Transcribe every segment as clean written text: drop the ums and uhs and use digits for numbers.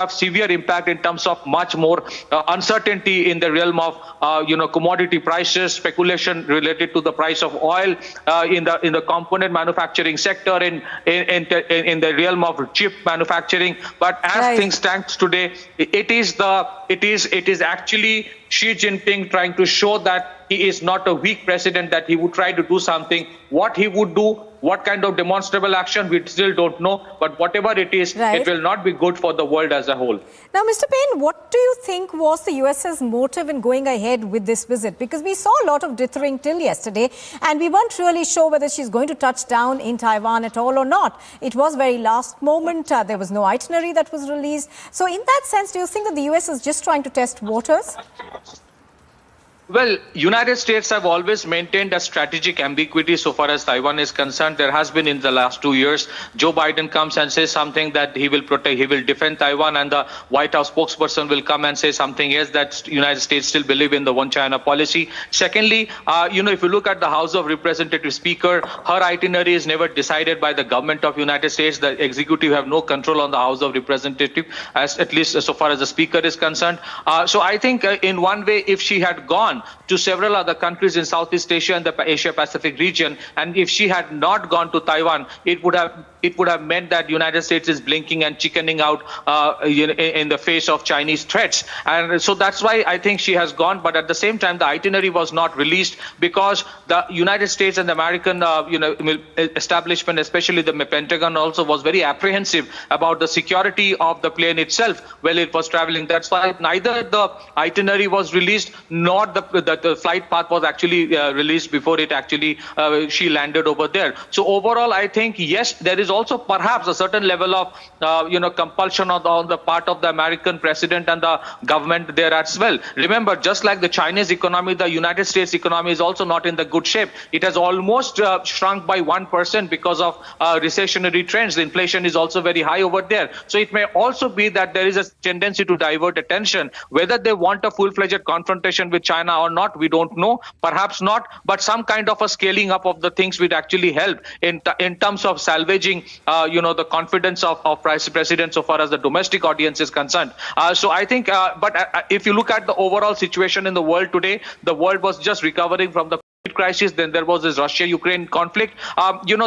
have severe impact in terms of much more uncertainty in the realm of commodity prices, speculation related to the price of oil, in the component manufacturing sector, in the realm of chip manufacturing. But as things stand today, it is actually Xi Jinping trying to show that he is not a weak president, that he would try to do something. What he would do, what kind of demonstrable action, we still don't know. But whatever it is, it will not be good for the world as a whole. Now, Mr. Payne, what do you think was the US's motive in going ahead with this visit? Because we saw a lot of dithering till yesterday, and we weren't really sure whether she's going to touch down in Taiwan at all or not. It was very last moment. There was no itinerary that was released. So in that sense, do you think that the US is just trying to test waters? Well, United States have always maintained a strategic ambiguity so far as Taiwan is concerned. There has been in the last 2 years. Joe Biden comes and says something that he will protect, he will defend Taiwan, and the White House spokesperson will come and say something else, that United States still believe in the one China policy. Secondly, if you look at the House of Representatives Speaker, her itinerary is never decided by the government of United States. The executive have no control on the House of Representatives, at least so far as the Speaker is concerned. So I think in one way, if she had gone to several other countries in Southeast Asia and the Asia Pacific region, and if she had not gone to Taiwan, it would have meant that United States is blinking and chickening out in the face of Chinese threats. And so that's why I think she has gone. But at the same time, the itinerary was not released because the United States and the American establishment, especially the Pentagon, also was very apprehensive about the security of the plane itself while it was traveling. That's why neither the itinerary was released nor the flight path was actually released before it actually she landed over there. So overall, I think, yes, there is also perhaps a certain level of compulsion on the part of the American president and the government there as well. Remember, just like the Chinese economy, the United States economy is also not in the good shape. It has almost shrunk by 1% because of recessionary trends. The inflation is also very high over there. So it may also be that there is a tendency to divert attention. Whether they want a full-fledged confrontation with China or not, we don't know. Perhaps not, but some kind of a scaling up of the things would actually help in terms of salvaging, the confidence of president so far as the domestic audience is concerned. So I think, if you look at the overall situation in the world today, the world was just recovering from the crisis. Then there was this Russia-Ukraine conflict.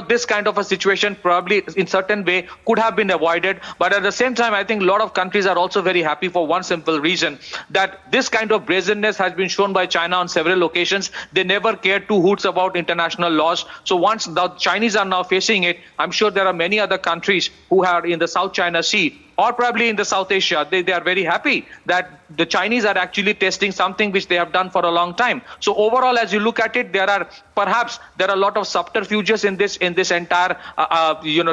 This kind of a situation probably in certain way could have been avoided. But at the same time, I think a lot of countries are also very happy for one simple reason, that this kind of brazenness has been shown by China on several occasions. They never cared two hoots about international laws. So once the Chinese are now facing it, I'm sure there are many other countries who are in the South China Sea or probably in the South Asia. They are very happy that the Chinese are actually testing something which they have done for a long time. So overall, as you look at it, there are a lot of subterfuges in this entire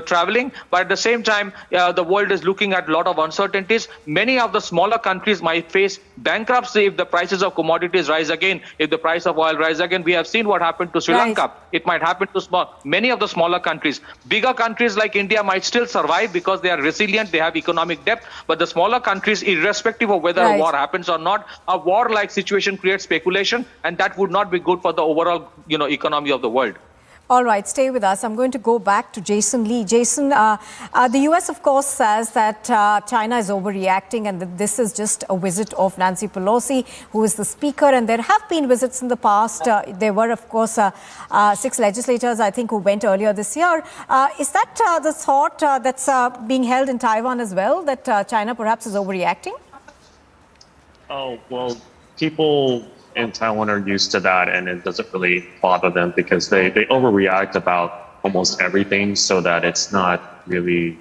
traveling. But at the same time, the world is looking at a lot of uncertainties. Many of the smaller countries might face bankruptcy if the prices of commodities rise again, if the price of oil rise again. We have seen what happened to Sri Lanka. It might happen to many of the smaller countries. Bigger countries like India might still survive because they are resilient, they have economic depth. But the smaller countries, irrespective of whether a war happens or not, a war-like situation creates speculation, and that would not be good for the overall economy of the world. All right, stay with us. I'm going to go back to Jason Lee. Jason, the US, of course, says that China is overreacting and that this is just a visit of Nancy Pelosi, who is the speaker. And there have been visits in the past. There were, of course, 6 legislators, I think, who went earlier this year. Is that the thought that's being held in Taiwan as well, that China perhaps is overreacting? Oh, well, people in Taiwan are used to that, and it doesn't really bother them because they overreact about almost everything, so that that's not really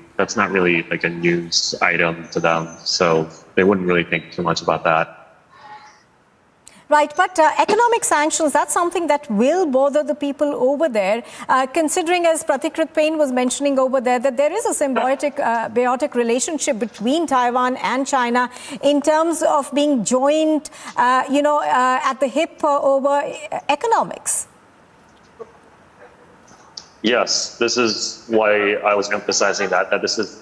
like a news item to them. So they wouldn't really think too much about that. Right, but economic sanctions, that's something that will bother the people over there, considering, as Pratikrit Payne was mentioning over there, that there is a symbiotic relationship between Taiwan and China in terms of being joined, at the hip over economics. Yes, this is why I was emphasizing that this is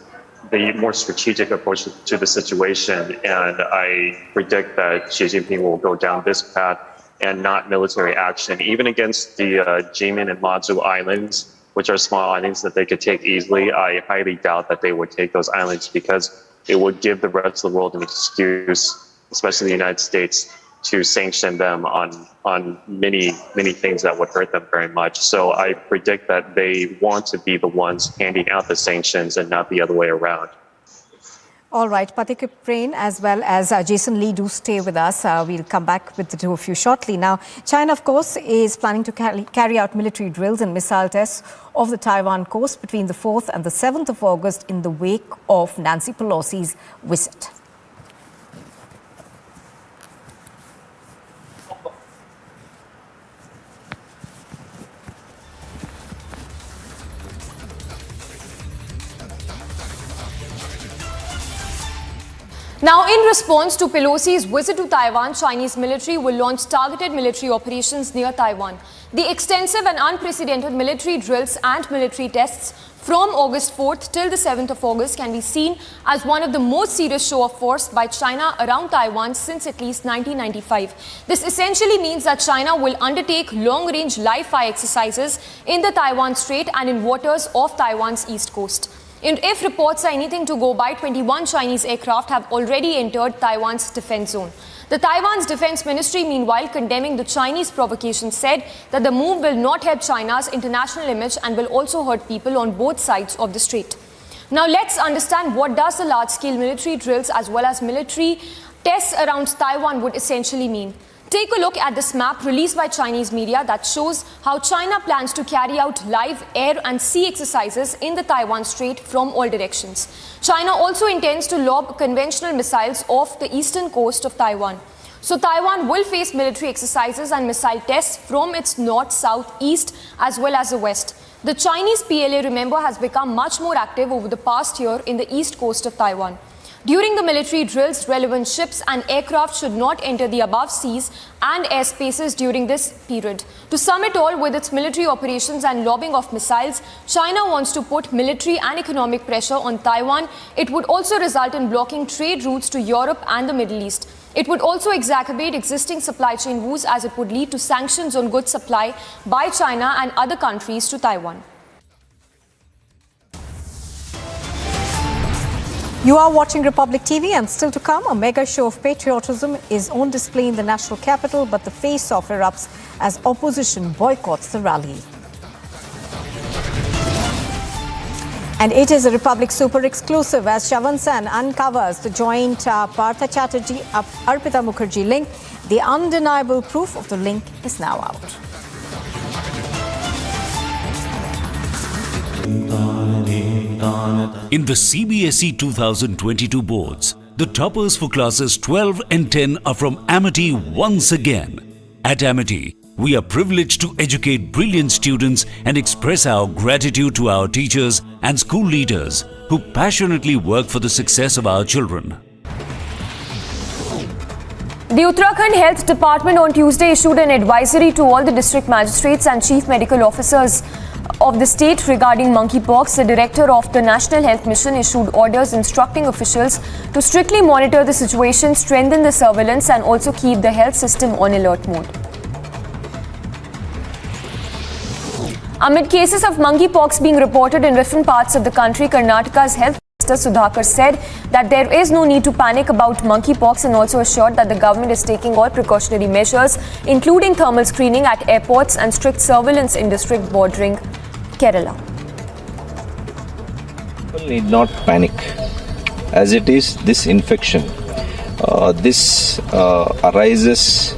the more strategic approach to the situation, and I predict that Xi Jinping will go down this path and not military action, even against the Jimin and Matsu Islands, which are small islands that they could take easily. I highly doubt that they would take those islands because it would give the rest of the world an excuse, especially the United States, to sanction them on many things that would hurt them very much. So I predict that they want to be the ones handing out the sanctions and not the other way around. All right, Patik Prain as well as Jason Lee do stay with us. We'll come back with the two of you shortly. Now, China, of course, is planning to carry out military drills and missile tests of the Taiwan coast between the 4th and the 7th of August in the wake of Nancy Pelosi's visit. Now, in response to Pelosi's visit to Taiwan, Chinese military will launch targeted military operations near Taiwan. The extensive and unprecedented military drills and military tests from August 4th till the 7th of August can be seen as one of the most serious show of force by China around Taiwan since at least 1995. This essentially means that China will undertake long-range live-fire exercises in the Taiwan Strait and in waters off Taiwan's east coast. And if reports are anything to go by, 21 Chinese aircraft have already entered Taiwan's defense zone. The Taiwan's defense ministry, meanwhile, condemning the Chinese provocation, said that the move will not help China's international image and will also hurt people on both sides of the strait. Now, let's understand what does the large-scale military drills as well as military tests around Taiwan would essentially mean. Take a look at this map released by Chinese media that shows how China plans to carry out live air and sea exercises in the Taiwan Strait from all directions. China also intends to lob conventional missiles off the eastern coast of Taiwan. So Taiwan will face military exercises and missile tests from its north, south, east as well as the west. The Chinese PLA, remember, has become much more active over the past year in the east coast of Taiwan. During the military drills, relevant ships and aircraft should not enter the above seas and airspaces during this period. To sum it all, with its military operations and lobbing of missiles, China wants to put military and economic pressure on Taiwan. It would also result in blocking trade routes to Europe and the Middle East. It would also exacerbate existing supply chain woes as it would lead to sanctions on goods supply by China and other countries to Taiwan. You are watching Republic TV, and still to come, a mega show of patriotism is on display in the national capital, but the face-off erupts as opposition boycotts the rally. And it is a Republic Super exclusive as Shavan Sen uncovers the joint Partha Chatterjee Arpita Mukherjee link. The undeniable proof of the link is now out. In the CBSE 2022 boards, the toppers for classes 12 and 10 are from Amity once again. At Amity, we are privileged to educate brilliant students and express our gratitude to our teachers and school leaders who passionately work for the success of our children. The Uttarakhand Health Department on Tuesday issued an advisory to all the district magistrates and chief medical officers of the state regarding monkeypox. The director of the National Health Mission issued orders instructing officials to strictly monitor the situation, strengthen the surveillance and also keep the health system on alert mode. Amid cases of monkeypox being reported in different parts of the country, Karnataka's health Minister Sudhakar said that there is no need to panic about monkeypox and also assured that the government is taking all precautionary measures, including thermal screening at airports and strict surveillance in district bordering Kerala. People need not panic, as it is this infection. This arises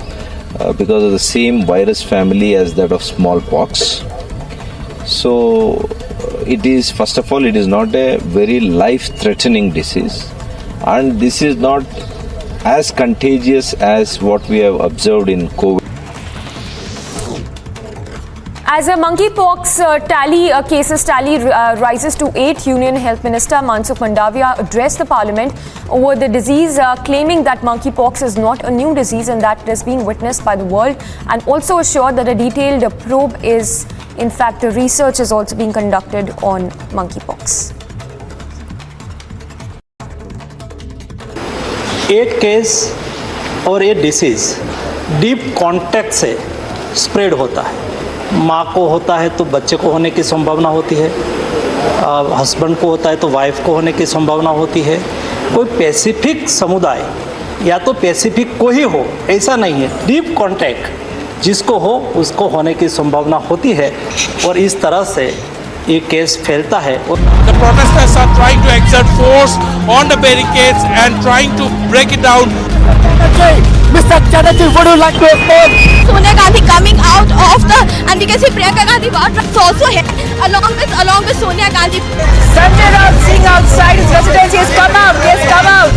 because of the same virus family as that of smallpox. So it is, first of all, it is not a very life-threatening disease, and this is not as contagious as what we have observed in COVID. As a monkeypox cases tally rises to 8, Union Health Minister Mansukh Mandavia addressed the Parliament over the disease, claiming that monkeypox is not a new disease and that it is being witnessed by the world, and also assured that a detailed probe is, in fact, the research is also being conducted on monkeypox. 8 case और ये disease deep contact से spread होता है। माँ को होता है तो बच्चे को होने की संभावना होती है, हस्बैंड को होता है तो वाइफ को होने की संभावना होती है, कोई पैसिफिक समुदाय या तो पैसिफिक को ही हो ऐसा नहीं है। डीप कॉन्टैक्ट जिसको हो उसको होने की संभावना होती है और इस तरह से ये केस फैलता है। The protesters are trying to exert force on the barricades and trying to break it down. Mr. Chatterjee, would you like to oppose? Sonia Gandhi coming out of the, and we can see Priyanka Gandhi is also here along with Sonia Gandhi. Sanjay Raut sitting outside his residence. He has come out. He has come out.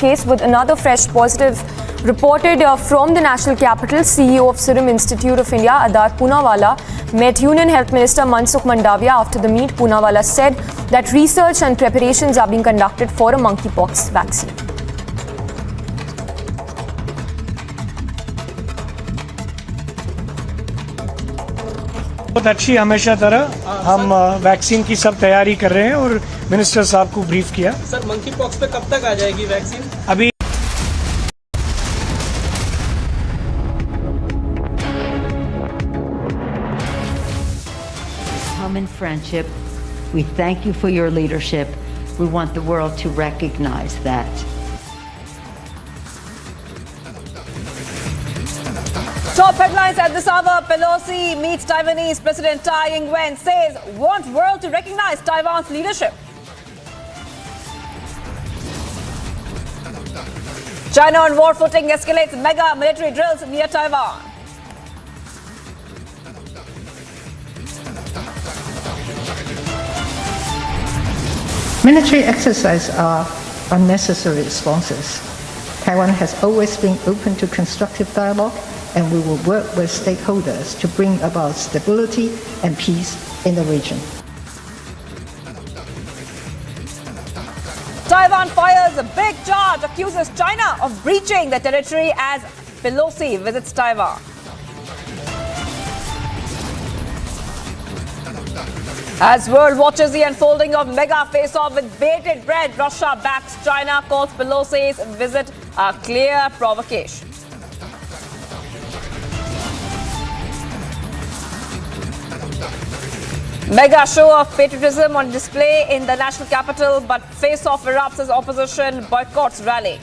Case with another fresh positive reported from the national capital. CEO of Serum Institute of India, Adar Poonawalla, met Union Health Minister Mansukh Mandavia. After the meet, Poonawalla said that research and preparations are being conducted for a monkeypox vaccine. बहुत अच्छी हमेशा तरह हम vaccine की सब तैयारी कर रहे हैं और मिनिस्टर साहब को ब्रीफ किया। सर मंकी पॉक्स पे कब तक आ जाएगी वैक्सीन? अभी common friendship. We thank you for your leadership. We want the world to recognize that. Top headlines at this hour. Pelosi meets Taiwanese President Tsai Ing-wen, says want world to recognize Taiwan's leadership. China on war footing escalates mega military drills near Taiwan. Military exercises are unnecessary responses. Taiwan has always been open to constructive dialogue, and we will work with stakeholders to bring about stability and peace in the region. Taiwan fires a big charge, accuses China of breaching the territory as Pelosi visits Taiwan. As world watches the unfolding of mega face-off with bated breath, Russia backs China, calls Pelosi's visit a clear provocation. Mega show of patriotism on display in the national capital, but face-off erupts as opposition boycotts rally.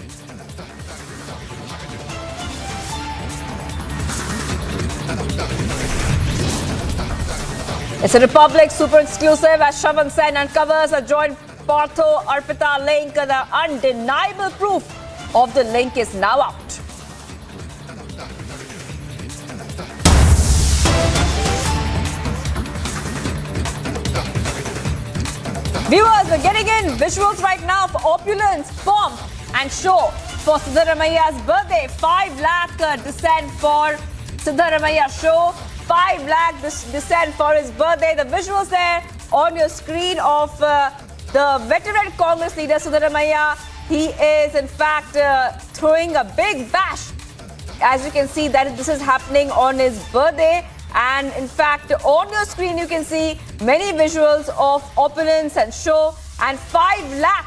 It's a Republic super exclusive as Shravan Sen uncovers a joint Partho Arpita link. The undeniable proof of the link is now out. Viewers are getting in visuals right now of opulence, pomp and show for Siddaramaiah's birthday. 5 lakh descent for Siddaramaiah show. 5 lakh descent for his birthday. The visuals there on your screen of the veteran Congress leader Siddaramaiah. He is in fact throwing a big bash. As you can see that this is happening on his birthday. And in fact, on your screen, you can see many visuals of opulence and show, and 5 lakh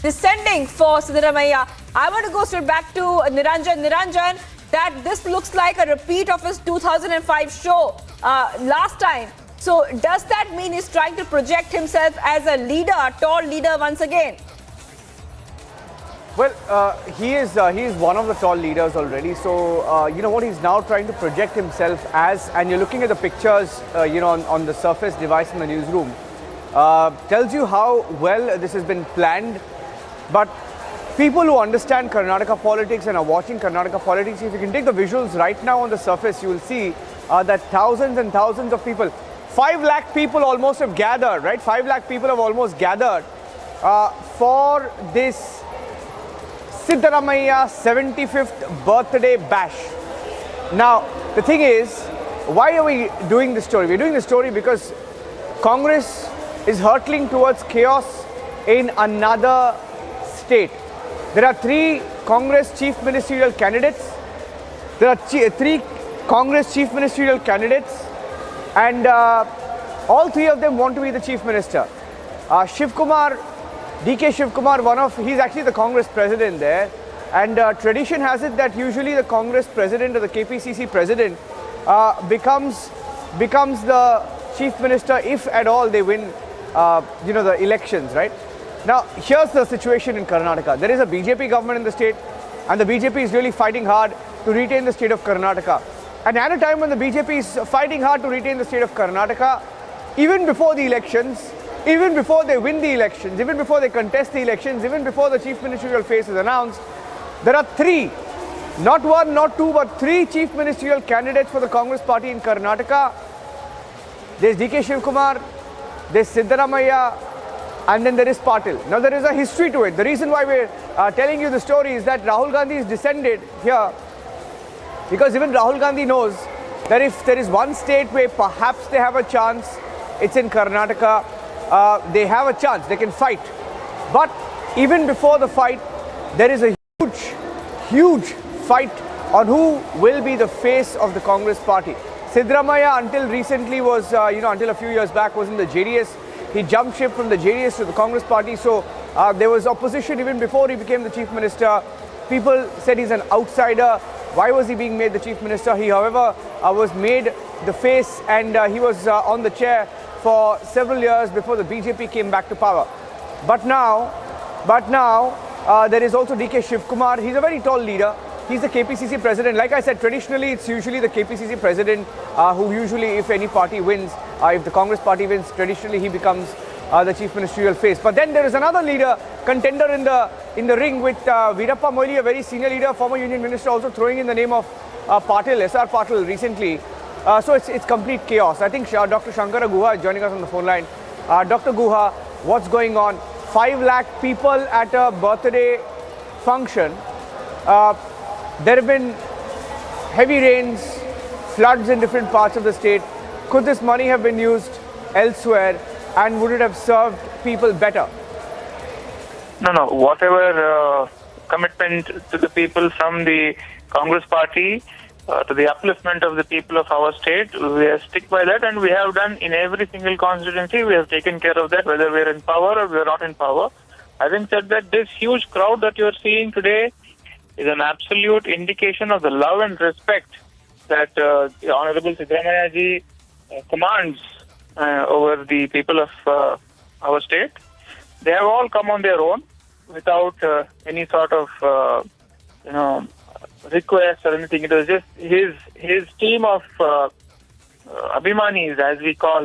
descending for Siddaramaiah. I want to go straight back to Niranjan. Niranjan, that this looks like a repeat of his 2005 show last time. So does that mean he's trying to project himself as a leader, a tall leader once again? Well, he is one of the tall leaders already. So, you know what he's now trying to project himself as, and you're looking at the pictures, you know, on the surface device in the newsroom, tells you how well this has been planned. But people who understand Karnataka politics and are watching Karnataka politics, if you can take the visuals right now on the surface, you will see that thousands and thousands of people, 5 lakh people almost have gathered, right? 5 lakh people have almost gathered for this Siddaramaiah 75th birthday bash. Now, the thing is, why are we doing this story? We're doing this story because Congress is hurtling towards chaos in another state. There are 3 Congress chief ministerial candidates. There are 3 Congress chief ministerial candidates, and all 3 of them want to be the chief minister. Shiv Kumar, DK Shiv Kumar, he's actually the Congress president there, and tradition has it that usually the Congress president or the KPCC president becomes the chief minister if at all they win, the elections, right? Now, here's the situation in Karnataka. There is a BJP government in the state, and the BJP is really fighting hard to retain the state of Karnataka. And at a time when the BJP is fighting hard to retain the state of Karnataka, even before the elections, even before they win the elections, even before they contest the elections, even before the chief ministerial face is announced, there are three, not one, not two, but three chief ministerial candidates for the Congress party in Karnataka. There's DK Shivkumar, there's Siddaramaiah, and then there is Patil. Now there is a history to it. The reason why we're telling you the story is that Rahul Gandhi is descended here because even Rahul Gandhi knows that if there is one state where perhaps they have a chance, it's in Karnataka. They have a chance, they can fight. But even before the fight, there is a huge fight on who will be the face of the Congress party. Siddaramaiah until recently was, until a few years back was in the JDS. He jumped ship from the JDS to the Congress party. So there was opposition even before he became the chief minister. People said he's an outsider. Why was he being made the chief minister? He, however, was made the face, and he was on the chair for several years before the BJP came back to power. But now, there is also DK Shivkumar. He's a very tall leader. He's the KPCC president. Like I said, traditionally, it's usually the KPCC president who usually, if any party wins, if the Congress party wins, traditionally he becomes the chief ministerial face. But then there is another leader, contender in the ring with Veerappa Moily, a very senior leader, former union minister, also throwing in the name of Patil, SR Patil recently. So it's complete chaos. I think Dr. Shankara Guha is joining us on the phone line. Dr. Guha, what's going on? 5 lakh people at a birthday function. There have been heavy rains, floods in different parts of the state. Could this money have been used elsewhere, and would it have served people better? No. Whatever commitment to the people from the Congress party to the upliftment of the people of our state, we have stick by that, and we have done in every single constituency. We have taken care of that, whether we are in power or we are not in power. Having said that, this huge crowd that you are seeing today is an absolute indication of the love and respect that the Honorable Siddaramaiah ji commands over the people of our state. They have all come on their own without any sort of, request or anything. It was just his team of Abhimanis, as we call,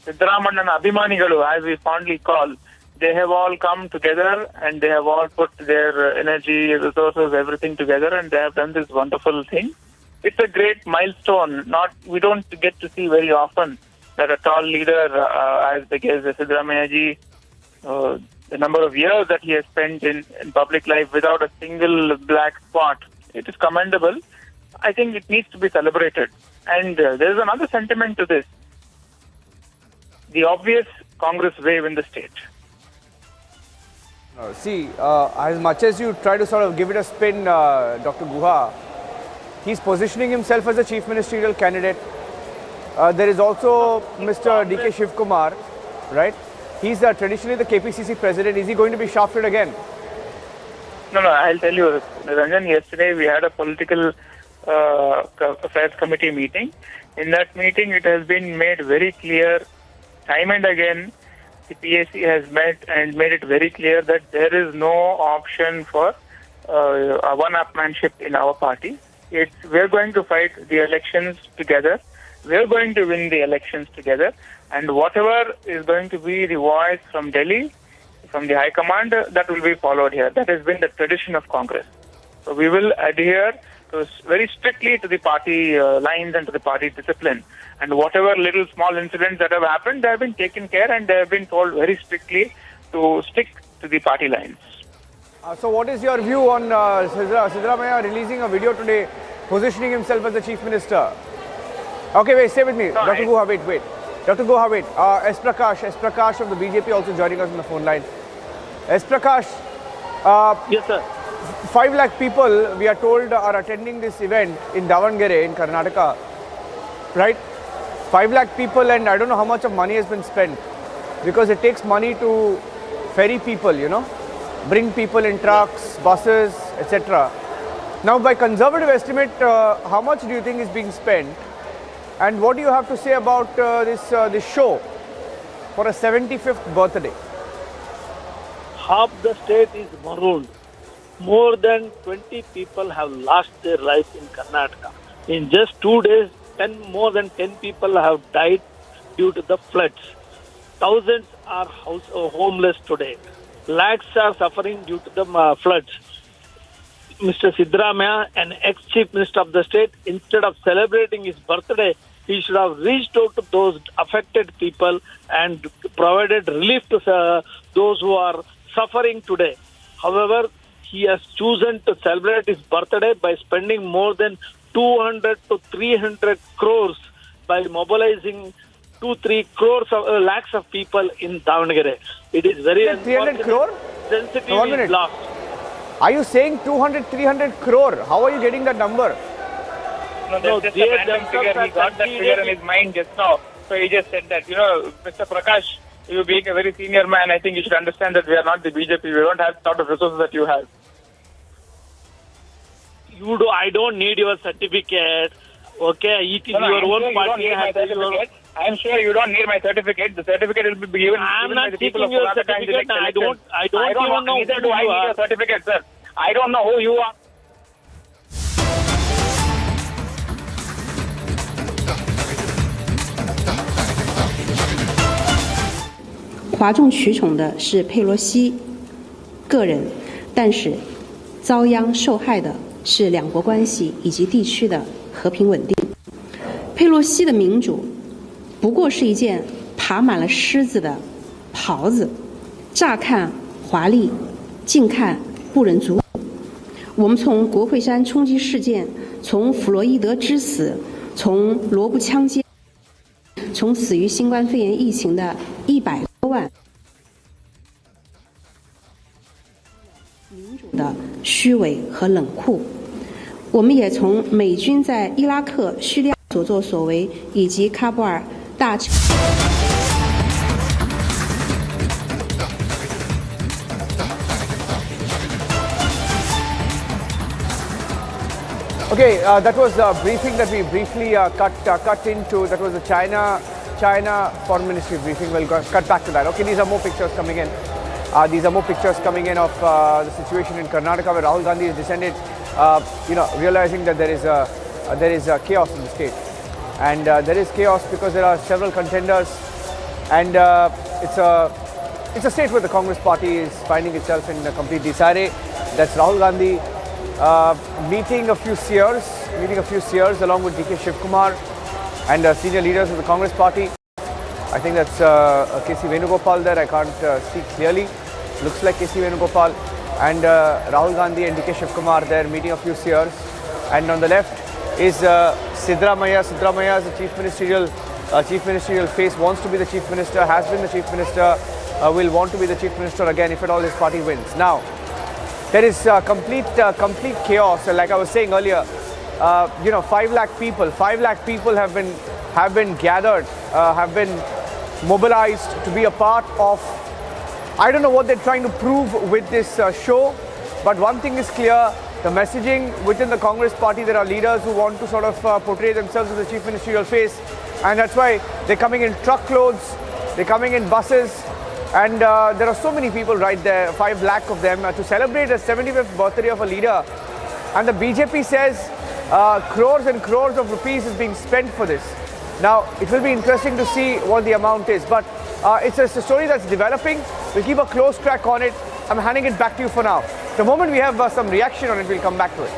Siddaramaiah Abhimanigalu, as we fondly call. They have all come together and they have all put their energy, resources, everything together, and they have done this wonderful thing. It's a great milestone. We don't get to see very often that a tall leader, as big as Siddaramaiah ji, the number of years that he has spent in public life without a single black spot. It is commendable. I think it needs to be celebrated. And there is another sentiment to this. The obvious Congress wave in the state. As much as you try to sort of give it a spin, Dr. Guha, he's positioning himself as a chief ministerial candidate. There is also Mr. DK Shivkumar, right? He's traditionally the KPCC president. Is he going to be shafted again? No, I'll tell you, Ranjan, yesterday we had a political affairs committee meeting. In that meeting, it has been made very clear, time and again, the PAC has met and made it very clear that there is no option for a one-upmanship in our party. We're going to fight the elections together. We're going to win the elections together. And whatever is going to be the voice from Delhi, from the High Command, that will be followed here. That has been the tradition of Congress. So we will adhere very strictly to the party lines and to the party discipline. And whatever little small incidents that have happened, they have been taken care and they have been told very strictly to stick to the party lines. So what is your view on Siddaramaiah releasing a video today, positioning himself as the chief minister? Okay, wait, stay with me. No, Dr. Guha, wait. Dr. Guha, wait. S. Prakash of the BJP also joining us on the phone line. S. Prakash. Yes, sir. 5 lakh people, we are told, are attending this event in Davangere in Karnataka, right? 5 lakh people, and I don't know how much of money has been spent, because it takes money to ferry people, bring people in trucks, buses, etc. Now, by conservative estimate, how much do you think is being spent And what do you have to say about this show for a 75th birthday? Half the state is marooned. More than 20 people have lost their lives in Karnataka. In just 2 days, more than 10 people have died due to the floods. Thousands are homeless today. Lakhs are suffering due to the floods. Mr. Siddaramaiah, an ex-chief minister of the state, instead of celebrating his birthday, he should have reached out to those affected people and provided relief to those who are suffering today. However, he has chosen to celebrate his birthday by spending more than 200 to 300 crores by mobilizing 2-3 crores lakhs of people in Davanagere. It is very 300 crore? Sensitivity is lost. Are you saying 200-300 crore? How are you getting that number? No, that's just a random figure. He got that figure in his mind just now. So he just said that. Mr. Prakash, you being a very senior man, I think you should understand that we are not the BJP. We don't have the sort of resources that you have. I don't need your certificate. Okay, it is your own party. I am sure you don't need my certificate. The certificate will be given. I am given by not the people seeking of your Karnataka in the certificate. next I election. don't even know Neither who do I you need are. a certificate, sir. I don't know who you are.哗众取宠的是佩洛西个人，但是遭殃受害的是两国关系以及地区的和平稳定。佩洛西的民主不过是一件爬满了虱子的袍子，乍看华丽，近看不忍卒。我们从国会山冲击事件，从弗洛伊德之死，从罗布枪击，从死于新冠肺炎疫情的100多万民主的虚伪和冷酷，我们也从美军在伊拉克、叙利亚所作所为，以及喀布尔大Okay, that was a briefing that we briefly cut into. That was the China Foreign Ministry briefing. We'll cut back to that. Okay, these are more pictures coming in. These are more pictures coming in of the situation in Karnataka, where Rahul Gandhi has descended. Realizing that there is chaos in the state, and there is chaos because there are several contenders, and it's a state where the Congress party is finding itself in a complete disarray. That's Rahul Gandhi meeting a few seers along with DK Shivkumar and senior leaders of the Congress party. I think that's KC Venugopal there. I can't see clearly. Looks like KC Venugopal and Rahul Gandhi and DK Shivkumar there meeting a few seers. And on the left is Siddaramaiah. Siddaramaiah is the chief ministerial face. Wants to be the chief minister. Has been the chief minister. Will want to be the chief minister again if at all his party wins. Now, there is complete chaos. Like I was saying earlier, 5 lakh people have been gathered, have been mobilized to be a part of. I don't know what they're trying to prove with this show, but one thing is clear: the messaging within the Congress party. There are leaders who want to sort of portray themselves as the chief ministerial face, and that's why they're coming in truckloads, they're coming in buses. And there are so many people right there, 5 lakh of them, to celebrate the 75th birthday of a leader. And the BJP says crores and crores of rupees is being spent for this. Now, it will be interesting to see what the amount is. But it's a story that's developing. We'll keep a close track on it. I'm handing it back to you for now. The moment we have some reaction on it, we'll come back to it.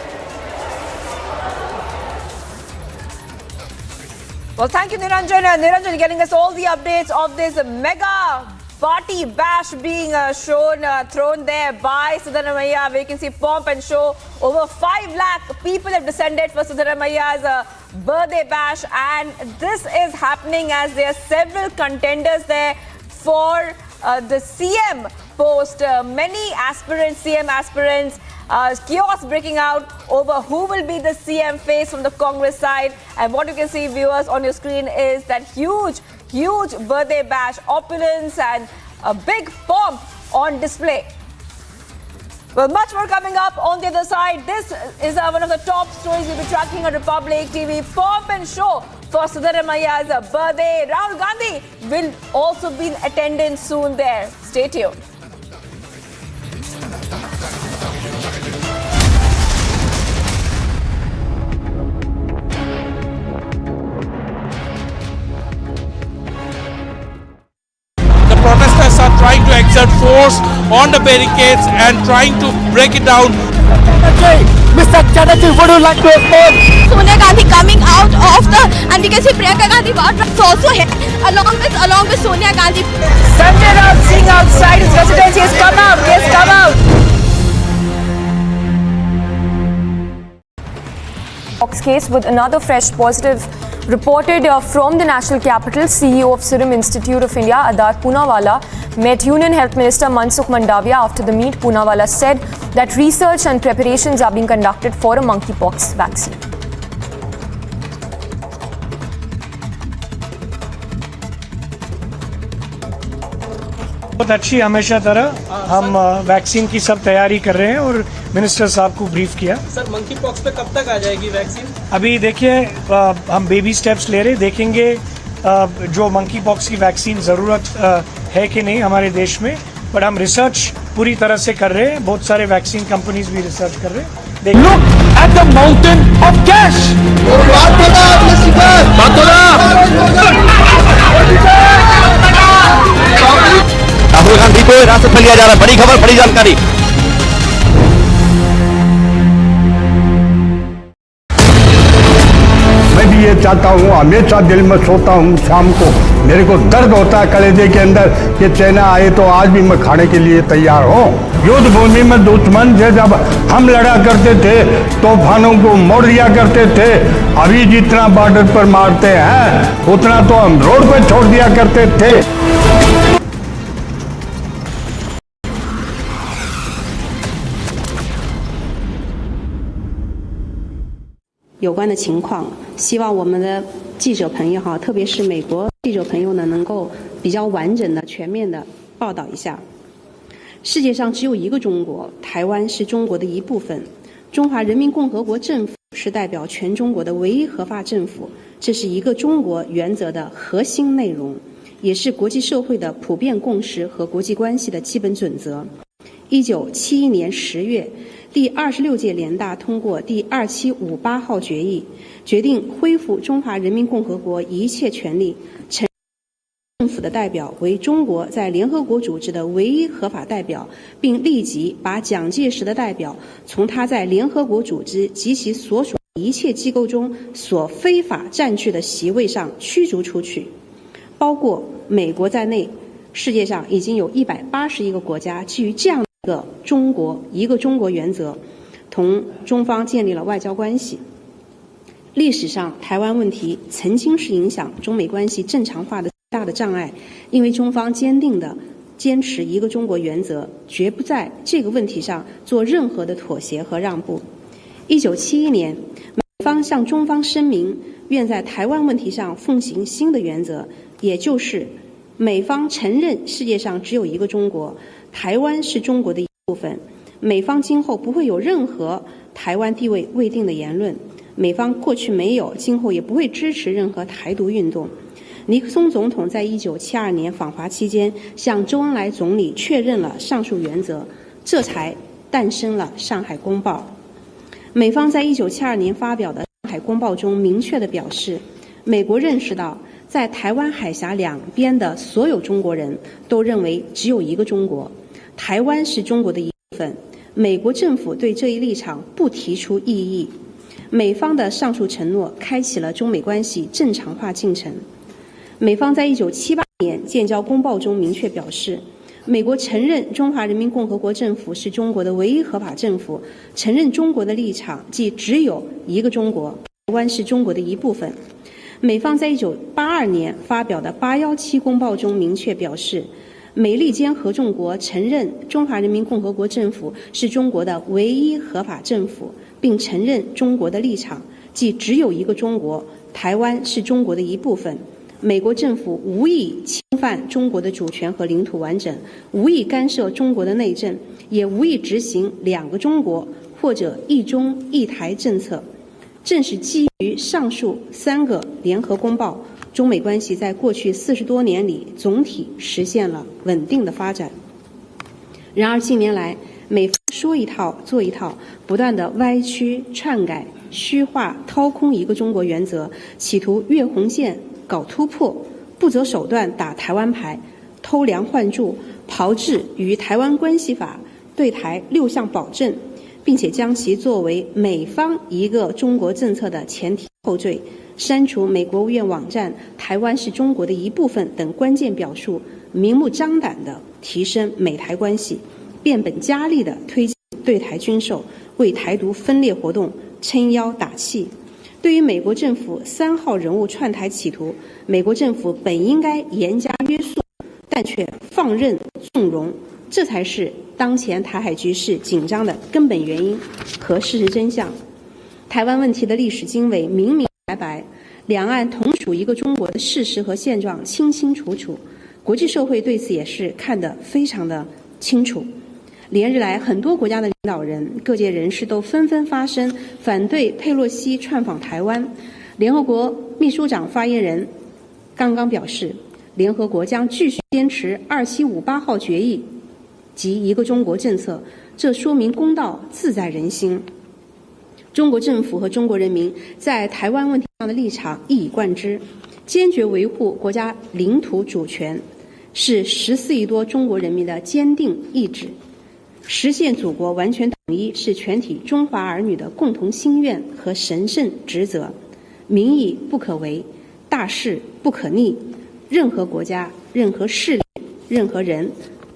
Well, thank you, Niranjan. Niranjan getting us all the updates of this mega party bash being thrown there by Siddaramaiah. We can see pomp and show. Over 5 lakh people have descended for Siddaramaiah's birthday bash, and this is happening as there are several contenders there for the CM post. Many aspirants, CM aspirants. Chaos breaking out over who will be the CM face from the Congress side. And what you can see, viewers, on your screen is that huge birthday bash, opulence and a big pomp on display. Well, much more coming up on the other side. This is one of the top stories we'll be tracking on Republic TV. Pomp and show for Siddaramaiah's birthday. Rahul Gandhi will also be in attendance soon there. Stay tuned. The protesters are trying to exert force on the barricades and trying to break it down. Mr. Chatterjee, would you like to respond? Sonia Gandhi coming out of the, and we can see Priyanka Gandhi is also here, along with Sonia Gandhi. Sanjay Raut sitting outside his residence. He has come out. He has come out. Fox case with another fresh positive reported from the national capital. CEO of Serum Institute of India, Adar Poonawalla, met Union Health Minister Mansukh Mandavia. After the meet, Poonawalla said that research and preparations are being conducted for a monkeypox vaccine. बहुत अच्छी हमेशा तरह हम vaccine की सब तैयारी कर रहे हैं और मिनिस्टर साहब को ब्रीफ किया। सर मंकी पॉक्स पे कब तक आ जाएगी वैक्सीन? अभी देखिए हम बेबी स्टेप्स ले रहे, देखेंगे जो मंकी पॉक्स की वैक्सीन ज़रूरत है कि नहीं हमारे देश में, बट हम रिसर्च पूरी तरह से कर रहे हैं। बहुत सारे वैक्सीन कंपनीज भी रिसर्च कर रहे हैं। Look at the mountain of cash. Rahul Gandhi को हिरासत में लिया जा रहा है। बड़ी खबर, बड़ी जानकारी। मैं भी ये चाहता हूँ, हमेशा दिल में सोता हूँ शाम को, मेरे को दर्द होता है कलेजे के अंदर कि चाइना आए तो आज भी मैं खाने के लिए तैयार हूँ। युद्ध भूमि में दुश्मन से जब हम लड़ा करते थे, तूफानों को मोड़ दिया करते थे। अभी जितना बॉर्डर पर मारते हैं उतना तो हम रोड पर छोड़ दिया करते थे।有关的情况，希望我们的记者朋友特别是美国记者朋友呢，能够比较完整的、全面的报道一下。世界上只有一个中国，台湾是中国的一部分，中华人民共和国政府是代表全中国的唯一合法政府，这是一个中国原则的核心内容，也是国际社会的普遍共识和国际关系的基本准则。1971年10月。第26届联大通过第2758号决议，决定恢复中华人民共和国一切权利，承认政府的代表为中国在联合国组织的唯一合法代表，并立即把蒋介石的代表从他在联合国组织及其所属一切机构中所非法占据的席位上驱逐出去。包括美国在内，世界上已经有181个国家基于这样一个中国原则，同中方建立了外交关系。历史上，台湾问题曾经是影响中美关系正常化的大的障碍，因为中方坚定地坚持一个中国原则，绝不在这个问题上做任何的妥协和让步。1971年，美方向中方声明，愿在台湾问题上奉行新的原则，也就是美方承认世界上只有一个中国，台湾是中国的一部分，美方今后不会有任何台湾地位未定的言论，美方过去没有，今后也不会支持任何台独运动。尼克松总统在1972年访华期间向周恩来总理确认了上述原则，这才诞生了《上海公报》。美方在1972年发表的《上海公报》中明确地表示，美国认识到在台湾海峡两边的所有中国人都认为只有一个中国，台湾是中国的一部分，美国政府对这一立场不提出异议。美方的上述承诺开启了中美关系正常化进程。美方在1978年建交公报中明确表示，美国承认中华人民共和国政府是中国的唯一合法政府，承认中国的立场即只有一个中国，台湾是中国的一部分。美方在1982年发表的817公报中明确表示，美利坚合众国承认中华人民共和国政府是中国的唯一合法政府，并承认中国的立场即只有一个中国，台湾是中国的一部分。美国政府无意侵犯中国的主权和领土完整，无意干涉中国的内政，也无意执行两个中国或者一中一台政策。正是基于上述3个联合公报，中美关系在过去40多年里总体实现了稳定的发展。然而近年来，美方说一套做一套，不断的歪曲、篡改、虚化、掏空一个中国原则，企图越红线、搞突破，不择手段打台湾牌，偷梁换柱，炮制与台湾关系法对台6项保证，并且将其作为美方一个中国政策的前提后缀，删除美国务院网站“台湾是中国的一部分”等关键表述，明目张胆地提升美台关系，变本加厉地推进对台军售，为台独分裂活动撑腰打气。对于美国政府3号人物串台企图，美国政府本应该严加约束，但却放任纵容，这才是当前台海局势紧张的根本原因和事实真相。台湾问题的历史经纬明明白白，两岸同属一个中国的事实和现状清清楚楚，国际社会对此也是看得非常的清楚。连日来，很多国家的领导人、各界人士都纷纷发声，反对佩洛西窜访台湾。联合国秘书长发言人刚刚表示，联合国将继续坚持2758号决议及一个中国政策，这说明公道自在人心。中国政府和中国人民在台湾问题上的立场一以贯之，坚决维护国家领土主权，是14亿多中国人民的坚定意志。实现祖国完全统一是全体中华儿女的共同心愿和神圣职责，民意不可违，大势不可逆，任何国家、任何势力、任何人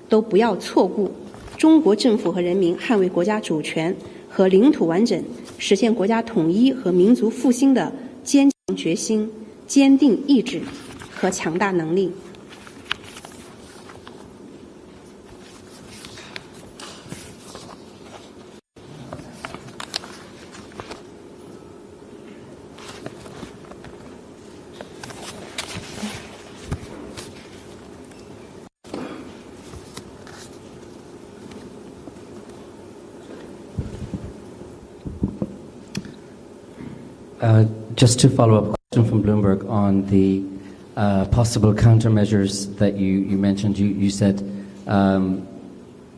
都不要错过中国政府和人民捍卫国家主权和领土完整，实现国家统一和民族复兴的坚强决心、坚定意志和强大能力。Just to follow up, a question from Bloomberg on the possible countermeasures that you mentioned. You said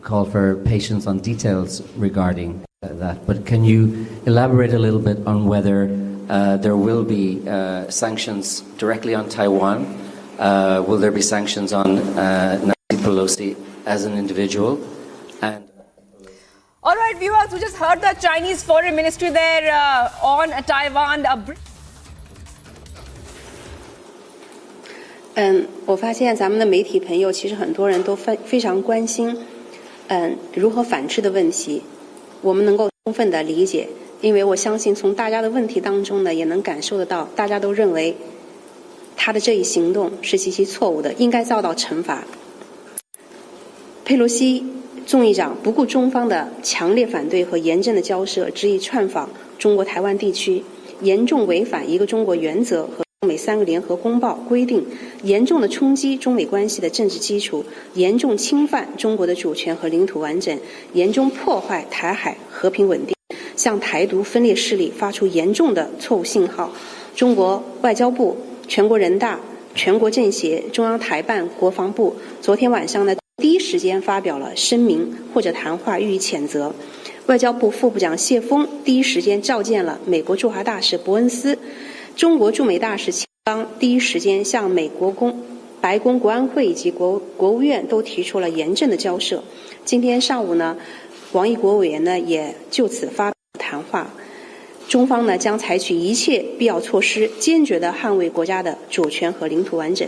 call for patience on details regarding that, but can you elaborate a little bit on whether there will be sanctions directly on Taiwan? Will there be sanctions on Nancy Pelosi as an individual? And all right, viewers, we just heard the Chinese Foreign Ministry there on Taiwan. 我发现咱们的媒体朋友其实很多人都非常关心如何反制的问题，我们能够充分的理解，因为我相信从大家的问题当中呢，也能感受得到，大家都认为他的这一行动是极其错误的，应该遭到惩罚。佩洛西众议长不顾中方的强烈反对和严正的交涉，执意窜访中国台湾地区，严重违反一个中国原则和中美3个联合公报规定，严重的冲击中美关系的政治基础，严重侵犯中国的主权和领土完整，严重破坏台海和平稳定，向台独分裂势力发出严重的错误信号。中国外交部、全国人大、全国政协、中央台办、国防部昨天晚上呢，第一时间发表了声明或者谈话予以谴责。外交部副部长谢峰第一时间召见了美国驻华大使伯恩斯，中国驻美大使秦刚第一时间向美国白宫国安会以及国务院都提出了严正的交涉。今天上午呢，王毅国委员呢也就此发表谈话。中方呢将采取一切必要措施，坚决地捍卫国家的主权和领土完整，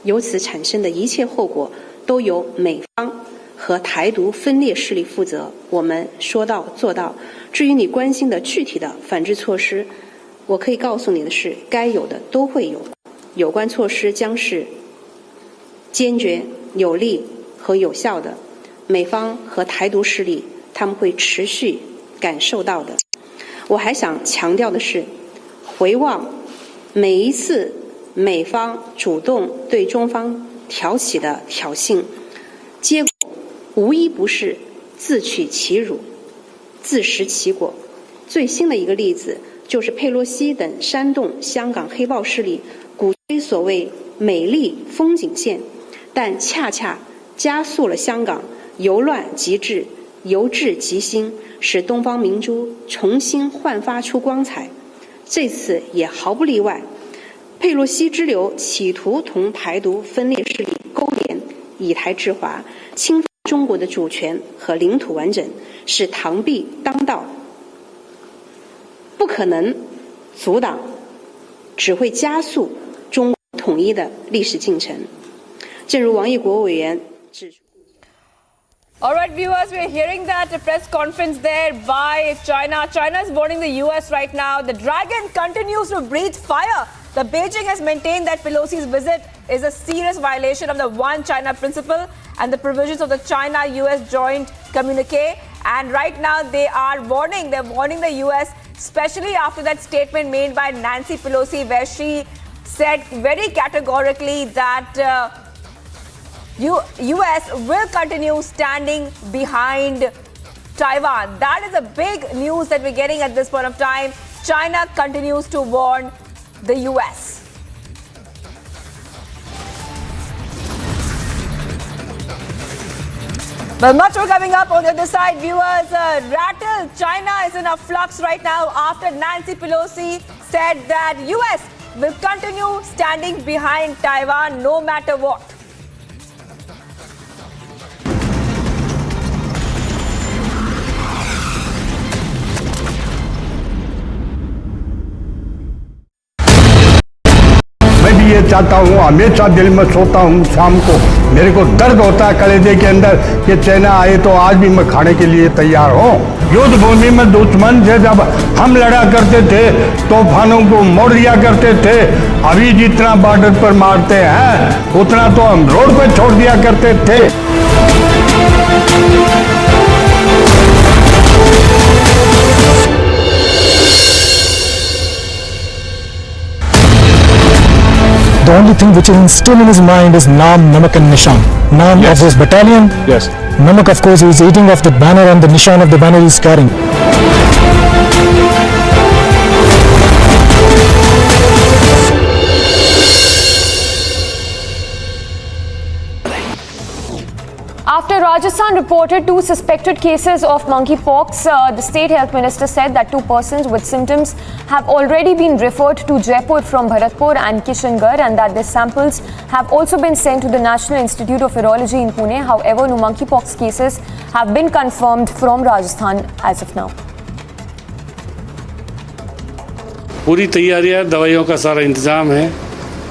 由此产生的一切后果都由美方和台独分裂势力负责。我们说到做到。至于你关心的具体的反制措施，我可以告诉你的是，该有的都会有，有关措施将是坚决、有力和有效的。美方和台独势力他们会持续感受到的。我还想强调的是，回望每一次美方主动对中方挑起的挑衅，结果无一不是自取其辱、自食其果。最新的一个例子，就是佩洛西等煽动香港黑暴势力鼓吹所谓美丽风景线，但恰恰加速了香港由乱及治、由治及兴，使东方明珠重新焕发出光彩。这次也毫不例外，佩洛西之流企图同台独分裂势力勾连，以台制华，侵犯中国的主权和领土完整，使螳臂当道，不可能阻挡，只会加速中国统一的历史进程。正如王毅国委员指出。All right, viewers, we're hearing that press conference there by China. China is warning the US right now. The dragon continues to breathe fire. The Beijing has maintained that Pelosi's visit is a serious violation of the One China principle and the provisions of the China-US joint communique. And right now they're warning the US, especially after that statement made by Nancy Pelosi, where she said very categorically that US will continue standing behind Taiwan. That is a big news that we're getting at this point of time. China continues to warn the US. Well, much more coming up on the other side, viewers. Rattle, China is in a flux right now after Nancy Pelosi said that US will continue standing behind Taiwan no matter what. ये चाहता हूँ, हमेशा दिल में सोता हूँ शाम को, मेरे को दर्द होता है कलेजे के अंदर कि चाइना आए तो आज भी मैं खाने के लिए तैयार हूँ। युद्ध भूमि में दुश्मन से जब हम लड़ा करते थे तूफानों को मोड़ दिया करते थे, अभी जितना बॉर्डर पर मारते हैं उतना तो हम रोड पे छोड़ दिया करते थे। The only thing which is still in his mind is Naam, Namak and Nishan. Naam of his battalion. Yes. Namak, of course, he is eating off the banner, and the Nishan of the banner he is carrying. After Rajasthan reported 2 suspected cases of monkeypox, the state health minister said that 2 persons with symptoms have already been referred to Jaipur from Bharatpur and Kishangarh, and that their samples have also been sent to the National Institute of Virology in Pune. However, no monkeypox cases have been confirmed from Rajasthan as of now. पूरी तैयारी है, दवाइयों का सारा इंतजाम है,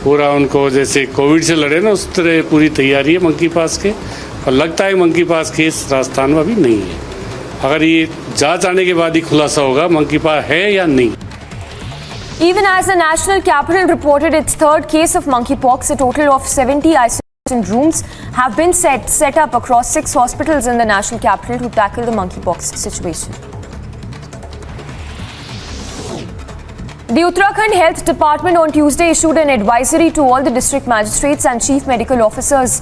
पूरा उनको जैसे कोविड से लड़े ना उस तरह पूरी तैयारी है मंकीपॉक्स के, और लगता है मंकीपॉक्स केस राजस्थान में अभी नहीं है। अगर ये जांच आने के बाद ही खुलासा होगा मंकीपॉक्स है या नहीं। Even as the national capital reported its 3rd case of monkeypox, a total of 70 isolation rooms have been set up across 6 hospitals in the national capital to tackle the monkeypox situation. The Uttarakhand Health Department on Tuesday issued an advisory to all the district magistrates and chief medical officers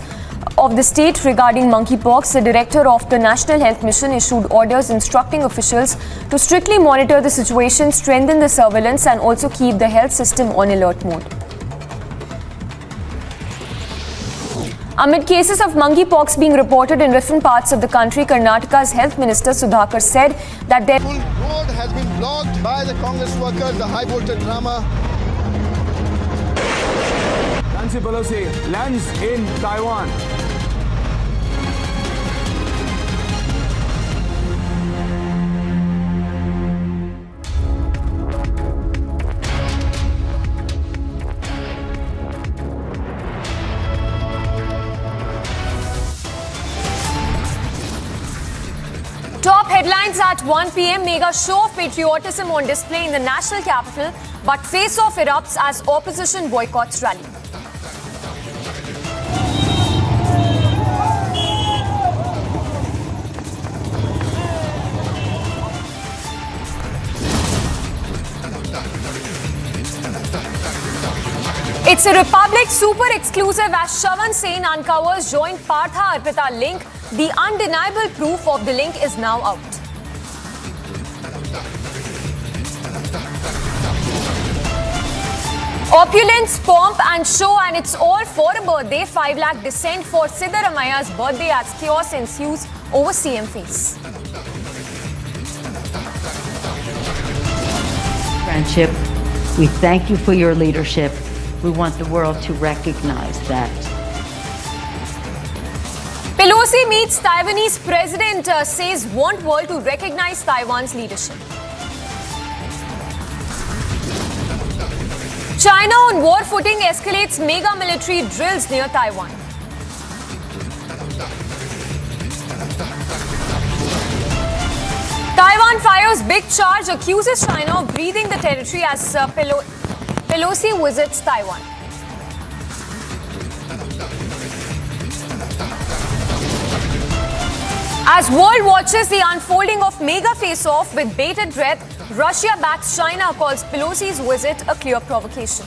of the state regarding monkeypox. The director of the National Health Mission issued orders instructing officials to strictly monitor the situation, strengthen the surveillance, and also keep the health system on alert mode. Amid cases of monkeypox being reported in different parts of the country, Karnataka's Health Minister Sudhakar said that their road has been blocked by the Congress workers, the high voltage drama. Nancy Pelosi lands in Taiwan. Top headlines at 1 p.m. Mega show of patriotism on display in the national capital, but face-off erupts as opposition boycotts rally. It's a Republic super exclusive as Shravan Sen uncovers joint Partha Arpita link. The undeniable proof of the link is now out. Opulence, pomp and show, and it's all for a birthday. 5 lakh descent for Siddaramaiah's birthday as chaos ensues over CM face. Friendship, we thank you for your leadership. We want the world to recognize that. Pelosi meets Taiwanese president, says want world to recognize Taiwan's leadership. China on war footing escalates mega military drills near Taiwan. Taiwan fires big charge, accuses China of breathing the territory as Pelosi visits Taiwan. As world watches the unfolding of mega face-off with bated breath, Russia backs China, calls Pelosi's visit a clear provocation.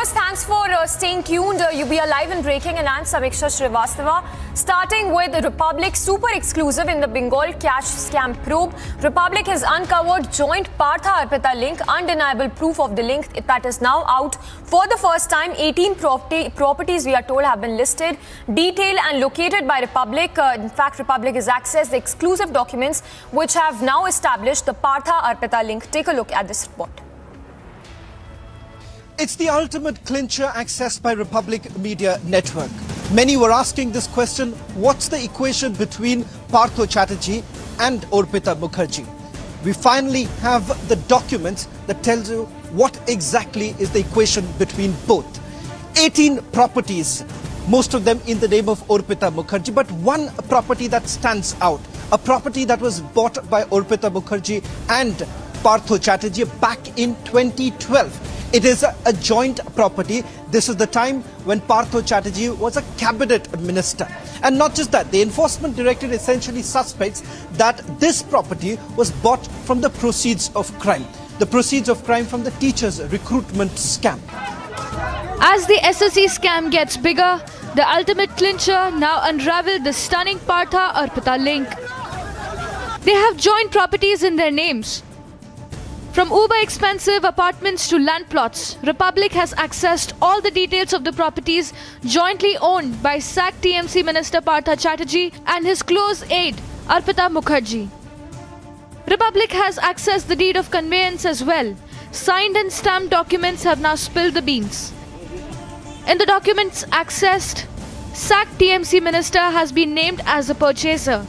Thanks for staying tuned. You be live and breaking, and I'm Samiksha Srivastava. Starting with Republic, super exclusive in the Bengal cash scam probe. Republic has uncovered joint Partha Arpita link, undeniable proof of the link that is now out. For the first time, 18 properties, we are told, have been listed, detailed and located by Republic. In fact, Republic has accessed the exclusive documents which have now established the Partha Arpita link. Take a look at this report. It's the ultimate clincher accessed by Republic Media Network. Many were asking this question, what's the equation between Partha Chatterjee and Arpita Mukherjee? We finally have the documents that tells you what exactly is the equation between both. 18 properties, most of them in the name of Arpita Mukherjee, but one property that stands out, a property that was bought by Arpita Mukherjee and Partha Chatterjee back in 2012. It is a joint property. This is the time when Partha Chatterjee was a cabinet minister. And not just that, the enforcement directorate essentially suspects that this property was bought from the proceeds of crime. The proceeds of crime from the teachers' recruitment scam. As the SSC scam gets bigger, the ultimate clincher now unraveled the stunning Partha Arpita link. They have joint properties in their names. From uber expensive apartments to land plots, Republic has accessed all the details of the properties jointly owned by sacked TMC Minister Partha Chatterjee and his close aide Arpita Mukherjee. Republic has accessed the deed of conveyance as well. Signed and stamped documents have now spilled the beans. In the documents accessed, sacked TMC Minister has been named as a purchaser.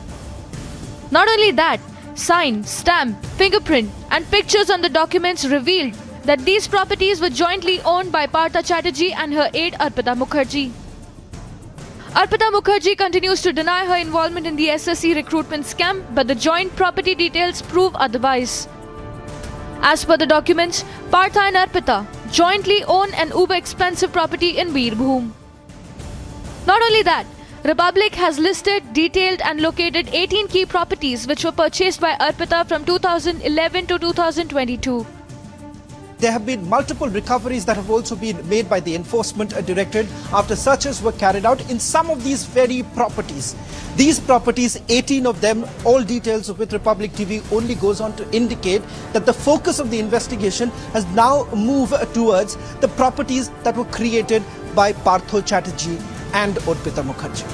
Not only that, sign, stamp, fingerprint and pictures on the documents revealed that these properties were jointly owned by Partha Chatterjee and her aide Arpita Mukherjee. Arpita Mukherjee continues to deny her involvement in the SSC recruitment scam, but the joint property details prove otherwise. As per the documents, Partha and Arpita jointly own an uber expensive property in Veerbhoom. Not only that, Republic has listed, detailed and located 18 key properties which were purchased by Arpita from 2011 to 2022. There have been multiple recoveries that have also been made by the Enforcement Directorate after searches were carried out in some of these very properties. These properties, 18 of them, all details with Republic TV, only goes on to indicate that the focus of the investigation has now moved towards the properties that were created by Partha Chatterjee and Arpita Mukherjee.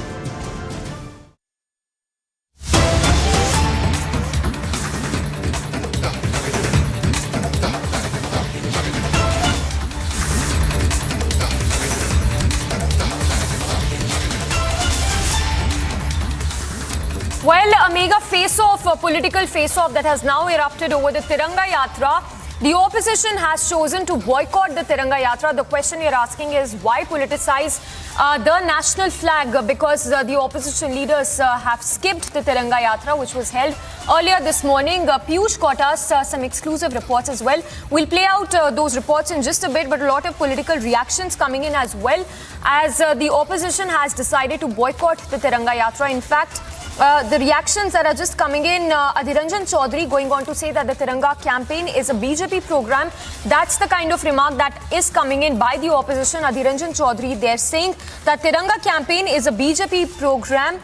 Well, a mega face-off, a political face-off that has now erupted over the Tiranga Yatra. The opposition has chosen to boycott the Tiranga Yatra. The question you're asking is why politicize the national flag? Because the opposition leaders have skipped the Tiranga Yatra, which was held earlier this morning. Piyush got us some exclusive reports as well. We'll play out those reports in just a bit, but a lot of political reactions coming in as well, as the opposition has decided to boycott the Tiranga Yatra. In fact, the reactions that are just coming in, Adhiranjan Chaudhary going on to say that the Tiranga campaign is a BJP program. That's the kind of remark that is coming in by the opposition. Adhiranjan Chaudhary, they're saying that Tiranga campaign is a BJP program.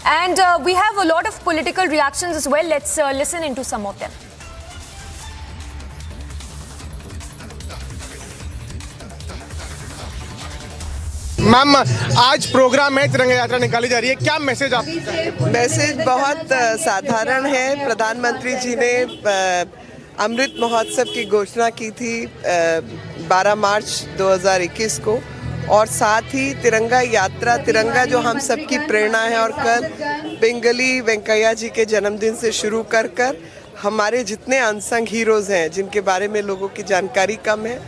And we have a lot of political reactions as well. Let's listen into some of them. Ma'am, आज programme है, तिरंगा यात्रा निकाली जा रही है, क्या message आप? मैसेज बहुत साधारण है। प्रधानमंत्री जी ने अमृत महोत्सव की घोषणा की थी 12 मार्च 2021 को, और साथ ही तिरंगा यात्रा, तिरंगा जो हम सबकी प्रेरणा है, और कल बेंगली वेंकैया जी के जन्मदिन से शुरू कर हमारे जितने अनसंग हीरोज़ हैं जिनके बारे में लोगों की जानकारी कम है,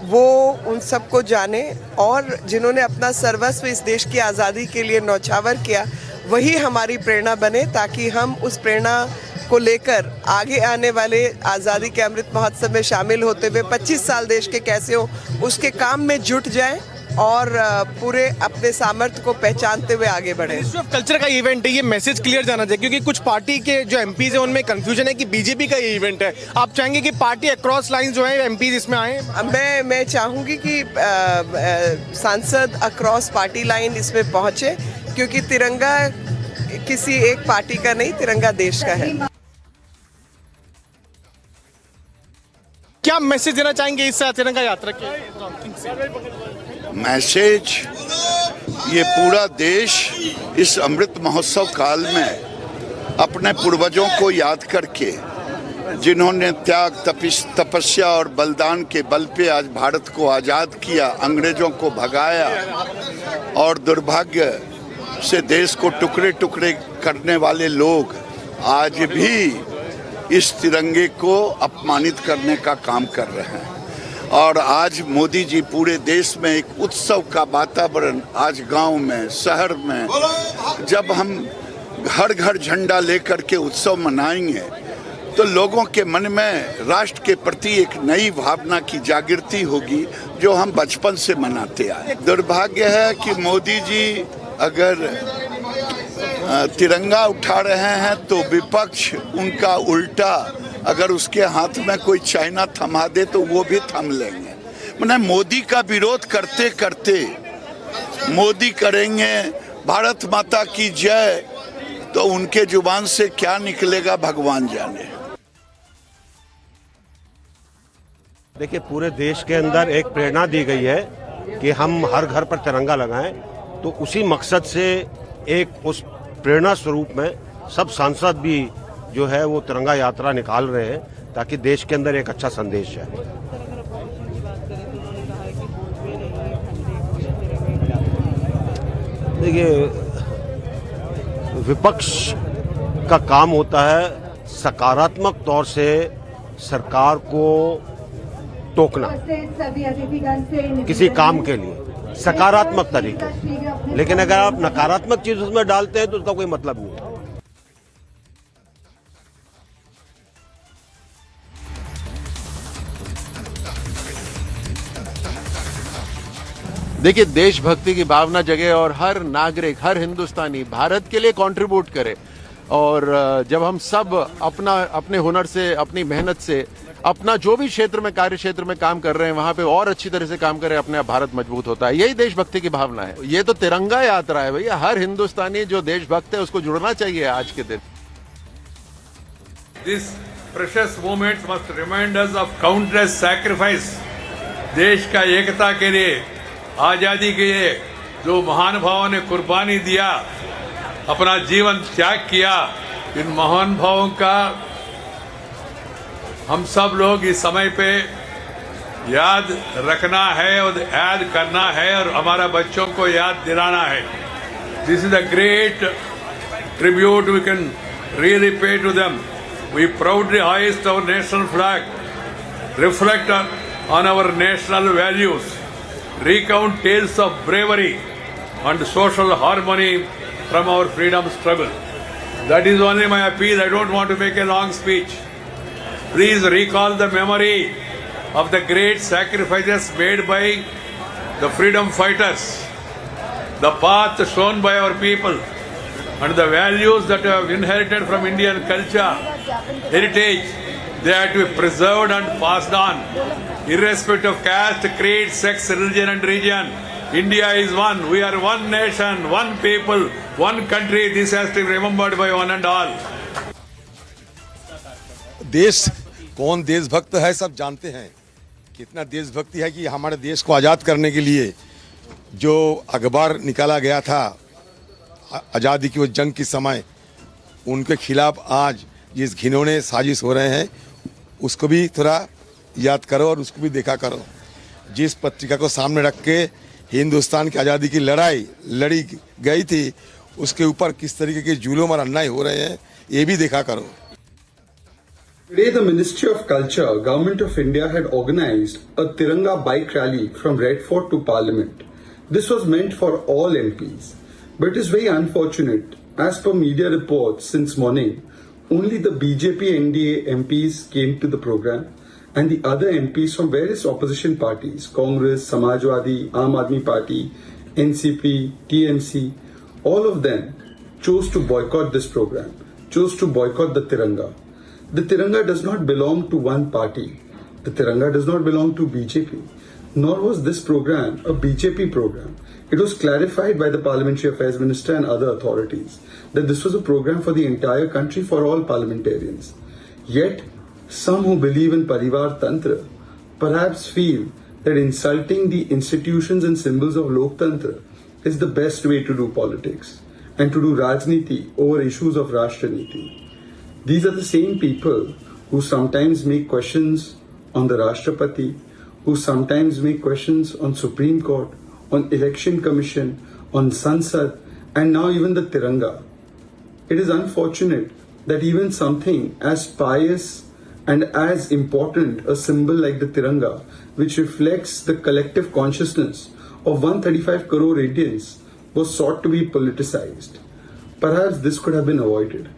वो उन सबको जाने, और जिन्होंने अपना सर्वस्व इस देश की आज़ादी के लिए न्यौछावर किया, वही हमारी प्रेरणा बने, ताकि हम उस प्रेरणा को लेकर आगे आने वाले आज़ादी के अमृत महोत्सव में शामिल होते हुए 25 साल देश के कैसे हो उसके काम में जुट जाएं और पूरे अपने सामर्थ्य को पहचानते हुए आगे बढ़े। कल्चर का इवेंट है, ये मैसेज क्लियर जाना चाहिए, क्योंकि कुछ पार्टी के जो एमपीज हैं उनमें कंफ्यूजन है कि बीजेपी का ये इवेंट है। आप चाहेंगे कि पार्टी अक्रॉस लाइन जो है एमपीज इसमें आए? मैं चाहूँगी कि सांसद अक्रॉस पार्टी लाइन इसमें पहुँचे, क्योंकि तिरंगा किसी एक पार्टी का नहीं, तिरंगा देश का है। क्या मैसेज देना चाहेंगे इस तिरंगा यात्रा के? मैसेज, ये पूरा देश इस अमृत महोत्सव काल में अपने पूर्वजों को याद करके, जिन्होंने त्याग, तपस्या और बलिदान के बल पे आज भारत को आज़ाद किया, अंग्रेजों को भगाया, और दुर्भाग्य से देश को टुकड़े टुकड़े करने वाले लोग आज भी इस तिरंगे को अपमानित करने का काम कर रहे हैं। और आज मोदी जी पूरे देश में एक उत्सव का वातावरण, आज गांव में, शहर में, जब हम घर घर झंडा लेकर के उत्सव मनाएंगे, तो लोगों के मन में राष्ट्र के प्रति एक नई भावना की जागृति होगी, जो हम बचपन से मनाते आए। दुर्भाग्य है कि मोदी जी अगर तिरंगा उठा रहे हैं तो विपक्ष उनका उल्टा, अगर उसके हाथ में कोई चाइना थमा दे तो वो भी थम लेंगे। मैंने मोदी का विरोध करते करते मोदी करेंगे भारत माता की जय, तो उनके जुबान से क्या निकलेगा भगवान जाने। देखिए, पूरे देश के अंदर एक प्रेरणा दी गई है कि हम हर घर पर तिरंगा लगाएं, तो उसी मकसद से एक उस प्रेरणा स्वरूप में सब सांसद भी जो है वो तिरंगा यात्रा निकाल रहे हैं, ताकि देश के अंदर एक अच्छा संदेश है। देखिए, विपक्ष का काम होता है सकारात्मक तौर से सरकार को टोकना किसी काम के लिए, सकारात्मक तरीके, लेकिन अगर आप नकारात्मक चीज उसमें डालते हैं तो उसका कोई मतलब नहीं है। देखिए, देशभक्ति की भावना जगे और हर नागरिक, हर हिंदुस्तानी भारत के लिए कंट्रीब्यूट करे, और जब हम सब अपने हुनर से, अपनी मेहनत से, अपना जो भी क्षेत्र में, कार्य क्षेत्र में काम कर रहे हैं, वहां पे और अच्छी तरह से काम करें, अपने आप भारत मजबूत होता है। यही देशभक्ति की भावना है। ये तो तिरंगा यात्रा है भैया, हर हिंदुस्तानी जो देशभक्त है उसको जुड़ना चाहिए आज के दिन। This precious moments must remind us of countless sacrifice. देश का एकता के लिए, आजादी के लिए जो महानुभावों ने कुर्बानी दिया, अपना जीवन त्याग किया, इन महानुभावों का हम सब लोग इस समय पे याद रखना है और याद करना है, और हमारा बच्चों को याद दिलाना है। This is a great tribute we can really pay to them. We proudly hoist our national flag reflect on our national values, recount tales of bravery and social harmony from our freedom struggle. That is only my appeal. I don't want to make a long speech. Please recall the memory of the great sacrifices made by the freedom fighters, the path shown by our people, and the values that we have inherited from Indian culture, heritage. They have to be preserved and passed on, irrespective of caste, creed, sex, religion and region. India is one. We are one nation, one people, one country. This has to be remembered by one and all. देश कौन देशभक्त है सब जानते हैं। कितना देशभक्ति है कि हमारे देश को आज़ाद करने के लिए जो अखबार निकाला गया था आज़ादी की वो जंग के समय, उनके खिलाफ आज जिस घिनौने साजिश हो रहे हैं उसको भी थोड़ा याद करो और उसको भी देखा करो। जिस पत्रिका को सामने रख के हिंदुस्तान की आज़ादी की लड़ाई लड़ी गई थी उसके ऊपर किस तरीके के जुल्म और अन्याय हो रहे हैं ये भी देखा करो। Today, the Ministry of Culture, Government of India had organized a Tiranga bike rally from Red Fort to Parliament. This was meant for all MPs. But it is very unfortunate, as per media reports since morning, only the BJP NDA MPs came to the program and the other MPs from various opposition parties, Congress, Samajwadi, Aam Aadmi Party, NCP, TMC, all of them chose to boycott this program, chose to boycott the Tiranga. The Tiranga does not belong to one party. The Tiranga does not belong to BJP. Nor was this program a BJP program. It was clarified by the Parliamentary Affairs Minister and other authorities that this was a program for the entire country for all parliamentarians. Yet, some who believe in Parivar Tantra perhaps feel that insulting the institutions and symbols of Loktantra is the best way to do politics and to do Rajniti over issues of Rashtraneeti. These are the same people who sometimes make questions on the Rashtrapati, who sometimes make questions on Supreme Court, on Election Commission, on Sansad, and now even the Tiranga. It is unfortunate that even something as pious and as important a symbol like the Tiranga, which reflects the collective consciousness of 135 crore Indians, was sought to be politicized. Perhaps this could have been avoided.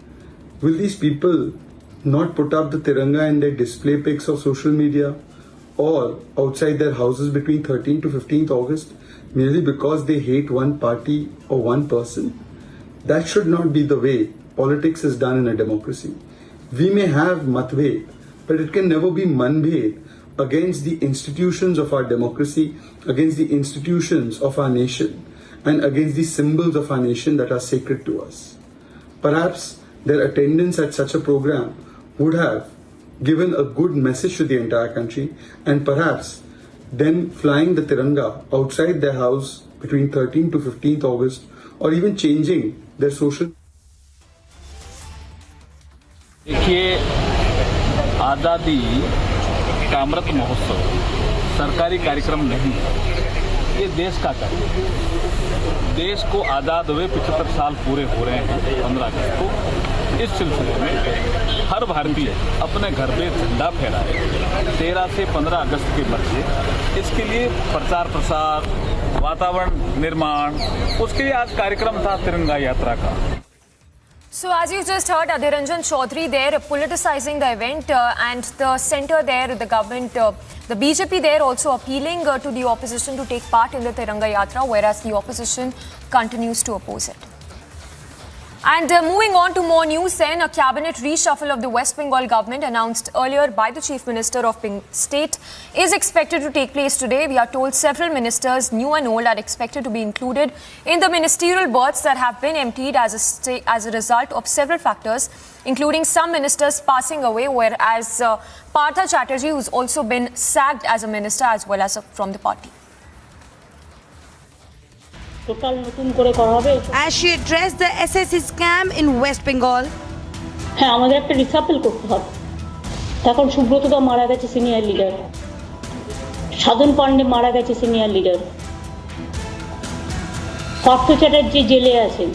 Will these people not put up the Tiranga in their display pics of social media or outside their houses between 13th to 15th August merely because they hate one party or one person? That should not be the way politics is done in a democracy. We may have matbhed, but it can never be manbhed against the institutions of our democracy, against the institutions of our nation, and against the symbols of our nation that are sacred to us. Perhaps their attendance at such a program would have given a good message to the entire country, and perhaps then flying the Tiranga outside their house between 13th to 15th August, or even changing their social. देखिए, आज़ादी का अमृत महोत्सव सरकारी कार्यक्रम नहीं है, ये देश का कार्यक्रम। देश को आज़ाद हुए 75 साल पूरे हो रहे हैं 15 अगस्त को। इस सिलसिले में हर भारतीय अपने घर पे झंडा फहराए 13 से 15 अगस्त के बच्चे, इसके लिए प्रचार प्रसार, वातावरण निर्माण, उसके लिए आज कार्यक्रम था तिरंगा यात्रा का। So as you just heard, Adhiranjan Chaudhary there politicizing the event and the centre there, the government, the BJP there also appealing to the opposition to take part in the Tiranga Yatra, whereas the opposition continues to oppose it. And moving on to more news then, a cabinet reshuffle of the West Bengal government announced earlier by the Chief Minister of the state is expected to take place today. We are told several ministers, new and old, are expected to be included in the ministerial berths that have been emptied as a result of several factors, including some ministers passing away, whereas Partha Chatterjee, who's also been sacked as a minister as well as from the party. As she addressed the SSC scam in West Bengal. হ্যাঁ, আমাদের একটা রিসাপল করতে হবে। তখন সুব্রতদা মারা গেছে, senior leader. সাধন পান্ডে মারা গেছে, সিনিয়র লিডার। পার্থ চ্যাটার্জি জেলে আছেন।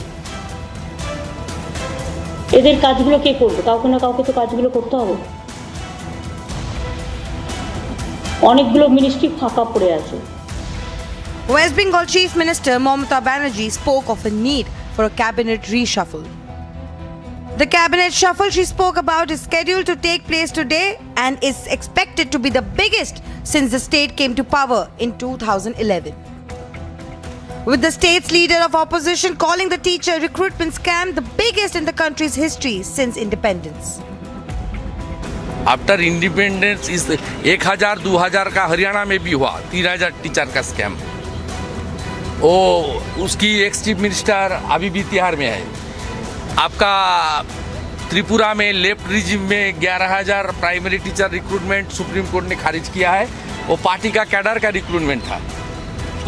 এদের কাজগুলো কে করবে? কাউকে না কাউকে তো কাজগুলো করতে হবে। অনেকগুলো মিনিস্ট্রি ফাঁকা পড়ে আছে। West Bengal Chief Minister Mamata Banerjee spoke of a need for a cabinet reshuffle. The cabinet shuffle she spoke about is scheduled to take place today and is expected to be the biggest since the state came to power in 2011. With the state's leader of opposition calling the teacher recruitment scam the biggest in the country's history since independence. After independence इस 1000-2000 का हरियाणा में भी हुआ, 3000 teacher का scam. ओ उसकी ex chief minister अभी भी तिहाड़ में है। आपका त्रिपुरा में लेफ्ट रिजिम में 11000 primary teacher recruitment supreme court ने खारिज किया है। वो पार्टी का कैडर का रिक्रूटमेंट था।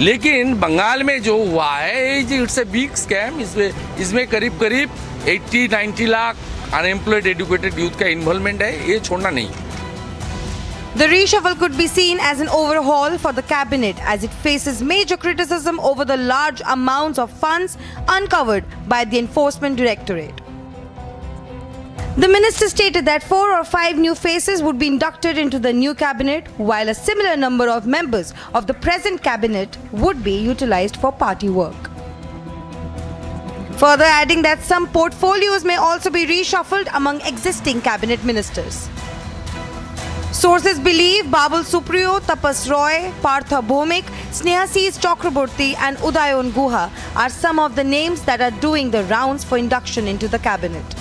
लेकिन बंगाल में जो हुआ है इट्स ए बिग स्कैम। इसमें करीब 80-90 लाख अनएम्प्लॉयड एजुकेटेड यूथ का इन्वॉल्वमेंट है, ये छोड़ना नहीं। The reshuffle could be seen as an overhaul for the cabinet as it faces major criticism over the large amounts of funds uncovered by the Enforcement Directorate. The minister stated that 4 or 5 new faces would be inducted into the new cabinet, while a similar number of members of the present cabinet would be utilized for party work. Further adding that some portfolios may also be reshuffled among existing cabinet ministers. Sources believe Babul Supriyo, Tapas Roy, Partha Bhomik, Snehasis Chakraborty and Udayon Guha are some of the names that are doing the rounds for induction into the cabinet.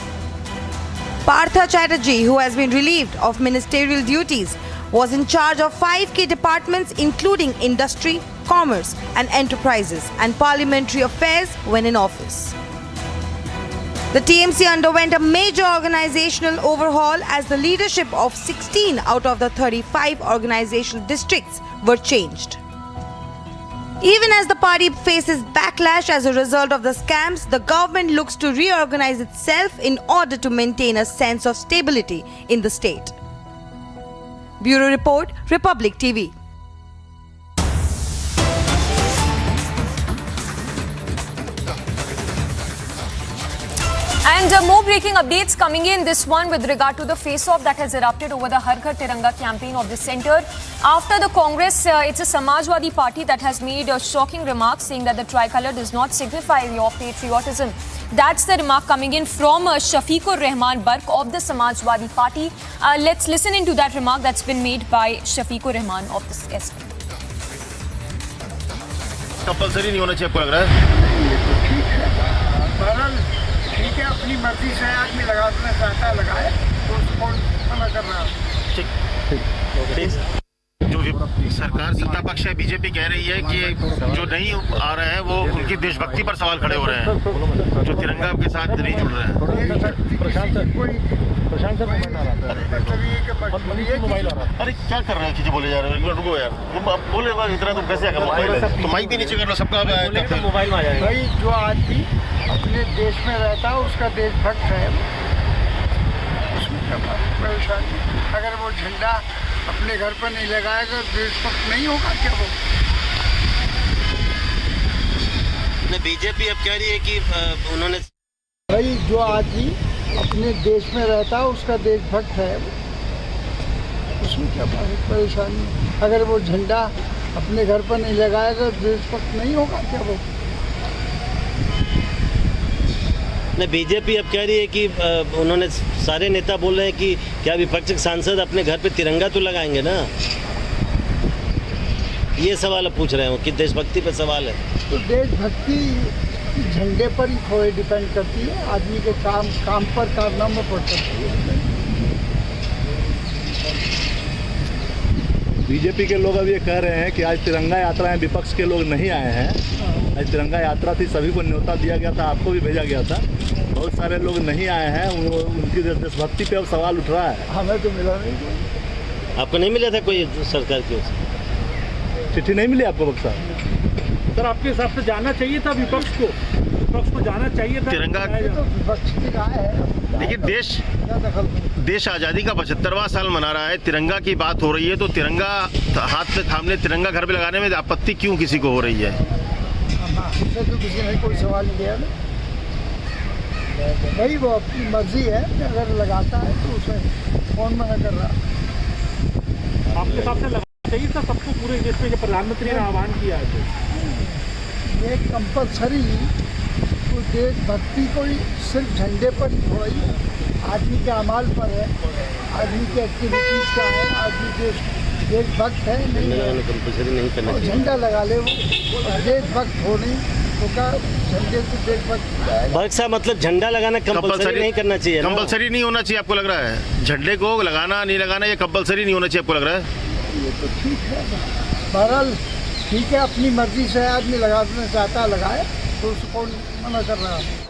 Partha Chatterjee, who has been relieved of ministerial duties, was in charge of 5 key departments including industry, commerce and enterprises and parliamentary affairs when in office. The TMC underwent a major organizational overhaul as the leadership of 16 out of the 35 organizational districts were changed. Even as the party faces backlash as a result of the scams, the government looks to reorganize itself in order to maintain a sense of stability in the state. Bureau Report, Republic TV. And more breaking updates coming in, this one with regard to the face-off that has erupted over the Har Ghar Tiranga campaign of the centre. After the Congress, it's a Samajwadi party that has made shocking remarks saying that the Tricolor does not signify your patriotism. That's the remark coming in from Shafiqur Rahman Bark of the Samajwadi party. Let's listen into that remark that's been made by Shafiqur Rahman of the SP. Compulsory नहीं होना चाहिए, आपको लग रहा है? ये तो ठीक है, ठीक है, अपनी मर्जी से आदमी लगाना चाहता है लगाए, तो उसको मना कर रहा है। ठीक। जो सरकार सत्ता पक्ष है बीजेपी कह रही है कि जो नहीं आ रहे हैं वो उनकी देशभक्ति पर सवाल खड़े हो रहे हैं, जो तिरंगा के साथ नहीं जुड़ रहे हैं। अरे क्या कर रहे हैं कि बोले जा रहे हैं? रुको यार, तुम अब बोले इतना तुम कैसे आएगा? तो माइक भी नीचे कर लो, सबका मोबाइल में आ जाएगा। भाई जो आदमी अपने देश में रहता है उसका देशभक्त है, उसमें क्या परेशानी? अगर वो झंडा अपने घर पर नहीं लगाएगा देशभक्त नहीं होगा क्या वो? बीजेपी अब कह रही है कि उन्होंने भाई जो आदमी अपने देश में रहता है उसका देशभक्त है, उसमें क्या परेशानी? अगर वो झंडा अपने घर पर नहीं लगाएगा देशभक्त नहीं होगा क्या वो? बीजेपी अब कह रही है कि उन्होंने सारे नेता बोल रहे हैं कि क्या विपक्ष सांसद अपने घर पे तिरंगा तो लगाएंगे ना? ये सवाल अब पूछ रहे हो कि देशभक्ति पे सवाल है। तो देशभक्ति झंडे पर ही थोड़ी डिपेंड करती है, आदमी के काम पर कारनामे पर करती है। बीजेपी के लोग अब ये कह रहे हैं कि आज तिरंगा यात्रा है, विपक्ष के लोग नहीं आए हैं। आज तिरंगा यात्रा थी, सभी को न्योता दिया गया था, आपको भी भेजा गया था, बहुत सारे लोग नहीं आए हैं, उनकी देशभक्ति पे अब सवाल उठ रहा है। हमें तो मिला नहीं। आपको नहीं मिला था कोई सरकार की ओर से चिट्ठी? नहीं मिली आपको बक्सा? सर आपके हिसाब से जाना चाहिए था विपक्ष को जाना चाहिए था। तिरंगा तो विपक्ष की राय है। देखिए देश आज़ादी का 75वां साल मना रहा है, तिरंगा की बात हो रही है, तो तिरंगा हाथ में थामने, तिरंगा घर पे लगाने में आपत्ति क्यों किसी को हो रही है? तो किसी ने कोई सवाल नहीं किया भाई, वो अपनी मर्जी है, अगर लगाता है तो उसे कौन मना कर रहा? आपके हिसाब से चाहिए था सबको पूरे देश में, जब प्रधानमंत्री ने आह्वान किया है तो ये कंपलसरी तो देशभक्ति को ही सिर्फ झंडे पर ही थोड़ी आदमी के अमाल पर है, आदमी की एक्टिविटीज का है, आदमी देशभक्त है नहीं कंपलसरी नहीं करना चाहिए, झंडा लगा ले वो देशभक्त हो नहीं तो क्या झंडे से देशभक्त भक्त साहब मतलब झंडा लगाना कंपलसरी नहीं करना चाहिए, कंपलसरी नहीं होना चाहिए आपको लग रहा है? झंडे को लगाना नहीं लगाना ये कंपलसरी नहीं होना चाहिए आपको लग रहा है? ये तो ठीक है, बहरहाल ठीक है, अपनी मर्जी से आदमी लगाना चाहता लगाए तो उसको कौन मना कर रहा है।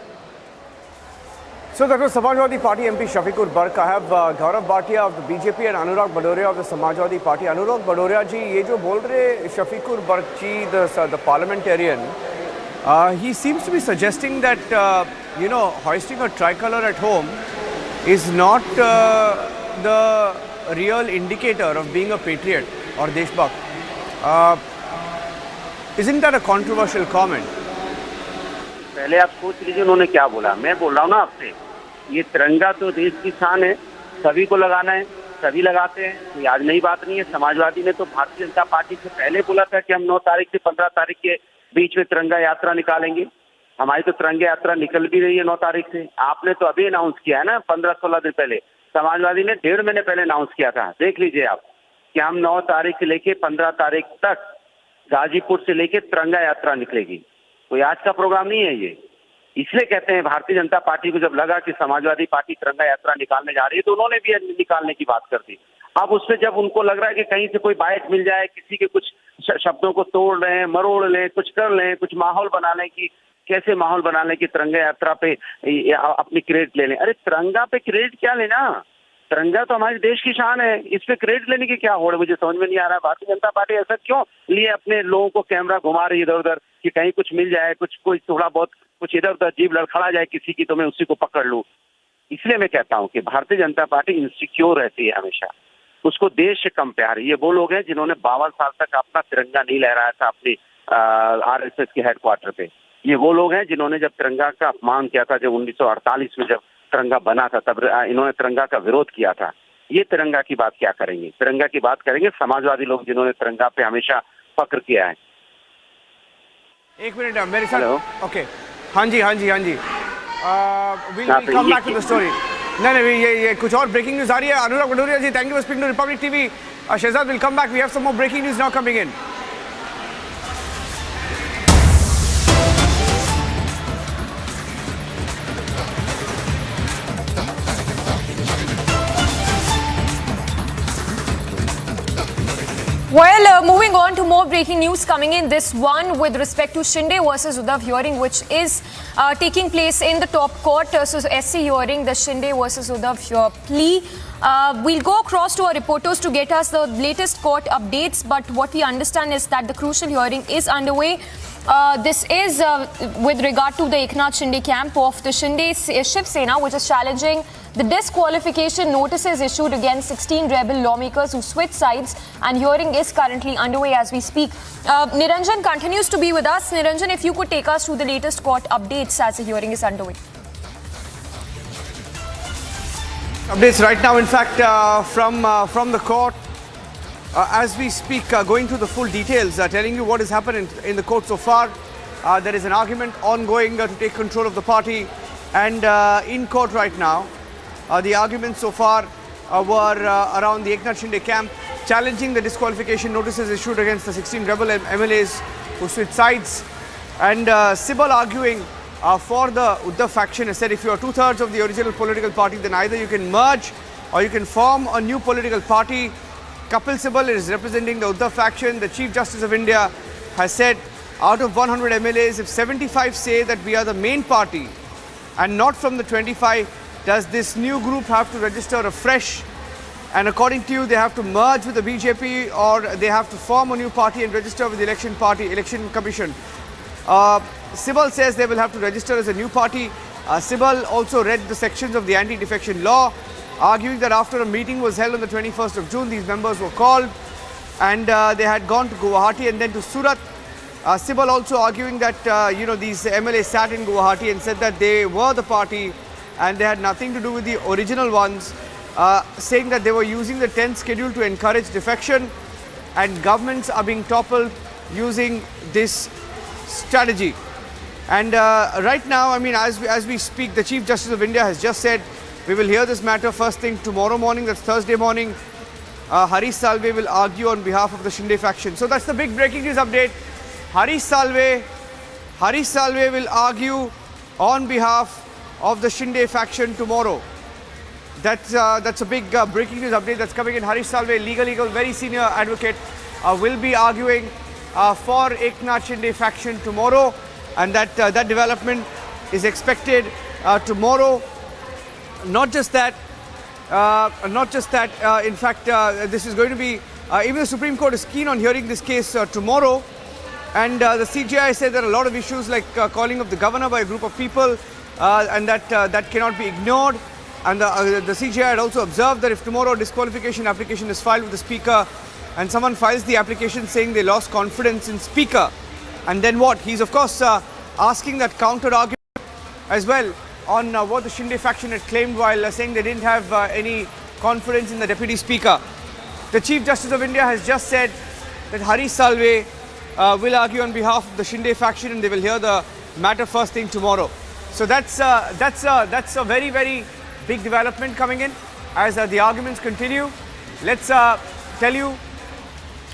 So that was Samajwadi Party MP Shafiqur Barq. I have Gaurav Bhatia of the BJP and Anurag Badoria of the Samajwadi Party. Anurag Badoria ji, ये जो बोल रहे Shafiqur Barq ji, the parliamentarian, he seems to be suggesting that hoisting a tricolor at home is not the real indicator of being a patriot or deshbhakt. Isn't that a controversial comment? पहले आप सोच लीजिए उन्होंने क्या बोला। मैं बोल रहा हूँ ना आपसे, ये तिरंगा तो देश की शान है, सभी को लगाना है, सभी लगाते हैं, कोई आज नई बात नहीं है। समाजवादी ने तो भारतीय जनता पार्टी से पहले बोला था कि हम 9 तारीख से 15 तारीख के बीच में तिरंगा यात्रा निकालेंगे। हमारी तो तिरंगा यात्रा निकल भी रही है 9 तारीख से। आपने तो अभी अनाउंस किया है ना, 15-16 दिन पहले। समाजवादी ने 1.5 महीने पहले अनाउंस किया था, देख लीजिए आप, कि हम 9 तारीख से लेके 15 तारीख तक गाजीपुर से लेके तिरंगा यात्रा निकलेगी। कोई आज का प्रोग्राम नहीं है ये। इसलिए कहते हैं भारतीय जनता पार्टी को जब लगा कि समाजवादी पार्टी तिरंगा यात्रा निकालने जा रही है तो उन्होंने भी निकालने की बात कर दी। अब उससे जब उनको लग रहा है कि कहीं से कोई बाइट मिल जाए, किसी के कुछ शब्दों को तोड़ लें, मरोड़ लें, कुछ कर लें, कुछ माहौल बना लें, कि कैसे माहौल बना लें कि तिरंगा यात्रा पे अपनी क्रेडिट ले लें। अरे तिरंगा पे क्रेडिट क्या लेना, तिरंगा तो हमारे देश की शान है, इस पे क्रेडिट लेने की क्या होड़, मुझे समझ में नहीं आ रहा। भारतीय जनता पार्टी ऐसा क्यों लिए अपने लोगों को कैमरा घुमा रही है इधर उधर कि कहीं कुछ मिल जाए, कुछ कोई थोड़ा बहुत कुछ इधर उधर जीभ लड़खड़ा जाए किसी की तो मैं उसी को पकड़ लूं। इसलिए मैं कहता हूं कि भारतीय जनता पार्टी इनसिक्योर रहती है हमेशा, उसको देश से कम प्यार है। ये वो लोग हैं जिन्होंने 52 साल तक अपना तिरंगा नहीं लहराया था अपने RSS के हेडक्वार्टर पे। ये वो लोग हैं जिन्होंने जब तिरंगा का अपमान किया था, जब 1948 में जब तिरंगा बना था, तब इन्होंने तिरंगा का विरोध किया था। ये तिरंगा की बात क्या करेंगे? तिरंगा की बात करेंगे समाजवादी लोग जिन्होंने तिरंगा पे हमेशा फक्र किया है। एक मिनट मेरे साथ। ओके, हाँ जी we'll come back to the story. नहीं ये कुछ और ब्रेकिंग न्यूज आ रही है। Anurag Badoria ji, thank you for speaking to Republic TV. Shehzad will come back, we have some more breaking news now coming in. Well, moving on to more breaking news coming in. This one with respect to Shinde versus Uddhav hearing, which is taking place in the top court. So SC hearing, the Shinde versus Uddhav plea. We'll go across to our reporters to get us the latest court updates. But what we understand is that the crucial hearing is underway. This is with regard to the Eknath Shinde camp of the Shinde Shiv Sena, which is challenging the disqualification notices issued against 16 rebel lawmakers who switched sides, and hearing is currently underway as we speak. Niranjan continues to be with us. Niranjan, if you could take us through the latest court updates as the hearing is underway. Updates right now, in fact, from the court. As we speak, going through the full details, telling you what has happened in the court so far. There is an argument ongoing to take control of the party, and in court right now, the arguments so far were around the Eknath Shinde camp, challenging the disqualification notices issued against the 16 rebel MLAs who switched sides, and Sibal arguing for the Uddhav faction has said if you are 2/3 of the original political party, then either you can merge or you can form a new political party. Kapil Sibal is representing the Uddhav faction. The Chief Justice of India has said out of 100 MLAs, if 75 say that we are the main party and not from the 25, does this new group have to register afresh? And according to you, they have to merge with the BJP or they have to form a new party and register with the election commission. Sibal says they will have to register as a new party. Sibal also read the sections of the anti-defection law, arguing that after a meeting was held on the 21st of June, these members were called and they had gone to Guwahati and then to Surat. Sibal also arguing that, these MLAs sat in Guwahati and said that they were the party and they had nothing to do with the original ones, saying that they were using the 10th schedule to encourage defection. and governments are being toppled using this strategy. And right now, I mean, as we speak, the Chief Justice of India has just said we will hear this matter first thing tomorrow morning, that's Thursday morning. Harish Salve will argue on behalf of the Shinde faction. So that's the big breaking news update. Harish Salve will argue on behalf of the Shinde faction tomorrow. That's a big breaking news update that's coming in. Harish Salve, legal, very senior advocate, will be arguing for Eknath Shinde faction tomorrow, and that development is expected tomorrow. Not just that. In fact, this is going to be, even the Supreme Court is keen on hearing this case tomorrow. And the CJI said there are a lot of issues like calling of the governor by a group of people, and that cannot be ignored. And the CJI had also observed that if tomorrow a disqualification application is filed with the Speaker and someone files the application saying they lost confidence in Speaker, and then what? He's of course asking that counter-argument as well on what the Shinde faction had claimed while saying they didn't have any confidence in the Deputy Speaker. The Chief Justice of India has just said that Harish Salve will argue on behalf of the Shinde faction, and they will hear the matter first thing tomorrow. So that's a very, very big development coming in as the arguments continue. Let's tell you,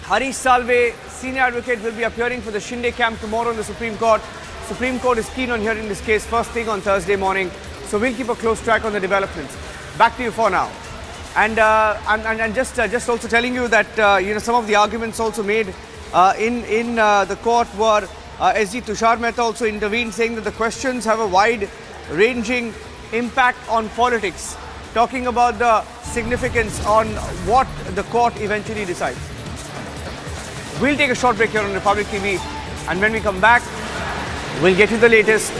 Harish Salve, senior advocate, will be appearing for the Shinde camp tomorrow in the Supreme Court. Supreme Court is keen on hearing this case first thing on Thursday morning, so we'll keep a close track on the developments. Back to you for now. And just also telling you that some of the arguments also made in the court were SG Tushar Mehta also intervened, saying that the questions have a wide-ranging impact on politics, talking about the significance on what the court eventually decides. We'll take a short break here on Republic TV, and when we come back, we'll get you the latest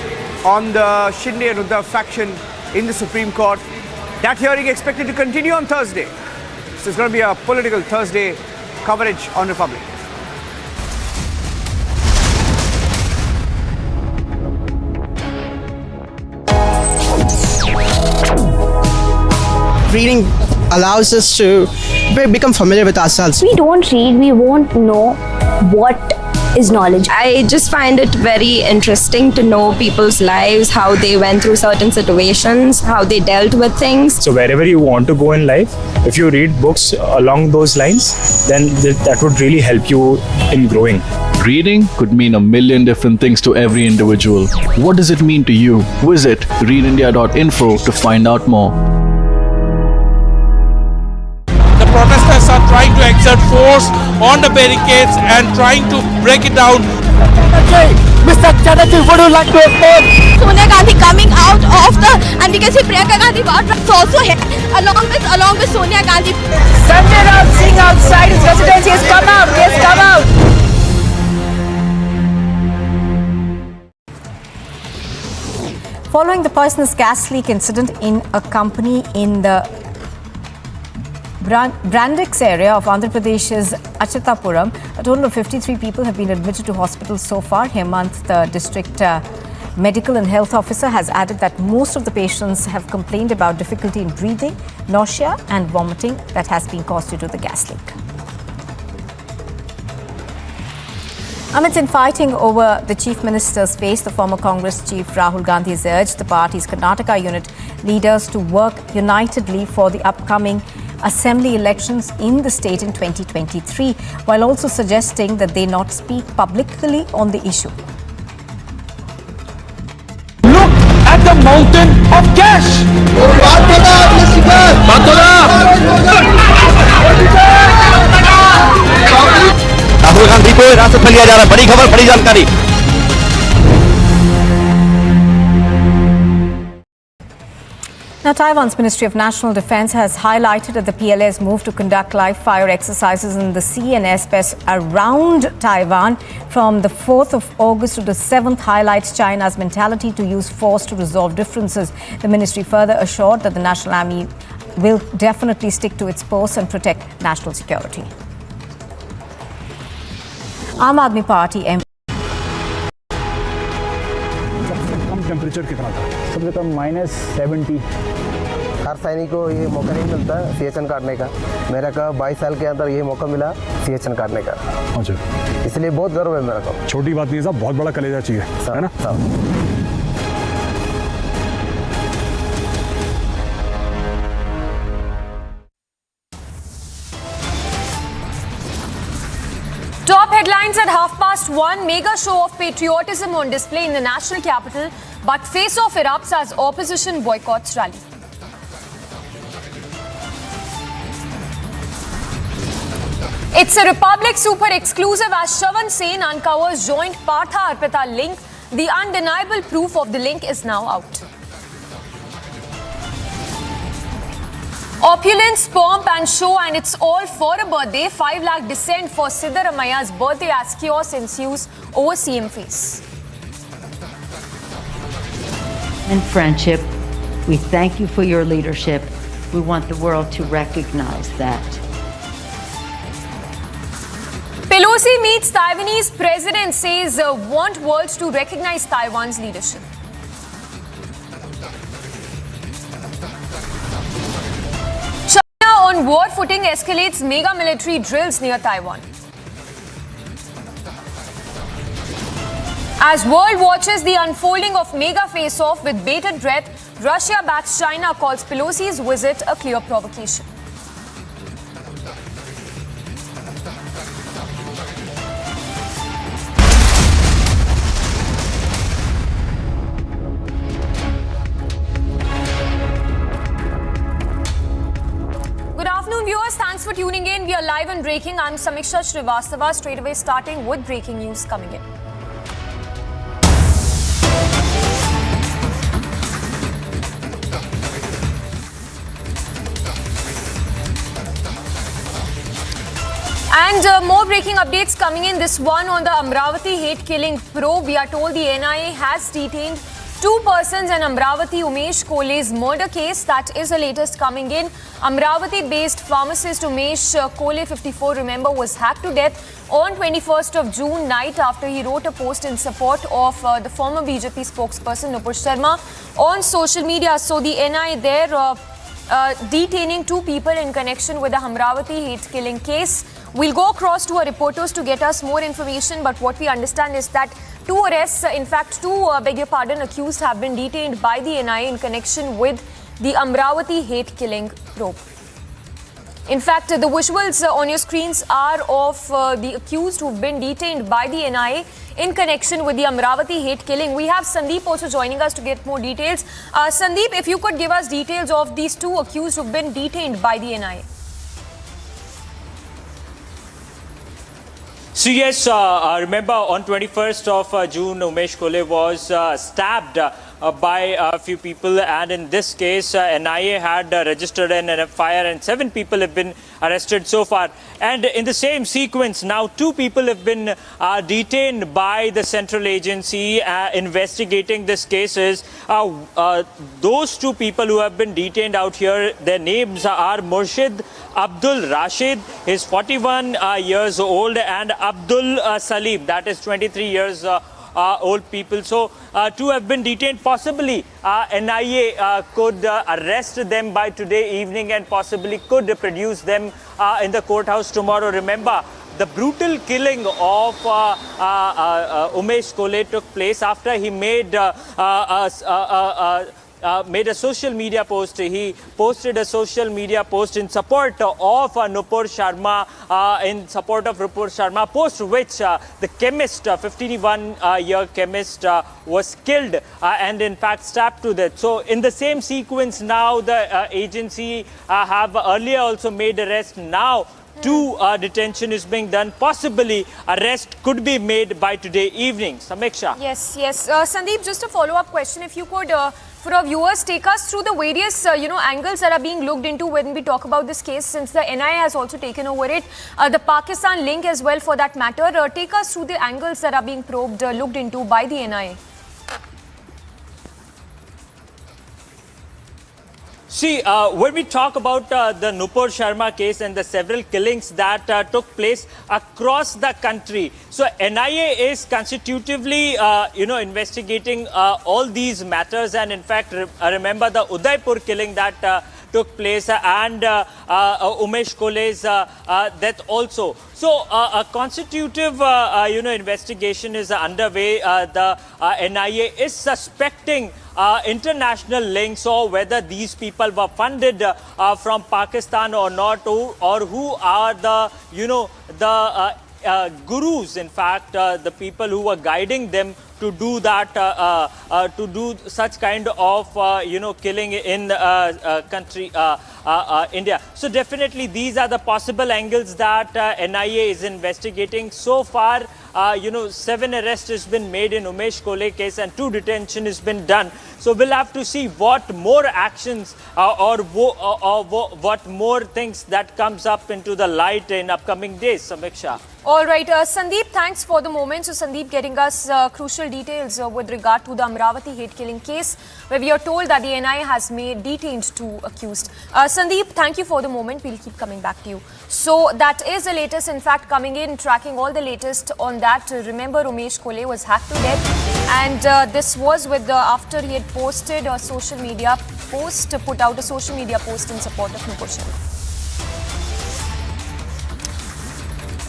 on the Shinde and Uddhav faction in the Supreme Court. That hearing expected to continue on Thursday. So it's going to be a political Thursday coverage on Republic. Reading allows us to become familiar with ourselves. We don't read, we won't know what is knowledge. I just find it very interesting to know people's lives, how they went through certain situations, how they dealt with things. So wherever you want to go in life, if you read books along those lines, then that would really help you in growing. Reading could mean a million different things to every individual. What does it mean to you? Visit readindia.info to find out more. The protesters are trying to exert force on the barricades and trying to break it down. Mr. Chatterjee, would you like to explain? Sonia Gandhi coming out of and we can see Priyanka Gandhi also here, along with Sonia Gandhi. Sanjay Raut sitting outside his residence. He has come out. He has come out. Following the poisonous gas leak incident in a company in the Brandix area of Andhra Pradesh's Achatapuram, a total of 53 people have been admitted to hospital so far. Hemant, the district medical and health officer, has added that most of the patients have complained about difficulty in breathing, nausea and vomiting that has been caused due to the gas leak. Amidst infighting over the Chief Minister's face, the former Congress Chief Rahul Gandhi has urged the party's Karnataka unit leaders to work unitedly for the upcoming assembly elections in the state in 2023, while also suggesting that they not speak publicly on the issue. Look at the mountain of cash. Rahul Gandhi को हिरासत में लिया जा रहा है। बड़ी खबर, बड़ी जानकारी। Now, Taiwan's Ministry of National Defense has highlighted that the PLA's move to conduct live-fire exercises in the sea and airspace around Taiwan from the 4th of August to the 7th highlights China's mentality to use force to resolve differences. The ministry further assured that the National Army will definitely stick to its posts and protect national security. Aam Aadmi Party MP come temperature कितना था? सबसे कम -70। हर सैनिक को ये मौका नहीं मिलता CHN काटने का। मेरा का 22 साल के अंदर ये मौका मिला CHN काटने का। अच्छा, इसलिए बहुत गर्व है मेरा को। छोटी बात नहीं है साहब, बहुत बड़ा कलेजा चाहिए, है ना साहब। Top headlines at 1:30. Mega show of patriotism on display in the national capital, but face-off erupts as opposition boycotts rally. It's a Republic super exclusive as Shravan Sen uncovers joint Partha Arpita link. The undeniable proof of the link is now out. Opulence, pomp and show, and it's all for a birthday. 5 lakh descent for Siddaramaiah's birthday as chaos ensues over CM face. And friendship, we thank you for your leadership. We want the world to recognize that. Pelosi meets Taiwanese president, says want world to recognize Taiwan's leadership. On war footing escalates mega military drills near Taiwan. As world watches the unfolding of mega face-off with bated breath, Russia backs China, calls Pelosi's visit a clear provocation. Viewers, thanks for tuning in. We are live and breaking. I'm Samiksha Srivastava. Straight away starting with breaking news coming in. And more breaking updates coming in. This one on the Amravati hate killing probe. We are told the NIA has detained 2 persons in Amravati Umesh Kole's murder case. That is the latest coming in. Amravati-based pharmacist Umesh Kole, 54, remember, was hacked to death on 21st of June night after he wrote a post in support of the former BJP spokesperson Nupur Sharma on social media. So the NIA there detaining 2 people in connection with the Amravati hate killing case. We'll go across to our reporters to get us more information, but what we understand is that 2 arrests, in fact 2, accused have been detained by the NIA in connection with the Amravati hate killing probe. In fact, the visuals on your screens are of the accused who've been detained by the NIA in connection with the Amravati hate killing. We have Sandeep also joining us to get more details. Sandeep, if you could give us details of these 2 accused who've been detained by the NIA. So yes, remember on 21st of June, Umesh Kole was stabbed by a few people, and in this case NIA had registered an FIR and 7 people have been arrested so far. And in the same sequence, now 2 people have been detained by the central agency investigating this cases. Those 2 people who have been detained out here, their names are Murshid Abdul Rashid, he's 41 years old, and Abdul Salim, that is 23 years old people. So 2 have been detained. Possibly NIA could arrest them by today evening and possibly could produce them in the courthouse tomorrow. Remember, the brutal killing of Umesh Kole took place after he made a social media post. He posted a social media post in support of Nupur Sharma, post which the chemist, 51-year chemist, was killed and in fact stabbed to death. So in the same sequence now, the agency have earlier also made arrest. Now 2 detention is being done. Possibly arrest could be made by today evening. Samiksha. Yes. Sandeep, just a follow-up question. If you could, for our viewers, take us through the various angles that are being looked into when we talk about this case, since the NIA has also taken over it, the Pakistan link as well for that matter. Take us through the angles that are being probed, looked into by the NIA. See, when we talk about the Nupur Sharma case and the several killings that took place across the country, so NIA is constitutively, investigating all these matters. And in fact, remember the Udaipur killing that took place and Umesh Kole's death also. So a constitutive investigation is underway. The NIA is suspecting international links, or whether these people were funded from Pakistan or not, or who are the gurus, in fact, the people who were guiding them to do that, to do such kind of killing in country India. So definitely these are the possible angles that NIA is investigating. So far 7 arrests has been made in Umesh Kole case and 2 detention has been done. So we'll have to see what more actions or what more things that comes up into the light in upcoming days. Samiksha. All right, Sandeep, thanks for the moment. So Sandeep getting us crucial details with regard to the Amravati hate killing case, where we are told that the NIA has detained 2 accused. Sandeep, thank you for the moment. We'll keep coming back to you. So that is the latest, in fact, coming in, tracking all the latest on that. Remember, Umesh Kole was hacked to death, and this was with after he had posted a social media post, put out a social media post in support of Nukushan.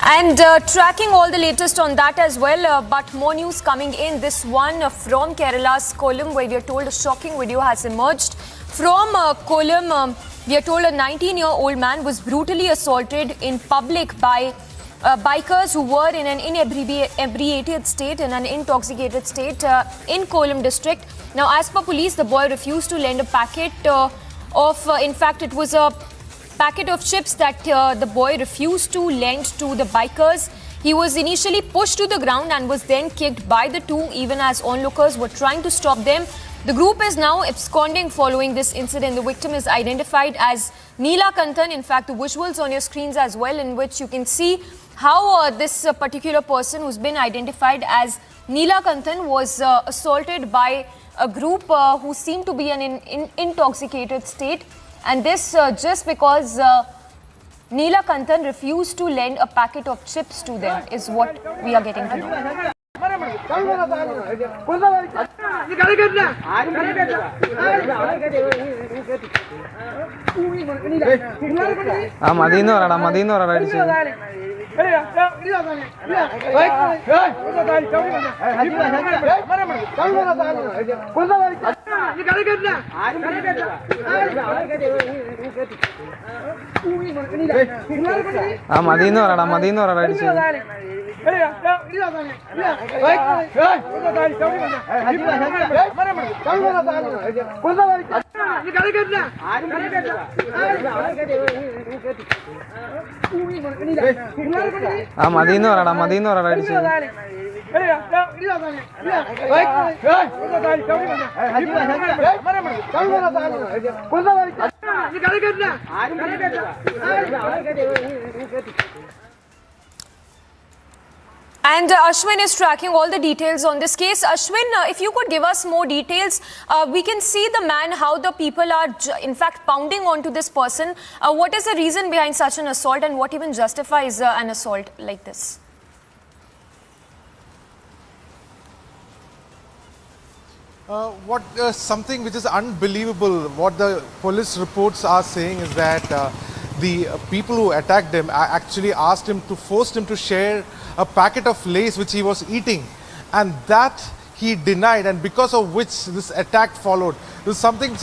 And tracking all the latest on that as well, but more news coming in. This one from Kerala's Kollam, where we are told a shocking video has emerged. From Kollam, we are told a 19-year-old man was brutally assaulted in public by bikers who were in an inebriated state, in an intoxicated state in Kollam district. Now, as per police, the boy refused to lend a packet in fact, it was a packet of chips that the boy refused to lend to the bikers. He was initially pushed to the ground and was then kicked by the 2, even as onlookers were trying to stop them. The group is now absconding following this incident. The victim is identified as Neela Kantan. In fact, the visuals on your screens as well, in which you can see how this particular person who's been identified as Neela Kantan was assaulted by a group who seemed to be in intoxicated state. And this just because Neela Kantan refused to lend a packet of chips to them, is what we are getting to know. And Ashwin is tracking all the details on this case. Ashwin, if you could give us more details, we can see the man, how the people are in fact pounding onto this person. What is the reason behind such an assault, and what even justifies an assault like this? Something which is unbelievable, what the police reports are saying is that the people who attacked him actually forced him to share a packet of Lays which he was eating, and that he denied, and because of which this attack followed. This is something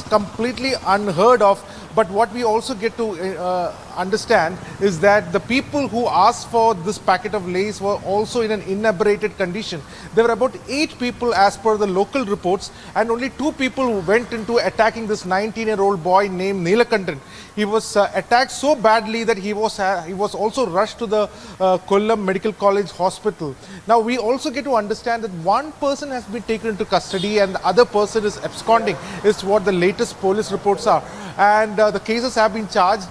completely unheard of. But what we also get to understand is that the people who asked for this packet of Lays were also in an inebriated condition. There were about 8 people as per the local reports, and only 2 people who went into attacking this 19-year-old boy named Neelakantan. He was attacked so badly that he was also rushed to the Kollam Medical College Hospital. Now we also get to understand that one person has been taken into custody and the other person is absconding, is what the latest police reports are. And the cases have been charged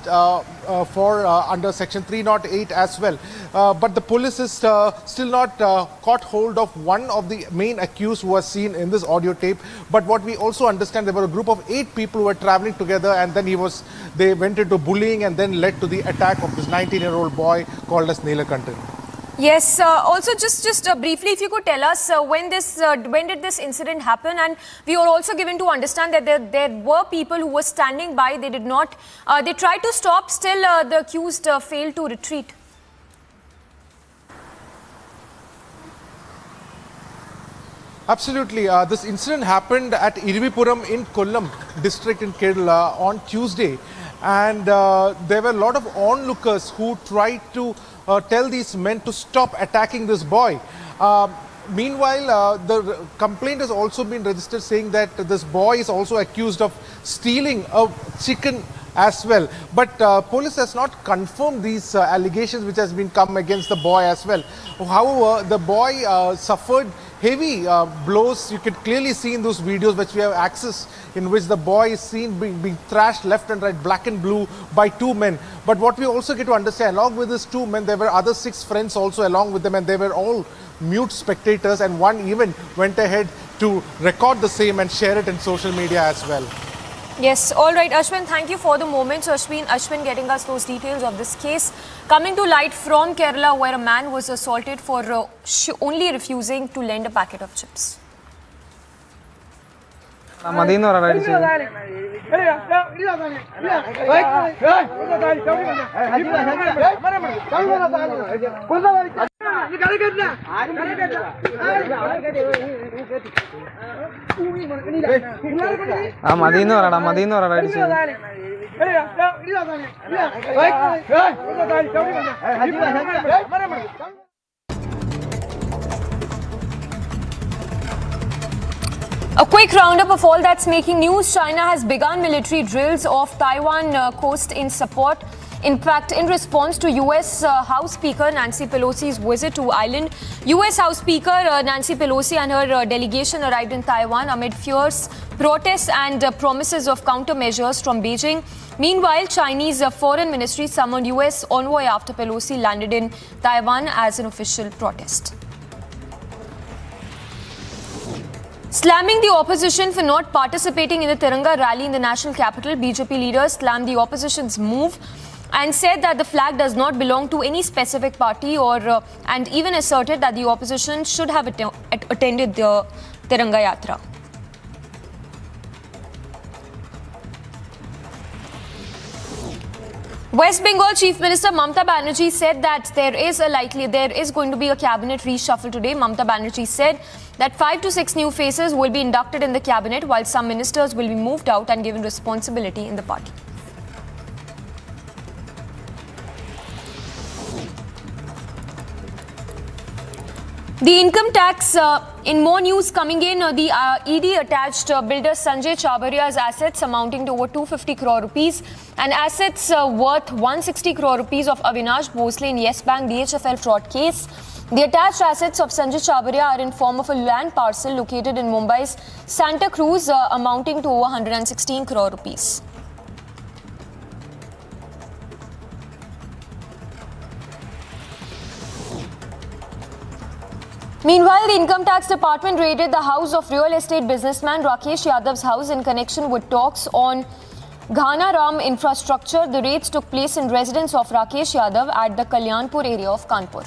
for under section 308 as well. But the police is still not caught hold of one of the main accused who was seen in this audio tape. But what we also understand, there were a group of 8 people who were traveling together, and then they went into bullying and then led to the attack of this 19-year-old boy called as Neelakantan. Yes. Also, just briefly, if you could tell us when did this incident happen? And we were also given to understand that there were people who were standing by. They did not. They tried to stop. Still, the accused failed to retreat. Absolutely. This incident happened at Irivipuram in Kollam district in Kerala on Tuesday. And there were a lot of onlookers who tried to tell these men to stop attacking this boy. Meanwhile, the complaint has also been registered saying that this boy is also accused of stealing a chicken as well. But police has not confirmed these allegations which has been come against the boy as well. However, the boy suffered heavy blows. You can clearly see in those videos which we have access, in which the boy is seen being thrashed left and right, black and blue, by two men. But what we also get to understand, along with these two men, there were other 6 friends also along with them, and they were all mute spectators, and one even went ahead to record the same and share it in social media as well. Yes, all right, Ashwin, thank you for the moment. So Ashwin getting us those details of this case. Coming to light from Kerala, where a man was assaulted for only refusing to lend a packet of chips. A quick roundup of all that's making news. China has begun military drills off Taiwan coast in support. In fact, in response to US House Speaker Nancy Pelosi's visit to island, US House Speaker Nancy Pelosi and her delegation arrived in Taiwan amid fierce protests and promises of countermeasures from Beijing. Meanwhile, Chinese Foreign Ministry summoned US envoy after Pelosi landed in Taiwan as an official protest. Slamming the opposition for not participating in the Tiranga rally in the national capital, BJP leaders slammed the opposition's move and said that the flag does not belong to any specific party, and even asserted that the opposition should have attended the Tiranga Yatra. West Bengal Chief Minister Mamata Banerjee said that there is going to be a cabinet reshuffle today. Mamata Banerjee said that 5 to 6 new faces will be inducted in the cabinet, while some ministers will be moved out and given responsibility in the party. The income tax, in more news coming in, the ED attached builder Sanjay Chabaria's assets amounting to over 250 crore rupees and assets worth 160 crore rupees of Avinash Bhosle in Yes Bank DHFL fraud case. The attached assets of Sanjay Chabaria are in form of a land parcel located in Mumbai's Santa Cruz amounting to over 116 crore rupees. Meanwhile, the Income Tax Department raided the house of real estate businessman Rakesh Yadav's house in connection with talks on Ghana Ram infrastructure. The raids took place in residence of Rakesh Yadav at the Kalyanpur area of Kanpur.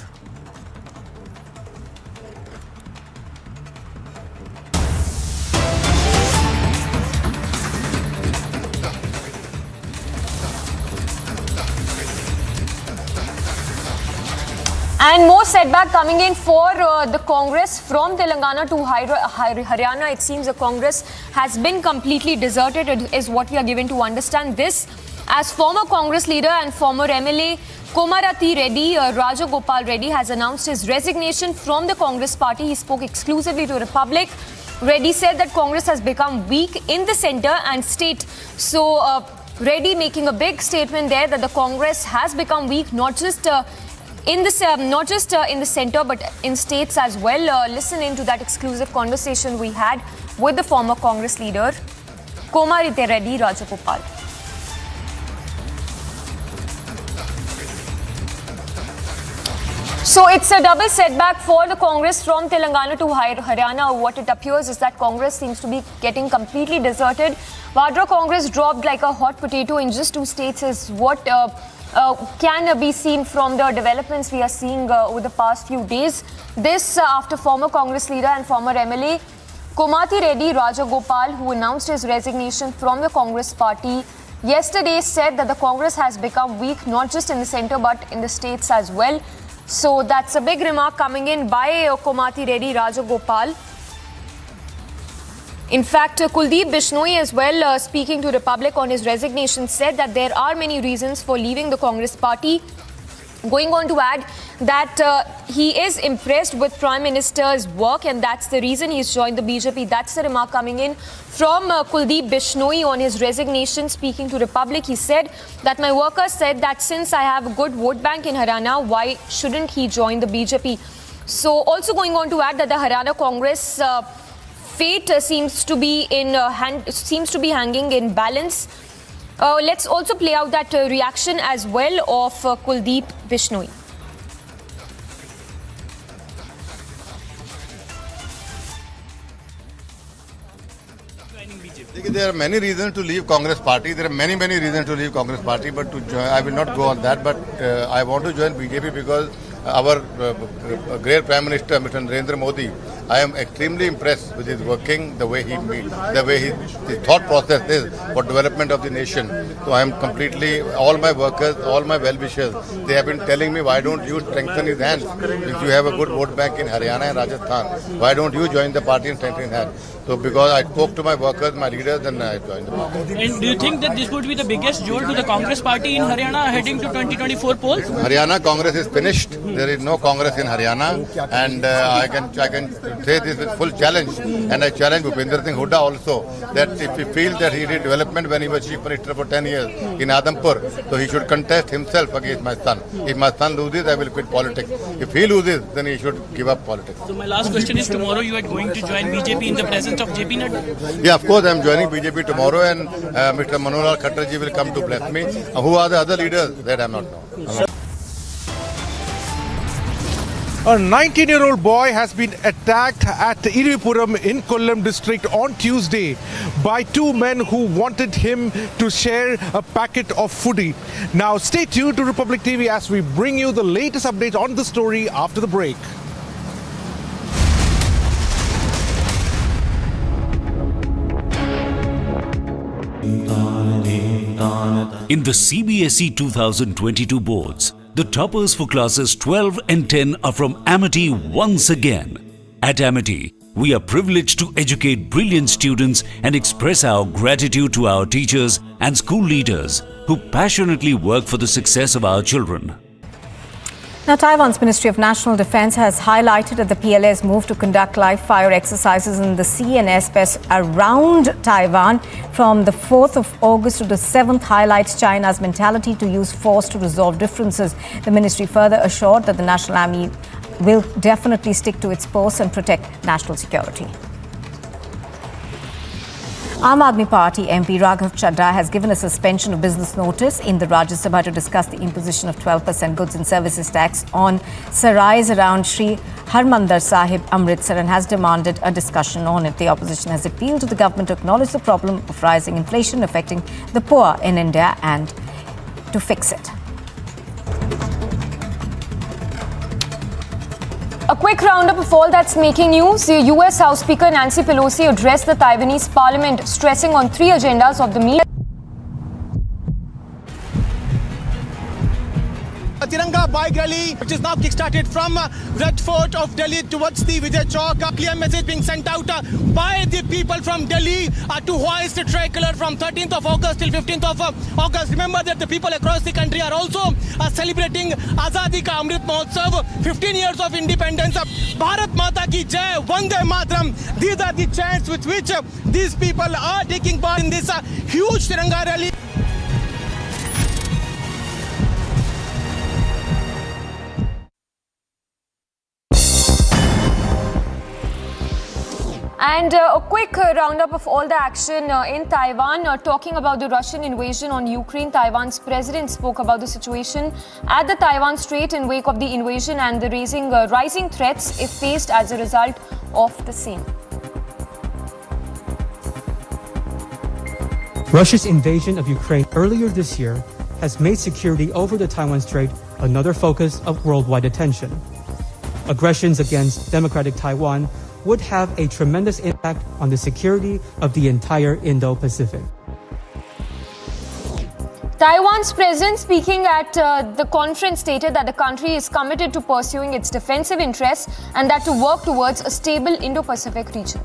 And more setback coming in for the Congress from Telangana to Haryana. It seems the Congress has been completely deserted, is what we are given to understand. This as former Congress leader and former MLA Komarati Reddy, Rajagopal Reddy, has announced his resignation from the Congress party. He spoke exclusively to Republic. Reddy said that Congress has become weak in the centre and state. So Reddy making a big statement there that the Congress has become weak, not just in the centre but in states as well. Listen in to that exclusive conversation we had with the former Congress leader Komarati Reddy Rajagopal. So it's a double setback for the Congress from Telangana to Haryana. What it appears is that Congress seems to be getting completely deserted. Vadra Congress dropped like a hot potato in just 2 states is what can be seen from the developments we are seeing over the past few days. This after former Congress leader and former MLA Komathireddy Rajagopal, who announced his resignation from the Congress party yesterday, said that the Congress has become weak not just in the centre but in the states as well. So that's a big remark coming in by Komathireddy Rajagopal. In fact, Kuldeep Bishnoi as well, speaking to Republic on his resignation, said that there are many reasons for leaving the Congress party. Going on to add that he is impressed with Prime Minister's work and that's the reason he's joined the BJP. That's the remark coming in from Kuldeep Bishnoi on his resignation. Speaking to Republic, he said that my workers said that since I have a good vote bank in Haryana, why shouldn't he join the BJP? So also going on to add that the Haryana Congress fate seems to be hanging in balance. Let's also play out that reaction as well of Kuldeep Bishnoi. There are many reasons to leave Congress party. There are many reasons to leave Congress party, but to join, I will not go on that. But I want to join BJP because our great Prime Minister, Mr. Narendra Modi, I am extremely impressed with his working, the way he meets, the way his thought process is for development of the nation. So I am completely, all my workers, all my well-wishers, they have been telling me, why don't you strengthen his hands? If you have a good vote bank in Haryana and Rajasthan, why don't you join the party and strengthen his hands? So because I spoke to my workers, my leaders, then I joined the party. And do you think that this would be the biggest jolt to the Congress party in Haryana heading to 2024 polls? Haryana Congress is finished. There is no Congress in Haryana, and I can say this with full challenge, and I challenge Bhupender Singh Hooda also, that if he feels that he did development when he was Chief Minister for 10 years in Adampur, so he should contest himself against my son. If my son loses, I will quit politics. If he loses, then he should give up politics. So my last question is, tomorrow you are going to join BJP in the presence of JP Nadda? Yeah, of course I am joining BJP tomorrow, and Mr. Manohar Chatterjee will come to bless me. Who are the other leaders? That I am not know. A 19-year-old boy has been attacked at Iripuram in Kollam district on Tuesday by two men who wanted him to share a packet of foodie. Now stay tuned to Republic TV as we bring you the latest updates on the story after the break. In the CBSE 2022 boards, the toppers for classes 12 and 10 are from Amity once again. At Amity, we are privileged to educate brilliant students and express our gratitude to our teachers and school leaders who passionately work for the success of our children. Now, Taiwan's Ministry of National Defense has highlighted that the PLA's move to conduct live fire exercises in the sea and airspace around Taiwan from the 4th of August to the 7th highlights China's mentality to use force to resolve differences. The ministry further assured that the National Army will definitely stick to its posts and protect national security. Aam Aadmi Party MP Raghav Chadha has given a suspension of business notice in the Rajya Sabha to discuss the imposition of 12% goods and services tax on sarais around Sri Harmandir Sahib, Amritsar, and has demanded a discussion on it. The opposition has appealed to the government to acknowledge the problem of rising inflation affecting the poor in India and to fix it. A quick roundup of all that's making news. The US House Speaker Nancy Pelosi addressed the Taiwanese parliament, stressing on three agendas of the meeting. Tiranga bike rally, which is now kick-started from Red Fort of Delhi towards the Vijay Chowk. A clear message being sent out by the people from Delhi to hoist the Tricolor from 13th of August till 15th of August. Remember that the people across the country are also celebrating Azadi Ka Amrit Mahotsav, 15 years of independence. Bharat Mata Ki Jai, Vande Mataram. These are the chants with which these people are taking part in this huge Tiranga rally. And a quick roundup of all the action in Taiwan. Talking about the Russian invasion on Ukraine, Taiwan's president spoke about the situation at the Taiwan Strait in wake of the invasion and the rising threats if faced as a result of the same. Russia's invasion of Ukraine earlier this year has made security over the Taiwan Strait another focus of worldwide attention. Aggressions against democratic Taiwan would have a tremendous impact on the security of the entire Indo-Pacific. Taiwan's president, speaking at the conference, stated that the country is committed to pursuing its defensive interests and that to work towards a stable Indo-Pacific region.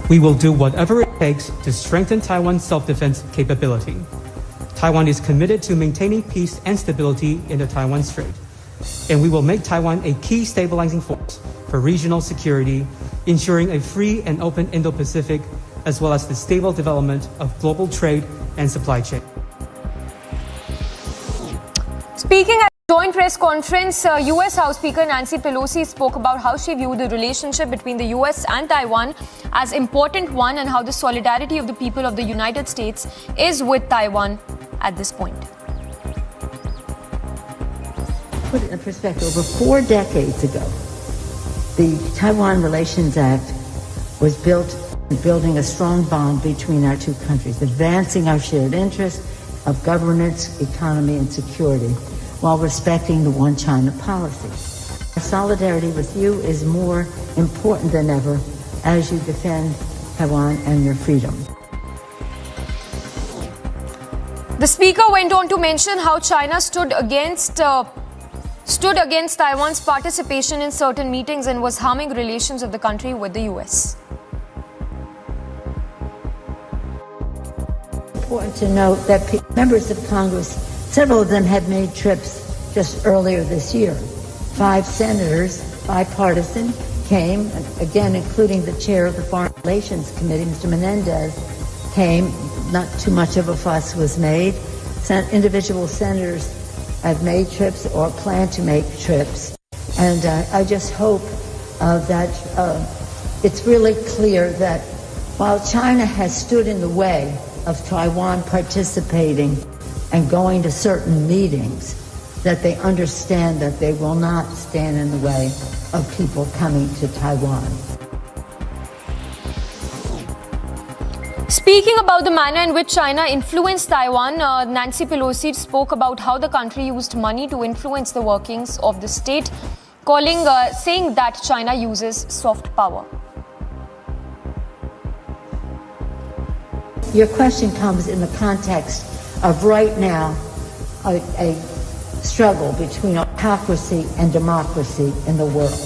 We will do whatever it takes to strengthen Taiwan's self-defense capability. Taiwan is committed to maintaining peace and stability in the Taiwan Strait, and we will make Taiwan a key stabilizing force for regional security, ensuring a free and open Indo-Pacific, as well as the stable development of global trade and supply chain. Speaking at a joint press conference, US House Speaker Nancy Pelosi spoke about how she viewed the relationship between the US and Taiwan as important one and how the solidarity of the people of the United States is with Taiwan at this point. Put it in perspective, over 4 decades ago, the Taiwan Relations Act was building a strong bond between our two countries, advancing our shared interests of governance, economy, and security, while respecting the One China policy. Our solidarity with you is more important than ever as you defend Taiwan and your freedom. The speaker went on to mention how China stood against Taiwan's participation in certain meetings and was harming relations of the country with the US. Important to note that members of Congress, several of them had made trips just earlier this year. 5 senators, bipartisan, came, again, including the chair of the Foreign Relations Committee, Mr. Menendez, came. Not too much of a fuss was made. Individual senators have made trips or plan to make trips. And I just hope that it's really clear that while China has stood in the way of Taiwan participating and going to certain meetings, that they understand that they will not stand in the way of people coming to Taiwan. Speaking about the manner in which China influenced Taiwan, Nancy Pelosi spoke about how the country used money to influence the workings of the state, saying that China uses soft power. Your question comes in the context of right now a struggle between autocracy and democracy in the world.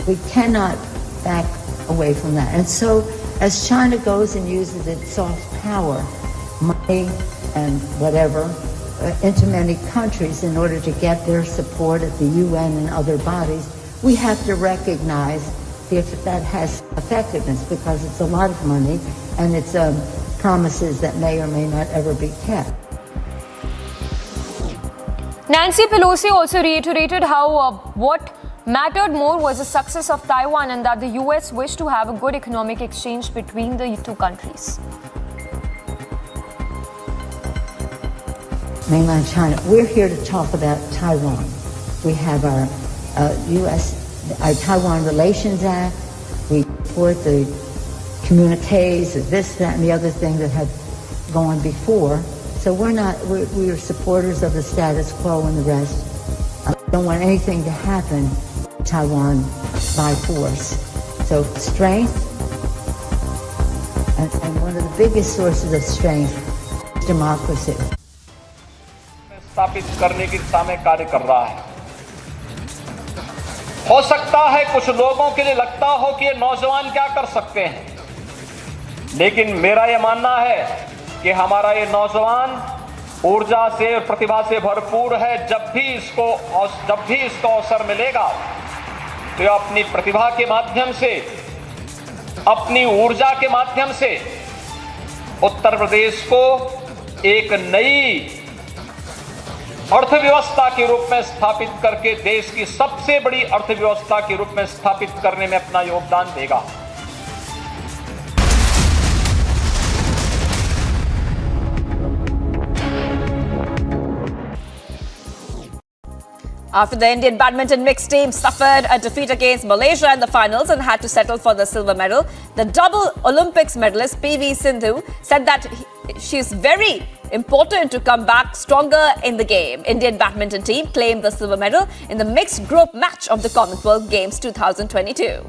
We cannot back away from that. And so as China goes and uses its soft power, money and whatever, into many countries in order to get their support at the UN and other bodies, we have to recognize if that has effectiveness, because it's a lot of money and it's promises that may or may not ever be kept. Nancy Pelosi also reiterated how what mattered more was the success of Taiwan and that the US wished to have a good economic exchange between the two countries. Mainland China. We're here to talk about Taiwan. We have our our Taiwan Relations Act. We support the communiques, this, that, and the other thing that have gone before. So we're supporters of the status quo and the rest. I don't want anything to happen to Taiwan by force. So strength, and one of the biggest sources of strength is democracy. स्थापित करने की दिशा में कार्य कर रहा है। हो सकता है कुछ लोगों के लिए लगता हो कि ये नौजवान क्या कर सकते हैं, लेकिन मेरा ये मानना है कि हमारा ये नौजवान ऊर्जा से और प्रतिभा से भरपूर है। जब भी इसको अवसर मिलेगा तो अपनी प्रतिभा के माध्यम से, अपनी ऊर्जा के माध्यम से उत्तर प्रदेश को एक नई अर्थव्यवस्था के रूप में स्थापित करके देश की सबसे बड़ी अर्थव्यवस्था के रूप में स्थापित करने में अपना योगदान देगा। After the Indian badminton mixed team suffered a defeat against Malaysia in the finals and had to settle for the silver medal, the double Olympics medalist PV Sindhu said that she's very important to come back stronger in the game. Indian badminton team claimed the silver medal in the mixed group match of the Commonwealth Games 2022.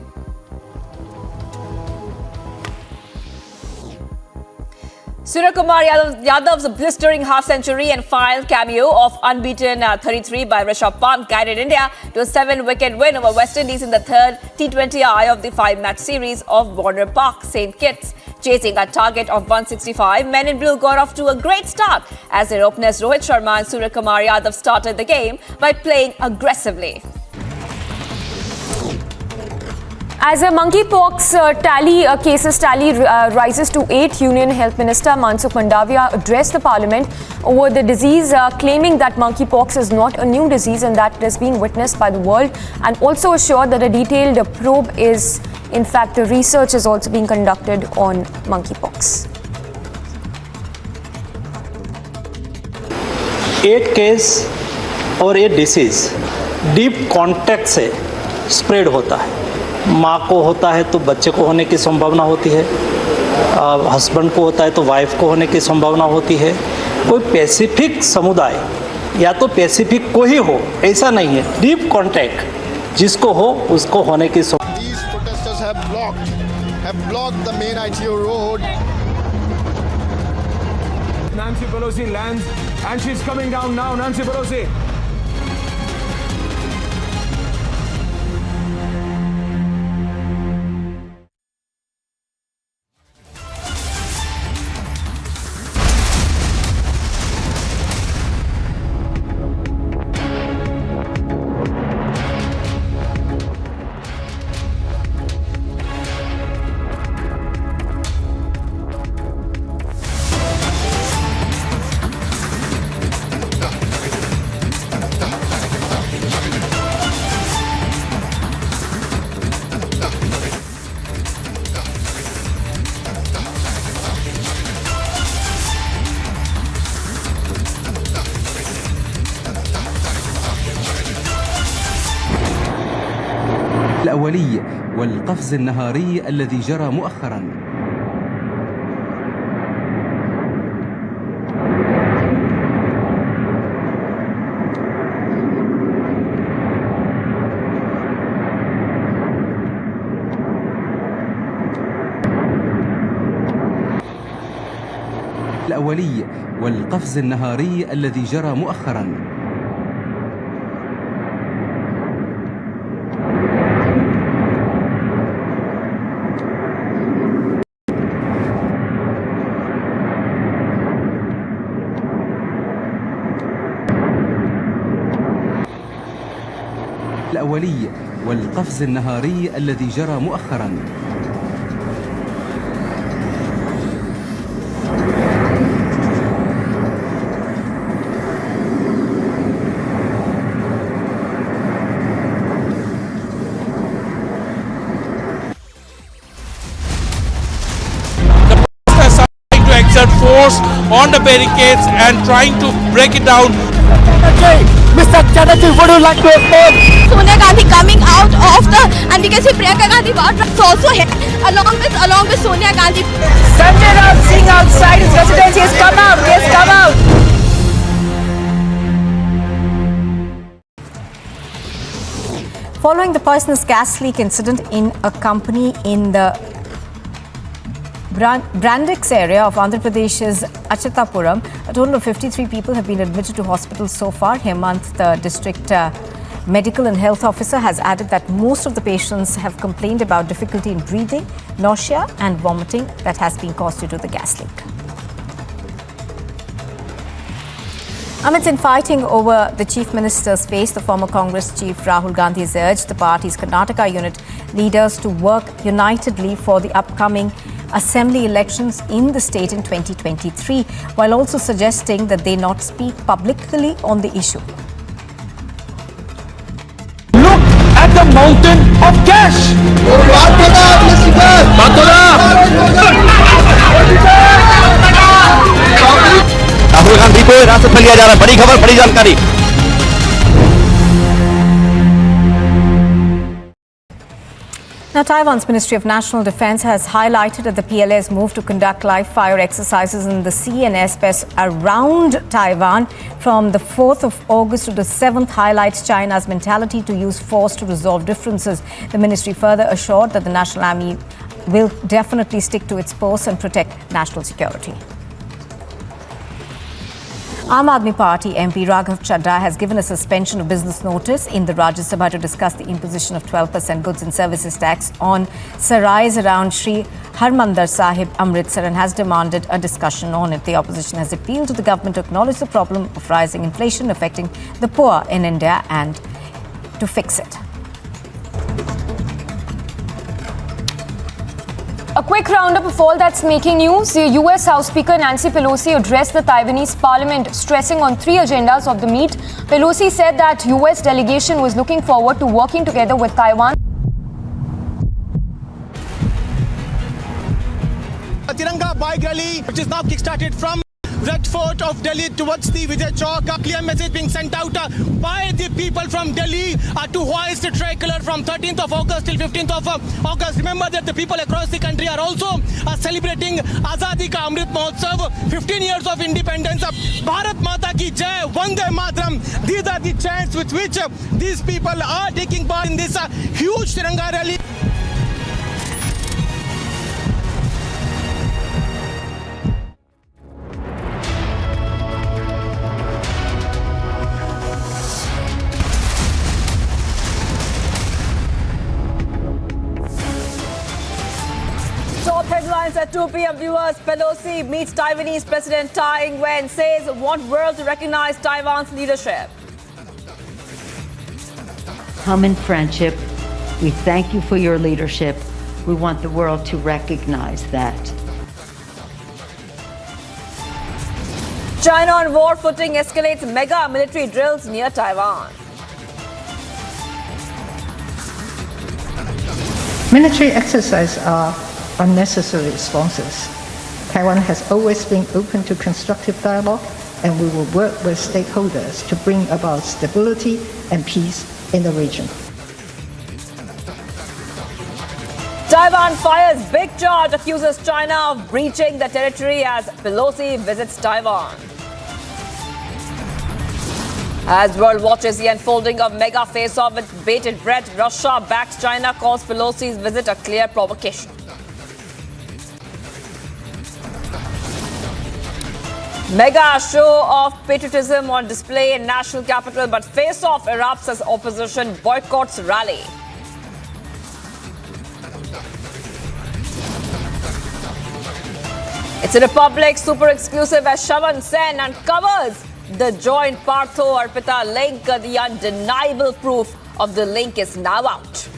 Suryakumar Yadav's blistering half-century and final cameo of unbeaten 33 by Rishabh Pant guided India to a 7-wicket win over West Indies in the third T20I of the 5-match series of Warner Park, St. Kitts. Chasing a target of 165, Men in Blue got off to a great start as their openers Rohit Sharma and Suryakumar Yadav started the game by playing aggressively. As a monkeypox cases tally rises to 8, Union Health Minister Mansukh Mandaviya addressed the Parliament over the disease, claiming that monkeypox is not a new disease and that it is being witnessed by the world, and also assured that a detailed probe is, in fact, the research is also being conducted on monkeypox. 8 case और ये disease deep contact से spread होता है। माँ को होता है तो बच्चे को होने की संभावना होती है, हस्बैंड को होता है तो वाइफ को होने की संभावना होती है। कोई स्पेसिफिक समुदाय या तो स्पेसिफिक को ही हो ऐसा नहीं है, डीप कॉन्टैक्ट जिसको हो उसको होने की संभावना। These protesters have blocked the main ITO road. Nancy Pelosi lands and she's coming down now. Nancy Pelosi. الأولي والقفز النهاري الذي جرى مؤخرا. الأولي والقفز النهاري الذي جرى مؤخرا. الأولي والقفز النهاري الذي جرى مؤخرا. Force on the barricades and trying to break it down. Mr. Chatterjee, would you like to respond? Sonia Gandhi coming out of the, and we can see Priyanka Gandhi also here, along with Sonia Gandhi. Sanjay Raut sitting outside his residence. He has come out. He has come out. Following the poisonous gas leak incident in a company in the Brandix area of Andhra Pradesh's Achatapuram, a total of 53 people have been admitted to hospital so far. Hemant, the district medical and health officer, has added that most of the patients have complained about difficulty in breathing, nausea and vomiting that has been caused due to the gas leak. Amidst infighting over the Chief Minister's face, the former Congress Chief Rahul Gandhi has urged the party's Karnataka unit leaders to work unitedly for the upcoming assembly elections in the state in 2023, while also suggesting that they not speak publicly on the issue. Look at the mountain of cash. Rahul Gandhi को हिरासत में लिया जा रहा है। बड़ी खबर, बड़ी जानकारी। Now, Taiwan's Ministry of National Defense has highlighted that the PLA's move to conduct live-fire exercises in the sea and airspace around Taiwan from the 4th of August to the 7th highlights China's mentality to use force to resolve differences. The ministry further assured that the National Army will definitely stick to its posts and protect national security. Aam Aadmi Party MP Raghav Chadha has given a suspension of business notice in the Rajya Sabha to discuss the imposition of 12% goods and services tax on sarais around Sri Harmandir Sahib, Amritsar, and has demanded a discussion on it. The opposition has appealed to the government to acknowledge the problem of rising inflation affecting the poor in India and to fix it. A quick roundup of all that's making news. The US House Speaker Nancy Pelosi addressed the Taiwanese parliament, stressing on 3 agendas of the meet. Pelosi said that US delegation was looking forward to working together with Taiwan. A Tiranga bike rally, which is now kick-started from Red Fort of Delhi towards the Vijay Chowk. A clear message being sent out by the people from Delhi to hoist the tricolor from 13th of August till 15th of August. Remember that the people across the country are also celebrating Azadi Ka Amrit Mahotsav, 15 years of independence. Bharat Mata Ki Jai, Vande Mataram. These are the chants with which these people are taking part in this huge Tiranga rally. Headlines at 2 p.m. Viewers. Pelosi meets Taiwanese President Tsai Ing-wen, says want world to recognize Taiwan's leadership. Common friendship. We thank you for your leadership. We want the world to recognize that. China on war footing escalates mega military drills near Taiwan. Military exercises are unnecessary responses. Taiwan has always been open to constructive dialogue, and we will work with stakeholders to bring about stability and peace in the region. Taiwan fires big charge, accuses China of breaching the territory as Pelosi visits Taiwan. As world watches the unfolding of mega face-off with bated breath, Russia backs China, calls Pelosi's visit a clear provocation. Mega show of patriotism on display in national capital, but face-off erupts as opposition boycotts rally. It's a Republic super exclusive as Shavan Sen uncovers the joint Partho Arpita link. The undeniable proof of the link is now out.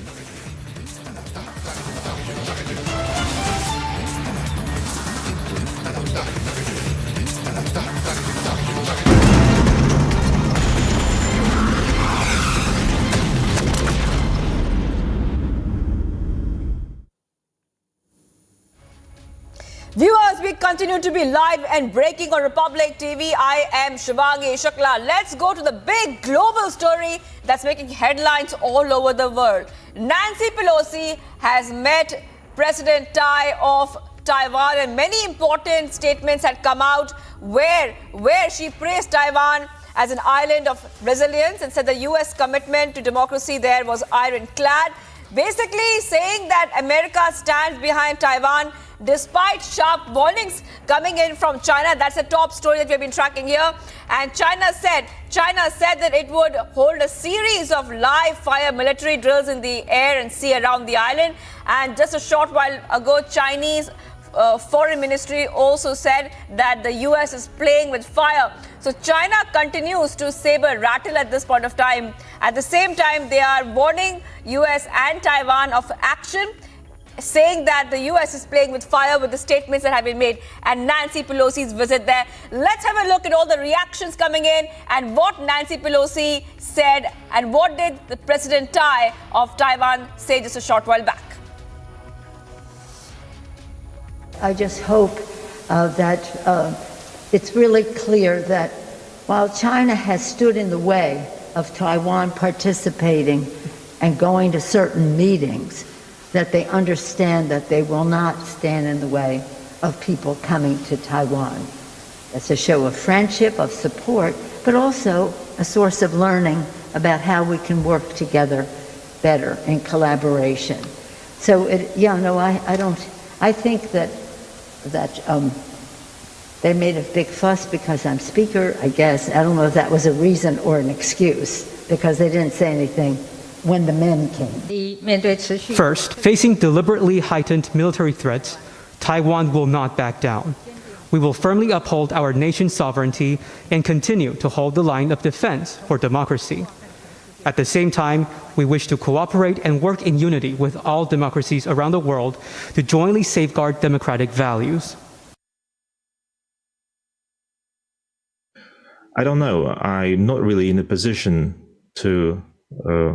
Viewers, we continue to be live and breaking on Republic TV. I am Shivangi Shukla. Let's go to the big global story that's making headlines all over the world. Nancy Pelosi has met President Tsai of Taiwan, and many important statements had come out where she praised Taiwan as an island of resilience and said the U.S. commitment to democracy there was ironclad. Basically saying that America stands behind Taiwan despite sharp warnings coming in from China. That's the top story that we've been tracking here. And China said that it would hold a series of live fire military drills in the air and sea around the island. And just a short while ago, Chinese Foreign Ministry also said that the US is playing with fire. So China continues to saber rattle at this point of time. At the same time, they are warning US and Taiwan of action, saying that the US is playing with fire with the statements that have been made and Nancy Pelosi's visit there. Let's have a look at all the reactions coming in and what Nancy Pelosi said and what did the President Tsai of Taiwan say just a short while back. I just hope that it's really clear that while China has stood in the way of Taiwan participating and going to certain meetings, that they understand that they will not stand in the way of people coming to Taiwan. It's a show of friendship, of support, but also a source of learning about how we can work together better in collaboration. So, I think that they made a big fuss because I'm speaker, I guess. I don't know if that was a reason or an excuse, because they didn't say anything when the men came. First, facing deliberately heightened military threats, Taiwan will not back down. We will firmly uphold our nation's sovereignty and continue to hold the line of defense for democracy. At the same time, we wish to cooperate and work in unity with all democracies around the world to jointly safeguard democratic values. I don't know. I'm not really in a position to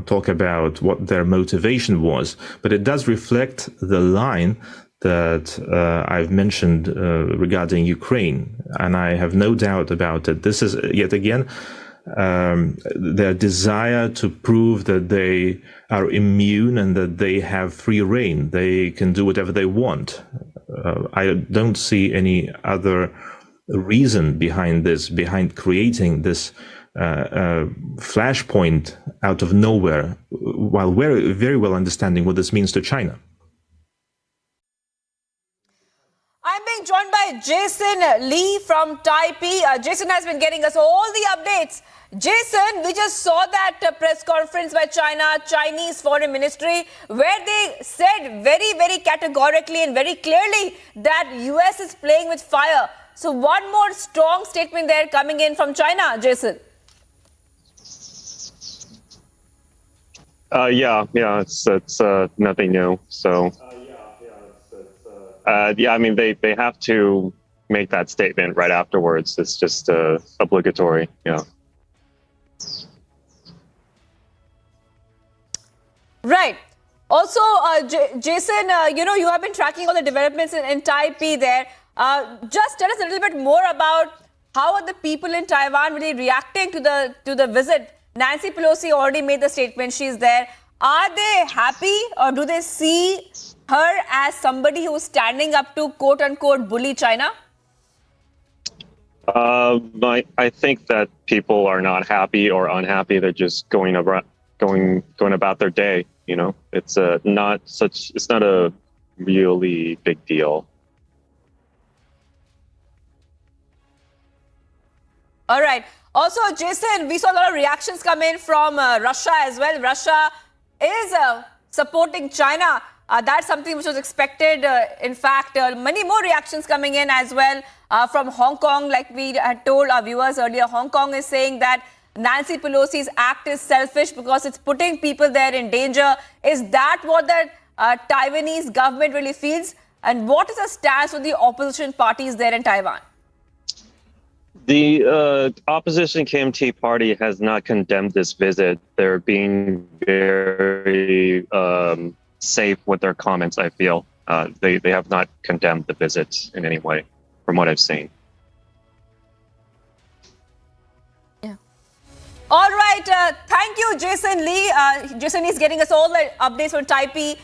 talk about what their motivation was, but it does reflect the line that I've mentioned regarding Ukraine, and I have no doubt about it. This is, yet again, their desire to prove that they are immune and that they have free reign. They can do whatever they want. I don't see any other reason behind this, behind creating this flashpoint out of nowhere, while we're very well understanding what this means to China. I'm being joined by Jason Lee from Taipei. Jason has been getting us all the updates. Jason, we just saw that press conference by Chinese Foreign Ministry, where they said very, very categorically and very clearly that US is playing with fire. So one more strong statement there coming in from China, Jason. It's nothing new. So, I mean, they have to make that statement right afterwards. It's just obligatory. Yeah. Right. Also, Jason, you have been tracking all the developments in Taipei there. Just tell us a little bit more about how are the people in Taiwan really reacting to the visit. Nancy Pelosi already made the statement. She's there. Are they happy, or do they see her as somebody who's standing up to quote unquote bully China? I think that people are not happy or unhappy. They're just going about their day. You know, it's not a really big deal. All right. Also, Jason, we saw a lot of reactions come in from Russia as well. Russia is supporting China. That's something which was expected. In fact, many more reactions coming in as well from Hong Kong. Like we had told our viewers earlier, Hong Kong is saying that Nancy Pelosi's act is selfish because it's putting people there in danger. Is that what the Taiwanese government really feels? And what is the stance of the opposition parties there in Taiwan? The opposition KMT party has not condemned this visit. They're being very safe with their comments, I feel. They have not condemned the visit in any way, from what I've seen. Yeah. All right. Thank you, Jason Lee. Jason is getting us all the updates on Taipei.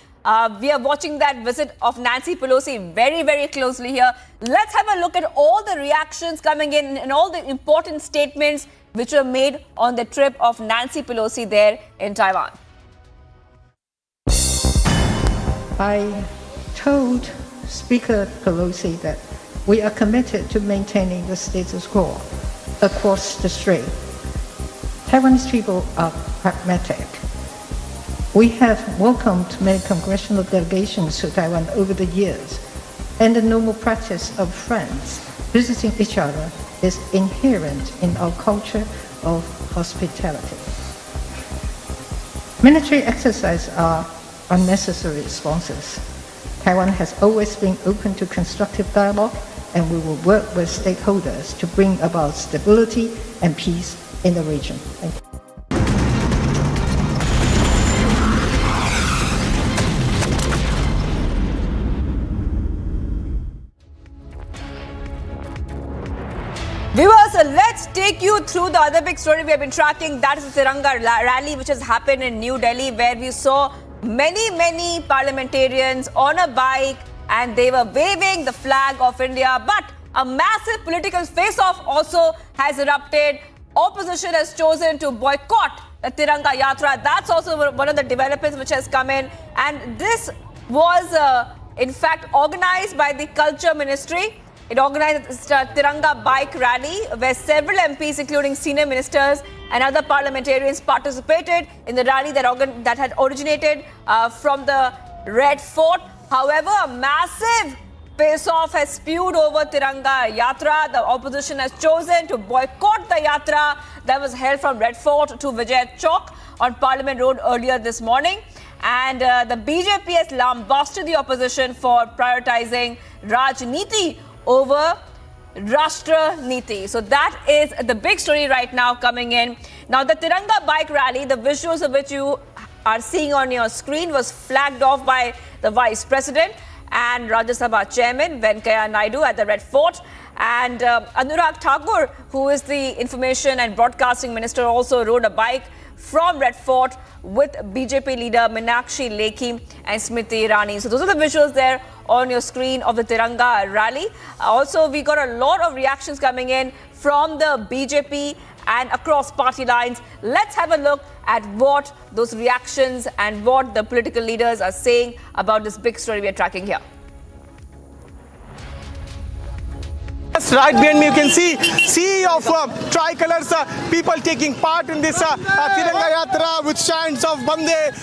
We are watching that visit of Nancy Pelosi very, very closely here. Let's have a look at all the reactions coming in and all the important statements which were made on the trip of Nancy Pelosi there in Taiwan. I told Speaker Pelosi that we are committed to maintaining the status quo across the strait. Taiwanese people are pragmatic. We have welcomed many congressional delegations to Taiwan over the years, and the normal practice of friends visiting each other is inherent in our culture of hospitality. Military exercises are unnecessary responses. Taiwan has always been open to constructive dialogue, and we will work with stakeholders to bring about stability and peace in the region. Thank you. Viewers, let's take you through the other big story we have been tracking. That is the Tiranga rally, which has happened in New Delhi, where we saw many parliamentarians on a bike, and they were waving the flag of India. But a massive political face-off also has erupted. Opposition has chosen to boycott the Tiranga Yatra. That's also one of the developments which has come in. And this was, in fact, organized by the Culture Ministry. It organized a Tiranga bike rally where several MPs, including senior ministers and other parliamentarians, participated in the rally that had originated from the Red Fort. However, a massive face-off has spewed over Tiranga Yatra. The opposition has chosen to boycott the Yatra that was held from Red Fort to Vijay Chowk on Parliament Road earlier this morning. And the BJP has lambasted the opposition for prioritizing Rajniti over Rashtra Niti. So that is the big story right now coming in. Now, the Tiranga bike rally, the visuals of which you are seeing on your screen, was flagged off by the Vice President and Rajya Sabha Chairman Venkaiah Naidu at the Red Fort. And Anurag Thakur, who is the Information and Broadcasting Minister, also rode a bike from Red Fort with BJP leader Meenakshi Lekhi and Smriti Irani. So those are the visuals there on your screen of the Tiranga rally. Also, we got a lot of reactions coming in from the BJP and across party lines. Let's have a look at what those reactions and what the political leaders are saying about this big story we are tracking here. Right behind me, you can see sea of tricolors, people taking part in this Tiranga Yatra with chants of Vande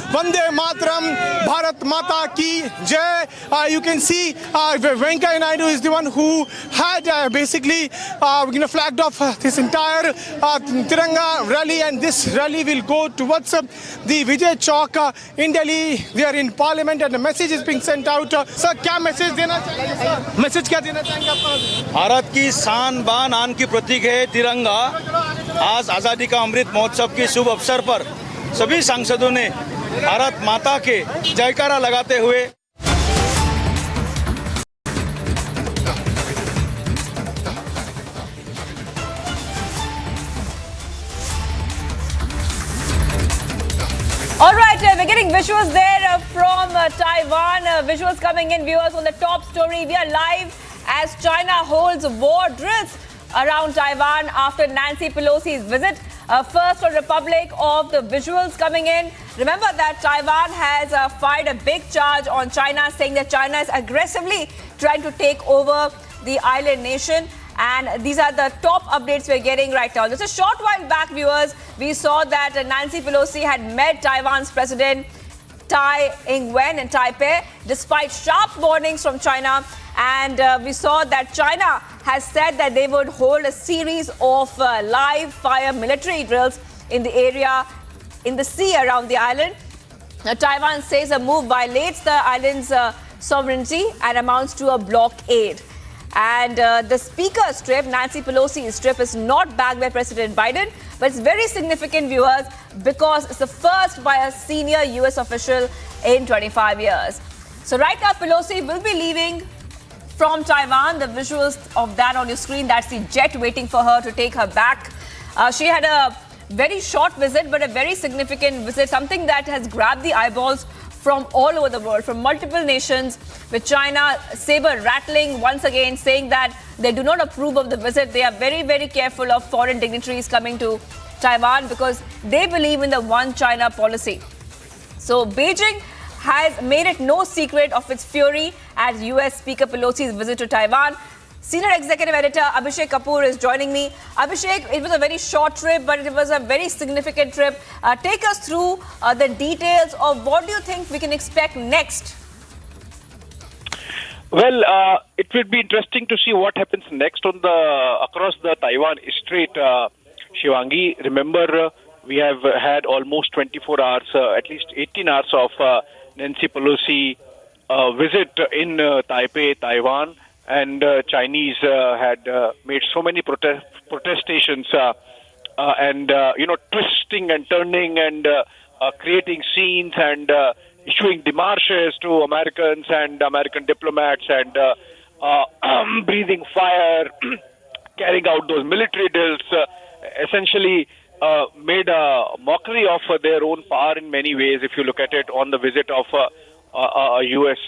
Mataram, Bharat Mata Ki Jai. You can see Venkaiah Naidu is the one who had basically flagged off this entire Tiranga rally, and this rally will go towards the Vijay Chowk in Delhi. We are in Parliament and a message is being sent out. Sir, क्या message देना चाहिए sir? Message क्या देना चाहेंगे आप? भारत की शान बान आन की प्रतीक है तिरंगा। आज आज़ादी का अमृत महोत्सव के शुभ अवसर पर सभी सांसदों ने भारत माता के जयकारा लगाते हुए All right, we're getting visuals there from Taiwan. Visuals coming in, viewers, on the top story. We are live as China holds war drills around Taiwan after Nancy Pelosi's visit. First on Republic of the visuals coming in. Remember that Taiwan has fired a big charge on China, saying that China is aggressively trying to take over the island nation. And these are the top updates we're getting right now. Just a short while back, viewers, we saw that Nancy Pelosi had met Taiwan's President Tai Ing-wen in Taipei, despite sharp warnings from China. And we saw that China has said that they would hold a series of live fire military drills in the area, in the sea around the island. Now, Taiwan says a move violates the island's sovereignty and amounts to a blockade. And the speaker's trip, Nancy Pelosi's trip, is not backed by President Biden, but it's very significant, viewers, because it's the first by a senior U.S. official in 25 years. So right now, Pelosi will be leaving from Taiwan. The visuals of that on your screen, that's the jet waiting for her to take her back. She had a very short visit, but a very significant visit, something that has grabbed the eyeballs from all over the world, from multiple nations, with China saber rattling once again, saying that they do not approve of the visit. They are very, very careful of foreign dignitaries coming to Taiwan because they believe in the one China policy. So Beijing has made it no secret of its fury at US Speaker Pelosi's visit to Taiwan. Senior Executive Editor Abhishek Kapoor is joining me. Abhishek, it was a very short trip, but it was a very significant trip. Take us through the details of what do you think we can expect next? Well, it will be interesting to see what happens next on across the Taiwan Strait. Shivangi, remember, we have had almost 24 hours, at least 18 hours of Nancy Pelosi visit in Taipei, Taiwan. And Chinese had made so many protestations and, twisting and turning and creating scenes and issuing démarches to Americans and American diplomats and breathing fire, carrying out those military drills, essentially made a mockery of their own power in many ways. If you look at it on the visit of a U.S.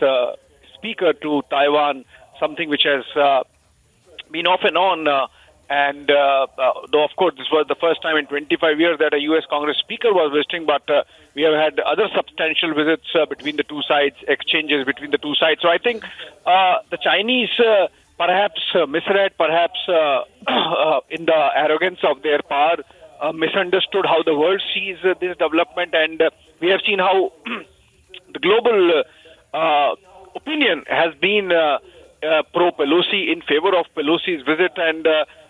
speaker to Taiwan, something which has been off and on. Though, of course, this was the first time in 25 years that a U.S. Congress speaker was visiting, but we have had other substantial visits between the two sides, exchanges between the two sides. So I think the Chinese perhaps misread, perhaps in the arrogance of their power, misunderstood how the world sees this development. And we have seen how the global opinion has been pro-Pelosi, in favor of Pelosi's visit, and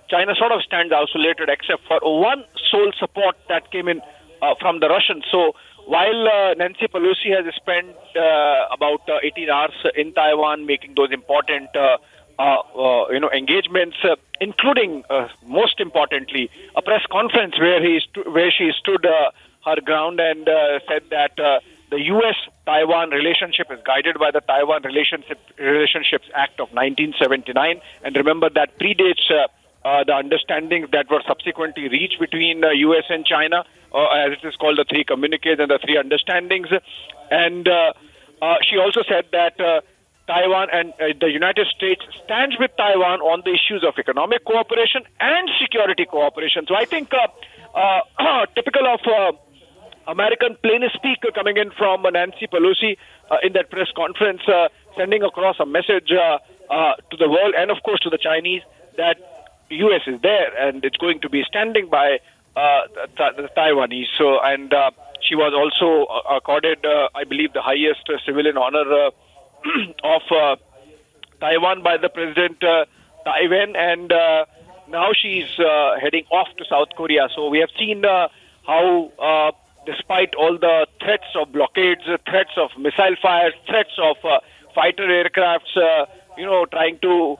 China sort of stands isolated except for one sole support that came in from the Russians. So while Nancy Pelosi has spent about 18 hours in Taiwan making those important engagements, including most importantly a press conference where she stood her ground and said that the U.S.-Taiwan relationship is guided by the Taiwan Relationships Act of 1979, and remember that predates the understandings that were subsequently reached between the U.S. and China, as it is called, the three communiques and the three understandings. And she also said that Taiwan and the United States stands with Taiwan on the issues of economic cooperation and security cooperation. So I think typical of American plain speak coming in from Nancy Pelosi in that press conference, sending across a message to the world and, of course, to the Chinese that U.S. is there and it's going to be standing by the Taiwanese. So, and she was also accorded, I believe, the highest civilian honor of Taiwan by the President Taiwan, and now she's heading off to South Korea. So we have seen how despite all the threats of blockades, threats of missile fires, threats of fighter aircrafts, trying to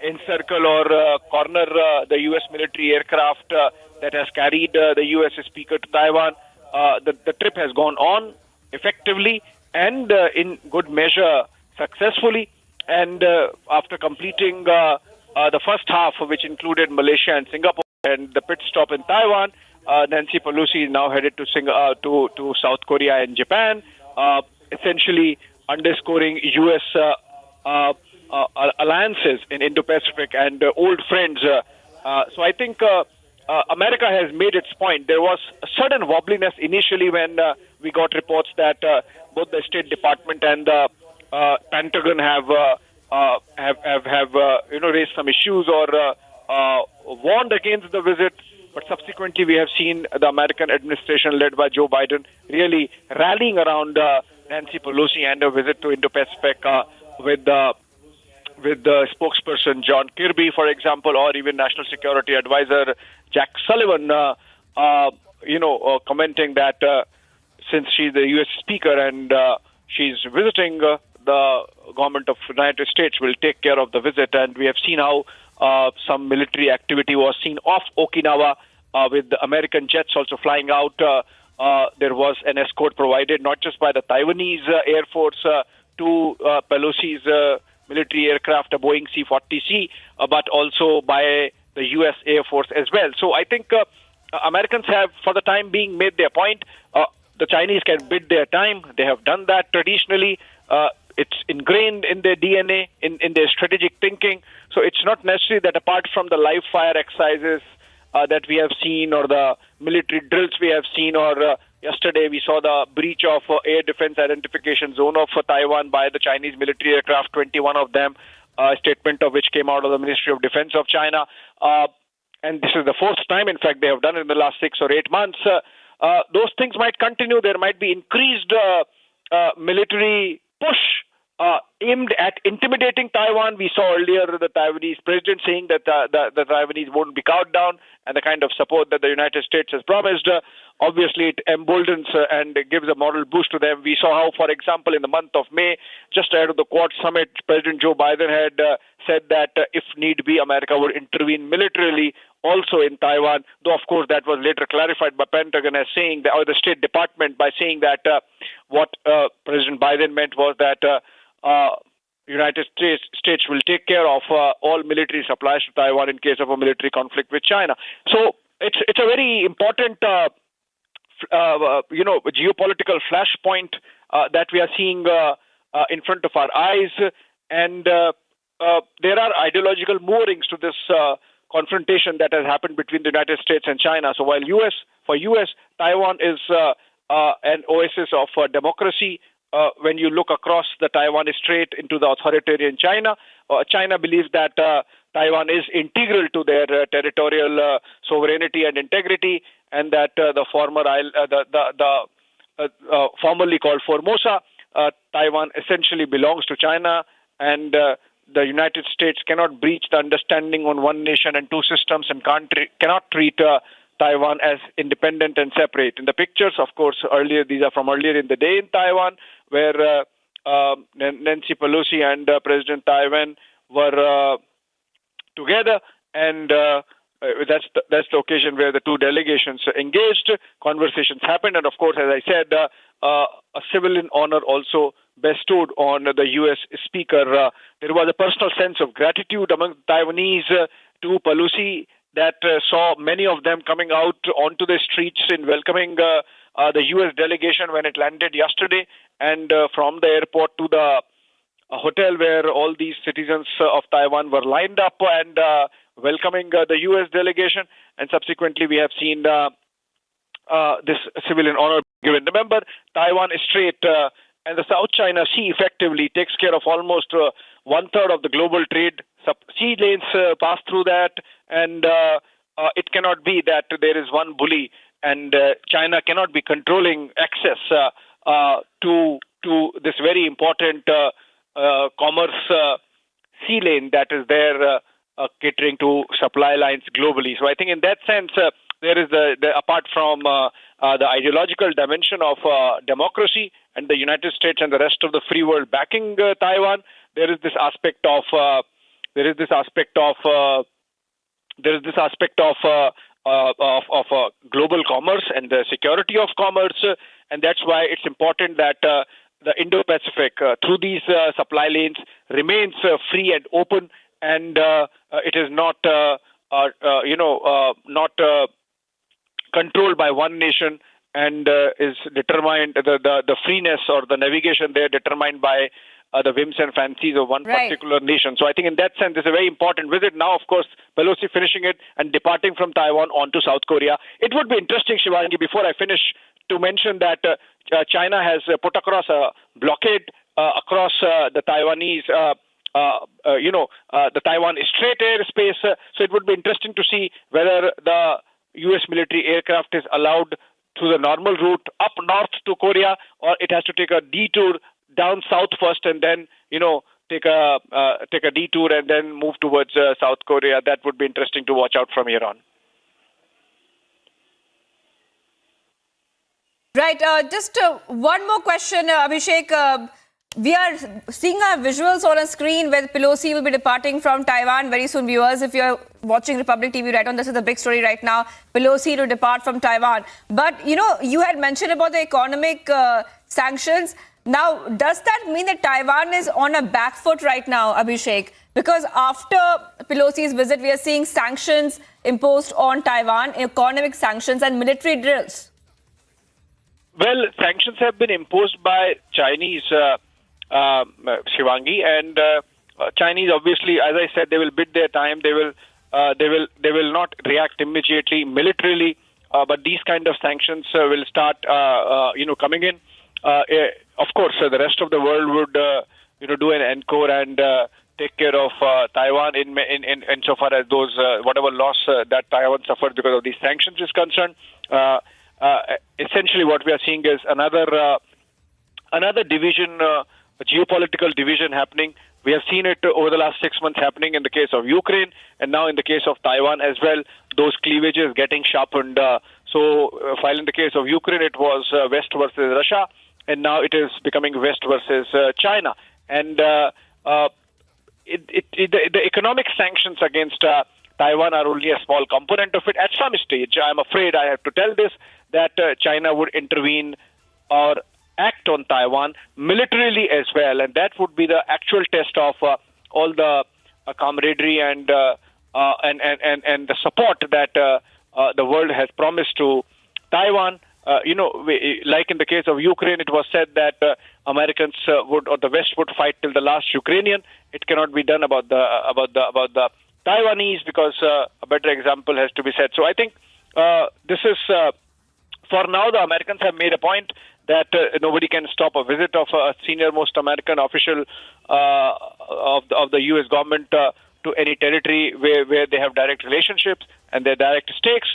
encircle or corner the U.S. military aircraft that has carried the U.S. speaker to Taiwan, the trip has gone on effectively and in good measure successfully. And after completing the first half, which included Malaysia and Singapore, and the pit stop in Taiwan, Nancy Pelosi is now headed to South Korea and Japan, essentially underscoring U.S. alliances in Indo-Pacific and old friends. So I think America has made its point. There was a sudden wobbliness initially when we got reports that both the State Department and the Pentagon have raised some issues or warned against the visit. But subsequently, we have seen the American administration led by Joe Biden really rallying around Nancy Pelosi and a visit to Indo-Pacific with the spokesperson John Kirby, for example, or even National Security Advisor Jack Sullivan, commenting that since she's the U.S. speaker and she's visiting, the government of the United States will take care of the visit. And we have seen how some military activity was seen off Okinawa with the American jets also flying out. There was an escort provided not just by the Taiwanese Air Force to Pelosi's military aircraft, a Boeing C-40C, but also by the U.S. Air Force as well. So I think Americans have, for the time being, made their point. The Chinese can bid their time. They have done that traditionally. It's ingrained in their DNA, in their strategic thinking. So it's not necessary that apart from the live fire exercises that we have seen or the military drills we have seen, or yesterday we saw the breach of air defense identification zone of Taiwan by the Chinese military aircraft, 21 of them, a statement of which came out of the Ministry of Defense of China. And this is the fourth time, in fact, they have done it in the last 6 or 8 months. Those things might continue. There might be increased military push aimed at intimidating Taiwan. We saw earlier the Taiwanese president saying that the Taiwanese won't be cowed down, and the kind of support that the United States has promised. Obviously, it emboldens and gives a moral boost to them. We saw how, for example, in the month of May, just ahead of the Quad Summit, President Joe Biden had said that if need be, America would intervene militarily also in Taiwan, though, of course, that was later clarified by Pentagon as saying that, or the State Department by saying that what President Biden meant was that United States will take care of all military supplies to Taiwan in case of a military conflict with China. So it's a very important geopolitical flashpoint that we are seeing in front of our eyes, and there are ideological moorings to this confrontation that has happened between the United States and China. So while for US, Taiwan is an oasis of democracy. When you look across the Taiwan Strait into the authoritarian China, China believes that Taiwan is integral to their territorial sovereignty and integrity, and that the formerly called Formosa, Taiwan essentially belongs to China, and the United States cannot breach the understanding on one nation and two systems and cannot treat Taiwan as independent and separate. In the pictures, of course, these are from earlier in the day in Taiwan, where Nancy Pelosi and President Taiwan were together, and that's the occasion where the two delegations engaged, conversations happened, and of course, as I said, a civilian honor also bestowed on the U.S. speaker. There was a personal sense of gratitude among Taiwanese to Pelosi that saw many of them coming out onto the streets in welcoming the U.S. delegation when it landed yesterday, and from the airport to the hotel where all these citizens of Taiwan were lined up and welcoming the U.S. delegation, and subsequently we have seen this civilian honor given. Remember, Taiwan Strait and the South China Sea effectively takes care of almost one-third of the global trade. Sea lanes pass through that, and it cannot be that there is one bully and China cannot be controlling access to this very important commerce sea lane that is there catering to supply lines globally. So I think in that sense, there is apart from the ideological dimension of democracy and the United States and the rest of the free world backing Taiwan, there is this aspect of global commerce and the security of commerce, and that's why it's important that the Indo-Pacific through these supply lanes remains free and open, and it is not controlled by one nation, and is determined the freeness or the navigation there determined by the whims and fancies of one particular nation. So I think in that sense, it's a very important visit. Now, of course, Pelosi finishing it and departing from Taiwan on to South Korea. It would be interesting, Shivangi, before I finish, to mention that China has put across a blockade across the Taiwanese, the Taiwan Strait airspace. So it would be interesting to see whether the U.S. military aircraft is allowed through the normal route up north to Korea, or it has to take a detour down south first and then, take a detour and then move towards South Korea. That would be interesting to watch out from here on. Right. Just one more question, Abhishek. We are seeing our visuals on a screen where Pelosi will be departing from Taiwan very soon. Viewers, if you're watching Republic TV right on, this is the big story right now. Pelosi to depart from Taiwan. But, you had mentioned about the economic sanctions. Now, does that mean that Taiwan is on a back foot right now, Abhishek? Because after Pelosi's visit, we are seeing sanctions imposed on Taiwan, economic sanctions and military drills. Well, sanctions have been imposed by Chinese, Shivangi, and Chinese, obviously, as I said, they will bid their time. They will not react immediately militarily, but these kind of sanctions will start, coming in. Of course, the rest of the world would, do an encore and take care of Taiwan in so far as those whatever loss that Taiwan suffered because of these sanctions is concerned. Essentially, what we are seeing is another division, a geopolitical division happening. We have seen it over the last 6 months happening in the case of Ukraine, and now in the case of Taiwan as well. Those cleavages getting sharpened. While in the case of Ukraine, it was West versus Russia, and now it is becoming West versus China. And the economic sanctions against Taiwan are only a small component of it. At some stage, I'm afraid I have to tell this, that China would intervene or act on Taiwan militarily as well, and that would be the actual test of all the camaraderie and the support that the world has promised to Taiwan. Like in the case of Ukraine, it was said that Americans or the West would fight till the last Ukrainian. It cannot be done about the Taiwanese because a better example has to be set. So I think this is, for now, the Americans have made a point that nobody can stop a visit of a senior-most American official of the U.S. government to any territory where they have direct relationships and their direct stakes.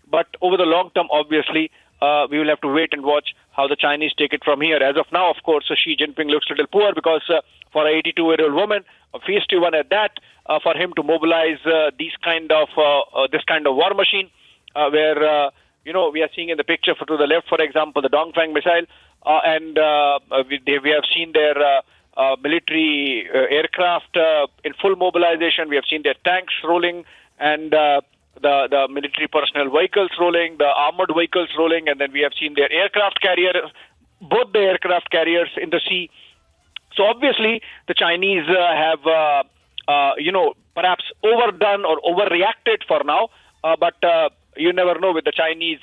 But over the long term, obviously, we will have to wait and watch how the Chinese take it from here. As of now, of course, Xi Jinping looks a little poor because for an 82-year-old woman, a feisty one at that, for him to mobilize this kind of war machine, where we are seeing in the picture to the left, for example, the Dongfang missile, and we have seen their military aircraft in full mobilization. We have seen their tanks rolling and the military personnel vehicles rolling, the armored vehicles rolling, and then we have seen their aircraft carriers, both the aircraft carriers in the sea. So obviously, the Chinese have, perhaps overdone or overreacted for now, but you never know with the Chinese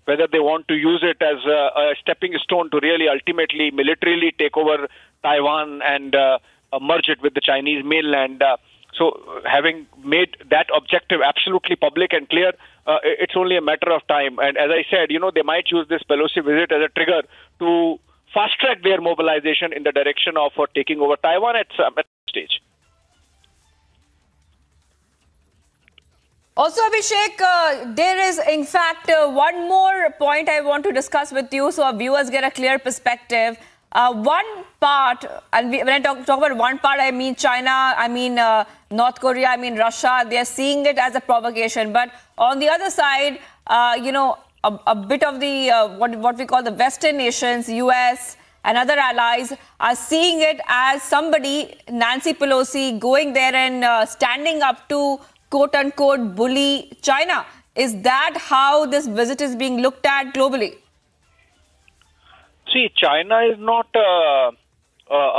whether they want to use it as a stepping stone to really ultimately militarily take over Taiwan and merge it with the Chinese mainland. So having made that objective absolutely public and clear, it's only a matter of time. And as I said, they might use this Pelosi visit as a trigger to fast-track their mobilization in the direction of taking over Taiwan at some stage. Also, Abhishek, there is, in fact, one more point I want to discuss with you so our viewers get a clear perspective. One part, and when I talk about one part, I mean China, I mean North Korea, I mean Russia. They are seeing it as a provocation. But on the other side, a bit of the what we call the Western nations, US and other allies, are seeing it as somebody, Nancy Pelosi, going there and standing up to quote-unquote bully China. Is that how this visit is being looked at globally? See, China is not a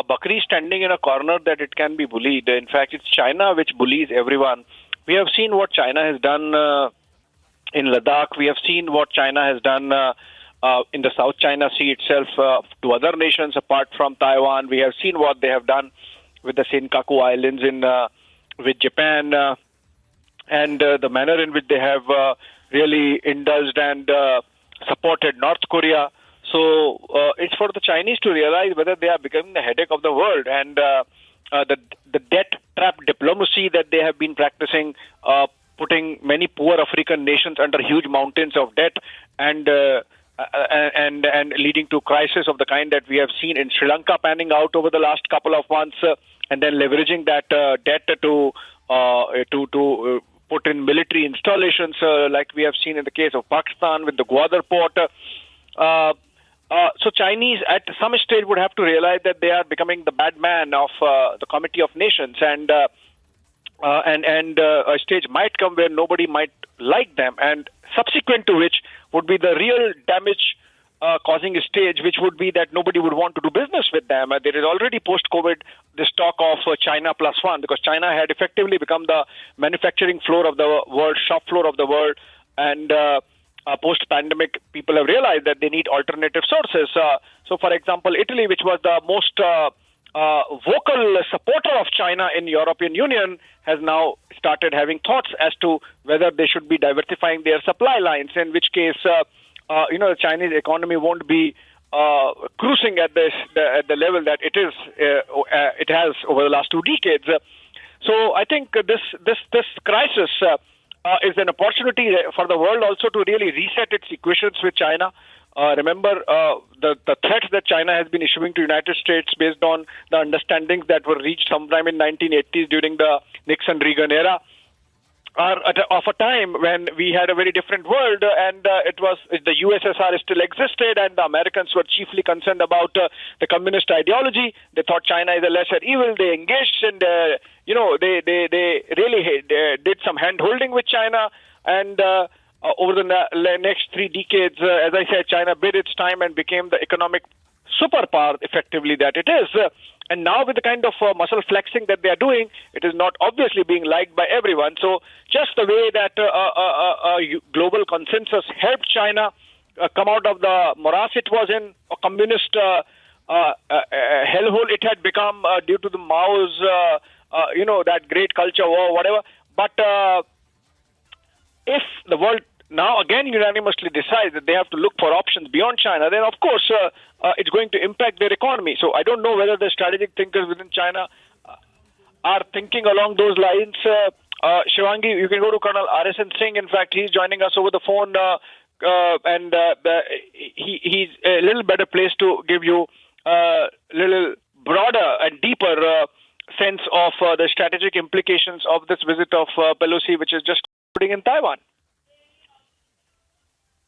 Bakri standing in a corner that it can be bullied. In fact, it's China which bullies everyone. We have seen what China has done in Ladakh. We have seen what China has done in the South China Sea itself to other nations apart from Taiwan. We have seen what they have done with the Senkaku Islands with Japan. And the manner in which they have really indulged and supported North Korea. So it's for the Chinese to realize whether they are becoming the headache of the world. And the debt trap diplomacy that they have been practicing, putting many poor African nations under huge mountains of debt and leading to crisis of the kind that we have seen in Sri Lanka panning out over the last couple of months, and then leveraging that debt to put in military installations like we have seen in the case of Pakistan with the Gwadar port. So Chinese at some stage would have to realize that they are becoming the bad man of the Committee of Nations, and a stage might come where nobody might like them, and subsequent to which would be the real damage causing a stage, which would be that nobody would want to do business with them. There is already post-COVID this talk of China plus one, because China had effectively become the manufacturing floor of the world, shop floor of the world, and post-pandemic, people have realized that they need alternative sources. So, for example, Italy, which was the most vocal supporter of China in European Union, has now started having thoughts as to whether they should be diversifying their supply lines, in which case, the Chinese economy won't be cruising at the level that it has over the last 2 decades. So I think this crisis is an opportunity for the world also to really reset its equations with China. Remember the threats that China has been issuing to United States based on the understandings that were reached sometime in 1980s during the Nixon-Reagan era, are of a time when we had a very different world, and the USSR still existed, and the Americans were chiefly concerned about the communist ideology. They thought China is a lesser evil. They engaged, and they really did some hand-holding with China, and over the next 3 decades, as I said, China bid its time and became the economic superpower effectively that it is. And now with the kind of muscle flexing that they are doing, it is not obviously being liked by everyone. So just the way that global consensus helped China come out of the morass it was in, a communist hellhole it had become due to the Mao's, that great culture war, whatever. But if the world now again unanimously decides that they have to look for options beyond China, then of course it's going to impact their economy. So I don't know whether the strategic thinkers within China are thinking along those lines. Shivangi, you can go to Colonel R.S.N. Singh. In fact, he's joining us over the phone, and he's a little better placed to give you a little broader and deeper sense of the strategic implications of this visit of Pelosi, which is just putting in Taiwan.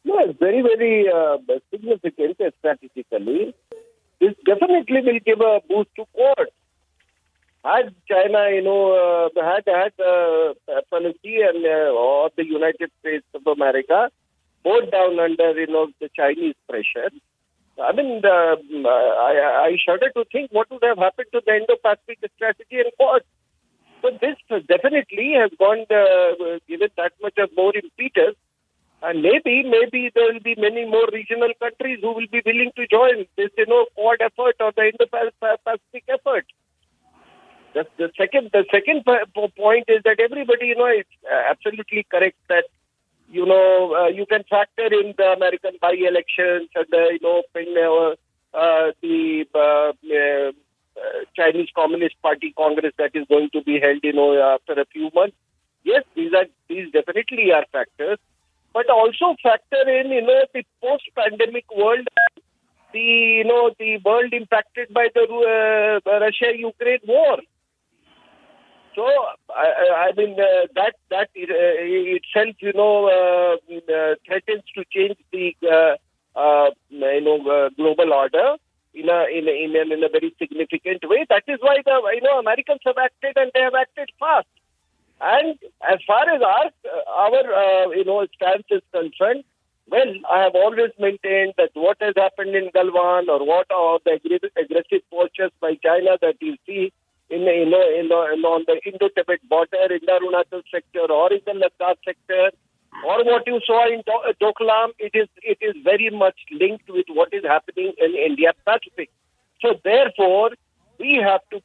No, it's very, very significant strategically. This definitely will give a boost to Quad. Had China, had Pelosi and or the United States of America both down under, the Chinese pressure, I mean, I shudder to think what would have happened to the Indo-Pacific strategy and Quad. So this definitely has gone, given that much of more impetus. And maybe there will be many more regional countries who will be willing to join this, Quad effort or the Indo-Pacific effort. The second point is that everybody, is absolutely correct that, you can factor in the American by-elections and the Chinese Communist Party Congress that is going to be held, after a few months. Yes, these definitely are factors. But also factor in, the post-pandemic world, the world impacted by the Russia-Ukraine war. So, I mean, that itself, threatens to change the, global order in a very significant way. That is why the Americans have acted, and they have acted fast. And as far as our stance is concerned, well, I have always maintained that what has happened in Galwan or what are the aggressive postures by China that you see on the Indo-Tibet border, in the Arunachal sector or in the Ladakh sector, or what you saw in Doklam, it is very much linked with what is happening in India Pacific. So therefore, we have by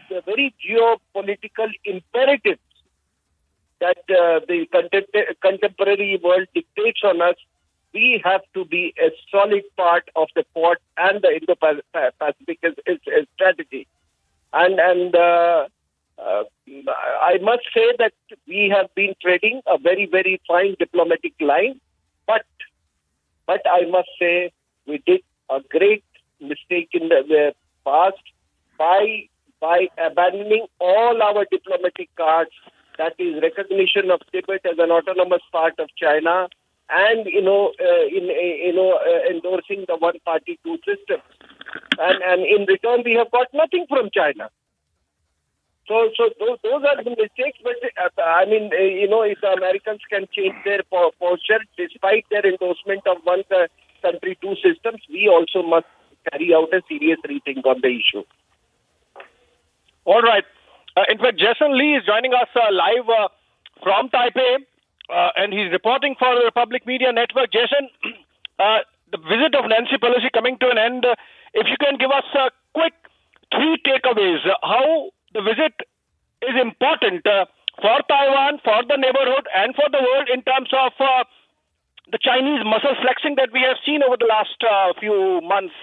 the very geopolitical imperatives that the contemporary world dictates on us, we have to be a solid part of the Quad and the Indo-Pacific strategy. And I must say that we have been treading a very, very fine diplomatic line, but I must say we did a great mistake in the past by abandoning all our diplomatic cards, that is recognition of Tibet as an autonomous part of China, and endorsing the one-party, two systems. And in return, we have got nothing from China. So those are the mistakes. But I mean, if the Americans can change their posture despite their endorsement of one country, two systems, we also must carry out a serious rethink on the issue. All right. In fact, Jason Lee is joining us live from Taipei, and he's reporting for the Republic Media Network. Jason, the visit of Nancy Pelosi coming to an end. If you can give us a quick 3 takeaways, how the visit is important for Taiwan, for the neighborhood, and for the world in terms of the Chinese muscle flexing that we have seen over the last few months.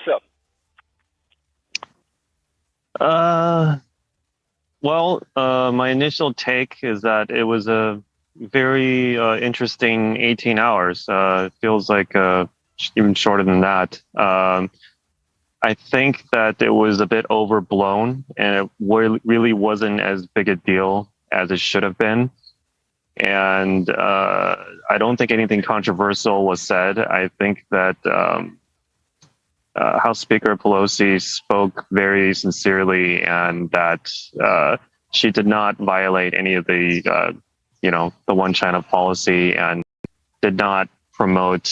Well, my initial take is that it was a very interesting 18 hours. It feels like even shorter than that. I think that it was a bit overblown, and it really wasn't as big a deal as it should have been. And I don't think anything controversial was said. I think that House Speaker Pelosi spoke very sincerely, and that she did not violate any of the, the one China policy, and did not promote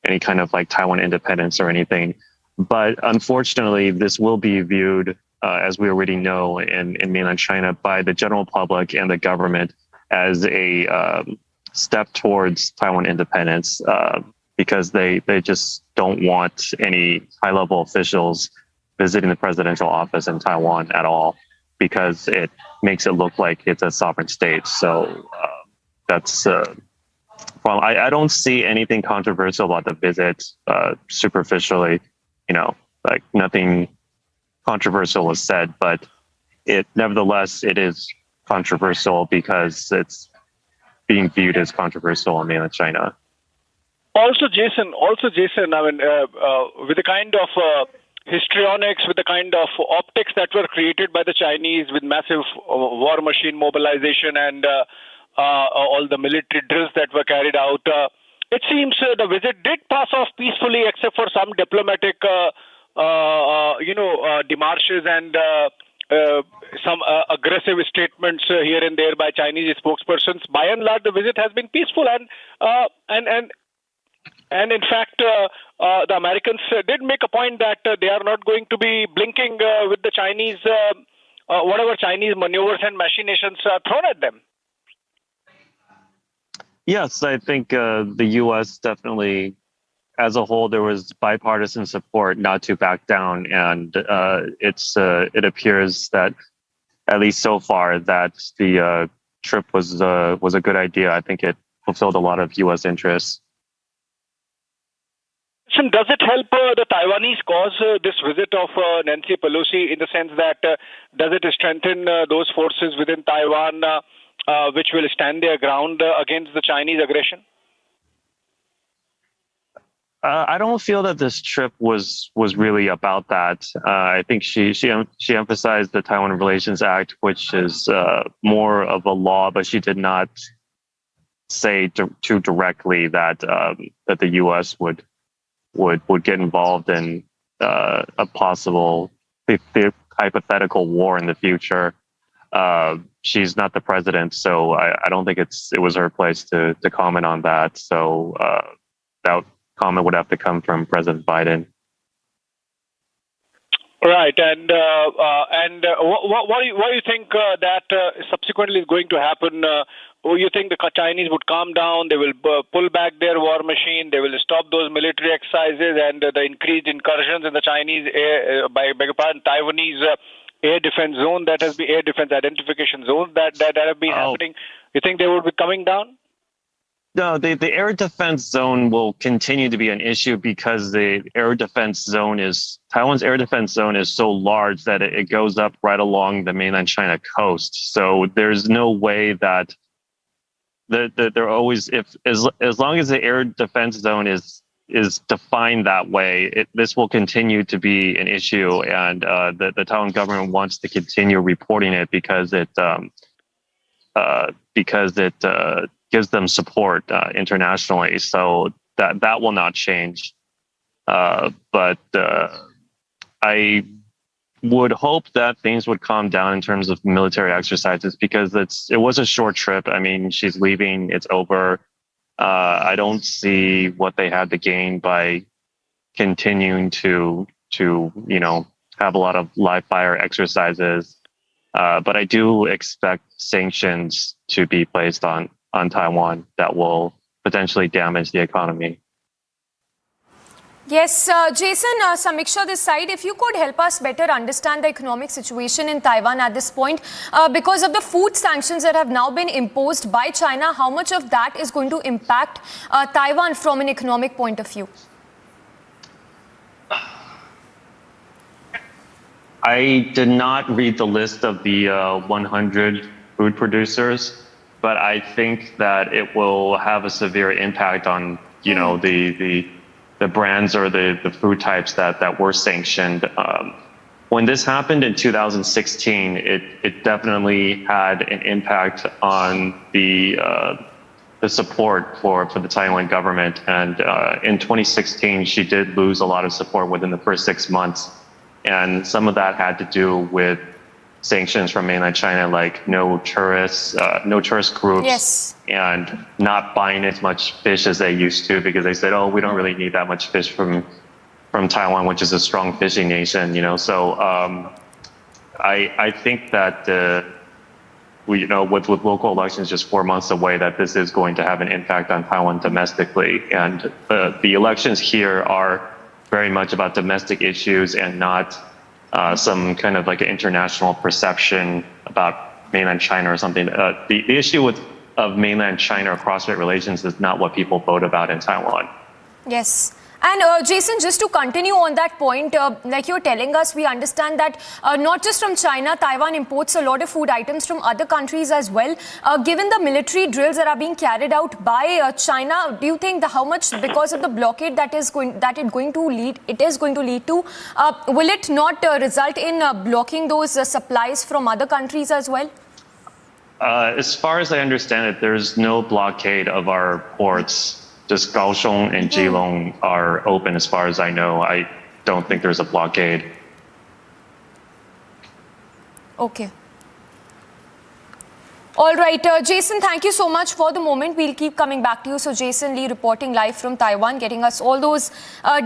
any kind of like Taiwan independence or anything. But unfortunately, this will be viewed, as we already know in mainland China, by the general public and the government as a step towards Taiwan independence, because they just don't want any high-level officials visiting the presidential office in Taiwan at all, because it makes it look like it's a sovereign state. So that's well, I don't see anything controversial about the visit. Superficially, like nothing controversial was said, but nevertheless it is controversial because it's being viewed as controversial in mainland China. Also, Jason, I mean, with the kind of histrionics, with the kind of optics that were created by the Chinese with massive war machine mobilization and all the military drills that were carried out, it seems the visit did pass off peacefully, except for some diplomatic, demarches and some aggressive statements here and there by Chinese spokespersons. By and large, the visit has been peaceful, and in fact, the Americans did make a point that they are not going to be blinking with the Chinese, whatever Chinese maneuvers and machinations are thrown at them. Yes, I think the U.S. definitely, as a whole, there was bipartisan support not to back down, and it appears that, at least so far, that the trip was a good idea. I think it fulfilled a lot of U.S. interests. Does it help the Taiwanese cause, this visit of Nancy Pelosi, in the sense that does it strengthen those forces within Taiwan which will stand their ground against the Chinese aggression? I don't feel that this trip was really about that. I think she emphasized the Taiwan Relations Act, which is more of a law, but she did not say too directly that that the U.S. would get involved in a possible hypothetical war in the future. She's not the president, so I don't think it was her place to comment on that. So that comment would have to come from President Biden. Right, and what do you think that subsequently is going to happen? You think the Chinese would calm down? They will pull back their war machine. They will stop those military exercises and the increased incursions in the Chinese Taiwanese air defense zone, that has been air defense identification zones that have been happening. You think they would be coming down? No, the air defense zone will continue to be an issue because the air defense zone Taiwan's air defense zone is so large that it goes up right along the mainland China coast. So there's no way that they're always, as long as the air defense zone is defined that way, this will continue to be an issue, and the Taiwan government wants to continue reporting it because it gives them support internationally. So that will not change. But I would hope that things would calm down in terms of military exercises, because it was a short trip. I mean, she's leaving, it's over. I don't see what they had to gain by continuing to have a lot of live fire exercises. But I do expect sanctions to be placed on Taiwan that will potentially damage the economy. Yes, Jason, Samiksha this side, if you could help us better understand the economic situation in Taiwan at this point, because of the food sanctions that have now been imposed by China, how much of that is going to impact Taiwan from an economic point of view? I did not read the list of the 100 food producers, but I think that it will have a severe impact on, the brands or the food types that were sanctioned. When this happened in 2016, it definitely had an impact on the support for the Taiwan government. And in 2016, she did lose a lot of support within the first 6 months. And some of that had to do with sanctions from mainland China, like no tourist groups, Yes. and not buying as much fish as they used to, because they said, oh, we don't really need that much fish from Taiwan, which is a strong fishing nation, you know. So I think that with local elections just 4 months away, that this is going to have an impact on Taiwan domestically, and the elections here are very much about domestic issues and not some kind of like an international perception about mainland China or something. The issue of mainland China or cross-strait relations is not what people vote about in Taiwan. Yes. And Jason, just to continue on that point, like you're telling us, we understand that not just from China, Taiwan imports a lot of food items from other countries as well. Given the military drills that are being carried out by China, do you think how much, because of the blockade that is going to lead to, will it not result in blocking those supplies from other countries as well? As far as I understand it, there's no blockade of our ports. Just Kaohsiung and Keelung are open as far as I know. I don't think there's a blockade. Okay. All right, Jason, thank you so much for the moment. We'll keep coming back to you. So Jason Lee reporting live from Taiwan, getting us all those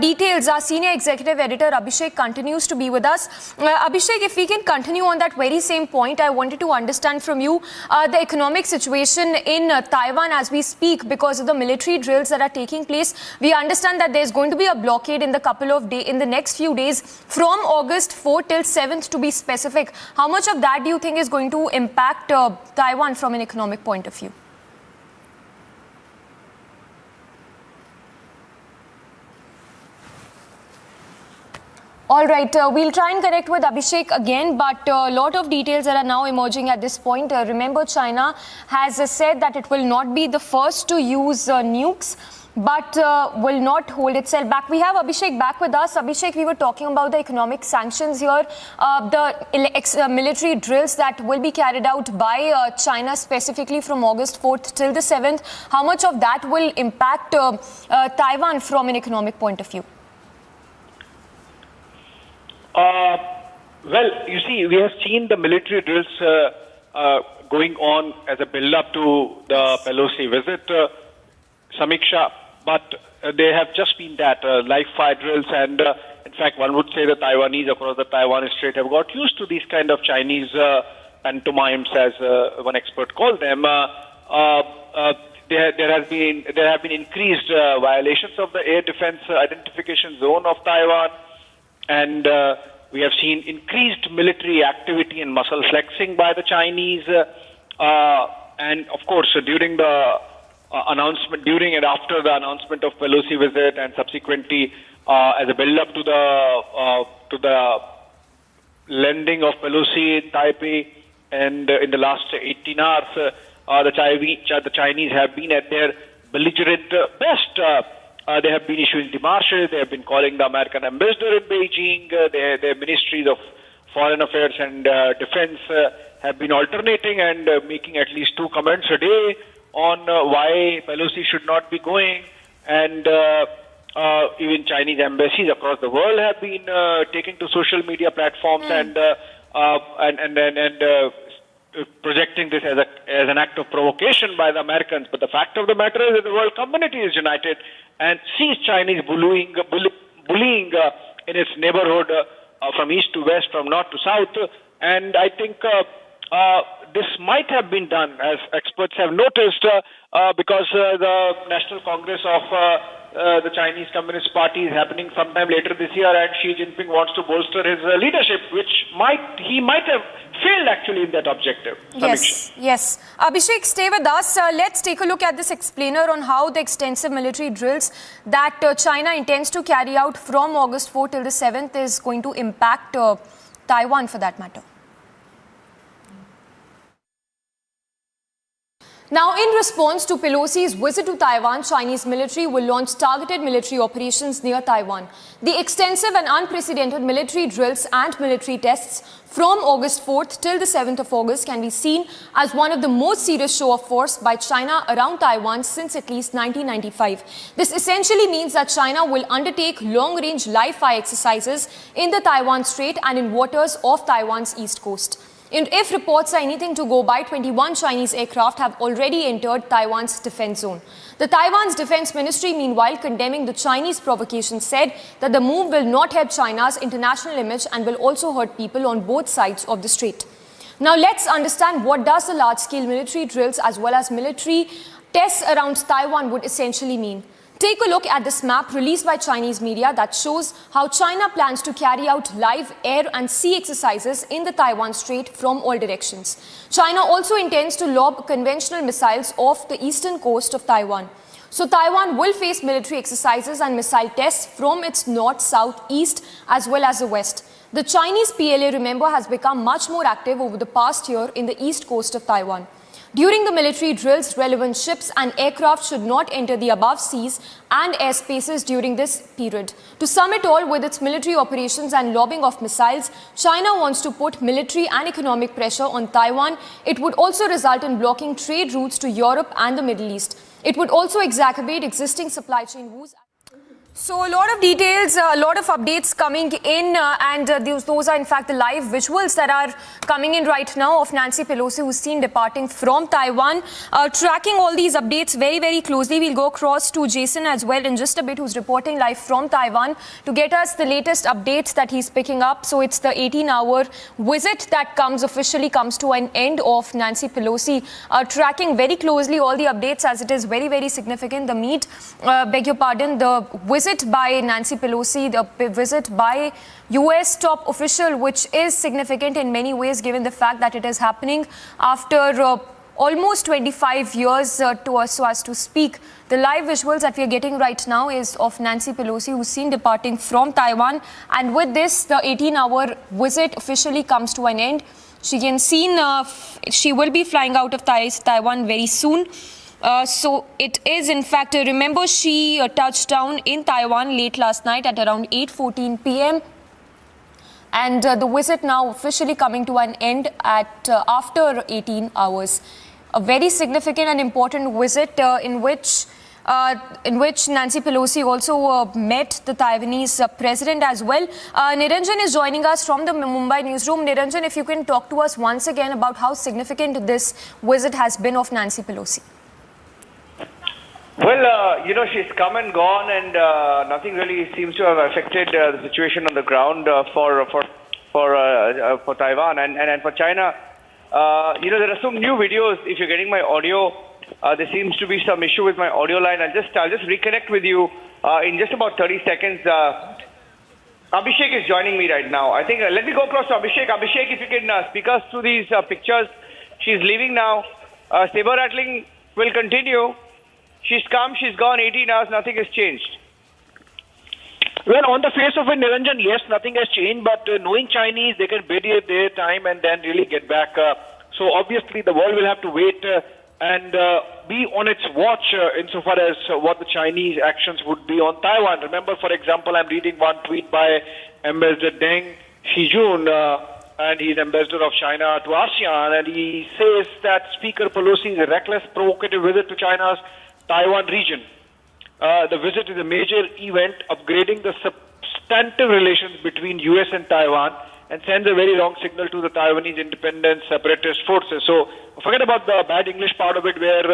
details. Our senior executive editor, Abhishek, continues to be with us. Abhishek, if we can continue on that very same point, I wanted to understand from you the economic situation in Taiwan as we speak because of the military drills that are taking place. We understand that there's going to be a blockade in the next few days from August 4th till 7th to be specific. How much of that do you think is going to impact Taiwan from an economic point of view? All right, we'll try and connect with Abhishek again, but a lot of details that are now emerging at this point. Remember, China has said that it will not be the first to use nukes, but will not hold itself back. We have Abhishek back with us. Abhishek, we were talking about the economic sanctions here, the military drills that will be carried out by China specifically from August 4th till the 7th. How much of that will impact Taiwan from an economic point of view? Well, you see, we have seen the military drills going on as a build-up to the Pelosi visit, Samiksha, but they have just been that live fire drills, and in fact, one would say the Taiwanese across the Taiwan Strait have got used to these kind of Chinese pantomimes, as one expert called them. There have been increased violations of the air defense identification zone of Taiwan, and we have seen increased military activity and muscle flexing by the Chinese, and of course during the announcement, during and after the announcement of Pelosi visit, and subsequently as a build-up to the landing of Pelosi in Taipei, and in the last 18 hours, the Chinese have been at their belligerent best. They have been issuing demarches. They have been calling the American ambassador in Beijing. Their ministries of foreign affairs and defense have been alternating and making at least 2 comments a day on why Pelosi should not be going. And even Chinese embassies across the world have been taking to social media platforms and projecting this as an act of provocation by the Americans. But the fact of the matter is that the world community is united and sees Chinese bullying in its neighborhood from east to west, from north to south. And I think this might have been done, as experts have noticed, because the National Congress of the Chinese Communist Party is happening sometime later this year, and Xi Jinping wants to bolster his leadership, which he might have failed actually in that objective. Yes. Abhishek, stay with us. Let's take a look at this explainer on how the extensive military drills that China intends to carry out from August 4th till the 7th is going to impact Taiwan for that matter. Now, in response to Pelosi's visit to Taiwan, Chinese military will launch targeted military operations near Taiwan. The extensive and unprecedented military drills and military tests from August 4th till the 7th of August can be seen as one of the most serious show of force by China around Taiwan since at least 1995. This essentially means that China will undertake long-range live fire exercises in the Taiwan Strait and in waters off Taiwan's east coast. And if reports are anything to go by, 21 Chinese aircraft have already entered Taiwan's defense zone. The Taiwan's defense ministry, meanwhile, condemning the Chinese provocation, said that the move will not help China's international image and will also hurt people on both sides of the strait. Now let's understand what does the large-scale military drills as well as military tests around Taiwan would essentially mean. Take a look at this map released by Chinese media that shows how China plans to carry out live air and sea exercises in the Taiwan Strait from all directions. China also intends to lob conventional missiles off the eastern coast of Taiwan. So Taiwan will face military exercises and missile tests from its north, south, east as well as the west. The Chinese PLA, remember, has become much more active over the past year in the east coast of Taiwan. During the military drills, relevant ships and aircraft should not enter the above seas and airspaces during this period. To sum it all, with its military operations and lobbing of missiles, China wants to put military and economic pressure on Taiwan. It would also result in blocking trade routes to Europe and the Middle East. It would also exacerbate existing supply chain woes. So a lot of details, a lot of updates coming in and those are in fact the live visuals that are coming in right now of Nancy Pelosi, who's seen departing from Taiwan. Tracking all these updates very, very closely. We'll go across to Jason as well in just a bit, who's reporting live from Taiwan to get us the latest updates that he's picking up. So it's the 18-hour visit that officially comes to an end of Nancy Pelosi. Tracking very closely all the updates as it is very, very significant. The the visit by Nancy Pelosi, the visit by US top official, which is significant in many ways given the fact that it is happening after almost 25 years so as to speak. The live visuals that we are getting right now is of Nancy Pelosi, who's seen departing from Taiwan. And with this, the 18-hour visit officially comes to an end. She will be flying out of Taiwan very soon. So it is, in fact, remember she touched down in Taiwan late last night at around 8:14 p.m. And the visit now officially coming to an end at after 18 hours. A very significant and important visit in which Nancy Pelosi also met the Taiwanese president as well. Niranjan is joining us from the Mumbai newsroom. Niranjan, if you can talk to us once again about how significant this visit has been of Nancy Pelosi. Well, she's come and gone, and nothing really seems to have affected the situation on the ground for Taiwan and for China. There are some new videos. If you're getting my audio, there seems to be some issue with my audio line. I'll just reconnect with you in just about 30 seconds. Abhishek is joining me right now. I think let me go across to Abhishek. Abhishek, if you can speak us through these pictures. She's leaving now. Saber rattling will continue. She's come, she's gone, 18 hours, nothing has changed. Well, on the face of it, Niranjan, yes, nothing has changed, but knowing Chinese, they can bid their time and then really get back. So obviously the world will have to wait and be on its watch insofar as what the Chinese actions would be on Taiwan. Remember, for example, I'm reading one tweet by Ambassador Deng Xijun, and he's ambassador of China to ASEAN, and he says that Speaker Pelosi's reckless, provocative visit to China's Taiwan region. The visit is a major event upgrading the substantive relations between US and Taiwan and sends a very wrong signal to the Taiwanese independent separatist forces. So forget about the bad English part of it where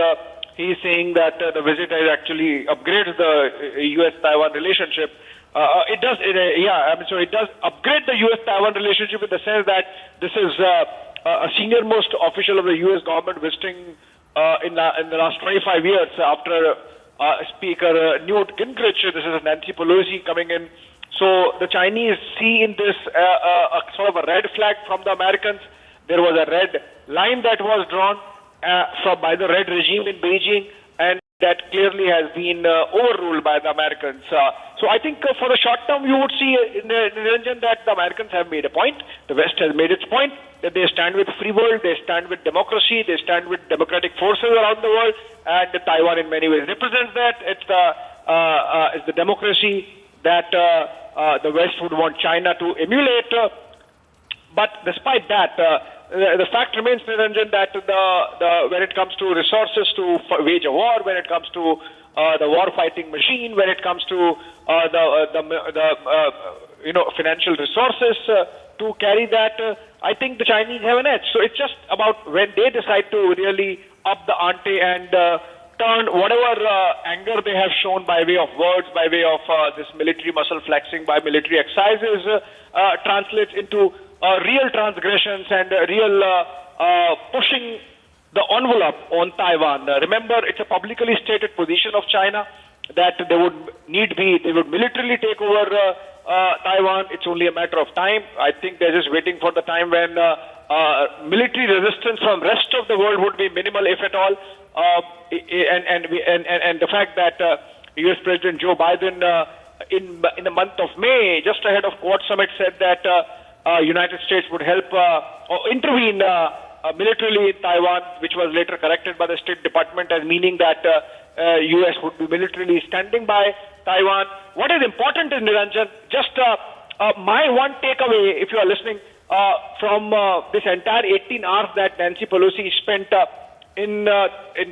he's saying that the visit has actually upgrades the US-Taiwan relationship. It does upgrade the US-Taiwan relationship in the sense that this is a senior-most official of the US government visiting in the last 25 years after Speaker Newt Gingrich. This is Nancy Pelosi coming in. So the Chinese see in this a sort of a red flag from the Americans. There was a red line that was drawn by the red regime in Beijing, and that clearly has been overruled by the Americans. So I think for the short term, you would see in Niranjan that the Americans have made a point. The West has made its point that they stand with free world, they stand with democracy, they stand with democratic forces around the world, and Taiwan in many ways represents that. It's the democracy that the West would want China to emulate. But despite that, the fact remains, Niranjan, that when it comes to resources to wage a war, when it comes to the war-fighting machine, when it comes to the financial resources to carry that, I think the Chinese have an edge. So it's just about when they decide to really up the ante and turn whatever anger they have shown by way of words, by way of this military muscle flexing, by military exercises, translates into real transgressions and real pushing the envelope on Taiwan. Remember, it's a publicly stated position of China that they would militarily take over Taiwan. It's only a matter of time. I think they're just waiting for the time when military resistance from rest of the world would be minimal, if at all. And the fact that U.S. President Joe Biden in the month of May, just ahead of Quad Summit, said that United States would help or intervene militarily in Taiwan, which was later corrected by the State Department as meaning that U.S. would be militarily standing by Taiwan. What is important is, Niranjan, just my one takeaway, if you are listening, from this entire 18 hours that Nancy Pelosi spent in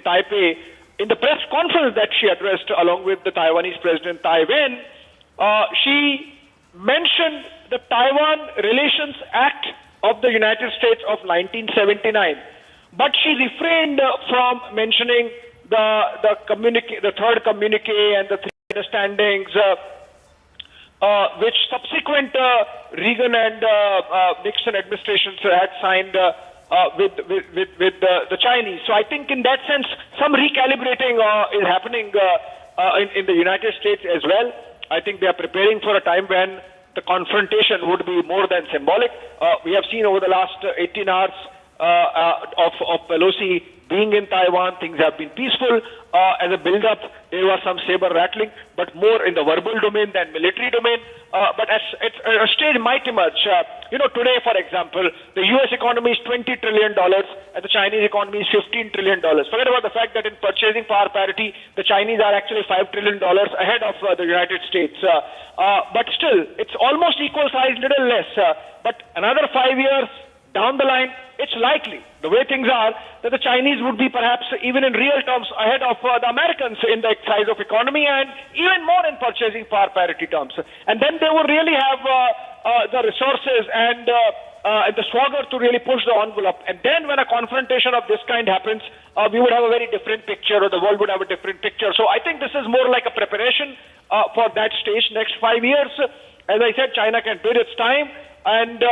Taipei, in the press conference that she addressed along with the Taiwanese President Tai Wan, she mentioned the Taiwan Relations Act of the United States of 1979, but she refrained from mentioning the third communique and the three understandings which subsequent Reagan and Nixon administrations had signed with the Chinese. So I think in that sense, some recalibrating is happening in the United States as well. I think they are preparing for a time when the confrontation would be more than symbolic. We have seen over the last 18 hours of Pelosi being in Taiwan, things have been peaceful. As a build-up, there was some saber rattling, but more in the verbal domain than military domain. But as a stage might emerge. Today, for example, the U.S. economy is $20 trillion and the Chinese economy is $15 trillion. Forget about the fact that in purchasing power parity, the Chinese are actually $5 trillion ahead of the United States. But still, it's almost equal size, little less. But another 5 years down the line, it's likely, the way things are, that the Chinese would be perhaps even in real terms ahead of the Americans in the size of economy and even more in purchasing power parity terms. And then they would really have the resources and the swagger to really push the envelope. And then when a confrontation of this kind happens, we would have a very different picture, or the world would have a different picture. So I think this is more like a preparation for that stage next 5 years. As I said, China can bid its time and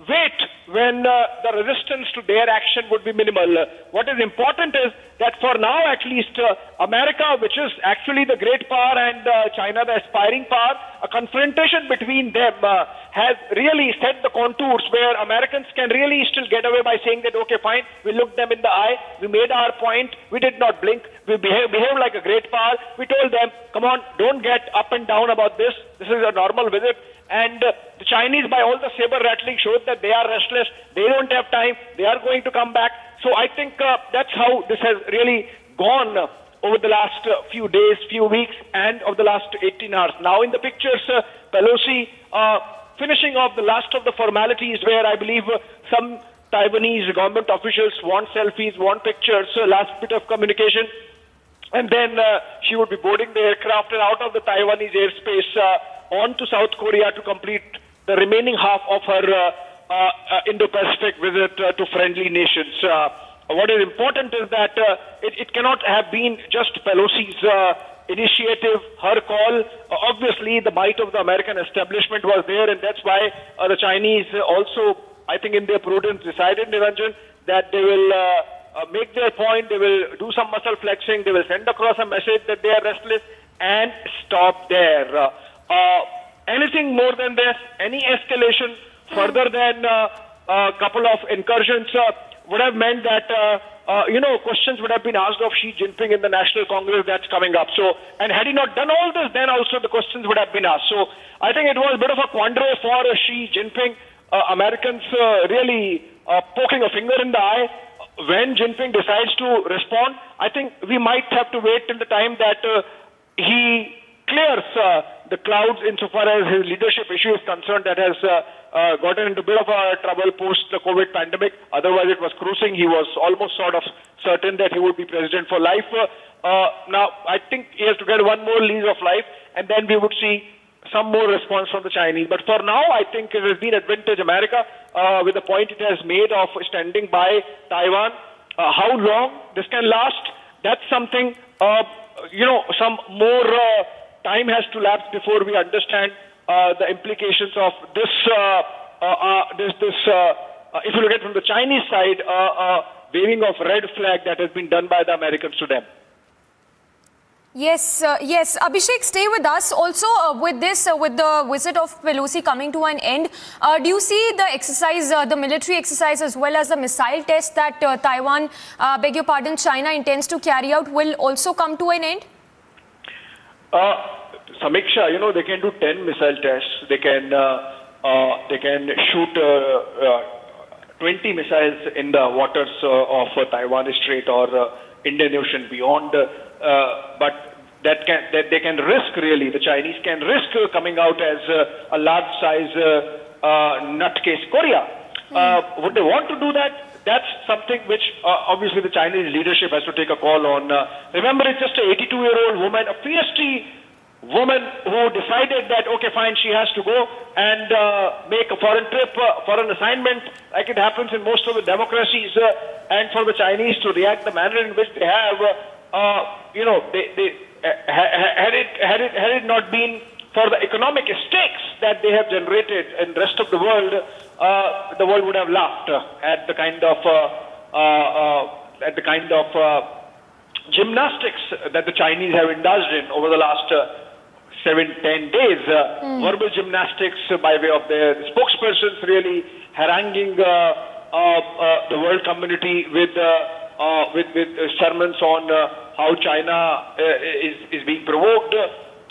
wait when the resistance to their action would be minimal. What is important is that for now, at least, America, which is actually the great power, and China, the aspiring power, a confrontation between them has really set the contours where Americans can really still get away by saying that, okay, fine, we looked them in the eye, we made our point, we did not blink, we behaved like a great power, we told them, come on, don't get up and down about this is a normal visit. And the Chinese, by all the saber rattling, showed that they are restless, they don't have time, they are going to come back. So I think that's how this has really gone over the last few days, few weeks, and of the last 18 hours. Now in the pictures, Pelosi finishing off the last of the formalities where I believe some Taiwanese government officials want selfies, want pictures, last bit of communication. And then she would be boarding the aircraft and out of the Taiwanese airspace on to South Korea to complete the remaining half of her Indo-Pacific visit to friendly nations. What is important is that it cannot have been just Pelosi's initiative, her call. Obviously, the might of the American establishment was there, and that's why the Chinese also, I think in their prudence, decided, Niranjan, that they will make their point, they will do some muscle flexing, they will send across a message that they are restless, and stop there. Anything more than this, any escalation further than a couple of incursions would have meant that, questions would have been asked of Xi Jinping in the National Congress that's coming up. So, and had he not done all this, then also the questions would have been asked. So, I think it was a bit of a quandary for Xi Jinping. Americans really poking a finger in the eye. When Jinping decides to respond, I think we might have to wait till the time that he clears the clouds insofar as his leadership issue is concerned, that has gotten into a bit of a trouble post the COVID pandemic. Otherwise, it was cruising. He was almost sort of certain that he would be president for life. Now, I think he has to get one more lease of life, and then we would see some more response from the Chinese. But for now, I think it has been advantage America with the point it has made of standing by Taiwan. How long this can last, that's something, some more time has to lapse before we understand the implications of this. If you look at it from the Chinese side, waving of red flag that has been done by the Americans to them. Yes, Abhishek, stay with us. Also, with the visit of Pelosi coming to an end, do you see the exercise, the military exercise, as well as the missile test that Taiwan, China intends to carry out, will also come to an end? Samiksha, they can do 10 missile tests. They can shoot 20 missiles in the waters of Taiwan Strait or Indian Ocean beyond. But they can risk, really, the Chinese can risk coming out as a large-size nutcase Korea. Would they want to do that? That's something which obviously the Chinese leadership has to take a call on. Remember, it's just an 82-year-old woman, a PhD woman who decided that, okay, fine, she has to go and make a foreign trip for an assignment, like it happens in most of the democracies, and for the Chinese to react the manner in which they have. Had it not been for the economic stakes that they have generated in the rest of the world would have laughed at the kind of gymnastics that the Chinese have indulged in over the last 7-10 days. Verbal gymnastics by way of their spokespersons, really haranguing the world community with sermons on how China is being provoked,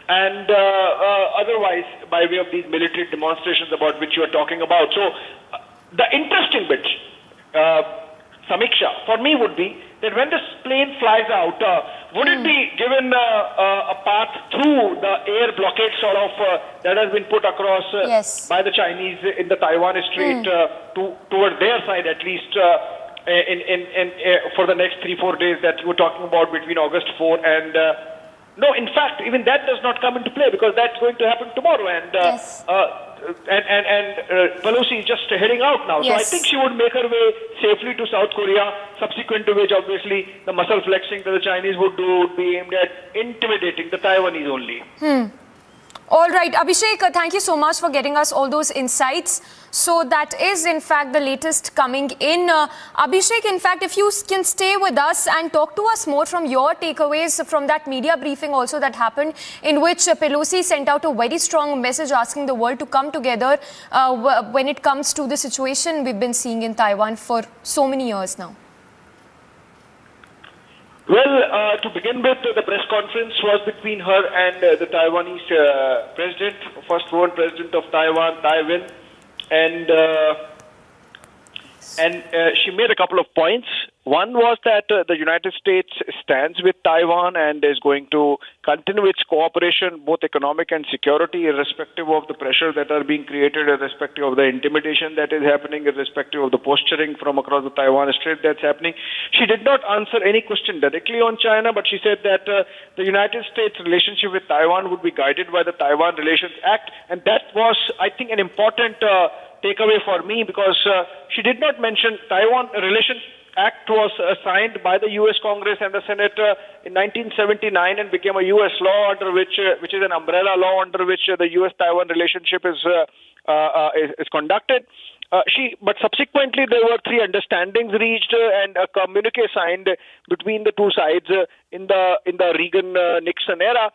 and otherwise by way of these military demonstrations about which you are talking about. So the interesting bit, Samiksha, for me would be that when this plane flies out, would it be given a path through the air blockade sort of that has been put across by the Chinese in the Taiwan Strait toward their side, at least for the next 3-4 days that you were talking about between August 4 and no, in fact, even that does not come into play because that's going to happen tomorrow, and Pelosi is just heading out now. So I think she would make her way safely to South Korea, subsequent to which obviously the muscle flexing that the Chinese would do would be aimed at intimidating the Taiwanese only. All right, Abhishek, thank you so much for getting us all those insights. So that is, in fact, the latest coming in. Abhishek, in fact, if you can stay with us and talk to us more from your takeaways from that media briefing also that happened, in which Pelosi sent out a very strong message asking the world to come together when it comes to the situation we've been seeing in Taiwan for so many years now. Well, to begin with, the press conference was between her and the Taiwanese president, first woman president of Taiwan, Tai Wan, and she made a couple of points. One was that the United States stands with Taiwan and is going to continue its cooperation, both economic and security, irrespective of the pressure that are being created, irrespective of the intimidation that is happening, irrespective of the posturing from across the Taiwan Strait that's happening. She did not answer any question directly on China, but she said that the United States relationship with Taiwan would be guided by the Taiwan Relations Act, and that was, I think, an important takeaway for me because she did not mention Taiwan Relations Act was signed by the U.S. Congress and the Senate in 1979 and became a U.S. law under which is an umbrella law under which the U.S.-Taiwan relationship is conducted. But subsequently there were 3 understandings reached and a communique signed between the two sides in the Reagan-Nixon era,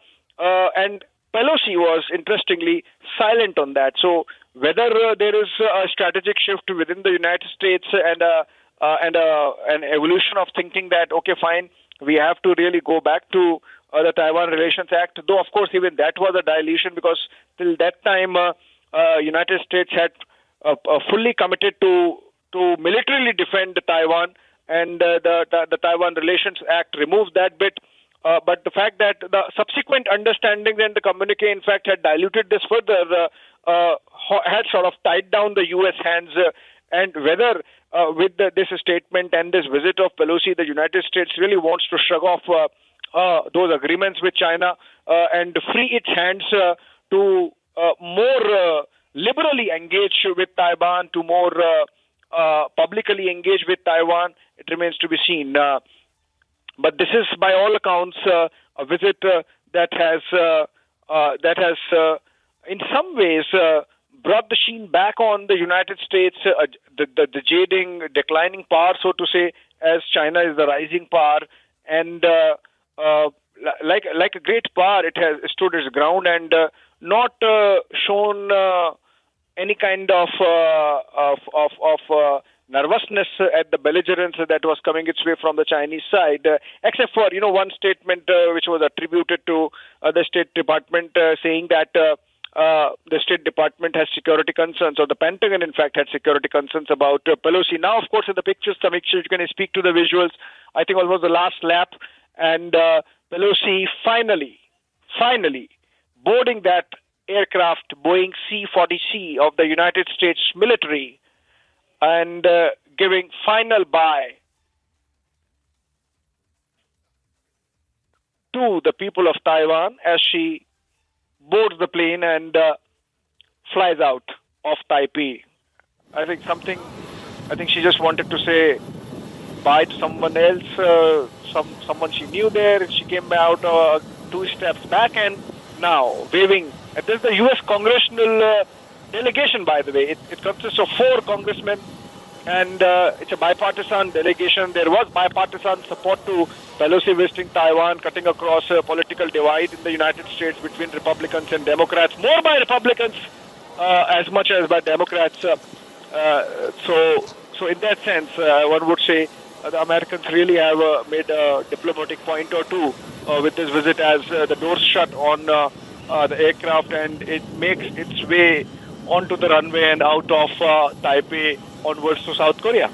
and Pelosi was interestingly silent on that. So whether there is a strategic shift within the United States and an evolution of thinking that, okay, fine, we have to really go back to the Taiwan Relations Act, though, of course, even that was a dilution because till that time, United States had fully committed to militarily defend Taiwan, and the Taiwan Relations Act removes that bit. But the fact that the subsequent understandings and the communique, in fact, had diluted this further, had sort of tied down the U.S. hands, and whether with this statement and this visit of Pelosi, the United States really wants to shrug off those agreements with China and free its hands to more liberally engage with Taiwan, to more publicly engage with Taiwan, it remains to be seen. But this is, by all accounts, a visit that has in some ways brought the sheen back on the United States, the jading, declining power, so to say, as China is the rising power, and like a great power, it has stood its ground and not shown any kind of nervousness at the belligerence that was coming its way from the Chinese side, except for one statement which was attributed to the State Department, saying that the State Department has security concerns, or the Pentagon, in fact, had security concerns about Pelosi. Now, of course, in the pictures, you can speak to the visuals. I think almost the last lap, and Pelosi finally boarding that aircraft, Boeing C-40C of the United States military, and giving final bye to the people of Taiwan as she boards the plane and flies out of Taipei. I think she just wanted to say bye to someone else, someone she knew there, and she came out 2 steps back and now waving. This is the U.S. congressional delegation, by the way. It consists of 4 congressmen, and it's a bipartisan delegation. There was bipartisan support to Pelosi visiting Taiwan, cutting across a political divide in the United States between Republicans and Democrats, more by Republicans as much as by Democrats. So in that sense, one would say the Americans really have made a diplomatic point or two with this visit, as the doors shut on the aircraft and it makes its way onto the runway and out of Taipei onwards to South Korea.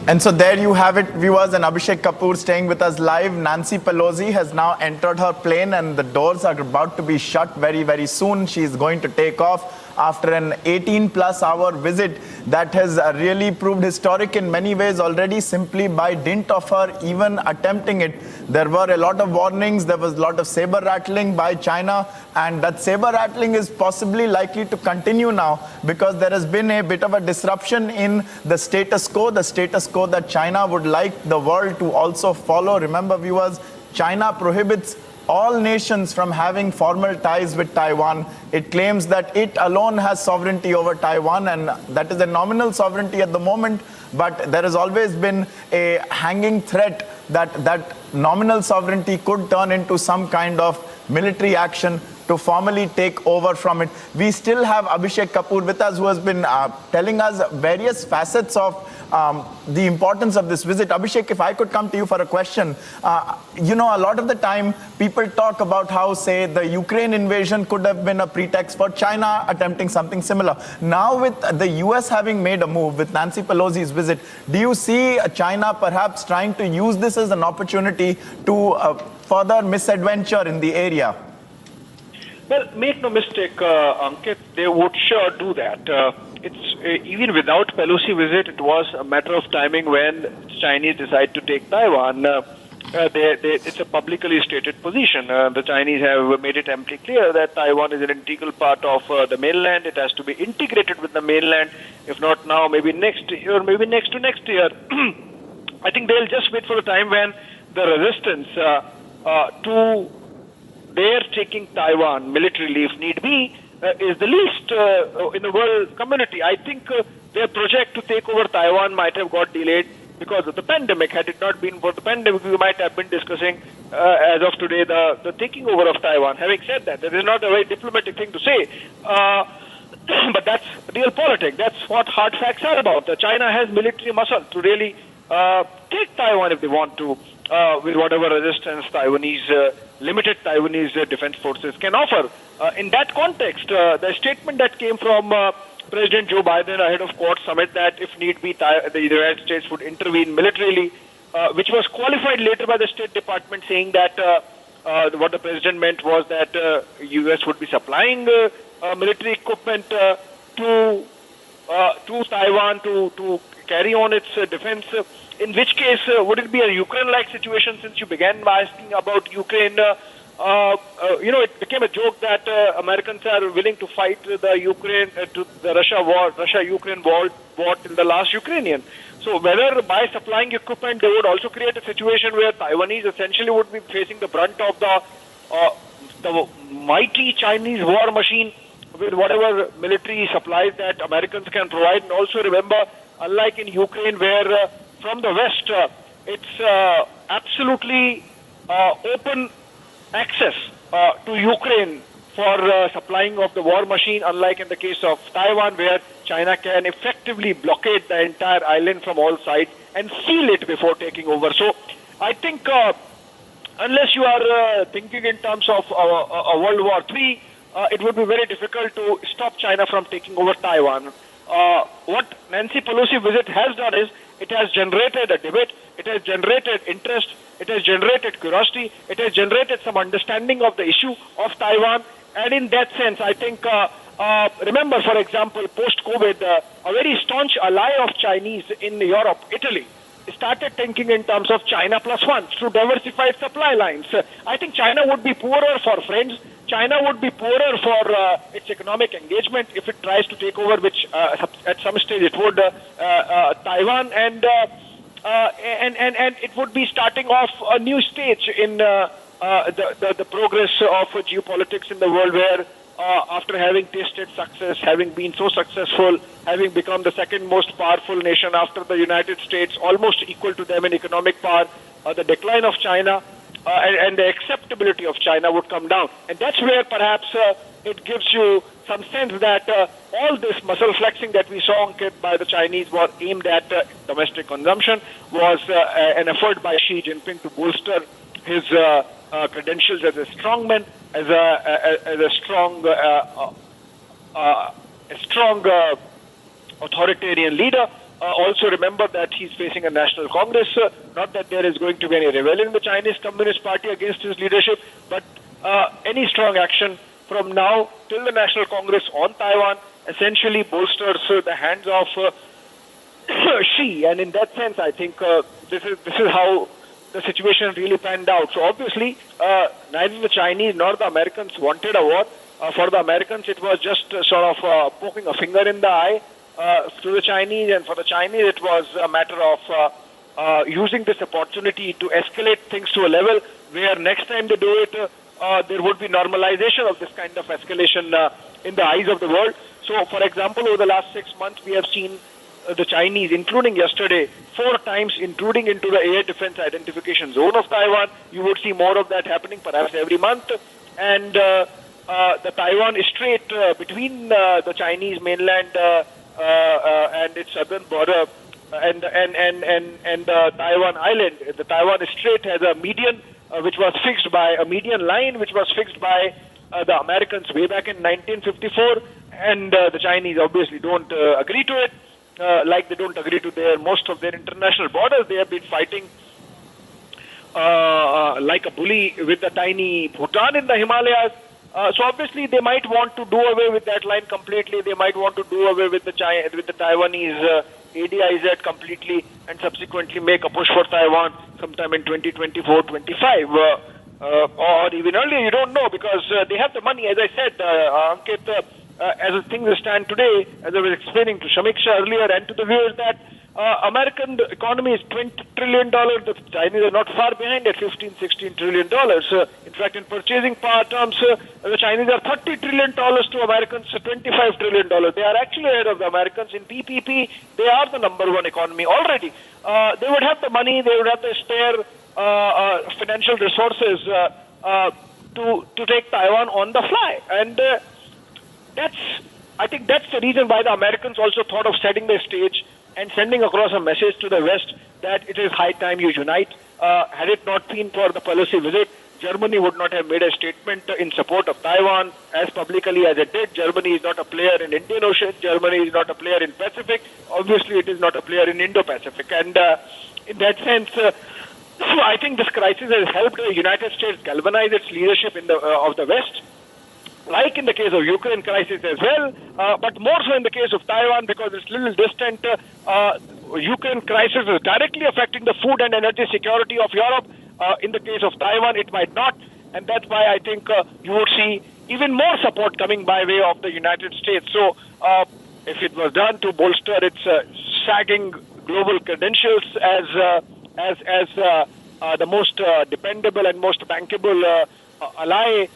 And so there you have it, viewers, and Abhishek Kapoor staying with us live. Nancy Pelosi has now entered her plane and the doors are about to be shut very, very soon. She is going to take off after an 18-plus hour visit that has really proved historic in many ways already, simply by dint of her even attempting it. There were a lot of warnings, there was a lot of saber rattling by China, and that saber rattling is possibly likely to continue now because there has been a bit of a disruption in the status quo that China would like the world to also follow. Remember, viewers, China prohibits all nations from having formal ties with Taiwan. It claims that it alone has sovereignty over Taiwan, and that is a nominal sovereignty at the moment, but there has always been a hanging threat that nominal sovereignty could turn into some kind of military action to formally take over from it. We still have Abhishek Kapoor with us, who has been telling us various facets of the importance of this visit. Abhishek, if I could come to you for a question. A lot of the time people talk about how, say, the Ukraine invasion could have been a pretext for China attempting something similar. Now, with the US having made a move with Nancy Pelosi's visit, do you see China perhaps trying to use this as an opportunity to further misadventure in the area? Well, make no mistake, Ankit, they would sure do that. It's even without Pelosi visit, it was a matter of timing when Chinese decide to take Taiwan. It's a publicly stated position. The Chinese have made it amply clear that Taiwan is an integral part of the mainland. It has to be integrated with the mainland. If not now, maybe next year, maybe next to next year. I think they'll just wait for a time when the resistance to their taking Taiwan militarily, if need be, is the least in the world community. I think their project to take over Taiwan might have got delayed because of the pandemic. Had it not been for the pandemic, we might have been discussing, as of today, the taking over of Taiwan. Having said that, that is not a very diplomatic thing to say, but that's real politics. That's what hard facts are about. China has military muscle to really take Taiwan if they want to, with whatever resistance limited Taiwanese defense forces can offer. In that context, the statement that came from President Joe Biden ahead of Quad Summit that if need be, the United States would intervene militarily, which was qualified later by the State Department, saying that what the president meant was that U.S. would be supplying military equipment to Taiwan to carry on its defense. In which case, would it be a Ukraine-like situation? Since you began by asking about Ukraine, it became a joke that Americans are willing to fight the Russia-Ukraine war till the last Ukrainian. So whether by supplying equipment they would also create a situation where Taiwanese essentially would be facing the brunt of the mighty Chinese war machine with whatever military supplies that Americans can provide. And also remember, unlike in Ukraine where from the West it's absolutely open access to Ukraine for supplying of the war machine, unlike in the case of Taiwan where China can effectively blockade the entire island from all sides and seal it before taking over. So I think unless you are thinking in terms of a World War III, it would be very difficult to stop China from taking over Taiwan. What Nancy Pelosi visit has done is it has generated a debate, it has generated interest, it has generated curiosity, it has generated some understanding of the issue of Taiwan. And in that sense, I think, remember, for example, post-COVID, a very staunch ally of Chinese in Europe, Italy, started thinking in terms of China plus one through diversified supply lines. I think China would be poorer for friends. China would be poorer for its economic engagement if it tries to take over, which at some stage it would, Taiwan, and it would be starting off a new stage in the progress of geopolitics in the world, where after having tasted success, having been so successful, having become the second most powerful nation after the United States, almost equal to them in economic power, the decline of China and the acceptability of China would come down. And that's where perhaps it gives you some sense that all this muscle flexing that we saw by the Chinese was aimed at domestic consumption, was an effort by Xi Jinping to bolster his credentials as a strongman, as a strong authoritarian leader. Also remember that he's facing a national congress. Not that there is going to be any rebellion in the Chinese Communist Party against his leadership, but any strong action from now till the National Congress on Taiwan essentially bolsters the hands of Xi. And in that sense, I think this is how the situation really panned out. So obviously, neither the Chinese nor the Americans wanted a war. For the Americans, it was just sort of poking a finger in the eye to the Chinese, and for the Chinese, it was a matter of using this opportunity to escalate things to a level where next time they do it, there would be normalization of this kind of escalation in the eyes of the world. So, for example, over the last 6 months, we have seen the Chinese, including yesterday, 4 times intruding into the air defense identification zone of Taiwan. You would see more of that happening perhaps every month. And the Taiwan Strait between the Chinese mainland and its southern border and the Taiwan island. The Taiwan Strait has a median which was fixed by a median line which was fixed by the Americans way back in 1954, and the Chinese obviously don't agree to it. Like they don't agree to most of their international borders. They have been fighting like a bully with the tiny Bhutan in the Himalayas. So obviously they might want to do away with that line completely. They might want to do away with the Taiwanese ADIZ completely, and subsequently make a push for Taiwan sometime in 2024-25 or even earlier. You don't know, because they have the money. As I said, Ankit, as things stand today, as I was explaining to Samiksha earlier and to the viewers, that American economy is $20 trillion. The Chinese are not far behind at $15-16 trillion. In fact, in purchasing power terms, the Chinese are $30 trillion to Americans, $25 trillion. They are actually ahead of the Americans. In PPP, they are the #1 economy already. They would have the money, they would have the spare financial resources to take Taiwan on the fly. And I think that's the reason why the Americans also thought of setting the stage and sending across a message to the West that it is high time you unite. Had it not been for the Pelosi visit, Germany would not have made a statement in support of Taiwan as publicly as it did. Germany is not a player in Indian Ocean. Germany is not a player in Pacific. Obviously, it is not a player in Indo-Pacific. And in that sense, I think this crisis has helped the United States galvanize its leadership of the West, like in the case of Ukraine crisis as well, but more so in the case of Taiwan, because it's a little distant. Ukraine crisis is directly affecting the food and energy security of Europe. In the case of Taiwan, it might not. and that's why I think you would see even more support coming by way of the United States. So if it was done to bolster its sagging global credentials as the most dependable and most bankable ally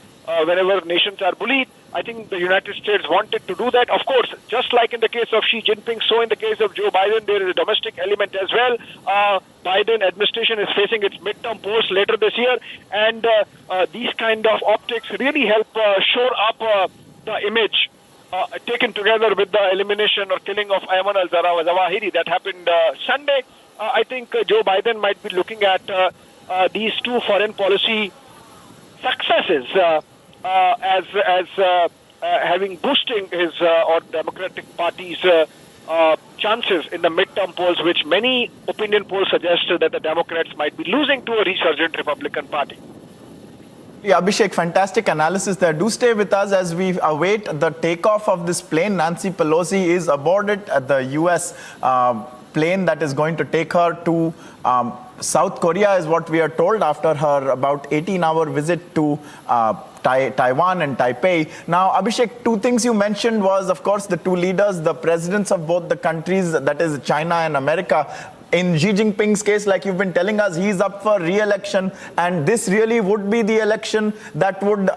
whenever nations are bullied, I think the United States wanted to do that. Of course, just like in the case of Xi Jinping, so in the case of Joe Biden, there is a domestic element as well. Biden administration is facing its midterm polls later this year, and these kind of optics really help shore up the image taken together with the elimination or killing of Ayman al-Zawahiri that happened Sunday. I think Joe Biden might be looking at these two foreign policy successes as having boosting his or Democratic Party's chances in the midterm polls, which many opinion polls suggest that the Democrats might be losing to a resurgent Republican Party. Yeah, Abhishek, fantastic analysis there. Do stay with us as we await the takeoff of this plane. Nancy Pelosi is aboard it at the U.S. Plane that is going to take her to South Korea, is what we are told, after her about 18-hour visit to Taiwan and Taipei. Now, Abhishek, two things you mentioned was, of course, the two leaders, the presidents of both the countries, that is China and America. In Xi Jinping's case, like you've been telling us, he's up for re-election, and this really would be the election that would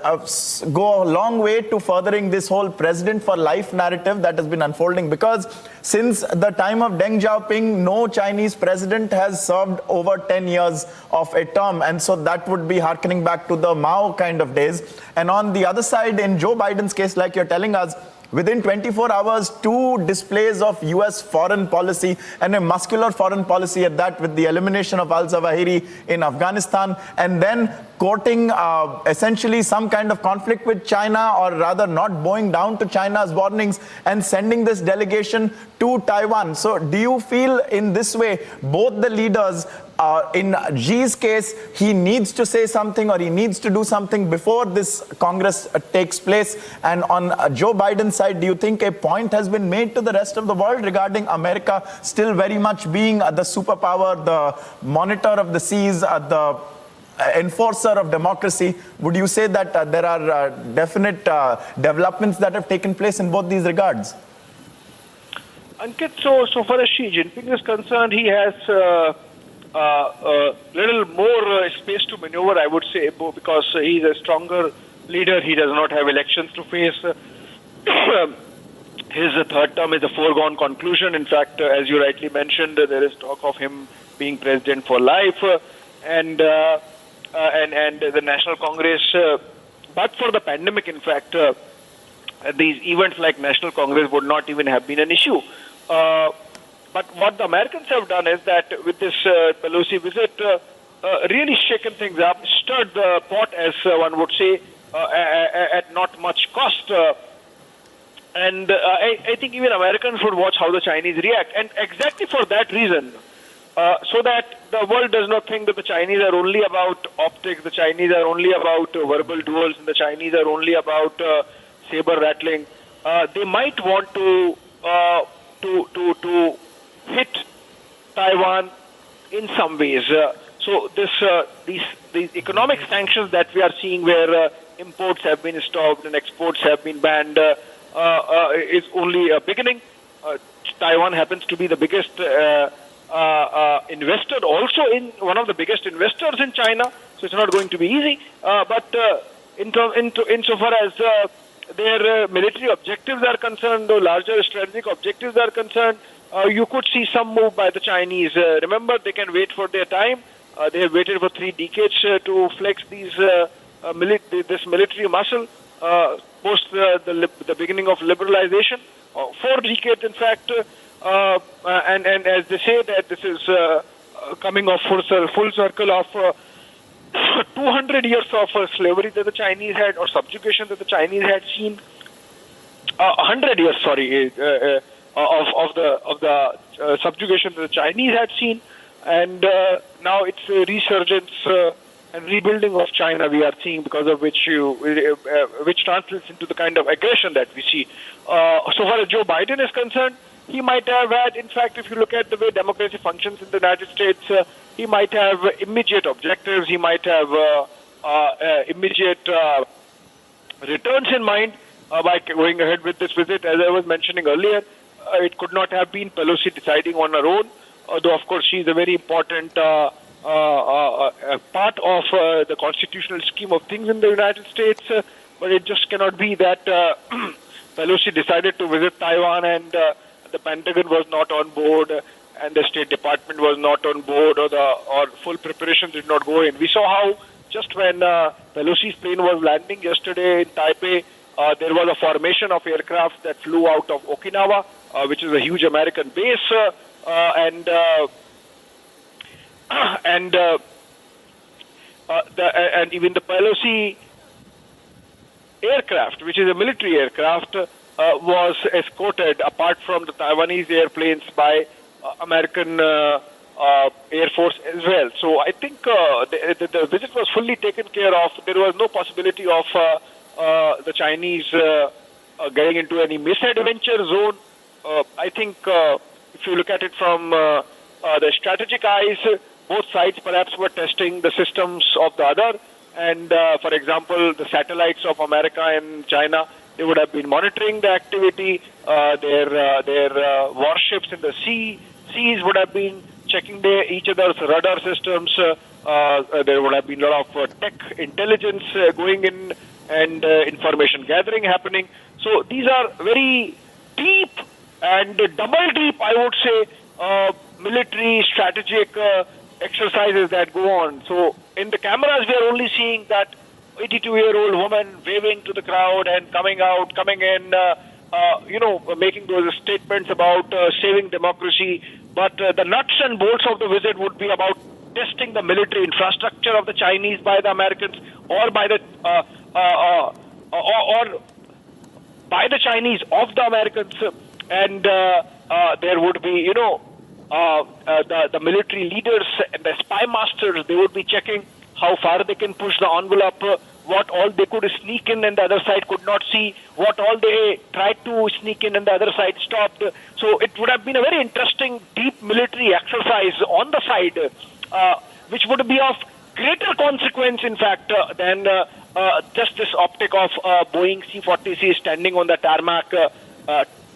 go a long way to furthering this whole president for life narrative that has been unfolding, because since the time of Deng Xiaoping, no Chinese president has served over 10 years of a term, and so that would be harkening back to the Mao kind of days. And on the other side, in Joe Biden's case, like you're telling us, within 24 hours, two displays of U.S. foreign policy, and a muscular foreign policy at that, with the elimination of al-Zawahiri in Afghanistan, and then courting essentially some kind of conflict with China, or rather not bowing down to China's warnings, and sending this delegation to Taiwan. So do you feel in this way, both the leaders, in Xi's case, he needs to say something, or he needs to do something before this Congress takes place? And on Joe Biden's side, do you think a point has been made to the rest of the world regarding America still very much being the superpower, the monitor of the seas, the enforcer of democracy? Would you say that there are definite developments that have taken place in both these regards? Ankit, so far as Xi Jinping is concerned, he has little more space to maneuver, I would say, because he's a stronger leader. He does not have elections to face. His third term is a foregone conclusion. In fact, as you rightly mentioned, there is talk of him being president for life, and the National Congress. But for the pandemic, in fact, these events like National Congress would not even have been an issue. But what the Americans have done is that with this Pelosi visit, really shaken things up, stirred the pot, as one would say, at not much cost. And I think even Americans would watch how the Chinese react. And exactly for that reason, so that the world does not think that the Chinese are only about optics, the Chinese are only about verbal duels, and the Chinese are only about saber rattling, they might want to hit Taiwan in some ways. So these economic sanctions that we are seeing, where imports have been stopped and exports have been banned, is only a beginning. Taiwan happens to be the biggest investor, also in one of the biggest investors in China, so it's not going to be easy. But insofar as their military objectives are concerned, the larger strategic objectives are concerned, you could see some move by the Chinese. Remember, they can wait for their time. They have waited for 3 decades to flex this military muscle post the beginning of liberalization. 4 decades, in fact, and as they say that this is coming off full circle of 200 years of slavery that the Chinese had, or subjugation that the Chinese had seen. 100 years, sorry, of the subjugation that the Chinese had seen, and now it's a resurgence and rebuilding of China we are seeing, because of which translates into the kind of aggression that we see. So far as Joe Biden is concerned, he might have had, in fact, if you look at the way democracy functions in the United States, he might have immediate objectives. He might have immediate returns in mind by going ahead with this visit. As I was mentioning earlier, it could not have been Pelosi deciding on her own, though of course she's a very important part of the constitutional scheme of things in the United States, but it just cannot be that Pelosi decided to visit Taiwan and the Pentagon was not on board and the State Department was not on board, or full preparations did not go in. We saw how just when Pelosi's plane was landing yesterday in Taipei, there was a formation of aircraft that flew out of Okinawa, which is a huge American base, and even the Pelosi aircraft, which is a military aircraft, was escorted, apart from the Taiwanese airplanes, by American Air Force as well. So I think the visit was fully taken care of. There was no possibility of the Chinese getting into any misadventure zone. I think if you look at it from the strategic eyes, both sides perhaps were testing the systems of the other. And for example, the satellites of America and China, they would have been monitoring the activity. Their warships in the seas would have been checking each other's radar systems. There would have been a lot of tech intelligence going in and information gathering happening. So these are very deep and double deep, I would say, military strategic exercises that go on. So in the cameras, we are only seeing that 82-year-old woman waving to the crowd and coming in, making those statements about saving democracy. But the nuts and bolts of the visit would be about testing the military infrastructure of the Chinese by the Americans, or by the by the Chinese of the Americans, and there would be, the military leaders and the spy masters. They would be checking how far they can push the envelope, what all they could sneak in and the other side could not see, what all they tried to sneak in and the other side stopped. So it would have been a very interesting, deep military exercise on the side, which would be of greater consequence, in fact, than just this optic of Boeing C-40C standing on the tarmac,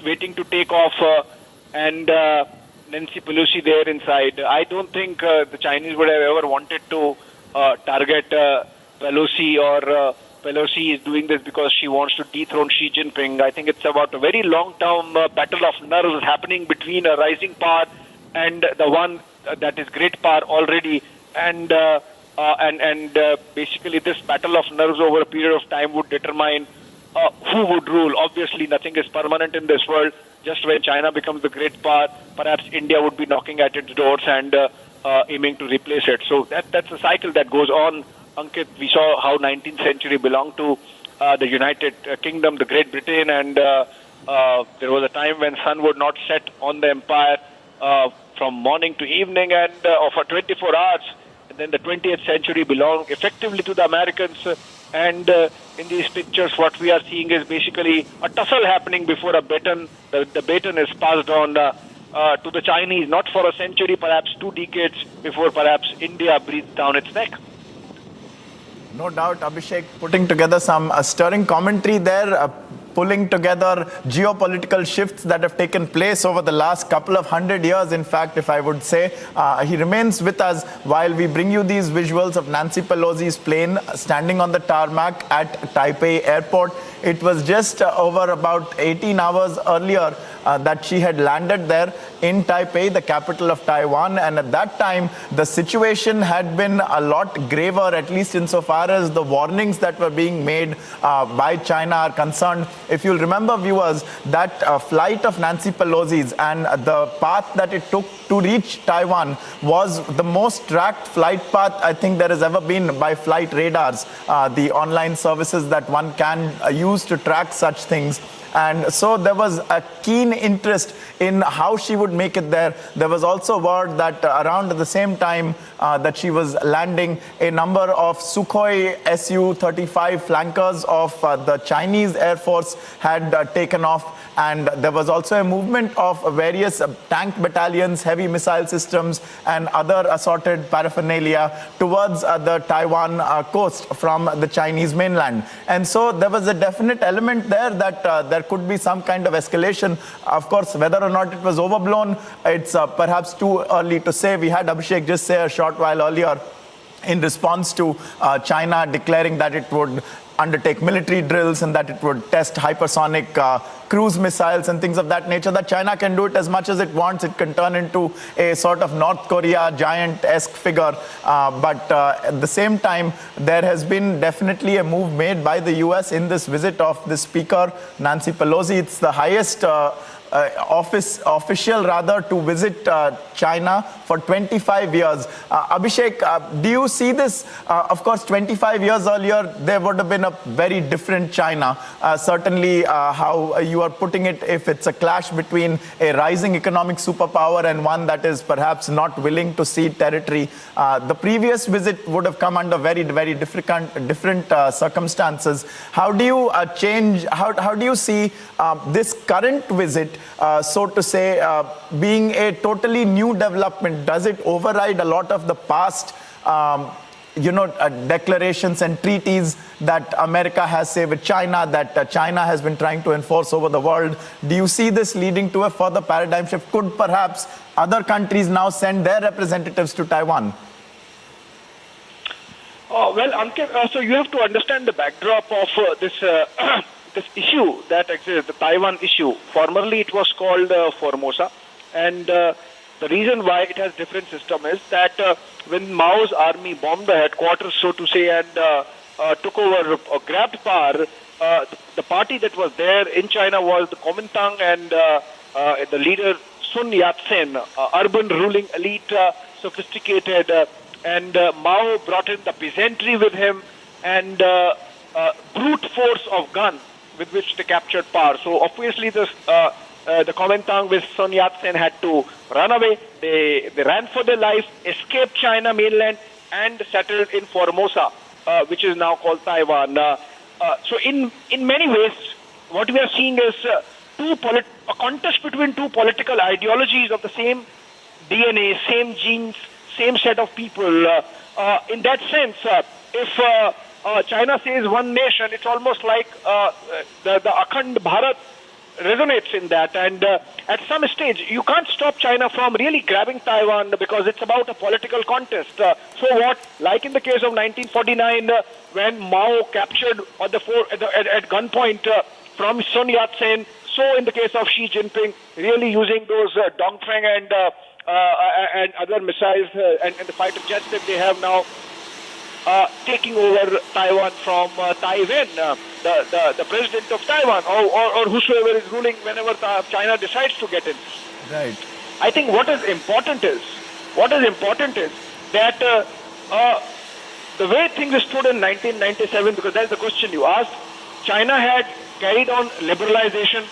waiting to take off, and Nancy Pelosi there inside. I don't think the Chinese would have ever wanted to target Pelosi, or Pelosi is doing this because she wants to dethrone Xi Jinping. I think it's about a very long-term battle of nerves happening between a rising power and the one that is great power already, and basically this battle of nerves over a period of time would determine who would rule. Obviously, nothing is permanent in this world. Just when China becomes the great power, perhaps India would be knocking at its doors and aiming to replace it. So that's a cycle that goes on. Ankit, we saw how 19th century belonged to the United Kingdom, the Great Britain, and there was a time when sun would not set on the empire from morning to evening and for 24 hours. And then the 20th century belonged effectively to the Americans. And in these pictures, what we are seeing is basically a tussle happening before a baton. The baton is passed on to the Chinese, not for a century, perhaps 2 decades, before perhaps India breathes down its neck. No doubt, Abhishek, putting together some stirring commentary there, pulling together geopolitical shifts that have taken place over the last couple of 100 years. In fact, if I would say, he remains with us while we bring you these visuals of Nancy Pelosi's plane standing on the tarmac at Taipei airport. It was just over about 18 hours earlier that she had landed there in Taipei, the capital of Taiwan. And at that time, the situation had been a lot graver, at least insofar as the warnings that were being made by China are concerned. If you'll remember, viewers, that flight of Nancy Pelosi's and the path that it took to reach Taiwan was the most tracked flight path I think there has ever been by flight radars, the online services that one can use to track such things. And so there was a keen interest in how she would make it there. There was also word that around the same time that she was landing, a number of Sukhoi Su-35 flankers of the Chinese Air Force had taken off. And there was also a movement of various tank battalions, heavy missile systems, and other assorted paraphernalia towards the Taiwan coast from the Chinese mainland. And so there was a definite element there that there could be some kind of escalation. Of course, whether or not it was overblown, it's perhaps too early to say. We had Abhishek just say a short while earlier in response to China declaring that it would undertake military drills and that it would test hypersonic cruise missiles and things of that nature, that China can do it as much as it wants. It can turn into a sort of North Korea giant-esque figure. But at the same time, there has been definitely a move made by the US in this visit of the Speaker, Nancy Pelosi. It's the highest official to visit China for 25 years. Abhishek, do you see this? Of course, 25 years earlier, there would have been a very different China. Certainly, how you are putting it, if it's a clash between a rising economic superpower and one that is perhaps not willing to cede territory. The previous visit would have come under very, very different circumstances. How do you how do you see this current visit, so to say, being a totally new development? Does it override a lot of the past declarations and treaties that America has, say, with China, that China has been trying to enforce over the world? Do you see this leading to a further paradigm shift? Could perhaps other countries now send their representatives to Taiwan? Well, Ankit, so you have to understand the backdrop of this this issue that exists, the Taiwan issue. Formerly, it was called Formosa, and the reason why it has different system is that when Mao's army bombed the headquarters, so to say, and took over or grabbed power, the party that was there in China was the Kuomintang and the leader Sun Yat-sen, urban ruling elite, sophisticated, and Mao brought in the peasantry with him and brute force of gun with which they captured power. So obviously the Kuomintang with Sun Yat-sen had to run away. They ran for their life, escaped China mainland, and settled in Formosa, which is now called Taiwan. So in many ways, what we are seeing is a contest between two political ideologies of the same DNA, same genes, same set of people. In that sense, if China says one nation, it's almost like the Akhand Bharat resonates in that. And at some stage, you can't stop China from really grabbing Taiwan because it's about a political contest. So what? Like in the case of 1949, when Mao captured at gunpoint from Sun Yat-sen, so in the case of Xi Jinping, really using those Dongfeng and other missiles and the fighter jets that they have now, taking over Taiwan from Taiwan, the president of Taiwan, or whosoever is ruling whenever China decides to get in. Right. I think what is important is that the way things stood in 1997, because that's the question you asked, China had carried on liberalization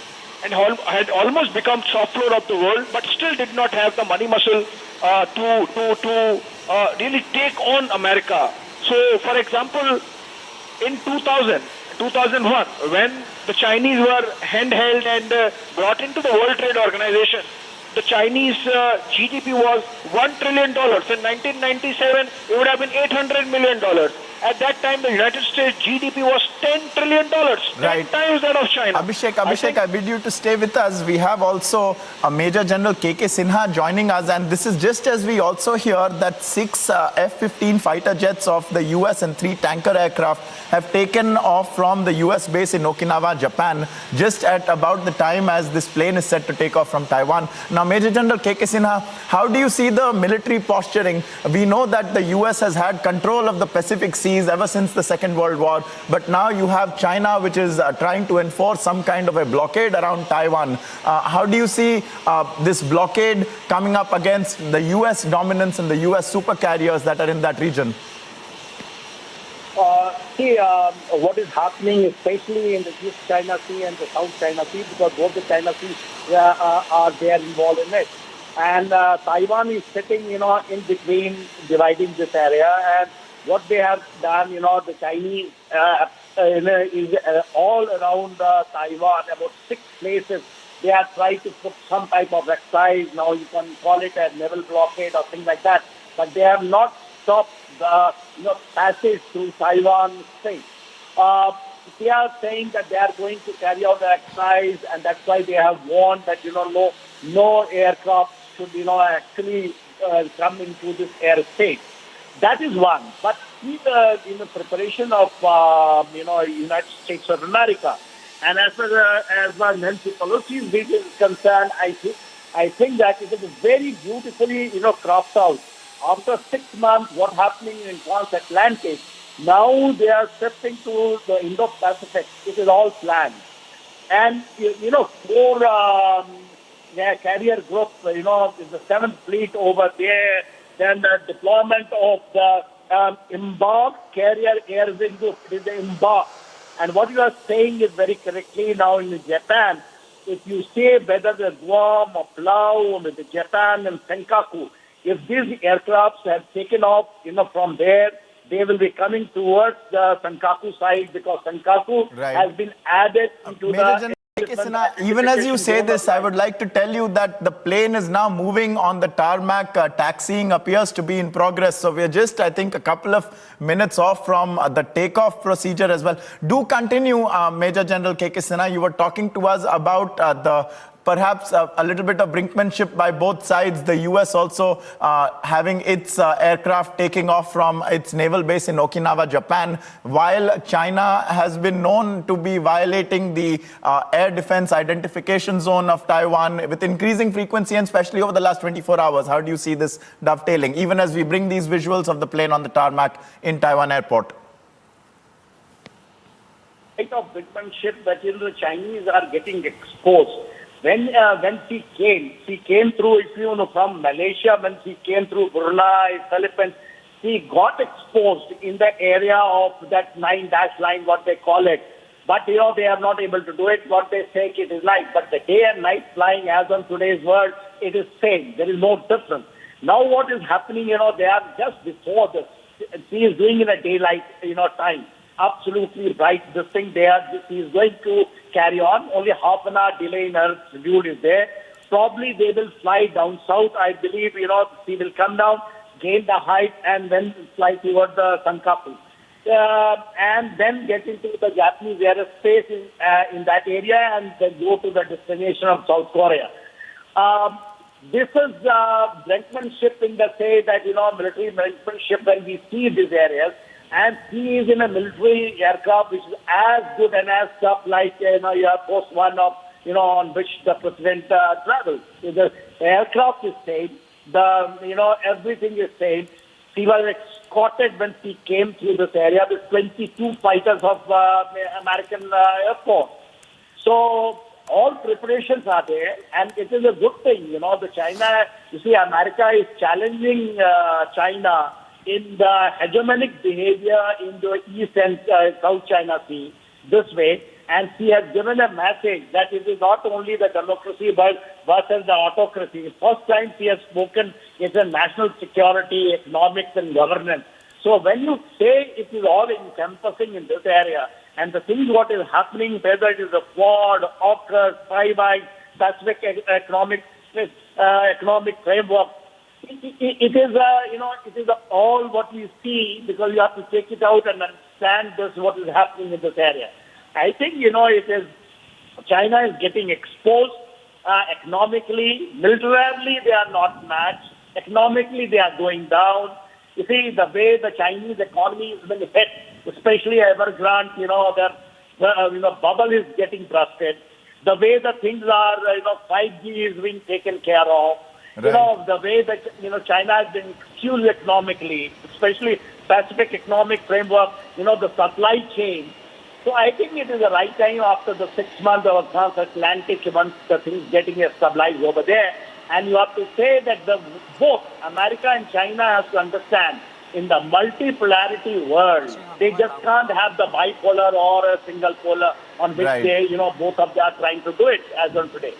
and had almost become soft floor of the world, but still did not have the money muscle to really take on America. So, for example, in 2001, when the Chinese were handheld and brought into the World Trade Organization, the Chinese GDP was $1 trillion. In 1997, it would have been $800 million. At that time, the United States GDP was $10 trillion. Right. 10 times that of China. Abhishek, I bid you to stay with us. We have also Major General K.K. Sinha joining us, and this is just as we also hear that 6 F-15 fighter jets of the US and 3 tanker aircraft have taken off from the US base in Okinawa, Japan, just at about the time as this plane is set to take off from Taiwan. Now, Major General K.K. Sinha, how do you see the military posturing? We know that the US has had control of the Pacific Sea ever since the Second World War, but now you have China, which is trying to enforce some kind of a blockade around Taiwan. How do you see this blockade coming up against the US dominance and the US supercarriers that are in that region? What is happening, especially in the East China Sea and the South China Sea, because both the China Seas are there involved in it. And Taiwan is sitting, in between, dividing this area. And what they have done, the Chinese is all around Taiwan, about 6 places. They have tried to put some type of excise. Now you can call it a naval blockade or things like that. But they have not stopped the passage through Taiwan Strait. They are saying that they are going to carry out the exercise, and that's why they have warned that no aircraft should actually come into this airspace. That is one. But in the preparation of United States of America, and as far as Nancy Pelosi's visit is concerned, I think that it is very beautifully cropped out. After 6 months, what's happening in transatlantic, now they are stepping to the Indo-Pacific. It is all planned. And, 4 carrier groups, the 7th Fleet over there, then the deployment of the embarked carrier air wing group, it is the embarked. And what you are saying is very correctly now in Japan. If you say whether the Guam or Palau, with the Japan and Senkaku, if these aircrafts have taken off, from there, they will be coming towards the Senkaku side because Senkaku has been added into the... Even as you say this, I would like to tell you that the plane is now moving on the tarmac. Taxiing appears to be in progress. So we're just, I think, a couple of minutes off from the takeoff procedure as well. Do continue, Major General K.K. Sinha. You were talking to us about perhaps a little bit of brinkmanship by both sides. The U.S. also having its aircraft taking off from its naval base in Okinawa, Japan, while China has been known to be violating the air defense identification zone of Taiwan with increasing frequency, and especially over the last 24 hours. How do you see this dovetailing, even as we bring these visuals of the plane on the tarmac in Taiwan airport? Of brinkmanship that the Chinese are getting exposed. When she came through, from Malaysia, when she came through Brunei, Philippines, she got exposed in the area of that 9-dash line, what they call it. But, they are not able to do it, what they say it is like. But the day and night flying, as on today's world, it is same. There is no difference. Now what is happening, they are just before this. She is doing in a daylight, time. Absolutely right. This thing she is going to carry on. Only half an hour delay in her schedule is there. Probably they will fly down south. I believe, she will come down, gain the height, and then fly toward the Senkaku. And then get into the Japanese airspace in that area and then go to the destination of South Korea. This is brinkmanship in the say that, military brinkmanship when we see these areas. And he is in a military aircraft which is as good and as tough like, Air Force One of, on which the president travels. The aircraft is same. Everything is same. She was escorted when she came through this area with 22 fighters of American Air Force. So all preparations are there, and it is a good thing. The China, America is challenging China in the hegemonic behavior in the East and South China Sea this way. And she has given a message that it is not only the democracy but versus the autocracy. First time she has spoken is a national security, economics and governance. So when you say it is all encompassing in this area, and the things what is happening, whether it is the Quad, AUKUS, Five Eyes, Pacific economic framework, it is all what we see, because you have to take it out and understand this what is happening in this area. I think it is China is getting exposed economically, militarily they are not matched. Economically they are going down. You see the way the Chinese economy has been hit, especially Evergrande, their bubble is getting busted. The way the things are, 5G is being taken care of. Right. The way that, China has been fueled economically, especially Pacific economic framework, the supply chain. So I think it is the right time after the 6 months of transatlantic, once the things getting stabilized over there. And you have to say that both America and China have to understand in the multipolarity world, they just can't have the bipolar or a single polar on which they, both of them are trying to do it as on today.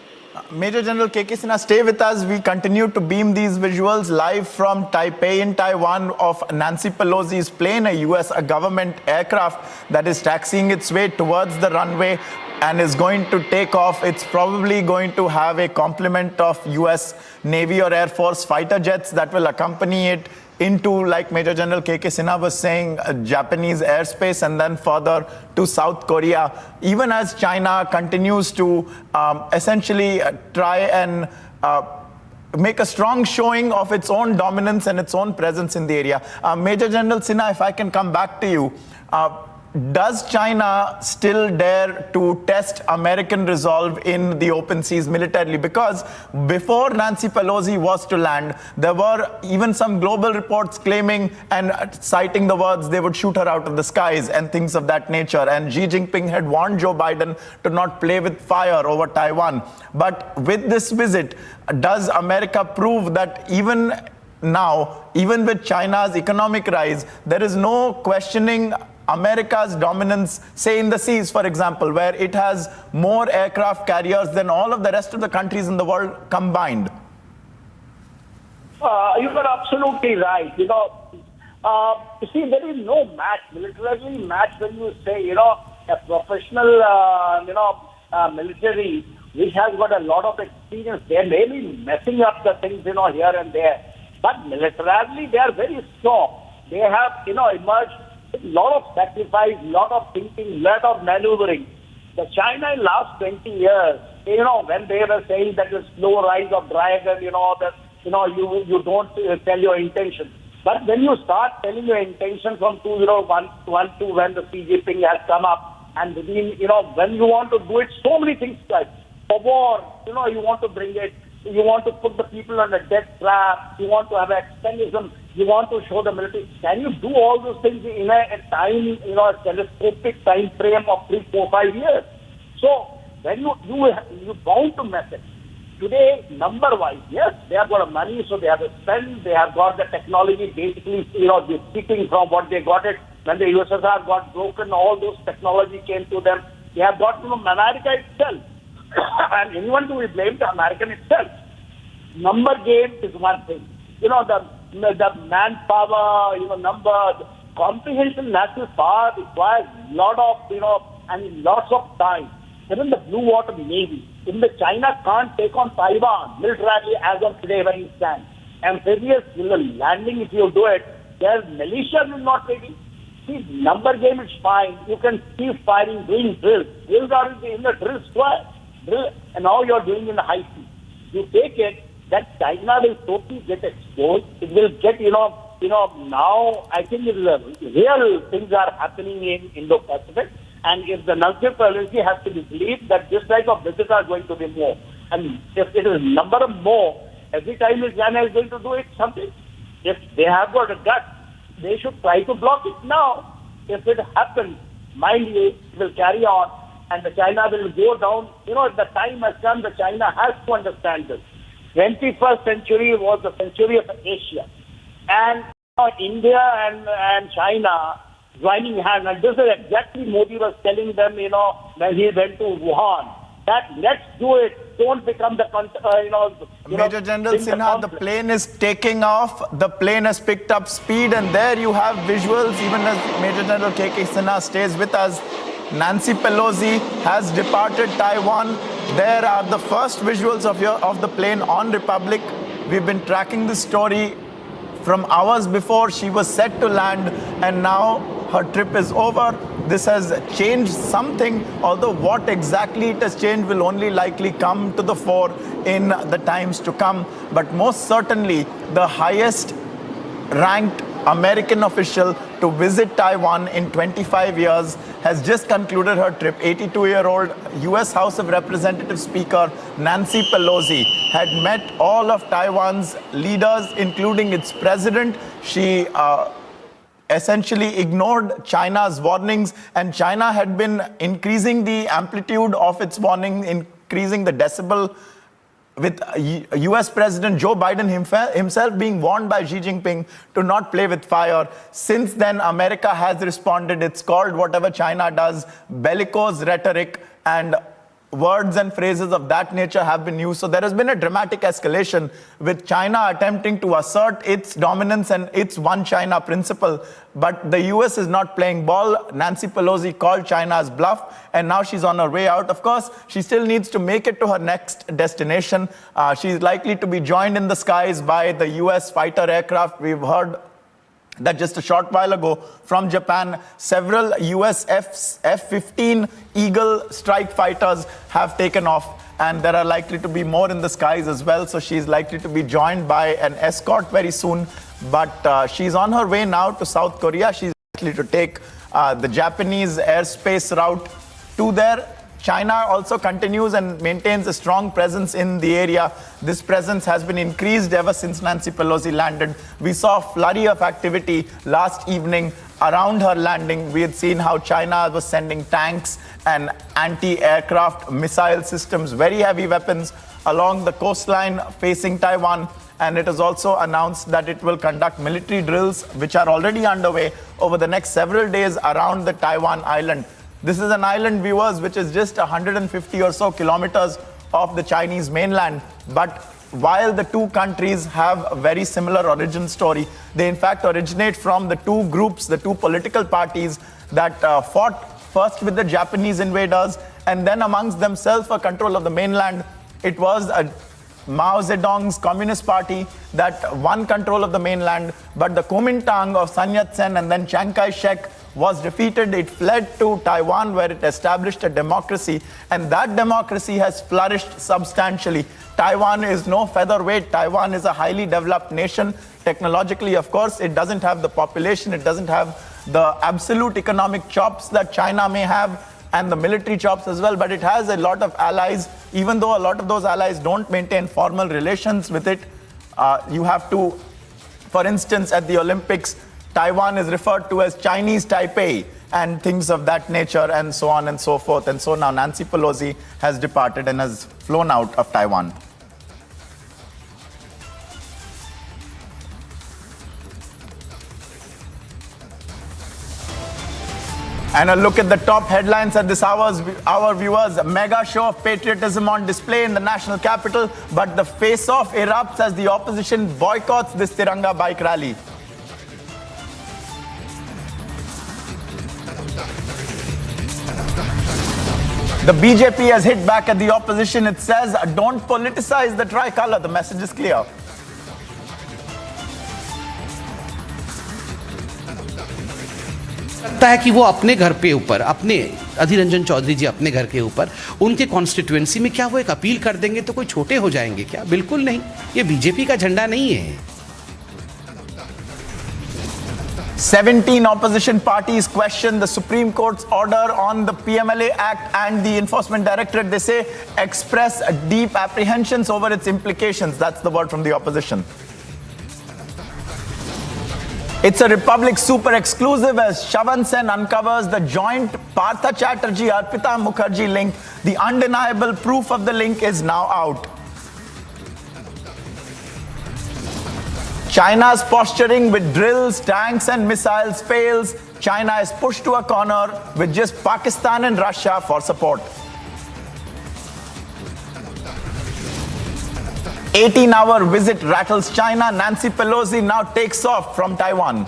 Major General KK Sinha, stay with us. We continue to beam these visuals live from Taipei in Taiwan of Nancy Pelosi's plane, a government aircraft that is taxiing its way towards the runway and is going to take off. It's probably going to have a complement of US Navy or Air Force fighter jets that will accompany it into, like Major General KK Sinha was saying, Japanese airspace and then further to South Korea, even as China continues to essentially try and make a strong showing of its own dominance and its own presence in the area. Major General Sinha, if I can come back to you, does China still dare to test American resolve in the open seas militarily? Because before Nancy Pelosi was to land, there were even some global reports claiming and citing the words they would shoot her out of the skies and things of that nature. And Xi Jinping had warned Joe Biden to not play with fire over Taiwan. But with this visit, does America prove that even now, even with China's economic rise, there is no questioning America's dominance, say in the seas, for example, where it has more aircraft carriers than all of the rest of the countries in the world combined? You are absolutely right. You see, there is no match, militarily match when you say, a professional, military, which has got a lot of experience. They may be messing up the things, here and there. But militarily, they are very strong. They have, emerged a lot of sacrifice, lot of thinking, lot of maneuvering. The China in last 20 years, when they were saying that the slow rise of dragon, you don't tell your intention. But when you start telling your intention from 2012 when the Xi Jinping has come up, and when you want to do it, so many things like for war, you want to bring it, you want to put the people on a death trap, you want to have extremism, you want to show the military. Can you do all those things in a time, a telescopic time frame of 3, 4, 5 years? So when you bound to mess it. Today, number-wise, yes, they have got the money, so they have to spend. They have got the technology, basically, they're speaking from what they got it. When the USSR got broken, all those technology came to them. They have got from America itself. And anyone to be blamed, American itself. Number game is one thing. The manpower, number, comprehension, national power requires lot of, and lots of time. Even the Blue Water Navy, even the China can't take on Taiwan militarily as of today when you stand. Amphibious landing, if you do it, their militia will not ready. See, number game is fine. You can keep firing, doing drills. Drills are in the drill square. And now you're doing in the high sea. You take it, that China will totally get exposed. It will get, now I think real things are happening in Indo-Pacific. And if the nuclear policy has to be believed that this type of visits are going to be more. And if it is number of more, every time China is going to do it something, if they have got a gut, they should try to block it now. If it happens, mind you, it will carry on. And the China will go down. The time has come, the China has to understand this. 21st century was the century of Asia. And India and China joining hands. And this is exactly Modi was telling them, when he went to Wuhan, that let's do it. Don't become the, Major General Sinha, the plane is taking off. The plane has picked up speed. And there you have visuals, even as Major General KK Sinha stays with us. Nancy Pelosi has departed Taiwan. There are the first visuals of the plane on Republic. We've been tracking this story from hours before she was set to land, and now her trip is over. This has changed something, although what exactly it has changed will only likely come to the fore in the times to come. But most certainly, the highest ranked American official to visit Taiwan in 25 years has just concluded her trip. 82-year-old US House of Representatives Speaker Nancy Pelosi had met all of Taiwan's leaders, including its president. She essentially ignored China's warnings, and China had been increasing the amplitude of its warning, increasing the decibel, with US President Joe Biden himself being warned by Xi Jinping to not play with fire. Since then, America has responded. It's called whatever China does, bellicose rhetoric, and words and phrases of that nature have been used. So there has been a dramatic escalation with China attempting to assert its dominance and its one China principle. But the US is not playing ball. Nancy Pelosi called China's bluff, and now she's on her way out. Of course, she still needs to make it to her next destination. She's likely to be joined in the skies by the US fighter aircraft. We've heard that just a short while ago from Japan, several US F-15 Eagle strike fighters have taken off, and there are likely to be more in the skies as well. So she's likely to be joined by an escort very soon. But she's on her way now to South Korea. She's likely to take the Japanese airspace route to there. China also continues and maintains a strong presence in the area. This presence has been increased ever since Nancy Pelosi landed. We saw a flurry of activity last evening around her landing. We had seen how China was sending tanks and anti-aircraft missile systems, very heavy weapons, along the coastline facing Taiwan. And it has also announced that it will conduct military drills, which are already underway over the next several days around the Taiwan island. This is an island, viewers, which is just 150 or so kilometers off the Chinese mainland. But while the two countries have a very similar origin story, they in fact originate from the two groups, the two political parties that fought first with the Japanese invaders and then amongst themselves for control of the mainland. It was Mao Zedong's Communist Party that won control of the mainland, but the Kuomintang of Sun Yat-sen and then Chiang Kai-shek was defeated. It fled to Taiwan, where it established a democracy, and that democracy has flourished substantially. Taiwan is no featherweight. Taiwan is a highly developed nation. Technologically, of course, it doesn't have the population, it doesn't have the absolute economic chops that China may have, and the military chops as well, but it has a lot of allies, even though a lot of those allies don't maintain formal relations with it. You have to, for instance, at the Olympics, Taiwan is referred to as Chinese Taipei and things of that nature, and so on and so forth. And so now Nancy Pelosi has departed and has flown out of Taiwan. And a look at the top headlines at this hour, viewers. A mega show of patriotism on display in the national capital, but the face-off erupts as the opposition boycotts this Tiranga bike rally. The BJP has hit back at the opposition. It says, don't politicize the tricolor. The message is clear. लगता है कि वो अपने घर पे ऊपर, अपने अधीर रंजन चौधरी जी अपने घर के ऊपर, उनके कॉन्स्टिट्यूएंसी में क्या वो एक अपील कर देंगे तो कोई छोटे हो जाएंगे क्या? बिल्कुल नहीं, ये बीजेपी का झंडा नहीं है. 17 opposition parties question the Supreme Court's order on the PMLA Act and the Enforcement Directorate. They say express deep apprehensions over its implications. That's the word from the opposition. It's a Republic super exclusive as Shavan Sen uncovers the joint Partha Chatterjee Arpita Mukherjee link. The undeniable proof of the link is now out. China's posturing with drills, tanks and missiles fails. China is pushed to a corner with just Pakistan and Russia for support. 18-hour visit rattles China. Nancy Pelosi now takes off from Taiwan.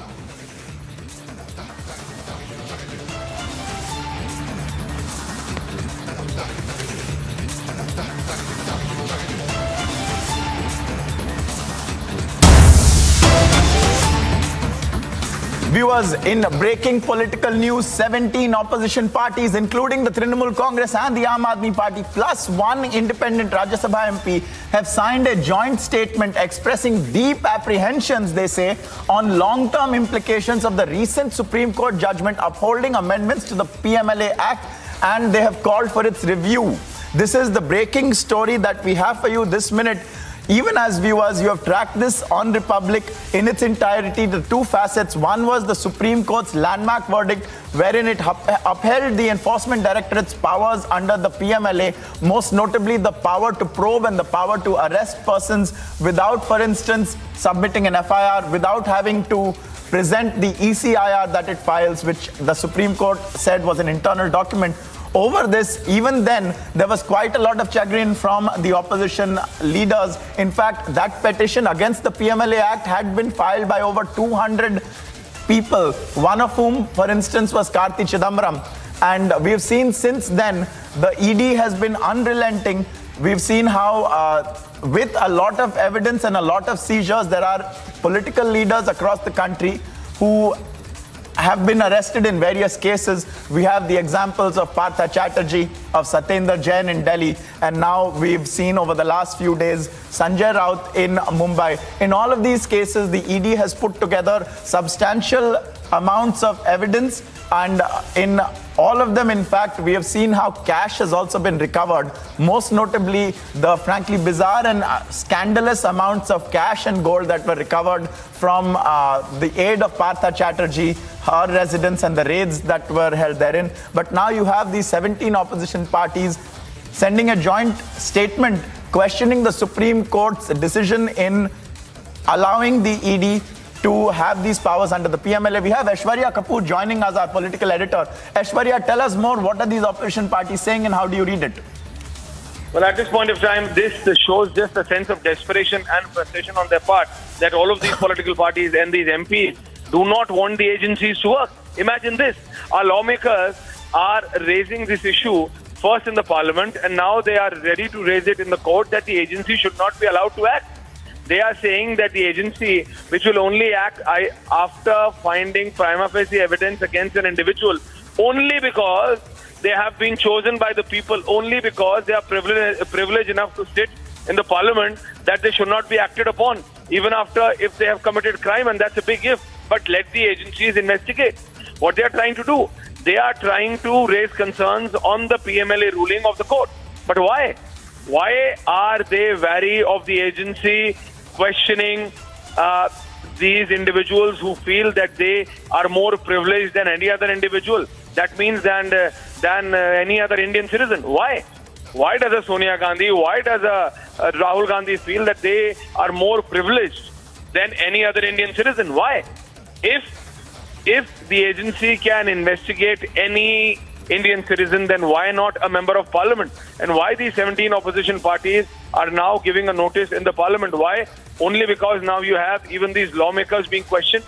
Viewers, in breaking political news, 17 opposition parties, including the Trinamool Congress and the Aam Aadmi Party, plus one independent Rajya Sabha MP, have signed a joint statement expressing deep apprehensions, they say, on long-term implications of the recent Supreme Court judgment upholding amendments to the PMLA Act, and they have called for its review. This is the breaking story that we have for you this minute. Even as viewers, you have tracked this on Republic in its entirety, the two facets. One was the Supreme Court's landmark verdict, wherein it upheld the Enforcement Directorate's powers under the PMLA, most notably the power to probe and the power to arrest persons without, for instance, submitting an FIR, without having to present the ECIR that it files, which the Supreme Court said was an internal document. over this. Even then, there was quite a lot of chagrin from the opposition leaders. In fact, that petition against the PMLA Act had been filed by over 200 people, one of whom, for instance, was Karthi Chidambaram. And we've seen since then, the ED has been unrelenting. We've seen how, with a lot of evidence and a lot of seizures, there are political leaders across the country who have been arrested in various cases. We have the examples of Partha Chatterjee, of Satyendra Jain in Delhi, and now we've seen over the last few days Sanjay Raut in Mumbai. In all of these cases, the ED has put together substantial amounts of evidence, and in all of them, in fact, we have seen how cash has also been recovered. Most notably, the frankly bizarre and scandalous amounts of cash and gold that were recovered from the aid of Partha Chatterjee, her residence, and the raids that were held therein. But now you have these 17 opposition parties sending a joint statement questioning the Supreme Court's decision in allowing the ED to have these powers under the PMLA. We have Aishwarya Kapoor joining us, our political editor. Aishwarya, tell us more. What are these opposition parties saying and how do you read it? Well, at this point of time, this shows just a sense of desperation and frustration on their part that all of these political parties and these MPs do not want the agencies to work. Imagine this. Our lawmakers are raising this issue first in the parliament, and now they are ready to raise it in the court that the agency should not be allowed to act. They are saying that the agency, which will only act after finding prima facie evidence against an individual, only because they have been chosen by the people, only because they are privileged enough to sit in the parliament, that they should not be acted upon, even after if they have committed crime, and that's a big if. But let the agencies investigate. What they are trying to do, they are trying to raise concerns on the PMLA ruling of the court. But why? Why are they wary of the agency questioning these individuals who feel that they are more privileged than any other individual? That means than any other Indian citizen. Why? Why does a Sonia Gandhi, why does a Rahul Gandhi feel that they are more privileged than any other Indian citizen? Why? If the agency can investigate any Indian citizen, then why not a member of parliament? And why these 17 opposition parties are now giving a notice in the parliament? Why? Only because now you have even these lawmakers being questioned.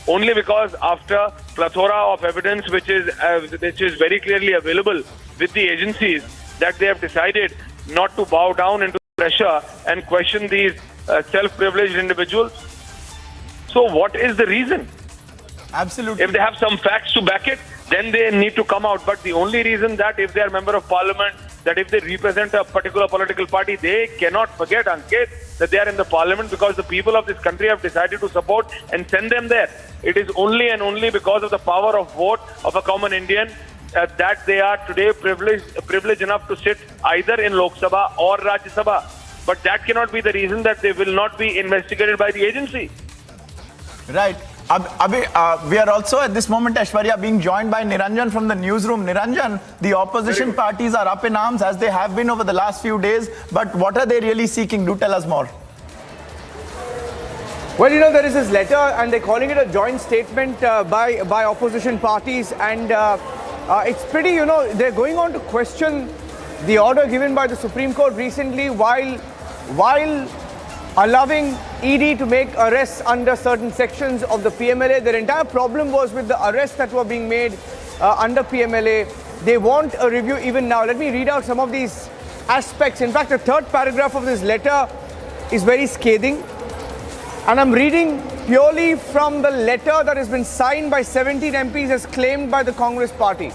Only because after plethora of evidence which is very clearly available with the agencies, that they have decided not to bow down into pressure and question these self-privileged individuals. So what is the reason? Absolutely. If they have some facts to back it, then they need to come out. But the only reason that if they are member of parliament, that if they represent a particular political party, they cannot forget, Ankit, that they are in the parliament because the people of this country have decided to support and send them there. It is only and only because of the power of vote of a common Indian that they are today privileged enough to sit either in Lok Sabha or Rajya Sabha. But that cannot be the reason that they will not be investigated by the agency. Right. We are also at this moment, Aishwarya, being joined by Niranjan from the newsroom. Niranjan, the opposition parties are up in arms as they have been over the last few days. But what are they really seeking? Do tell us more. Well, you know, there is this letter and they're calling it a joint statement by opposition parties. And it's pretty, you know, they're going on to question the order given by the Supreme Court recently while allowing ED to make arrests under certain sections of the PMLA. Their entire problem was with the arrests that were being made under PMLA. They want a review even now. Let me read out some of these aspects. In fact, the third paragraph of this letter is very scathing. And I'm reading purely from the letter that has been signed by 17 MPs as claimed by the Congress party.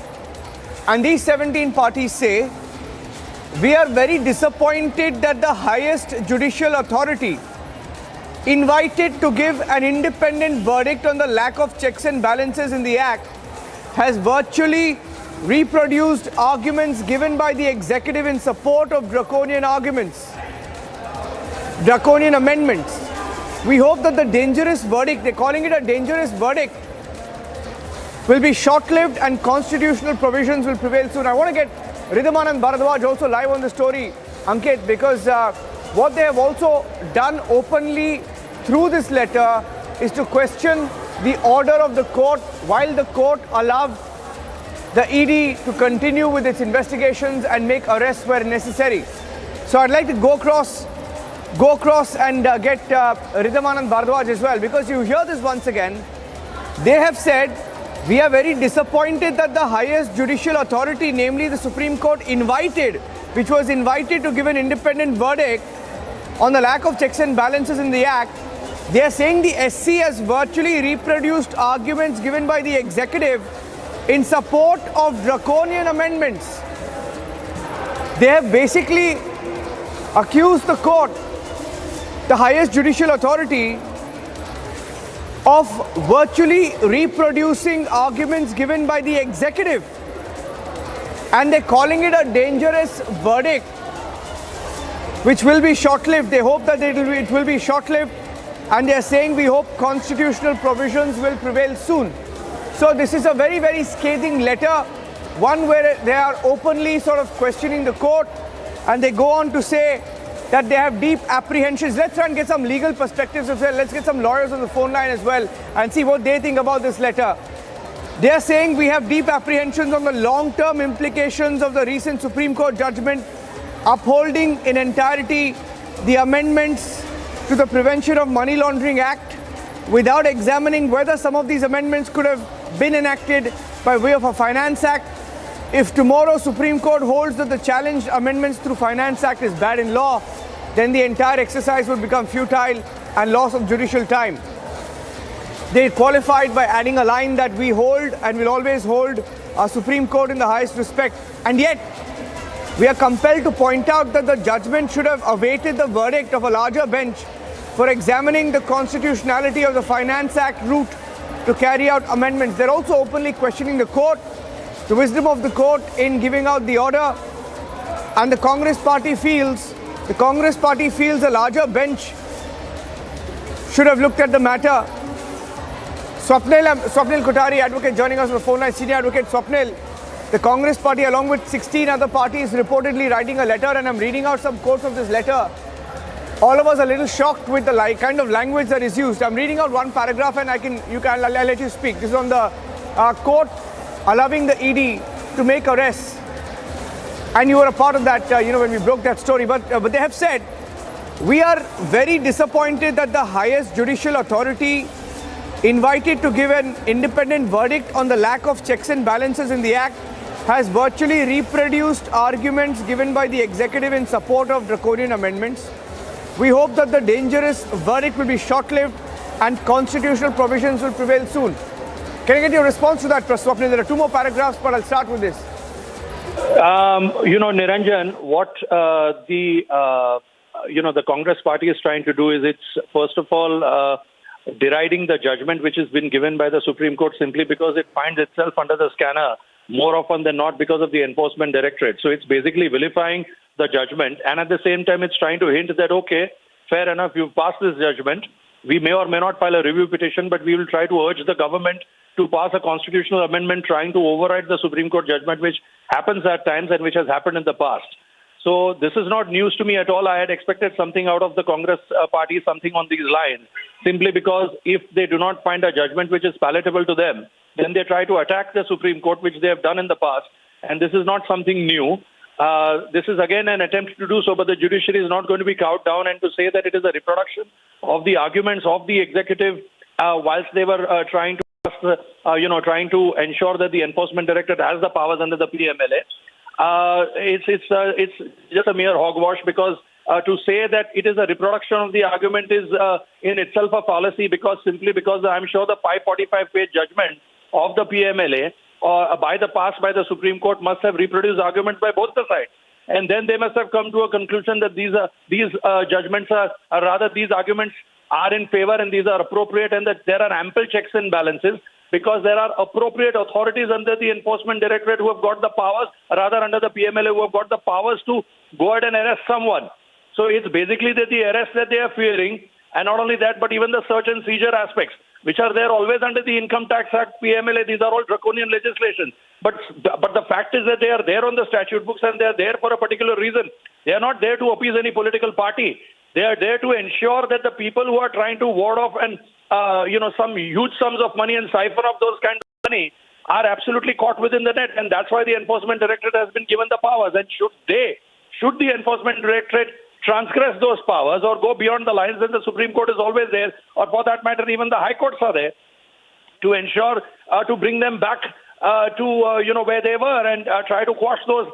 And these 17 parties say, "We are very disappointed that the highest judicial authority invited to give an independent verdict on the lack of checks and balances in the Act has virtually reproduced arguments given by the executive in support of draconian amendments. We hope that the dangerous verdict," they're calling it a dangerous verdict, "will be short-lived and constitutional provisions will prevail soon." I want to get Ridhamanand Bharadwaj also live on the story, Ankit, because what they have also done openly through this letter is to question the order of the court while the court allowed the ED to continue with its investigations and make arrests where necessary. So I'd like to go across and get Ridhamanand Bhardwaj as well, because you hear this once again. They have said, we are very disappointed that the highest judicial authority, namely the Supreme Court, which was invited to give an independent verdict on the lack of checks and balances in the Act. They are saying the SC has virtually reproduced arguments given by the executive in support of draconian amendments. They have basically accused the court, the highest judicial authority, of virtually reproducing arguments given by the executive. And they're calling it a dangerous verdict, which will be short-lived. They hope that it will be short-lived. And they're saying, we hope constitutional provisions will prevail soon. So this is a very, very scathing letter, one where they are openly sort of questioning the court, and they go on to say that they have deep apprehensions. Let's try and get some legal perspectives as well. Let's get some lawyers on the phone line as well and see what they think about this letter. They are saying we have deep apprehensions on the long-term implications of the recent Supreme Court judgment upholding in entirety the amendments to the Prevention of Money Laundering Act without examining whether some of these amendments could have been enacted by way of a Finance Act. If tomorrow Supreme Court holds that the challenged amendments through Finance Act is bad in law, then the entire exercise would become futile and loss of judicial time. They qualified by adding a line that we hold and will always hold our Supreme Court in the highest respect. And yet, we are compelled to point out that the judgment should have awaited the verdict of a larger bench for examining the constitutionality of the Finance Act route to carry out amendments. They're also openly questioning the court, the wisdom of the court in giving out the order. And the Congress party feels a larger bench should have looked at the matter. Swapnil Kothari, advocate, joining us on the phone line. Senior advocate Swapnil, the Congress party along with 16 other parties reportedly writing a letter, and I'm reading out some quotes of this letter. All of us are a little shocked with the kind of language that is used. I'm reading out one paragraph and I'll let you speak. This is on the court allowing the ED to make arrests. And you were a part of that, when we broke that story. But they have said, we are very disappointed that the highest judicial authority invited to give an independent verdict on the lack of checks and balances in the Act has virtually reproduced arguments given by the executive in support of draconian amendments. We hope that the dangerous verdict will be short-lived and constitutional provisions will prevail soon. Can I get your response to that, Swapnil? There are two more paragraphs, but I'll start with this. Niranjan, what the Congress party is trying to do is it's, first of all, deriding the judgment which has been given by the Supreme Court simply because it finds itself under the scanner more often than not because of the Enforcement Directorate. So it's basically vilifying the judgment, and at the same time it's trying to hint that, okay, fair enough, you've passed this judgment. We may or may not file a review petition, but we will try to urge the government to pass a constitutional amendment trying to override the Supreme Court judgment, which happens at times and which has happened in the past. So this is not news to me at all. I had expected something out of the Congress party, something on these lines, simply because if they do not find a judgment which is palatable to them, then they try to attack the Supreme Court, which they have done in the past. And this is not something new. This is again an attempt to do so, but the judiciary is not going to be cowed down and to say that it is a reproduction of the arguments of the executive whilst they were trying to ensure that the Enforcement Directorate has the powers under the PMLA. It's just a mere hogwash, because to say that it is a reproduction of the argument is in itself a fallacy, because I'm sure the 545-page judgment of the PMLA passed by the Supreme Court must have reproduced arguments by both the sides. And then they must have come to a conclusion that these arguments are in favor and these are appropriate, and that there are ample checks and balances, because there are appropriate authorities under the Enforcement Directorate who have got the powers, under the PMLA, who have got the powers to go ahead and arrest someone. So it's basically that the arrest that they are fearing, and not only that, but even the search and seizure aspects, which are there always under the Income Tax Act, PMLA, these are all draconian legislation. But the fact is that they are there on the statute books and they are there for a particular reason. They are not there to appease any political party. They are there to ensure that the people who are trying to ward off and some huge sums of money and siphon off those kind of money, are absolutely caught within the net, and that's why the Enforcement Directorate has been given the powers. And should the Enforcement Directorate transgress those powers or go beyond the lines, then the Supreme Court is always there, or for that matter, even the High Courts are there to ensure to bring them back to where they were and try to quash those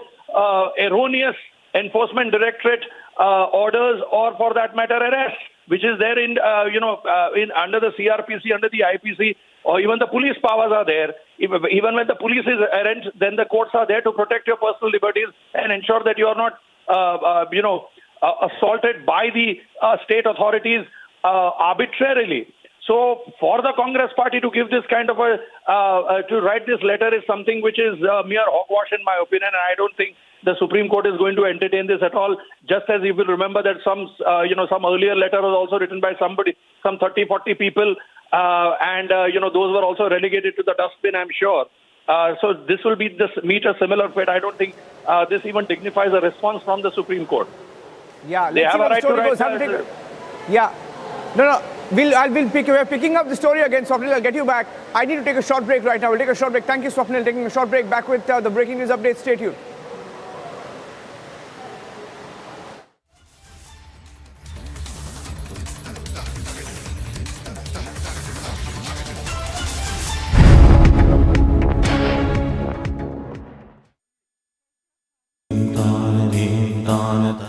erroneous Enforcement Directorate orders, or for that matter arrests, which is there in under the CRPC, under the IPC, or even the police powers are there. Even when the police is errant, then the courts are there to protect your personal liberties and ensure that you are not assaulted by the state authorities arbitrarily. So for the Congress party to give this kind of to write this letter is something which is mere hogwash in my opinion, and I don't think the Supreme Court is going to entertain this at all. Just as you will remember that some earlier letter was also written by somebody, some 30-40 people, and those were also relegated to the dustbin, I'm sure. So this will meet a similar fate. I don't think this even dignifies a response from the Supreme Court. Yeah, they have a right to write. Yeah, no. We're picking up the story again, Swapnil. I'll get you back. I need to take a short break right now. We'll take a short break. Thank you, Swapnil. Taking a short break. Back with the breaking news update. Stay tuned.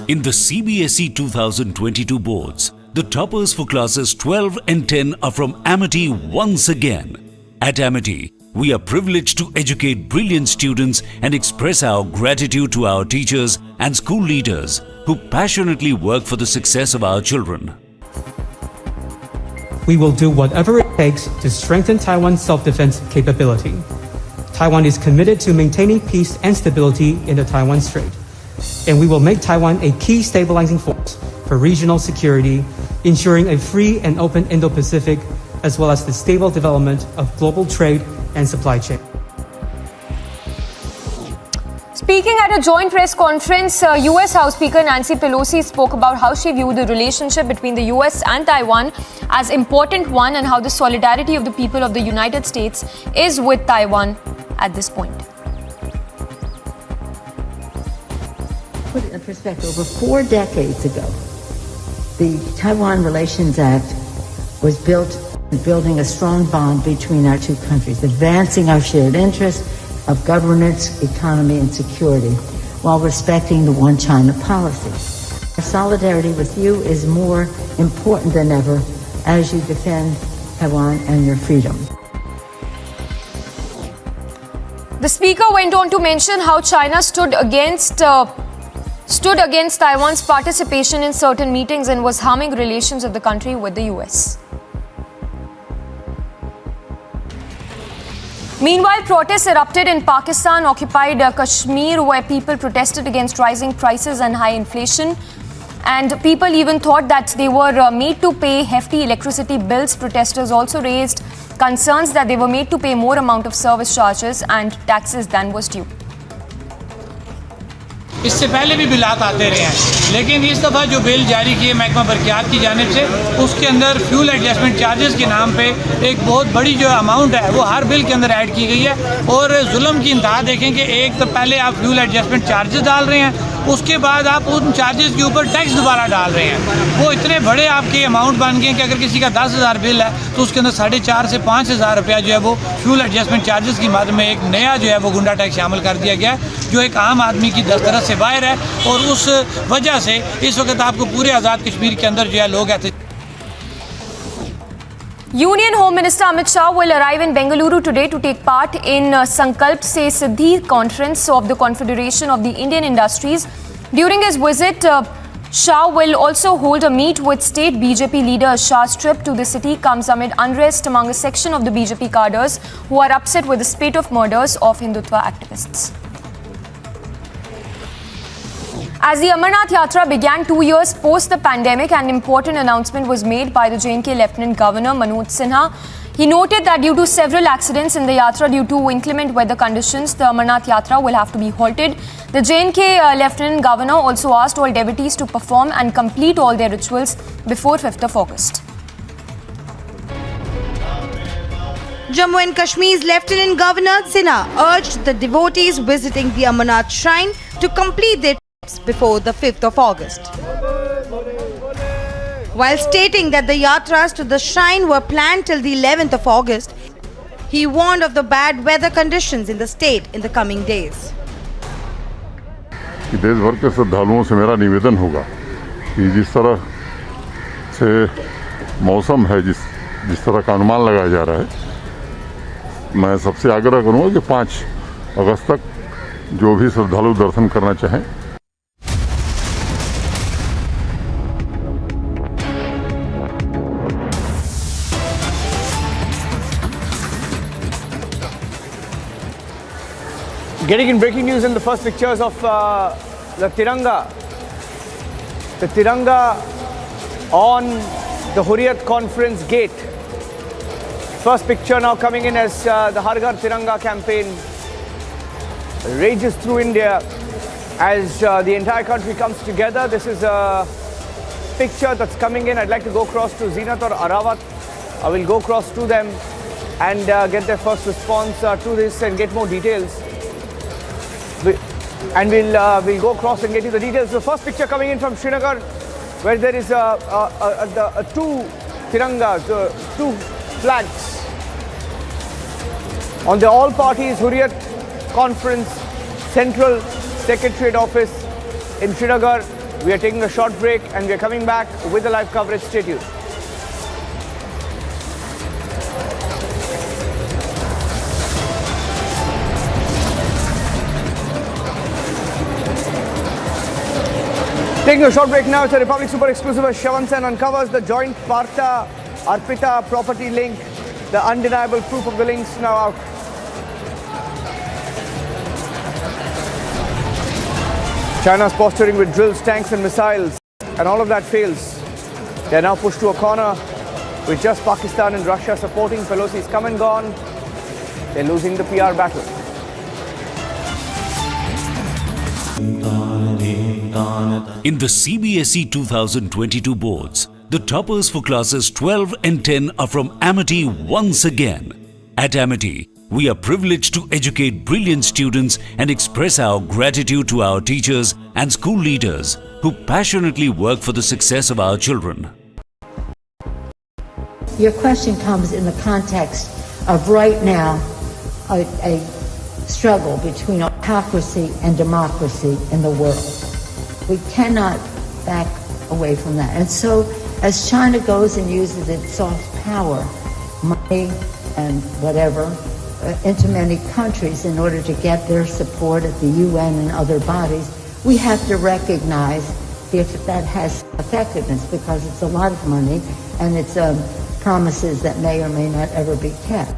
In the CBSE 2022 boards, the toppers for classes 12 and 10 are from Amity once again. At Amity, we are privileged to educate brilliant students and express our gratitude to our teachers and school leaders who passionately work for the success of our children. We will do whatever it takes to strengthen Taiwan's self-defense capability. Taiwan is committed to maintaining peace and stability in the Taiwan Strait, and we will make Taiwan a key stabilizing force for regional security, ensuring a free and open Indo-Pacific, as well as the stable development of global trade and supply chain. Speaking at a joint press conference, US House Speaker Nancy Pelosi spoke about how she viewed the relationship between the US and Taiwan as important one, and how the solidarity of the people of the United States is with Taiwan at this point. Put it in perspective, over 4 decades ago, the Taiwan Relations Act was building a strong bond between our two countries, advancing our shared interests of governance, economy, and security, while respecting the One China policy. Our solidarity with you is more important than ever as you defend Taiwan and your freedom. The speaker went on to mention how China stood against Taiwan's participation in certain meetings and was harming relations of the country with the US. Meanwhile, protests erupted in Pakistan-occupied Kashmir, where people protested against rising prices and high inflation. And people even thought that they were made to pay hefty electricity bills. Protesters also raised concerns that they were made to pay more amount of service charges and taxes than was due. इससे पहले भी बिलात आते रहे हैं, लेकिन इस दफ़ा जो बिल जारी किए महकमा बरक़ियात की जानिब से, उसके अंदर फ्यूल एडजस्टमेंट चार्जेस के नाम पे एक बहुत बड़ी जो अमाउंट है वो हर बिल के अंदर ऐड की गई है। और जुल्म की इंतहा देखें कि एक तो पहले आप फ्यूल एडजस्टमेंट चार्जेस डाल रहे हैं, उसके बाद आप उन चार्जेस के ऊपर टैक्स दोबारा डाल रहे हैं। वो इतने बड़े आपके अमाउंट बन गए कि अगर किसी का 10,000 बिल है तो उसके अंदर 4,500 से 5,000 रुपया जो है वो फ्यूल एडजस्टमेंट चार्जेस की मद में एक नया जो है वो गुंडा टैक्स शामिल कर दिया गया है, जो एक आम आदमी की दस्तरस से बाहर है। और उस वजह से इस वक्त आपको पूरे आज़ाद कश्मीर के अंदर जो है लोग ऐसे। Union Home Minister Amit Shah will arrive in Bengaluru today to take part in Sankalp Se Siddhi conference of the Confederation of the Indian Industries. During his visit, Shah will also hold a meet with state BJP leaders. Shah's trip to the city comes amid unrest among a section of the BJP cadres who are upset with the spate of murders of Hindutva activists. As the Amarnath Yatra began 2 years post the pandemic, an important announcement was made by the J&K Lieutenant Governor Manoj Sinha. He noted that due to several accidents in the Yatra due to inclement weather conditions, the Amarnath Yatra will have to be halted. The J&K Lieutenant Governor also asked all devotees to perform and complete all their rituals before 5th of August. Jammu and Kashmir's Lieutenant Governor Sinha urged the devotees visiting the Amarnath shrine to complete their trips before the 5th of August. While stating that the yatras to the shrine were planned till the 11th of August, he warned of the bad weather conditions in the state in the coming days. देश भर के श्रद्धालुओं से मेरा निवेदन होगा कि जिस तरह से मौसम है, जिस तरह का अनुमान लगाया जा रहा है, मैं सबसे आग्रह करूंगा कि 5 अगस्त तक जो भी श्रद्धालु दर्शन करना चाहें। Getting in breaking news in the first pictures of the Tiranga. The Tiranga on the Hurriyat conference gate. First picture now coming in as the Har Ghar Tiranga campaign rages through India as the entire country comes together. This is a picture that's coming in. I'd like to go across to Zinat or Arawat. I will go across to them and get their first response to this and get more details. And we'll go across and get you the details. The first picture coming in from Srinagar, where there is two tirangas, two flags on the All Parties Hurriyat Conference Central Secretariat Office in Srinagar. We are taking a short break and we are coming back with the live coverage. Stay tuned. Taking a short break now, it's a Republic Super exclusive as Shravan Sen uncovers the joint Partha Arpita property link. The undeniable proof of the links now out. China's posturing with drills, tanks and missiles, and all of that fails. They're now pushed to a corner with just Pakistan and Russia supporting. Pelosi's come and gone. They're losing the PR battle. In the CBSE 2022 boards, the toppers for classes 12 and 10 are from Amity once again. At Amity, we are privileged to educate brilliant students and express our gratitude to our teachers and school leaders who passionately work for the success of our children. Your question comes in the context of right now a struggle between autocracy and democracy in the world. We cannot back away from that. And so as China goes and uses its soft power, money and whatever, into many countries in order to get their support at the UN and other bodies, we have to recognize if that has effectiveness, because it's a lot of money and it's promises that may or may not ever be kept.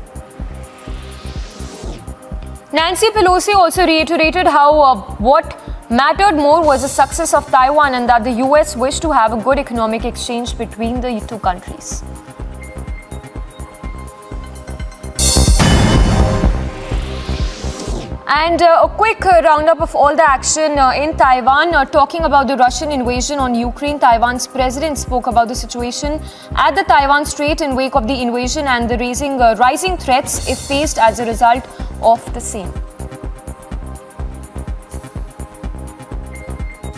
Nancy Pelosi also reiterated how what mattered more was the success of Taiwan and that the US wished to have a good economic exchange between the two countries. And a quick roundup of all the action in Taiwan. Talking about the Russian invasion on Ukraine, Taiwan's president spoke about the situation at the Taiwan Strait in wake of the invasion and the rising threats if faced as a result of the same.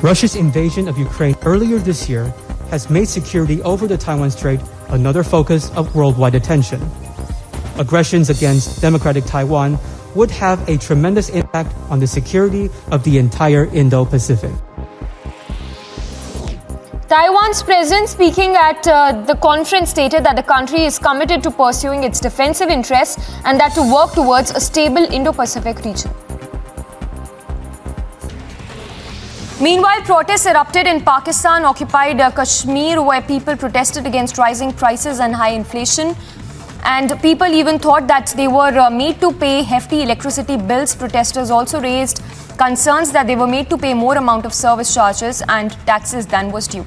Russia's invasion of Ukraine earlier this year has made security over the Taiwan Strait another focus of worldwide attention. Aggressions against democratic Taiwan would have a tremendous impact on the security of the entire Indo-Pacific. Taiwan's president, speaking at the conference, stated that the country is committed to pursuing its defensive interests and that to work towards a stable Indo-Pacific region. Meanwhile, protests erupted in Pakistan-occupied Kashmir, where people protested against rising prices and high inflation. And people even thought that they were made to pay hefty electricity bills. Protesters also raised concerns that they were made to pay more amount of service charges and taxes than was due.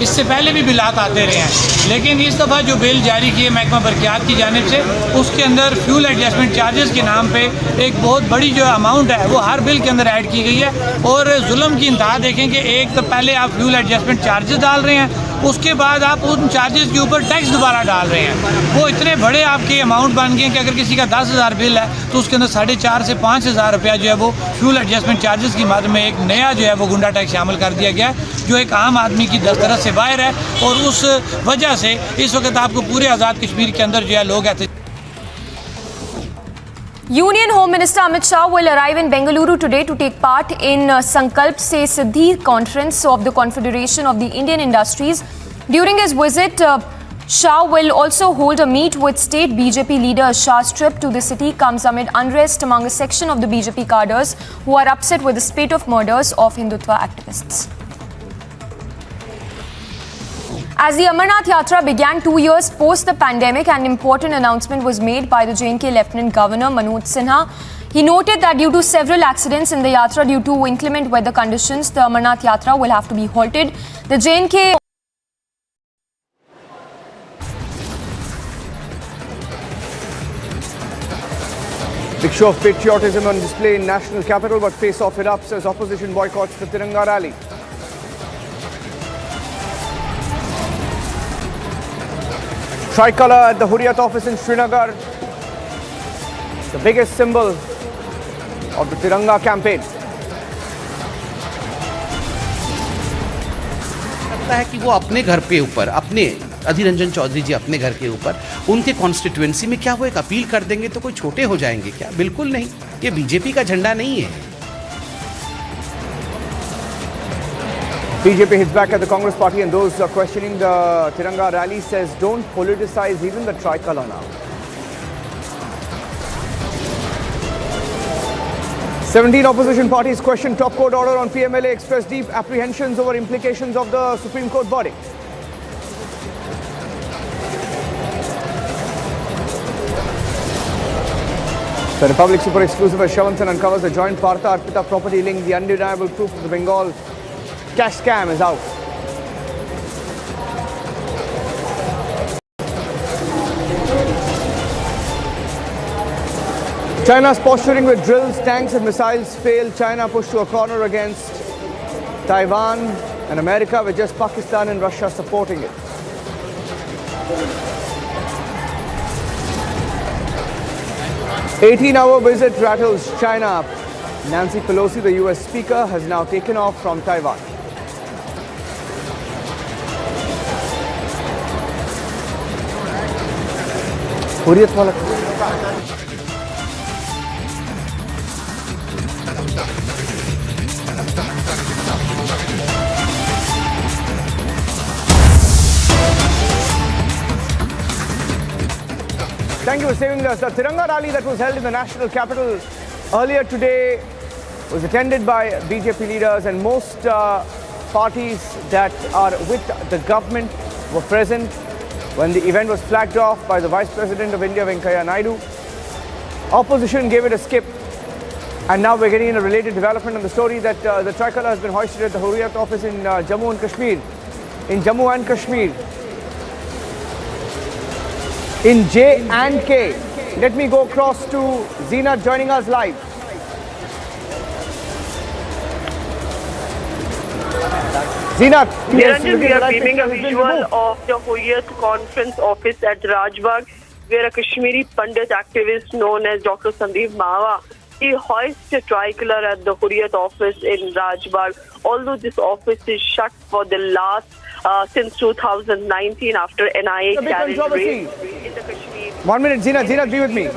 इससे पहले भी बिलात आते रहे हैं, लेकिन इस दफ़ा जो बिल जारी किए महकमा बरक़ियात की जानिब से, उसके अंदर फ्यूल एडजस्टमेंट चार्जेस के नाम पे एक बहुत बड़ी जो अमाउंट है वो हर बिल के अंदर ऐड की गई है। और जुल्म की इंतहा देखें कि एक तो पहले आप फ्यूल एडजस्टमेंट चार्जेस डाल रहे हैं उसके बाद आप उन चार्जेस के ऊपर टैक्स दोबारा डाल रहे हैं। वो इतने बड़े आपके अमाउंट बन गए कि अगर किसी का 10,000 बिल है तो उसके अंदर 4,500 से 5,000 रुपया जो है वो फ्यूल एडजस्टमेंट चार्जेस की मद में एक नया जो है वो गुंडा टैक्स शामिल कर दिया गया जो एक आम आदमी की दस्तरस से बाहर है। और उस वजह से इस वक्त आपको पूरे आज़ाद कश्मीर के अंदर जो है लोग ऐसे। Union Home Minister Amit Shah will arrive in Bengaluru today to take part in Sankalp Se Siddhi conference of the Confederation of the Indian Industries. During his visit, Shah will also hold a meet with state BJP leader. Shah's trip to the city comes amid unrest among a section of the BJP cadres who are upset with the spate of murders of Hindutva activists. As the Amarnath Yatra began 2 years post the pandemic, an important announcement was made by the J&K Lieutenant Governor Manoj Sinha. He noted that due to several accidents in the Yatra due to inclement weather conditions, the Amarnath Yatra will have to be halted. The J&K Big show of patriotism on display in national capital, but face-off erupts as opposition boycotts the Tiranga rally. Tricolor at the Hurriyat office in Srinagar, the biggest symbol of the Tiranga campaign. लगता है कि वो अपने घर पे ऊपर, अपने अधीर रंजन चौधरी जी अपने घर के ऊपर, उनके कॉन्स्टिट्यूएंसी में क्या वो एक अपील कर देंगे तो कोई छोटे हो जाएंगे क्या? बिल्कुल नहीं, ये बीजेपी का झंडा नहीं है। BJP hits back at the Congress party and those questioning the Tiranga rally says don't politicize even the tricolor now. 17 opposition parties question top court order on PMLA, express deep apprehensions over implications of the Supreme Court verdict. The Republic Super Exclusive as Shravantan uncovers the joint Partha Arpita property link. The undeniable proof of the Bengal cash scam is out. China's posturing with drills, tanks and missiles failed. China pushed to a corner against Taiwan and America, with just Pakistan and Russia supporting it. "18-hour visit rattles China up. Nancy Pelosi, the US Speaker, has now taken off from Taiwan. Hurriyat wala. Thank you for saving us. The Tiranga rally that was held in the national capital earlier today was attended by BJP leaders, and most parties that are with the government were present when the event was flagged off by the Vice President of India, Venkaiah Naidu. Opposition gave it a skip, and now we're getting a related development on the story that the tricolor has been hoisted at the Hurriyat office in Jammu and Kashmir. In Jammu and Kashmir. In J&K. Let me go across to Zina joining us live. Zina, yes, we are filming a visual of the Hurriyat conference office at Rajbagh, where a Kashmiri Pandit activist known as Dr. Sandeep Mawa, he hoists a tricolor at the Hurriyat office in Rajbagh. Although this office is shut for the last since 2019 after NIA carried raid in the Kashmir. 1 minute, Zina, be with me.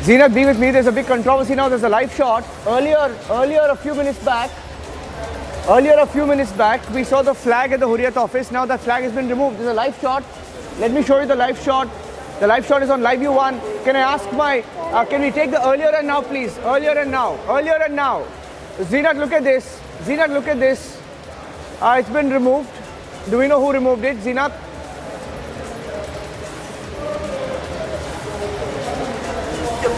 Zina, be with me. There's a big controversy now. There's a live shot. Earlier, a few minutes back, we saw the flag at the Hurriyat office. Now that flag has been removed. There's a live shot. Let me show you the live shot. The live shot is on Live View 1. Can I ask can we take the earlier and now, please? Earlier and now. Zina, look at this. It's been removed. Do we know who removed it, Zina?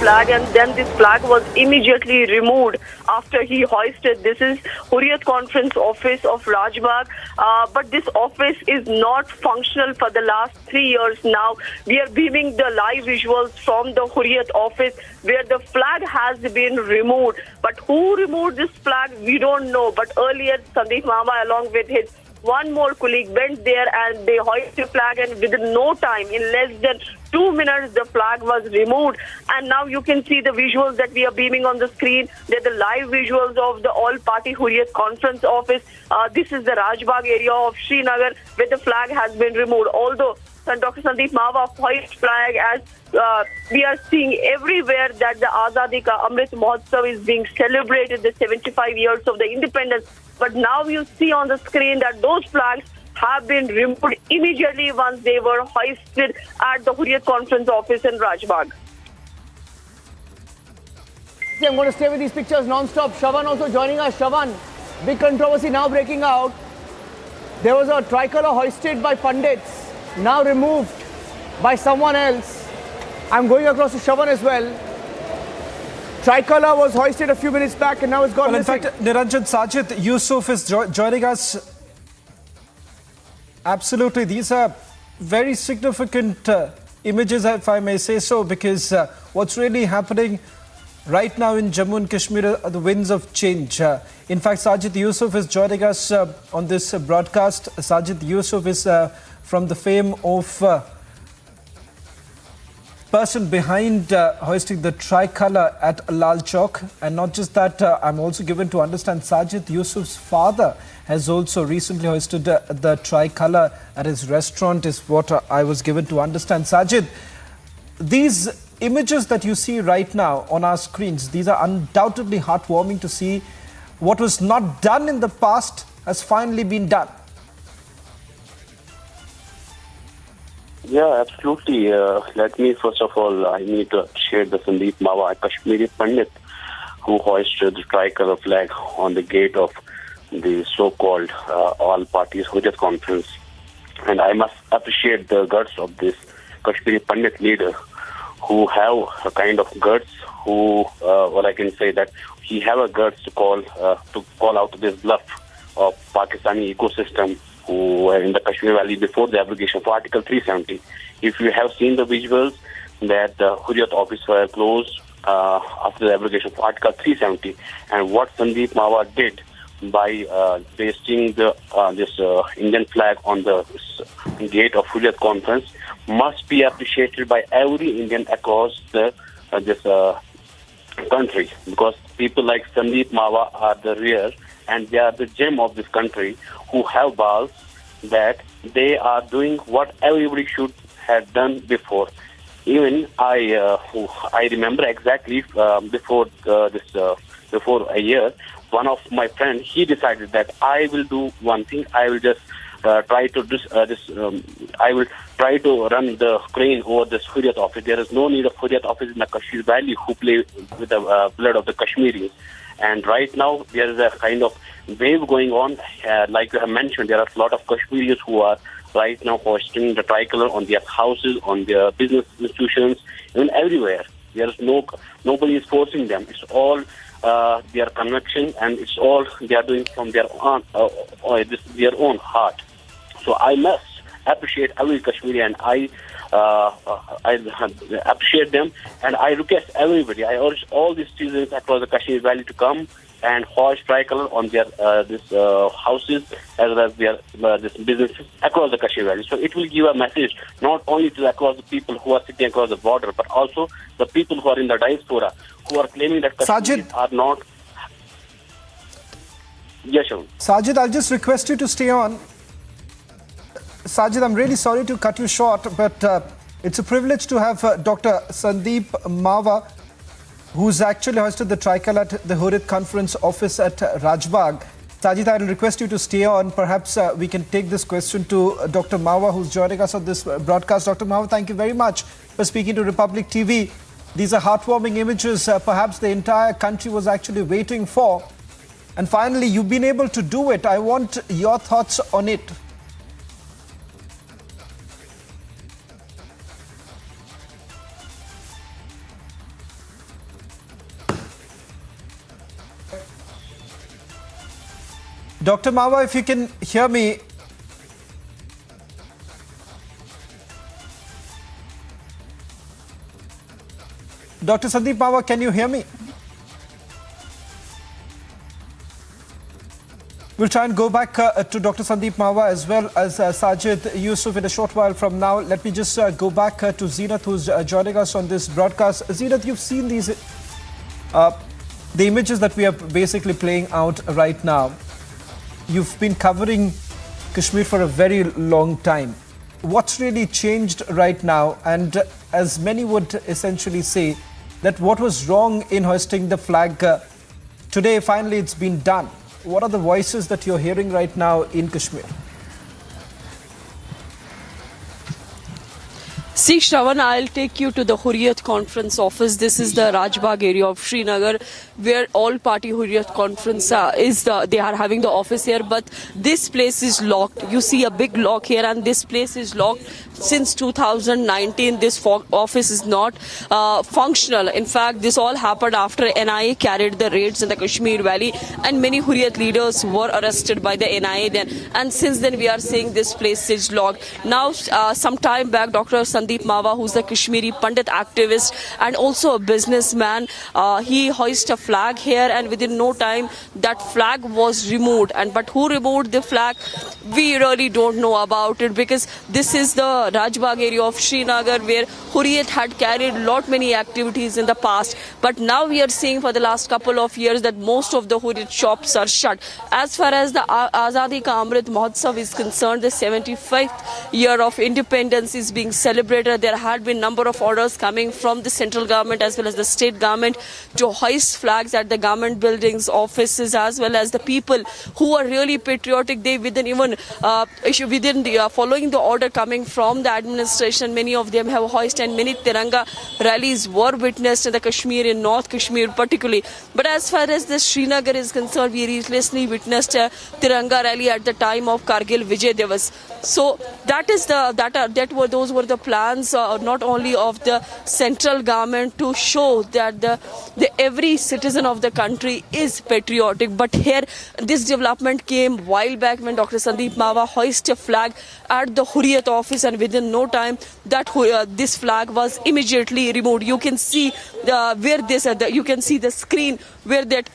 flag, and then this flag was immediately removed after he hoisted. This is Hurriyat Conference Office of Rajbagh, but this office is not functional for the last 3 years now. We are beaming the live visuals from the Hurriyat office where the flag has been removed. But who removed this flag, we don't know. But earlier, Sandeep Mawa, along with his one more colleague, went there and they hoisted the flag, and within no time, in less than 2 minutes, the flag was removed. And now you can see the visuals that we are beaming on the screen. They're the live visuals of the all-party Hurriyat Conference Office. This is the Rajbagh area of Srinagar where the flag has been removed. Although Dr. Sandeep Mawa hoist flag, as we are seeing everywhere that the Azadi Ka Amrit Mahotsav is being celebrated, the 75 years of the independence. But now you see on the screen that those flags have been removed immediately once they were hoisted at the Hurriyat Conference Office in Rajbagh. I'm going to stay with these pictures non-stop. Shravan also joining us. Shravan, big controversy now breaking out. There was a tricolor hoisted by Pandits, now removed by someone else. I'm going across to Shravan as well. Tricolor was hoisted a few minutes back and now it's gone missing. In fact, Niranjan, Sajid Yusuf is joining us. Absolutely, these are very significant images, if I may say so, because what's really happening right now in Jammu and Kashmir are the winds of change. In fact, Sajid Yusuf is joining us on this broadcast. Sajid Yusuf is from the fame of person behind hoisting the tricolor at Lal Chowk. And not just that, I'm also given to understand Sajid Yusuf's father has also recently hoisted the tricolor at his restaurant, is what I was given to understand. Sajid, these images that you see right now on our screens, these are undoubtedly heartwarming to see. What was not done in the past has finally been done. Yeah, absolutely. Let me, first of all, I need to share the Sandeep Mawa, a Kashmiri Pandit, who hoisted the tricolor flag on the gate of the so-called all parties Hurriyat conference. And I must appreciate the guts of this Kashmiri Pandit leader, who have a kind of guts, who, well, I can say that he have a guts to call out this bluff of Pakistani ecosystem who were in the Kashmir Valley before the abrogation of Article 370. If you have seen the visuals that the Hurriyat office were closed after the abrogation of Article 370, and what Sandeep Mawa did by pasting this Indian flag on the gate of Hurriyat conference must be appreciated by every Indian across this country, because people like Sandeep Mawa are the rare and they are the gem of this country who have balls that they are doing what everybody should have done before. Even I remember exactly before a year, one of my friends, he decided that I will do one thing. I will just try to run the crane over this Hurriyat office. There is no need of Hurriyat office in the Kashmir Valley who play with the blood of the Kashmiris. And right now there is a kind of wave going on. Like you have mentioned, there are a lot of Kashmiris who are right now hoisting the tricolor on their houses, on their business institutions, even everywhere. There is nobody is forcing them. It's all their conviction, and it's all they are doing from their own heart. So I must appreciate every Kashmiri, and I appreciate them, and I request everybody, I urge all the citizens across the Kashmir Valley to come and hoist tricolor on their houses as well as their this businesses across the Kashmir Valley. So it will give a message not only to across the people who are sitting across the border, but also the people who are in the diaspora who are claiming that Kashmiris are not. Yes, sir. Sajid, I'll just request you to stay on. Sajid, I'm really sorry to cut you short, but it's a privilege to have Dr. Sandeep Mawa, who's actually hoisted the tricolor at the Hurriyat Conference office at Rajbagh. Sajid, I'll request you to stay on. Perhaps we can take this question to Dr. Mawa, who's joining us on this broadcast. Dr. Mawa, thank you very much for speaking to Republic TV. These are heartwarming images perhaps the entire country was actually waiting for. And finally, you've been able to do it. I want your thoughts on it. Dr. Mawa, if you can hear me. Dr. Sandeep Mawa, can you hear me? We'll try and go back to Dr. Sandeep Mawa as well as Sajid Yusuf in a short while from now. Let me just go back to Zeenath, who's joining us on this broadcast. Zeenath, you've seen these the images that we are basically playing out right now. You've been covering Kashmir for a very long time. What's really changed right now? And as many would essentially say, that what was wrong in hoisting the flag today, finally it's been done. What are the voices that you're hearing right now in Kashmir? See, Shravan, I'll take you to the Hurriyat Conference office. This is the Rajbagh area of Srinagar, where all party Hurriyat Conference they are having the office here. But this place is locked. You see a big lock here, and this place is locked since 2019. This office is not functional. In fact, this all happened after NIA carried the raids in the Kashmir Valley, and many Hurriyat leaders were arrested by the NIA then. And since then, we are seeing this place is locked. Now, some time back, Dr. Sandeep Mawa, who's the Kashmiri Pandit activist and also a businessman, he hoisted a flag here, and within no time that flag was removed. But who removed the flag? We really don't know about it, because this is the Rajbagh area of Srinagar where Hurriyat had carried many activities in the past. But now we are seeing for the last couple of years that most of the Hurriyat shops are shut. As far as the Azadi Ka Amrit Mahotsav is concerned, the 75th year of independence is being celebrated. There had been number of orders coming from the central government as well as the state government to hoist flags at the government buildings, offices, as well as the people who are really patriotic. They following the order coming from the administration, many of them have hoisted, and many Tiranga rallies were witnessed in the Kashmir, in North Kashmir particularly. But as far as the Srinagar is concerned, we recently witnessed a Tiranga rally at the time of Kargil Vijay Divas. So those were the plans not only of the central government to show that every citizen of the country is patriotic. But here, this development came while back when Dr. Sandeep Mawa hoisted a flag at the Hurriyat office, and within no time that this flag was immediately removed. You can see you can see the screen where that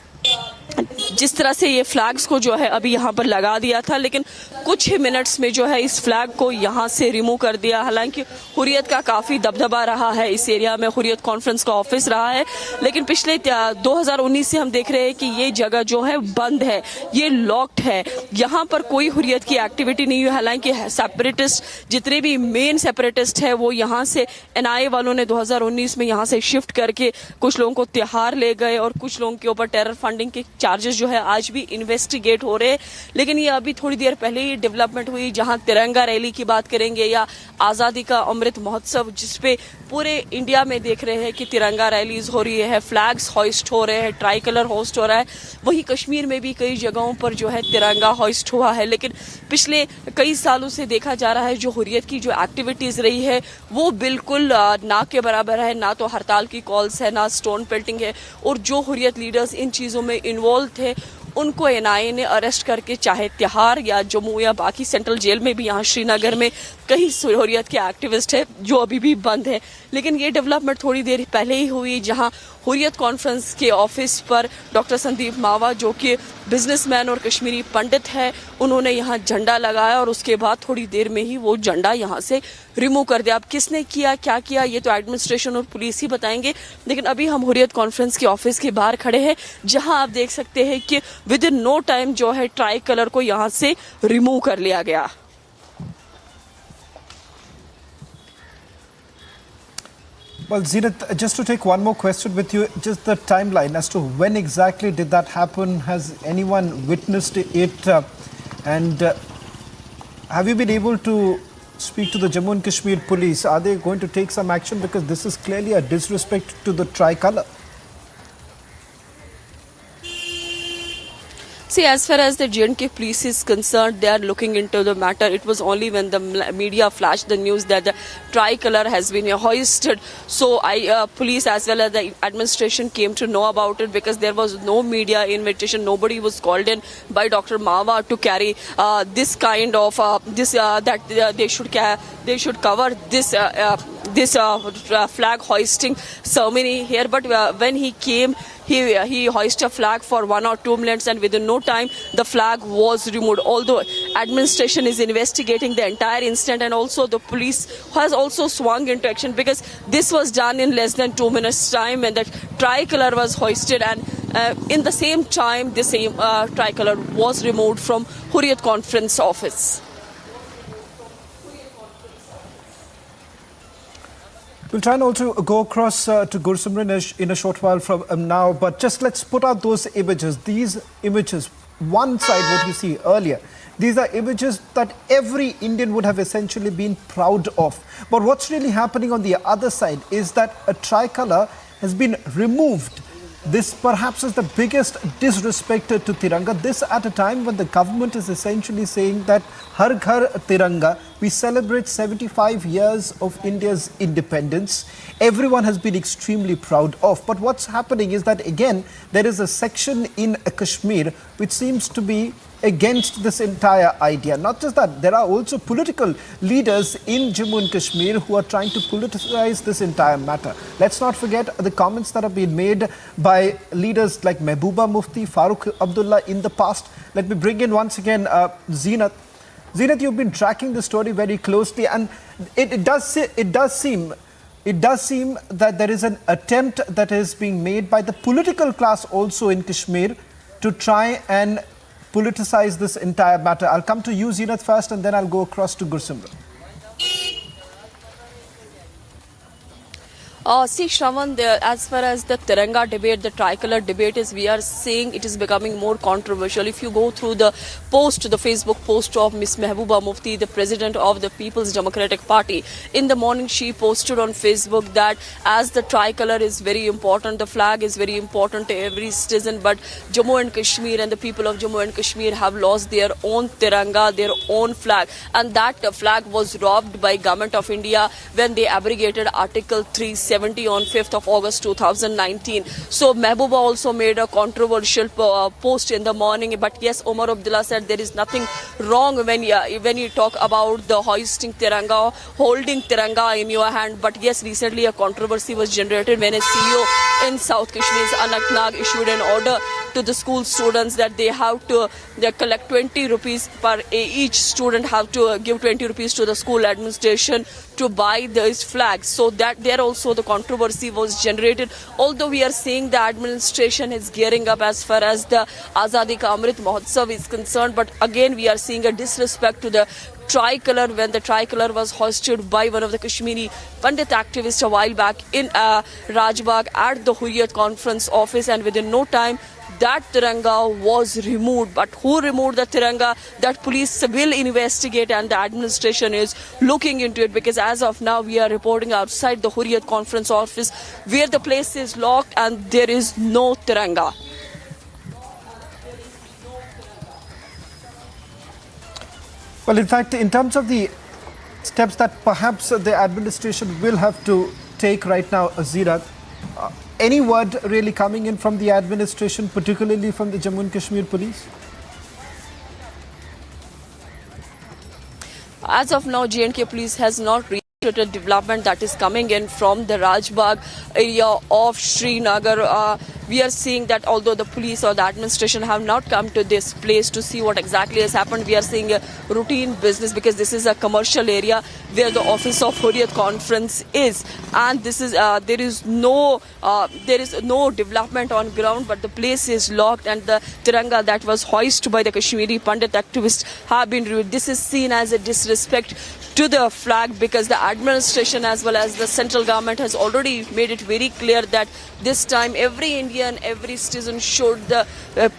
जिस तरह से ये flags को जो है अभी यहाँ पर लगा दिया था, लेकिन कुछ ही मिनट्स में जो है इस फ्लैग को यहाँ से रिमूव कर दिया। हालांकि हुर्रियत का काफ़ी दबदबा रहा है इस एरिया में, हुर्रियत कॉन्फ्रेंस का ऑफिस रहा है, लेकिन पिछले 2019 से हम देख रहे हैं कि ये जगह जो है बंद है, ये लॉक्ड है, यहाँ पर कोई हुर्रियत की एक्टिविटी नहीं हुई। हालांकि सेपरेटिस्ट जितने भी मेन सेपरेटिस्ट है वो यहाँ से NIA वालों ने 2019 में यहाँ से शिफ्ट करके कुछ लोगों को तिहाड़ ले गए और कुछ लोगों के ऊपर टेरर फंडिंग के चार्जेस जो है आज भी इन्वेस्टिगेट हो रहे हैं। लेकिन ये अभी थोड़ी देर पहले ही डेवलपमेंट हुई, जहां तिरंगा रैली की बात करेंगे या आज़ादी का अमृत महोत्सव, जिसपे पूरे इंडिया में देख रहे हैं कि तिरंगा रैलीज हो रही है, फ्लैग्स हॉइस्ट हो रहे हैं, ट्राइकलर होस्ट हो रहा है। वहीं कश्मीर में भी कई जगहों पर जो है तिरंगा हॉइस्ट हुआ है। लेकिन पिछले कई सालों से देखा जा रहा है जो हुर्रियत की जो एक्टिविटीज रही है वो बिल्कुल ना के बराबर है, ना तो हड़ताल की कॉल्स है, ना स्टोन पेल्टिंग है। और जो हुर्रियत लीडर्स इन चीज़ों में इन्वॉल्व थे उनको NIA ने अरेस्ट करके चाहे तिहाड़ या जम्मू या बाकी सेंट्रल जेल में भी यहाँ श्रीनगर में कई हुर्रियत के एक्टिविस्ट है जो अभी भी बंद है। लेकिन ये डेवलपमेंट थोड़ी देर पहले ही हुई, जहाँ हुर्रियत कॉन्फ्रेंस के ऑफिस पर डॉक्टर संदीप मावा जो कि बिजनेसमैन और कश्मीरी पंडित है, उन्होंने यहाँ झंडा लगाया और उसके बाद थोड़ी देर में ही वो झंडा यहाँ से रिमूव कर दिया। अब किसने किया, क्या किया, ये तो एडमिनिस्ट्रेशन और पुलिस ही बताएंगे। लेकिन अभी हम हुर्रियत कॉन्फ्रेंस के ऑफिस के बाहर खड़े हैं, जहाँ आप देख सकते हैं कि विद इन नो टाइम जो है ट्राई कलर को यहाँ से रिमूव कर लिया गया। Well, Zeenath, just to take one more question with you, just the timeline as to when exactly did that happen? Has anyone witnessed it? And have you been able to speak to the Jammu and Kashmir police? Are they going to take some action? Because this is clearly a disrespect to the tricolor. See, as far as the J&K police is concerned, they are looking into the matter. It was only when the media flashed the news that the tricolor has been hoisted. So police as well as the administration came to know about it, because there was no media invitation. Nobody was called in by Dr. Mawa to carry this kind of that they should cover this flag hoisting ceremony here. But when he came, he hoisted a flag for 1 or 2 minutes, and within no time the flag was removed. Although administration is investigating the entire incident, and also the police has also swung into action, because this was done in less than 2 minutes time when the tricolor was hoisted, and in the same time the same tricolor was removed from Hurriyat Conference office. We'll try and also go across to Gursimran in a short while from now, but just let's put out those images. These images, one side what you see earlier, these are images that every Indian would have essentially been proud of. But what's really happening on the other side is that a tricolor has been removed. This perhaps is the biggest disrespect to Tiranga. This at a time when the government is essentially saying that Har Ghar Tiranga, we celebrate 75 years of India's independence. Everyone has been extremely proud of. But what's happening is that again, there is a section in Kashmir which seems to be against this entire idea. Not just that, there are also political leaders in Jammu and Kashmir who are trying to politicize this entire matter. Let's not forget the comments that have been made by leaders like Mehbooba Mufti, Farooq Abdullah in the past. Let me bring in once again Zeenat. Zeenat, you've been tracking the story very closely, and it does seem that there is an attempt that is being made by the political class also in Kashmir to try and politicize this entire matter. I'll come to you, Zeenat, first, and then I'll go across to Gursimran. See, Shravan, as far as the Tiranga debate, the tricolor debate is, we are seeing it is becoming more controversial. If you go through the Facebook post of Miss Mehbooba Mufti, the president of the People's Democratic Party, in the morning she posted on Facebook that as the tricolor is very important, the flag is very important to every citizen, but Jammu and Kashmir and the people of Jammu and Kashmir have lost their own Tiranga, their own flag, and that flag was robbed by Government of India when they abrogated Article 370 on 5th of August 2019. So Mehbooba also made a controversial post in the morning, but yes, Omar Abdullah said there is nothing wrong when you talk about the hoisting Tiranga, holding Tiranga in your hand. But yes, recently a controversy was generated when a CEO in South Kashmir's Anantnag issued an order to the school students that they collect 20 rupees per each student have to give 20 rupees to the school administration to buy these flags. So that there also the controversy was generated. Although we are seeing the administration is gearing up as far as the Azadi Ka Amrit Mahotsav is concerned, but again we are seeing a disrespect to the tricolor when the tricolor was hoisted by one of the Kashmiri Pandit activists a while back in Rajbagh at the Hurriyat Conference office, and within no time that Tiranga was removed. But who removed the Tiranga? That police will investigate, and the administration is looking into it, because as of now we are reporting outside the Hurriyat Conference office where the place is locked and there is no Tiranga. Well, in fact, in terms of the steps that perhaps the administration will have to take right now, Zeenat, any word really coming in from the administration, particularly from the Jammu and Kashmir police? As of now, J&K police has not reached a development that is coming in from the Rajbagh area of Srinagar. We are seeing that although the police or the administration have not come to this place to see what exactly has happened, we are seeing a routine business, because this is a commercial area where the office of Hurriyat Conference is, and this is there is no development on ground, but the place is locked, and the Tiranga that was hoisted by the Kashmiri Pandit activists have been removed. This is seen as a disrespect to the flag, because the administration as well as the central government has already made it very clear that this time every Indian, every citizen showed the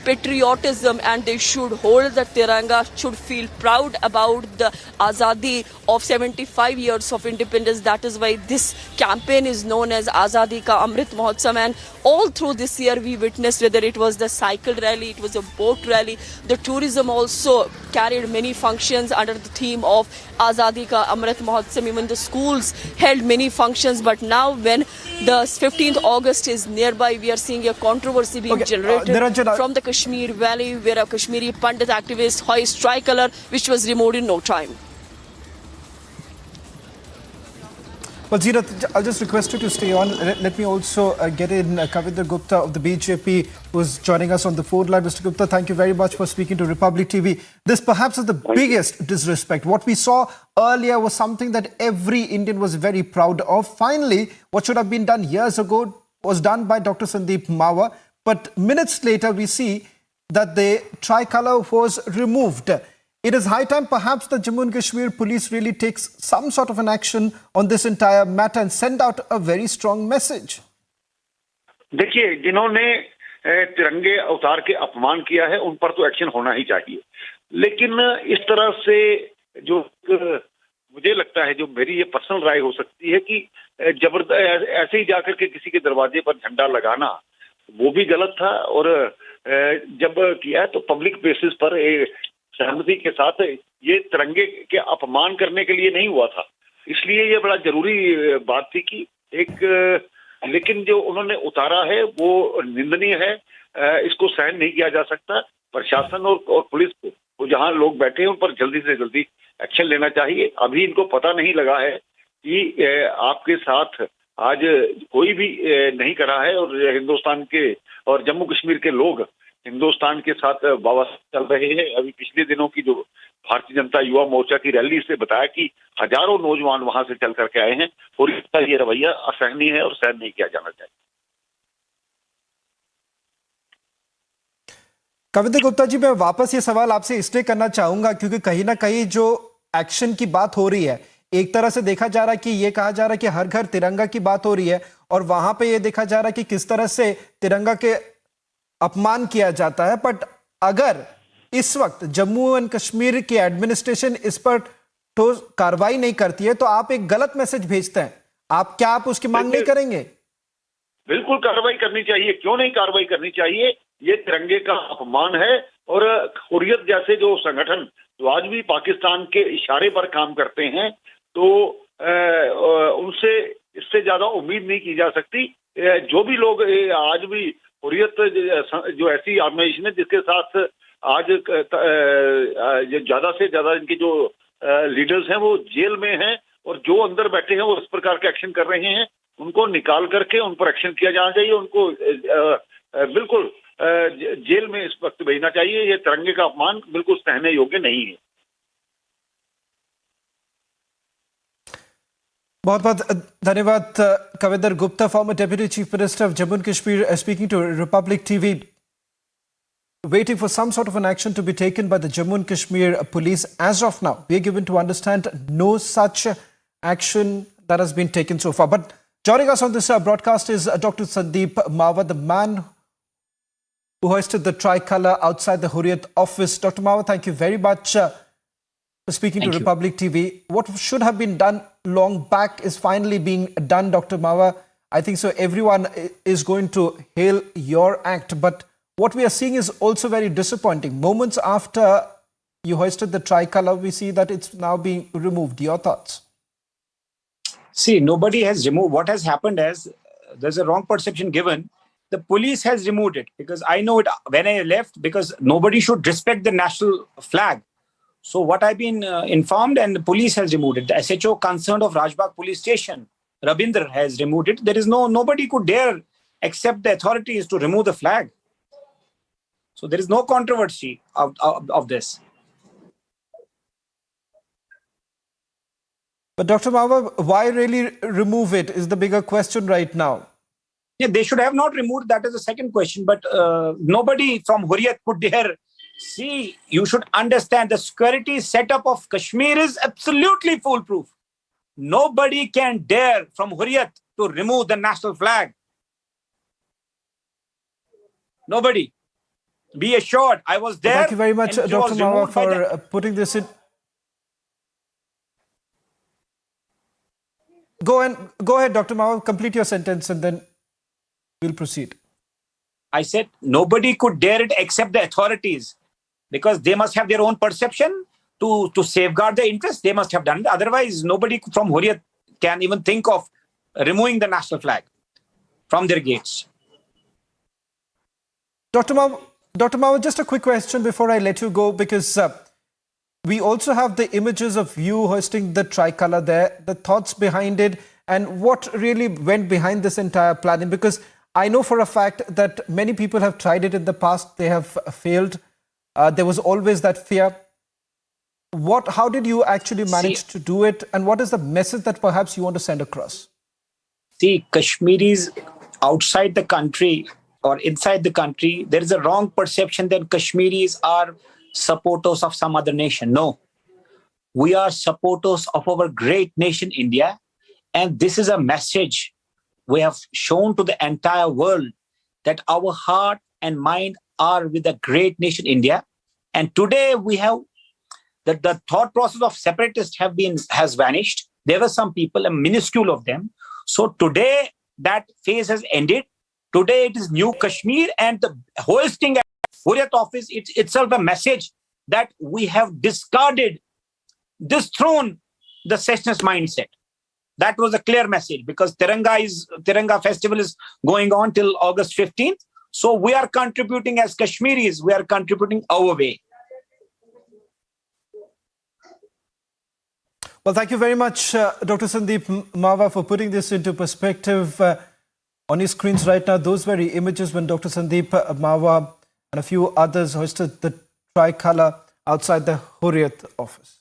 patriotism, and they should hold the Tiranga, should feel proud about the Azadi of 75 years of independence. That is why this campaign is known as Azadi Ka Amrit Mahotsav. And all through this year we witnessed, whether it was the cycle rally, it was a boat rally, the tourism also carried many functions under the theme of Azadi Ka Amrit Mahotsav. Even the schools held many functions. But now when the 15th August is nearby, we are seeing a controversy being generated from the Kashmir Valley, where a Kashmiri Pandit activist hoists tricolor, which was removed in no time. Well, Zeerat, I'll just request you to stay on. Let me also get in Kavindra Gupta of the BJP, who's joining us on the phone line. Mr. Gupta, thank you very much for speaking to Republic TV. This perhaps is the biggest disrespect. What we saw earlier was something that every Indian was very proud of. Finally, what should have been done years ago was done by Dr. Sandeep Mawa. But minutes later, we see that the tricolor was removed. It is high time perhaps the Jammu and Kashmir police really takes some sort of an action on this entire matter and send out a very strong message. देखिए, जिन्होंने तिरंगे अवतार के अपमान किया है उन पर तो एक्शन होना ही चाहिए, लेकिन इस तरह से जो मुझे लगता है, जो मेरी ये पर्सनल राय हो सकती है कि ऐसे ही जाकर के किसी के दरवाजे पर झंडा लगाना वो भी गलत था, और जब किया तो पब्लिक बेसिस पर सहमति के साथ ये तिरंगे के अपमान करने के लिए नहीं हुआ था। इसलिए ये बड़ा जरूरी बात थी कि लेकिन जो उन्होंने उतारा है वो निंदनीय है, इसको सहन नहीं किया जा सकता। प्रशासन और पुलिस को जहां लोग बैठे हैं उन पर जल्दी से जल्दी एक्शन लेना चाहिए। अभी इनको पता नहीं लगा है कि आपके साथ आज कोई भी नहीं करा है, और हिंदुस्तान के और जम्मू कश्मीर के लोग हिंदुस्तान के साथ वापस चल रहे हैं। अभी पिछले दिनों की जो भारतीय जनता युवा मोर्चा की रैली से बताया कि हजारों नौजवान वहां से चल करके आए हैं, और इसका ये रवैया असहनीय है और सहन नहीं किया जाना चाहिए। कविंद्र गुप्ता जी, मैं वापस ये सवाल आपसे इसलिए करना चाहूंगा क्योंकि कहीं ना कहीं जो एक्शन की बात हो रही है, एक तरह से देखा जा रहा है कि ये कहा जा रहा है कि हर घर तिरंगा की बात हो रही है, और वहां पे ये देखा जा रहा है कि किस तरह से तिरंगा के अपमान किया जाता है। बट अगर इस वक्त जम्मू एंड कश्मीर की एडमिनिस्ट्रेशन इस पर ठोस कार्रवाई नहीं करती है तो आप एक गलत मैसेज भेजते हैं। आप उसकी मांग नहीं करेंगे? बिल्कुल कार्रवाई करनी चाहिए, क्यों नहीं कार्रवाई करनी चाहिए। ये तिरंगे का अपमान है, और हुर्रियत जैसे जो संगठन जो आज भी पाकिस्तान के इशारे पर काम करते हैं, तो उनसे इससे ज्यादा उम्मीद नहीं की जा सकती। जो भी लोग आज भी हुर्रियत जो ऐसी ऑर्गेनाइजेशन है जिसके साथ आज ज्यादा से ज्यादा इनके जो लीडर्स हैं वो जेल में हैं, और जो अंदर बैठे हैं वो इस प्रकार के एक्शन कर रहे हैं, उनको निकाल करके उन पर एक्शन किया जाना चाहिए। उनको बिल्कुल जेल में इस वक्त भेजना चाहिए। ये तिरंगे का अपमान बिल्कुल सहने योग्य नहीं है। बहुत बहुत धन्यवाद Kavinder Gupta, former deputy chief minister of Jammu and Kashmir, speaking to Republic TV. Waiting for some sort of an action to be taken by the Jammu and Kashmir police. As of now, we are given to understand no such action that has been taken so far. But joining us on this broadcast is Dr. Sandeep Mawa, the man who hoisted the tricolor outside the Hurriyat office. Dr. Mawa, thank you very much for speaking to Republic TV. What should have been done long back is finally being done, Dr. Mawa. I think so everyone is going to hail your act, but what we are seeing is also very disappointing. Moments after you hoisted the tricolor, we see that it's now being removed. Your thoughts? See, nobody has removed. What has happened is there's a wrong perception given. The police has removed it, because I know it when I left, because nobody should respect the national flag. So what I've been informed, and the police has removed it. The SHO concerned of Rajbagh police station, Rabindra, has removed it. There is nobody could dare accept the authorities to remove the flag. So there is no controversy of this. But Dr. Mawa, why really remove it is the bigger question right now. Yeah, they should have not removed. That is the second question. But nobody from Hurriyat could dare See, you should understand the security setup of Kashmir is absolutely foolproof. Nobody can dare from Hurriyat to remove the national flag. Nobody. Be assured, I was there. Thank you very much, and it Dr. was Mawa, removed by for putting this in. Go ahead, Dr. Mawa, complete your sentence and then we'll proceed. I said nobody could dare it except the authorities, because they must have their own perception to safeguard their interests. They must have done it. Otherwise, nobody from Hurriyat can even think of removing the national flag from their gates. Dr. Mawa, just a quick question before I let you go, because we also have the images of you hoisting the tricolor there, the thoughts behind it, and what really went behind this entire planning. Because I know for a fact that many people have tried it in the past, they have failed. There was always that fear. How did you actually manage to do it, and what is the message that perhaps you want to send across? See, Kashmiris outside the country or inside the country, there is a wrong perception that Kashmiris are supporters of some other nation. No, we are supporters of our great nation, India. And this is a message we have shown to the entire world, that our heart and mind are with the great nation, India. And today we have the thought process of separatists has vanished. There were some people, a minuscule of them. So today that phase has ended. Today it is new Kashmir, and the hoisting at Hurriyat office, it's itself a message that we have discarded, dethroned the secessionist mindset. That was a clear message, because Tiranga festival is going on till August 15th. So we are contributing as Kashmiris, we are contributing our way. Well, thank you very much, Dr. Sandeep Mawa, for putting this into perspective. On your screens right now, those very images when Dr. Sandeep Mawa and a few others hoisted the tricolor outside the Hurriyat office.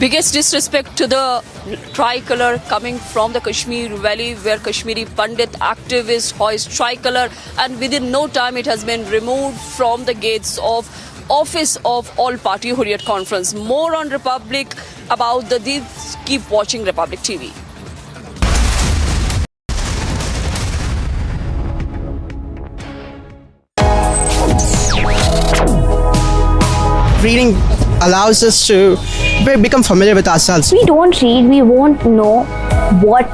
Biggest disrespect to the tricolor coming from the Kashmir Valley, where Kashmiri Pandit activists hoist tricolor, and within no time it has been removed from the gates of office of all party Hurriyat conference. More on Republic about this. Keep watching Republic TV. Reading allows us to become familiar with ourselves. We don't read, we won't know what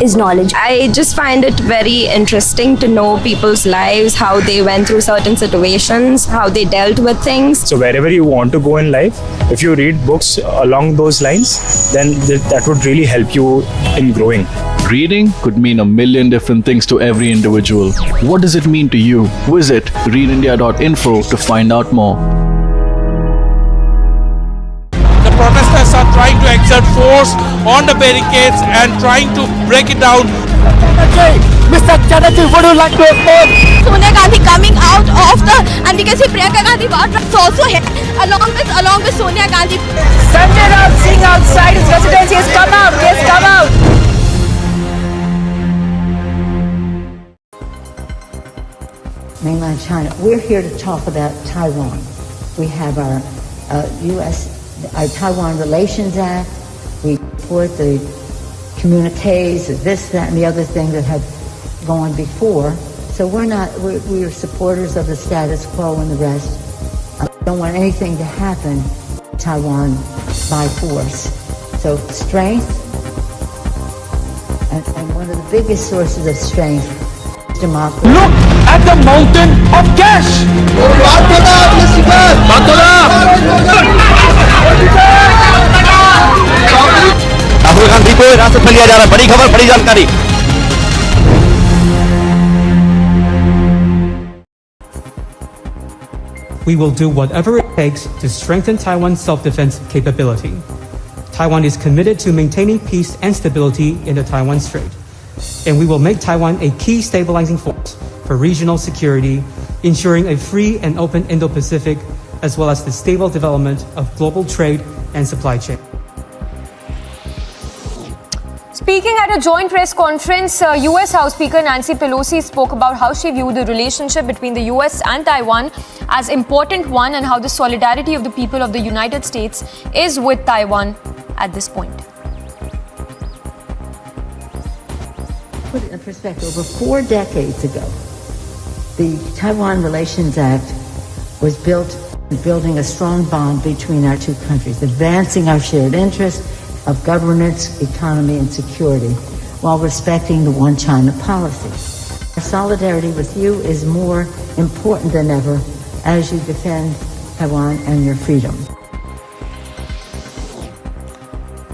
is knowledge. I just find it very interesting to know people's lives, how they went through certain situations, how they dealt with things. So wherever you want to go in life, if you read books along those lines, then that would really help you in growing. Reading could mean a million different things to every individual. What does it mean to you? Visit readindia.info to find out more. The protesters are trying to exert force on the barricades and trying to break it down. Mr. Chatterjee, would you like to respond? Sonia Gandhi coming out of the, and we can see Priyanka Gandhi is also here along with Sonia Gandhi. Sanjay Raut sitting outside his residence. Yes, come out. Yes, come out. Mainland China. We're here to talk about Taiwan. We have our our Taiwan Relations Act. We support the communiques, this, that, and the other thing that had gone before. So we're supporters of the status quo and the rest. I don't want anything to happen to Taiwan by force. So strength, and one of the biggest sources of strength, democracy. Look at the mountain of cash. Rahul Gandhi को हिरासत में लिया जा रहा है। बड़ी खबर, बड़ी जानकारी। We will do whatever it takes to strengthen Taiwan's self-defense capability. Taiwan is committed to maintaining peace and stability in the Taiwan Strait, and we will make Taiwan a key stabilizing force for regional security, ensuring a free and open Indo-Pacific, as well as the stable development of global trade and supply chain. Speaking at a joint press conference, US House Speaker Nancy Pelosi spoke about how she viewed the relationship between the US and Taiwan as important one and how the solidarity of the people of the United States is with Taiwan at this point. Put it in perspective, over 4 decades ago, the Taiwan Relations Act was building a strong bond between our two countries, advancing our shared interests of governance, economy, and security, while respecting the One China policy. Our solidarity with you is more important than ever as you defend Taiwan and your freedom.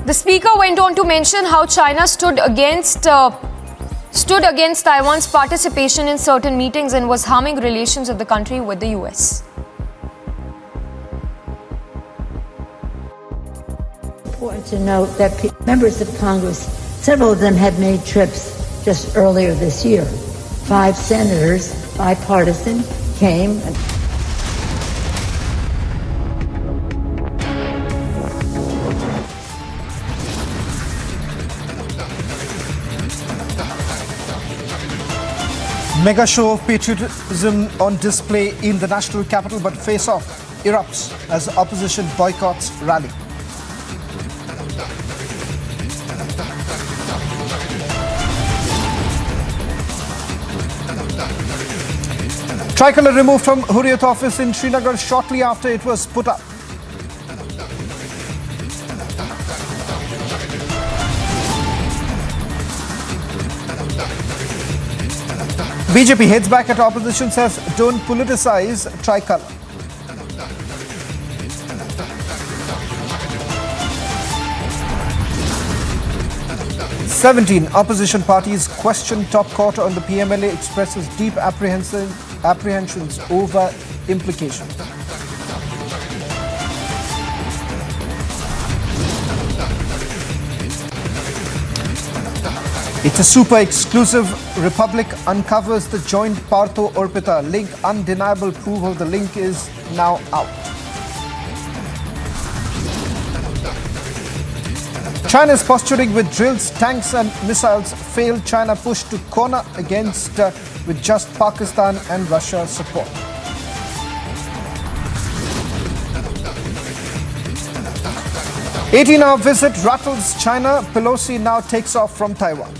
The speaker went on to mention how China stood against Taiwan's participation in certain meetings and was harming relations of the country with the US. Important to note that members of Congress, several of them had made trips just earlier this year. 5 senators, bipartisan, came. Mega show of patriotism on display in the national capital, but face-off erupts as opposition boycotts rally. Tricolor removed from Hurriyat office in Srinagar shortly after it was put up. BJP heads back at opposition, says don't politicize Tricolor. "17 opposition parties question top court on the PMLA, expresses deep apprehensions over implications. It's a super exclusive. Republic uncovers the joint Partho Orpita link. Undeniable proof of the link is now out. China is posturing with drills, tanks and missiles. Failed China push to corner against with just Pakistan and Russia support. "18-hour visit rattles China. Pelosi now takes off from Taiwan."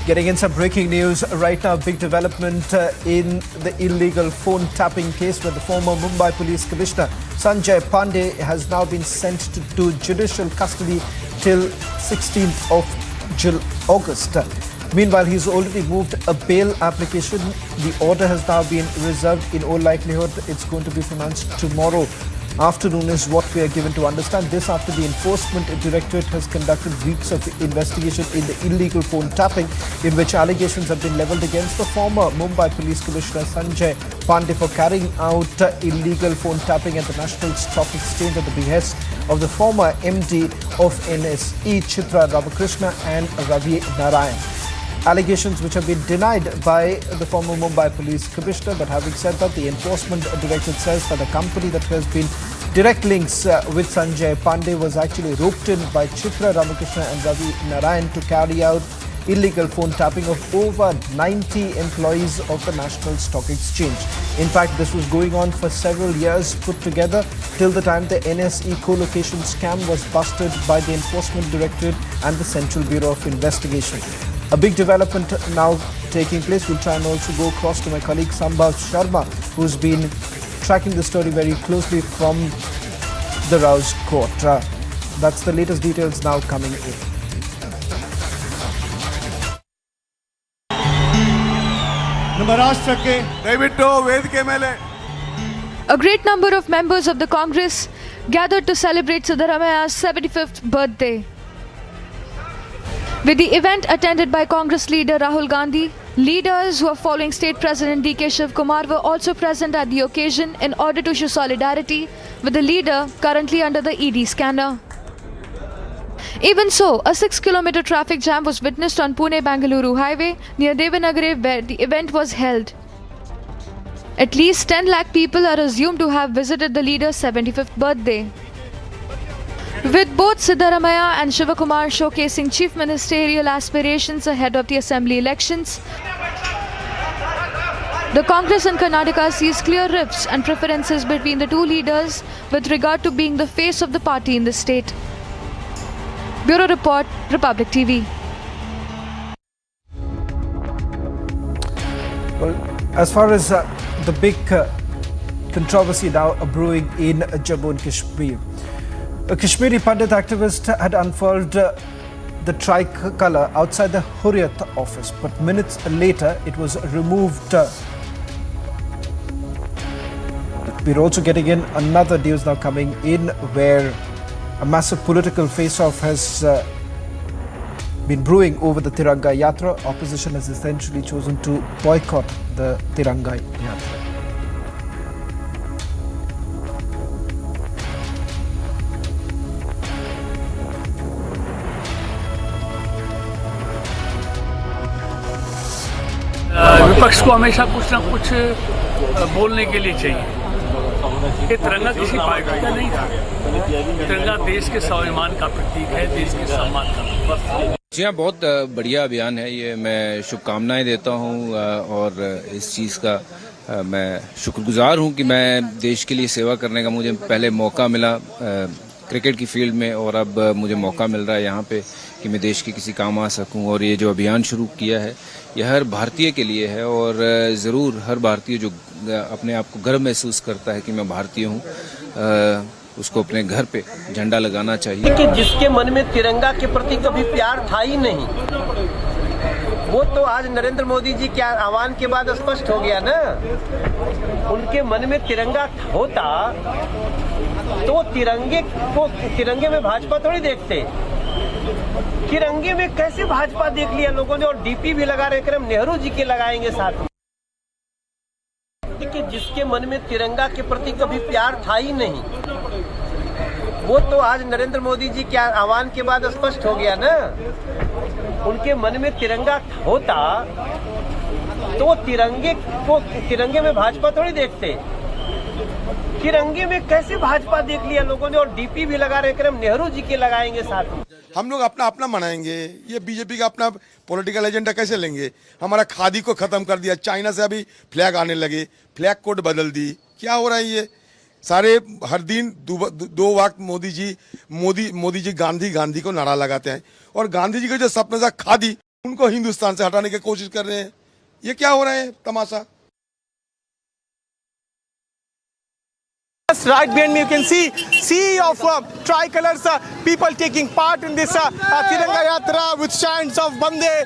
Getting in some breaking news right now. Big development in the illegal phone tapping case, where the former Mumbai Police Commissioner Sanjay has now been sent to judicial custody till 16th of August. Meanwhile, he's already moved a bail application. The order has now been reserved. In all likelihood, it's going to be pronounced tomorrow afternoon is what we are given to understand. This after the Enforcement Directorate has conducted weeks of investigation in the illegal phone tapping, in which allegations have been levelled against the former Mumbai Police Commissioner Sanjay for carrying out illegal phone tapping at the National Stock Exchange at the behest of the former MD of NSE, Chitra Ramakrishna and Ravi Narayan. Allegations which have been denied by the former Mumbai Police Commissioner. But having said that, the Enforcement Directorate says that a company that has been direct links with Sanjay was actually roped in by Chitra Ramakrishna and Ravi Narayan to carry out illegal phone tapping of over 90 employees of the National Stock Exchange. In fact, this was going on for several years put together till the time the NSE co-location scam was busted by the Enforcement Directorate and the Central Bureau of Investigation. A big development now taking place. We'll try and also go across to my colleague Sambhav Sharma, who's been tracking the story very closely from the Raut court. That's the latest details now coming in. A great number of members of the Congress gathered to celebrate Siddaramaiah's 75th birthday. With the event attended by Congress leader Rahul Gandhi, leaders who are following State President D.K. Shivkumar were also present at the occasion in order to show solidarity with the leader currently under the ED scanner. Even so, a 6-kilometer traffic jam was witnessed on Pune-Bangalore highway near Devanagare where the event was held. At least 10 lakh people are assumed to have visited the leader's 75th birthday. With both Siddaramaiah and Shivakumar showcasing chief ministerial aspirations ahead of the assembly elections, the Congress in Karnataka sees clear rifts and preferences between the two leaders with regard to being the face of the party in the state. Bureau Report, Republic TV. Well, as far as the big controversy now brewing in Jammu and Kashmir, a Kashmiri Pandit activist had unfurled the tricolor outside the Hurriyat office, but minutes later it was removed. We're also getting in another news now coming in where a massive political face-off has been brewing over the Tiranga Yatra. Opposition has essentially chosen to boycott the Tiranga Yatra. विपक्ष को हमेशा कुछ ना कुछ बोलने के लिए चाहिए। ये तिरंगा किसी पार्टी का नहीं था, तिरंगा देश के स्वाभिमान का प्रतीक है, देश के सम्मान का। जी हाँ, बहुत बढ़िया अभियान है ये। मैं शुभकामनाएं देता हूँ और इस चीज़ का मैं शुक्रगुजार हूँ कि मैं देश के लिए सेवा करने का मुझे पहले मौका मिला क्रिकेट की फील्ड में और अब मुझे मौका मिल रहा है यहाँ पे कि मैं देश के किसी काम आ सकूं। और ये जो अभियान शुरू किया है यह हर भारतीय के लिए है और ज़रूर हर भारतीय जो अपने आप को गर्व महसूस करता है कि मैं भारतीय हूँ उसको अपने घर पे झंडा लगाना चाहिए। कि जिसके मन में तिरंगा के प्रति कभी प्यार था ही नहीं, वो तो आज नरेंद्र मोदी जी के आह्वान के बाद स्पष्ट हो गया ना। उनके मन में तिरंगा होता तो तिरंगे में भाजपा थोड़ी देखते। तिरंगे में कैसे भाजपा देख लिया लोगों ने, और डीपी भी लगा रहे क्रम नेहरू जी के लगाएंगे साथ में। कि जिसके मन में तिरंगा के प्रति कभी प्यार था ही नहीं, वो तो आज नरेंद्र मोदी जी के आह्वान के बाद स्पष्ट हो गया ना। उनके मन में तिरंगा होता तो तिरंगे में भाजपा थोड़ी देखते। तिरंगे में कैसे भाजपा देख लिया लोगों ने, और डीपी भी लगा रहे क्रम नेहरू जी के लगाएंगे साथ में। हम लोग अपना अपना मनाएंगे, ये बीजेपी का अपना पॉलिटिकल एजेंडा कैसे लेंगे। हमारा खादी को खत्म कर दिया, चाइना से अभी फ्लैग आने लगे, फ्लैग कोड बदल दी। क्या हो रहा है ये सारे हर दिन दो वक्त मोदी जी गांधी को नारा लगाते हैं, और गांधी जी का जो सपना था खादी, उनको हिंदुस्तान से हटाने की कोशिश कर रहे हैं। ये क्या हो रहा है तमाशा। Right behind me you can see sea of tricolors, people taking part in this Tiranga Yatra with chants of Vande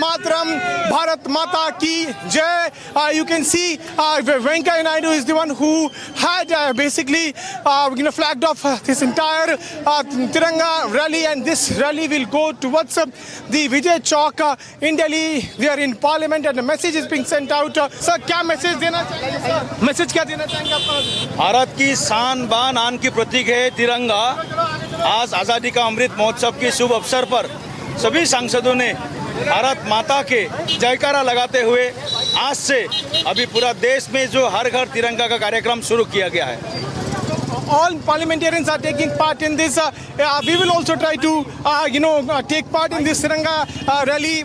Mataram, Bharat Mata Ki Jai. You can see Venkaiah Naidu is the one who had basically flagged off this entire Tiranga rally, and this rally will go towards the Vijay Chowk in Delhi. We are in Parliament and a message is being sent out. Sir, क्या message देना चाहिए? Message क्या देना चाहेंगे आप? भारत की शान बान आन की प्रतीक है तिरंगा। आज आज़ादी का अमृत महोत्सव के शुभ अवसर पर सभी सांसदों ने भारत माता के जयकारा लगाते हुए आज से अभी पूरा देश में जो हर घर तिरंगा का कार्यक्रम शुरू किया गया है। All parliamentarians are taking part in this. We will also try to take part in this Tiranga rally.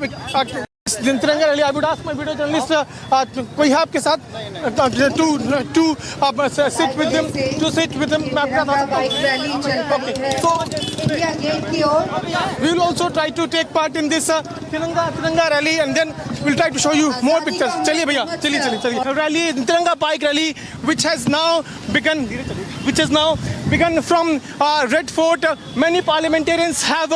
Tiranga rally. I would ask my video journalist, कोई है आपके साथ to sit with them, Okay. So we will also try to take part in this Tiranga rally, and then we'll try to show you more pictures. चलिए भैया, चलिए. Rally, Tiranga bike rally, which has now begun from Red Fort. Many parliamentarians have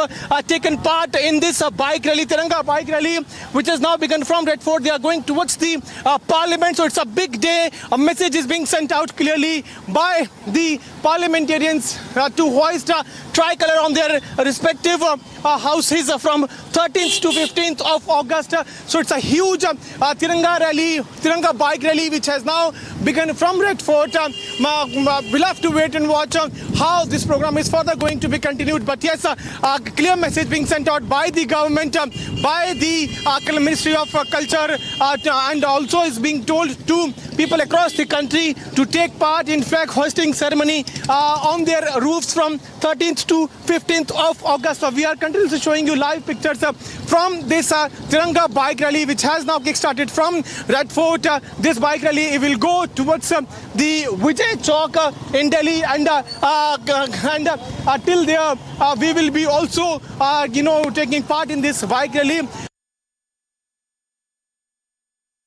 taken part in this bike rally, Tiranga bike rally, which has now begun from Red Fort. They are going towards the Parliament, so it's a big day. A message is being sent out clearly by the parliamentarians to hoist tricolor on their respective houses from 13th to 15th of August. So it's a huge Tiranga rally, Tiranga bike rally, which has now begun from Red Fort. We'll have to wait and watch how this program is further going to be continued. But yes, a clear message being sent out by the government, by the Ministry of Culture, and also is being told to people across the country to take part in flag hoisting ceremony on their roofs from 13th to 15th of August. So we are continuously showing you live pictures from this Tiranga bike rally, which has now kick-started from Red Fort. This bike rally will go towards the Vijay Chowk in Delhi, and till there we will be also taking part in this bike rally.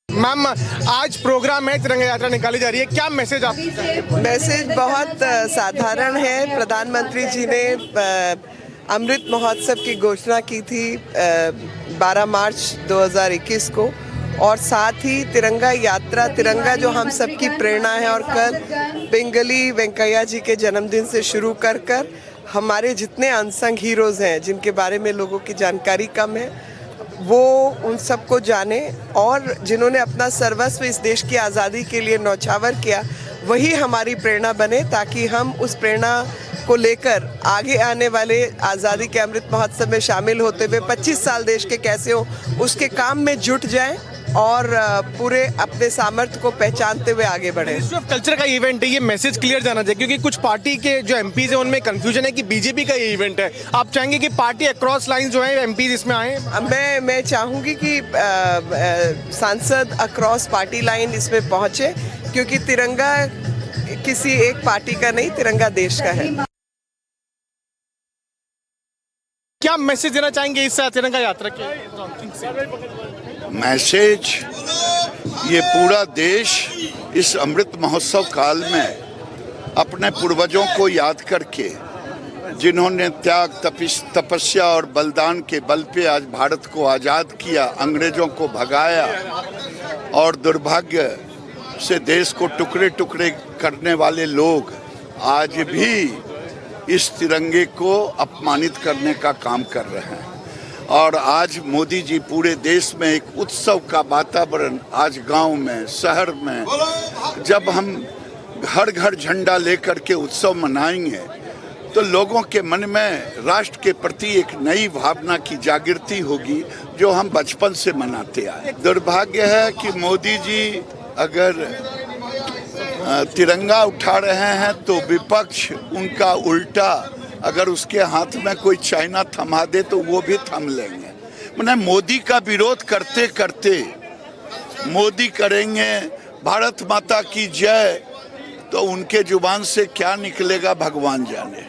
Ma'am, आज programme है, तिरंगा यात्रा निकाली जा रही है, क्या message आप? मैसेज बहुत साधारण है। प्रधानमंत्री जी ने अमृत महोत्सव की घोषणा की थी 12 मार्च 2021 को, और साथ ही तिरंगा यात्रा, तिरंगा जो हम सबकी प्रेरणा है, और कल बेंगली वेंकैया जी के जन्मदिन से शुरू कर हमारे जितने अनसंग हीरोज़ हैं जिनके बारे में लोगों की जानकारी कम है, वो उन सबको जाने, और जिन्होंने अपना सर्वस्व इस देश की आज़ादी के लिए न्यौछावर किया, वही हमारी प्रेरणा बने, ताकि हम उस प्रेरणा को लेकर आगे आने वाले आज़ादी के अमृत महोत्सव में शामिल होते हुए 25 साल देश के कैसे हो उसके काम में जुट जाएं और पूरे अपने सामर्थ्य को पहचानते हुए आगे बढ़े। कल्चर का इवेंट है, ये मैसेज क्लियर जाना चाहिए, क्योंकि कुछ पार्टी के जो एमपीज हैं उनमें कंफ्यूजन है कि बीजेपी का ये इवेंट है। आप चाहेंगे कि पार्टी अक्रॉस लाइन जो है एमपीज इसमें आए? मैं चाहूँगी कि सांसद अक्रॉस पार्टी लाइन इसमें पहुँचे, क्योंकि तिरंगा किसी एक पार्टी का नहीं, तिरंगा देश का है। क्या मैसेज देना चाहेंगे इस तिरंगा यात्रा के? मैसेज, ये पूरा देश इस अमृत महोत्सव काल में अपने पूर्वजों को याद करके, जिन्होंने त्याग, तपस्या और बलिदान के बल पे आज भारत को आज़ाद किया, अंग्रेजों को भगाया, और दुर्भाग्य से देश को टुकड़े टुकड़े करने वाले लोग आज भी इस तिरंगे को अपमानित करने का काम कर रहे हैं। और आज मोदी जी पूरे देश में एक उत्सव का वातावरण, आज गांव में, शहर में, जब हम घर घर झंडा लेकर के उत्सव मनाएंगे, तो लोगों के मन में राष्ट्र के प्रति एक नई भावना की जागृति होगी, जो हम बचपन से मनाते आए। दुर्भाग्य है कि मोदी जी अगर तिरंगा उठा रहे हैं तो विपक्ष उनका उल्टा, अगर उसके हाथ में कोई चाइना थमा दे तो वो भी थम लेंगे। मैंने मोदी का विरोध करते करते मोदी करेंगे भारत माता की जय, तो उनके जुबान से क्या निकलेगा भगवान जाने।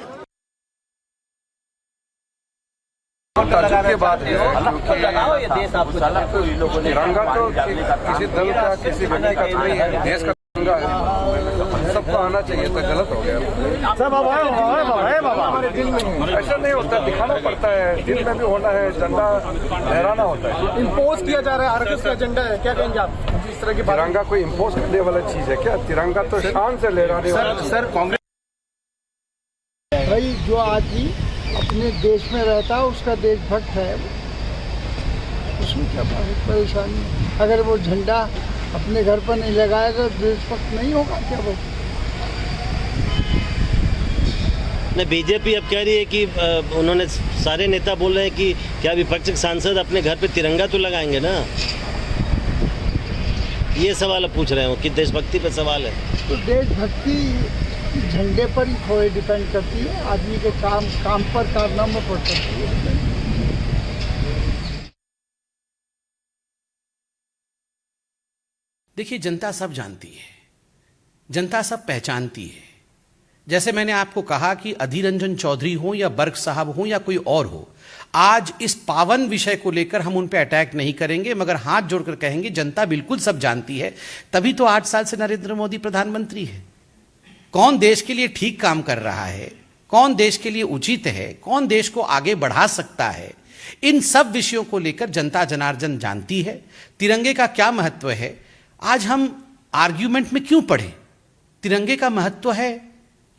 ताजुब की बात है, तिरंगा तो किसी दल का, किसी व्यक्ति का नहीं है, देश का तिरंगा है, सबको आना चाहिए, तो गलत हो गया। सब ऐसा नहीं होता, दिखाना पड़ता है, दिल में भी होना है, झंडा लहराना होता है। इम्पोज किया जा रहा है, आरएसएस का एजेंडा है, क्या कहेंगे आप इस तरह की? तिरंगा कोई इम्पोज करने वाला चीज है क्या? तिरंगा तो शान से लहराने वाला। सर कांग्रेस भाई जो आदमी अपने देश में रहता है उसका देशभक्त है, उसमें क्या परेशानी है? अगर वो झंडा अपने घर पर नहीं लगाएगा तो देशभक्त नहीं होगा क्या? वो नहीं, बीजेपी अब कह रही है कि उन्होंने, सारे नेता बोल रहे हैं कि क्या विपक्ष के सांसद अपने घर पे तिरंगा तो लगाएंगे ना? ये सवाल पूछ रहे हो कि देशभक्ति पे सवाल है? तो देशभक्ति झंडे पर ही थोड़ी डिपेंड करती है, आदमी के काम पर, कारनामों पर करती है। देखिए, जनता सब जानती है, जनता सब पहचानती है। जैसे मैंने आपको कहा कि अधीर रंजन चौधरी हो या बर्क साहब हो या कोई और हो, आज इस पावन विषय को लेकर हम उन पे अटैक नहीं करेंगे, मगर हाथ जोड़कर कहेंगे जनता बिल्कुल सब जानती है। तभी तो 8 साल से नरेंद्र मोदी प्रधानमंत्री है। कौन देश के लिए ठीक काम कर रहा है, कौन देश के लिए उचित है, कौन देश को आगे बढ़ा सकता है, इन सब विषयों को लेकर जनता जनार्दन जानती है। तिरंगे का क्या महत्व है, आज हम आर्ग्यूमेंट में क्यों पढ़े? तिरंगे का महत्व है,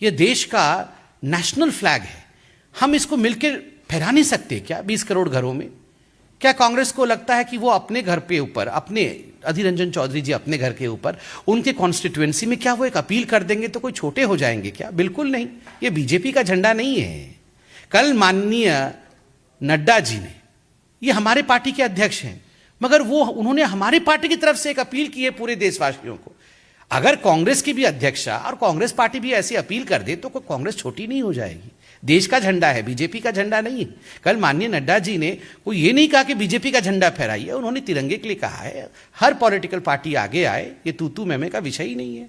यह देश का नेशनल फ्लैग है। हम इसको मिलकर फहरा नहीं सकते क्या 20 करोड़ घरों में? क्या कांग्रेस को लगता है कि वो अपने घर पे ऊपर, अपने अधीर रंजन चौधरी जी अपने घर के ऊपर, उनके कॉन्स्टिट्यूएंसी में क्या वो एक अपील कर देंगे तो कोई छोटे हो जाएंगे क्या? बिल्कुल नहीं। ये बीजेपी का झंडा नहीं है। कल माननीय नड्डा जी ने, ये हमारे पार्टी के अध्यक्ष हैं, मगर उन्होंने हमारी पार्टी की तरफ से एक अपील की है पूरे देशवासियों को। अगर कांग्रेस की भी अध्यक्षा और कांग्रेस पार्टी भी ऐसी अपील कर दे तो कांग्रेस छोटी नहीं हो जाएगी। देश का झंडा है, बीजेपी का झंडा नहीं है। कल माननीय नड्डा जी ने कोई ये नहीं कहा कि बीजेपी का झंडा फहराइए, उन्होंने तिरंगे के लिए कहा है। हर पॉलिटिकल पार्टी आगे आए, ये तू मैमे का विषय ही नहीं है।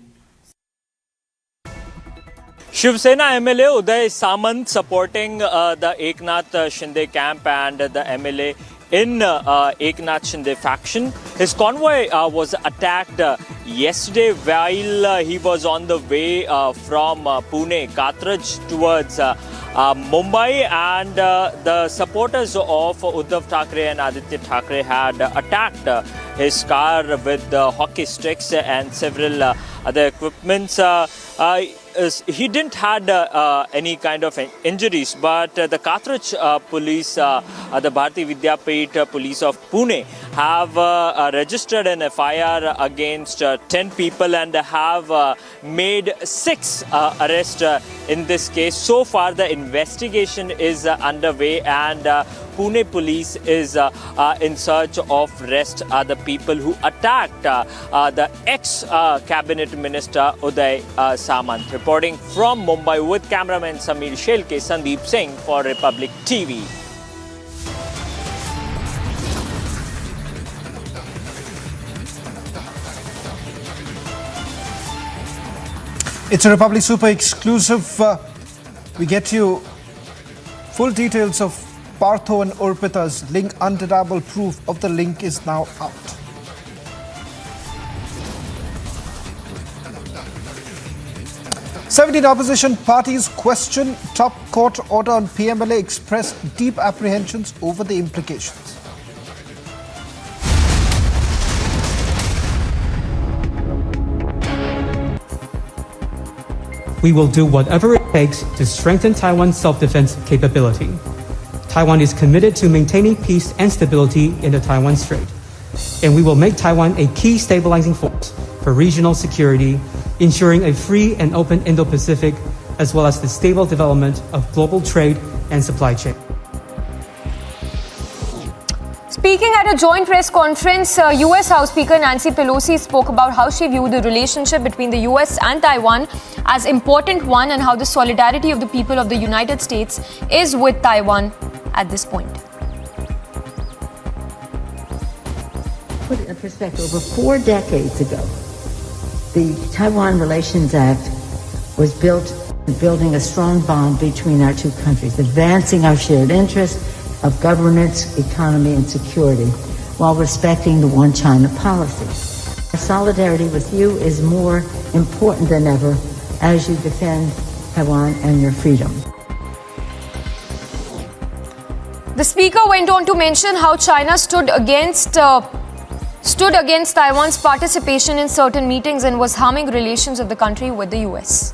Shivsena MLA Uday Samant supporting the Eknath Shinde camp and the MLA in Eknath Shinde faction. His convoy was attacked yesterday while he was on the way from Pune, Katraj towards Mumbai, and the supporters of Uddhav Thackeray and Aditya Thackeray had attacked his car with hockey sticks and several other equipments. He didn't had any kind of injuries, but the Katraj police, the Bharati Vidyapit police of Pune have registered an FIR against 10 people and have made 6 arrests in this case. So far the investigation is underway and Pune police is in search of rest the people who attacked the ex-cabinet minister Uday Samant. Reporting from Mumbai with cameraman Sameer Shelke, Sandeep Singh for Republic TV. It's a Republic Super exclusive. We get you full details of Partho and Urpita's link. Undeniable proof of the link is now out. Seventeen opposition parties question top court order on PMLA, express deep apprehensions over the implications. We will do whatever it takes to strengthen Taiwan's self-defense capability. Taiwan is committed to maintaining peace and stability in the Taiwan Strait, and we will make Taiwan a key stabilizing force for regional security, ensuring a free and open Indo-Pacific, as well as the stable development of global trade and supply chain. Speaking at a joint press conference, US House Speaker Nancy Pelosi spoke about how she viewed the relationship between the US and Taiwan as important one and how the solidarity of the people of the United States is with Taiwan at this point. Put it in perspective, over 4 decades ago, the Taiwan Relations Act was building a strong bond between our two countries, advancing our shared interests of governance, economy, and security, while respecting the One China policy. Our solidarity with you is more important than ever as you defend Taiwan and your freedom. The speaker went on to mention how China stood against Taiwan's participation in certain meetings and was harming relations of the country with the US.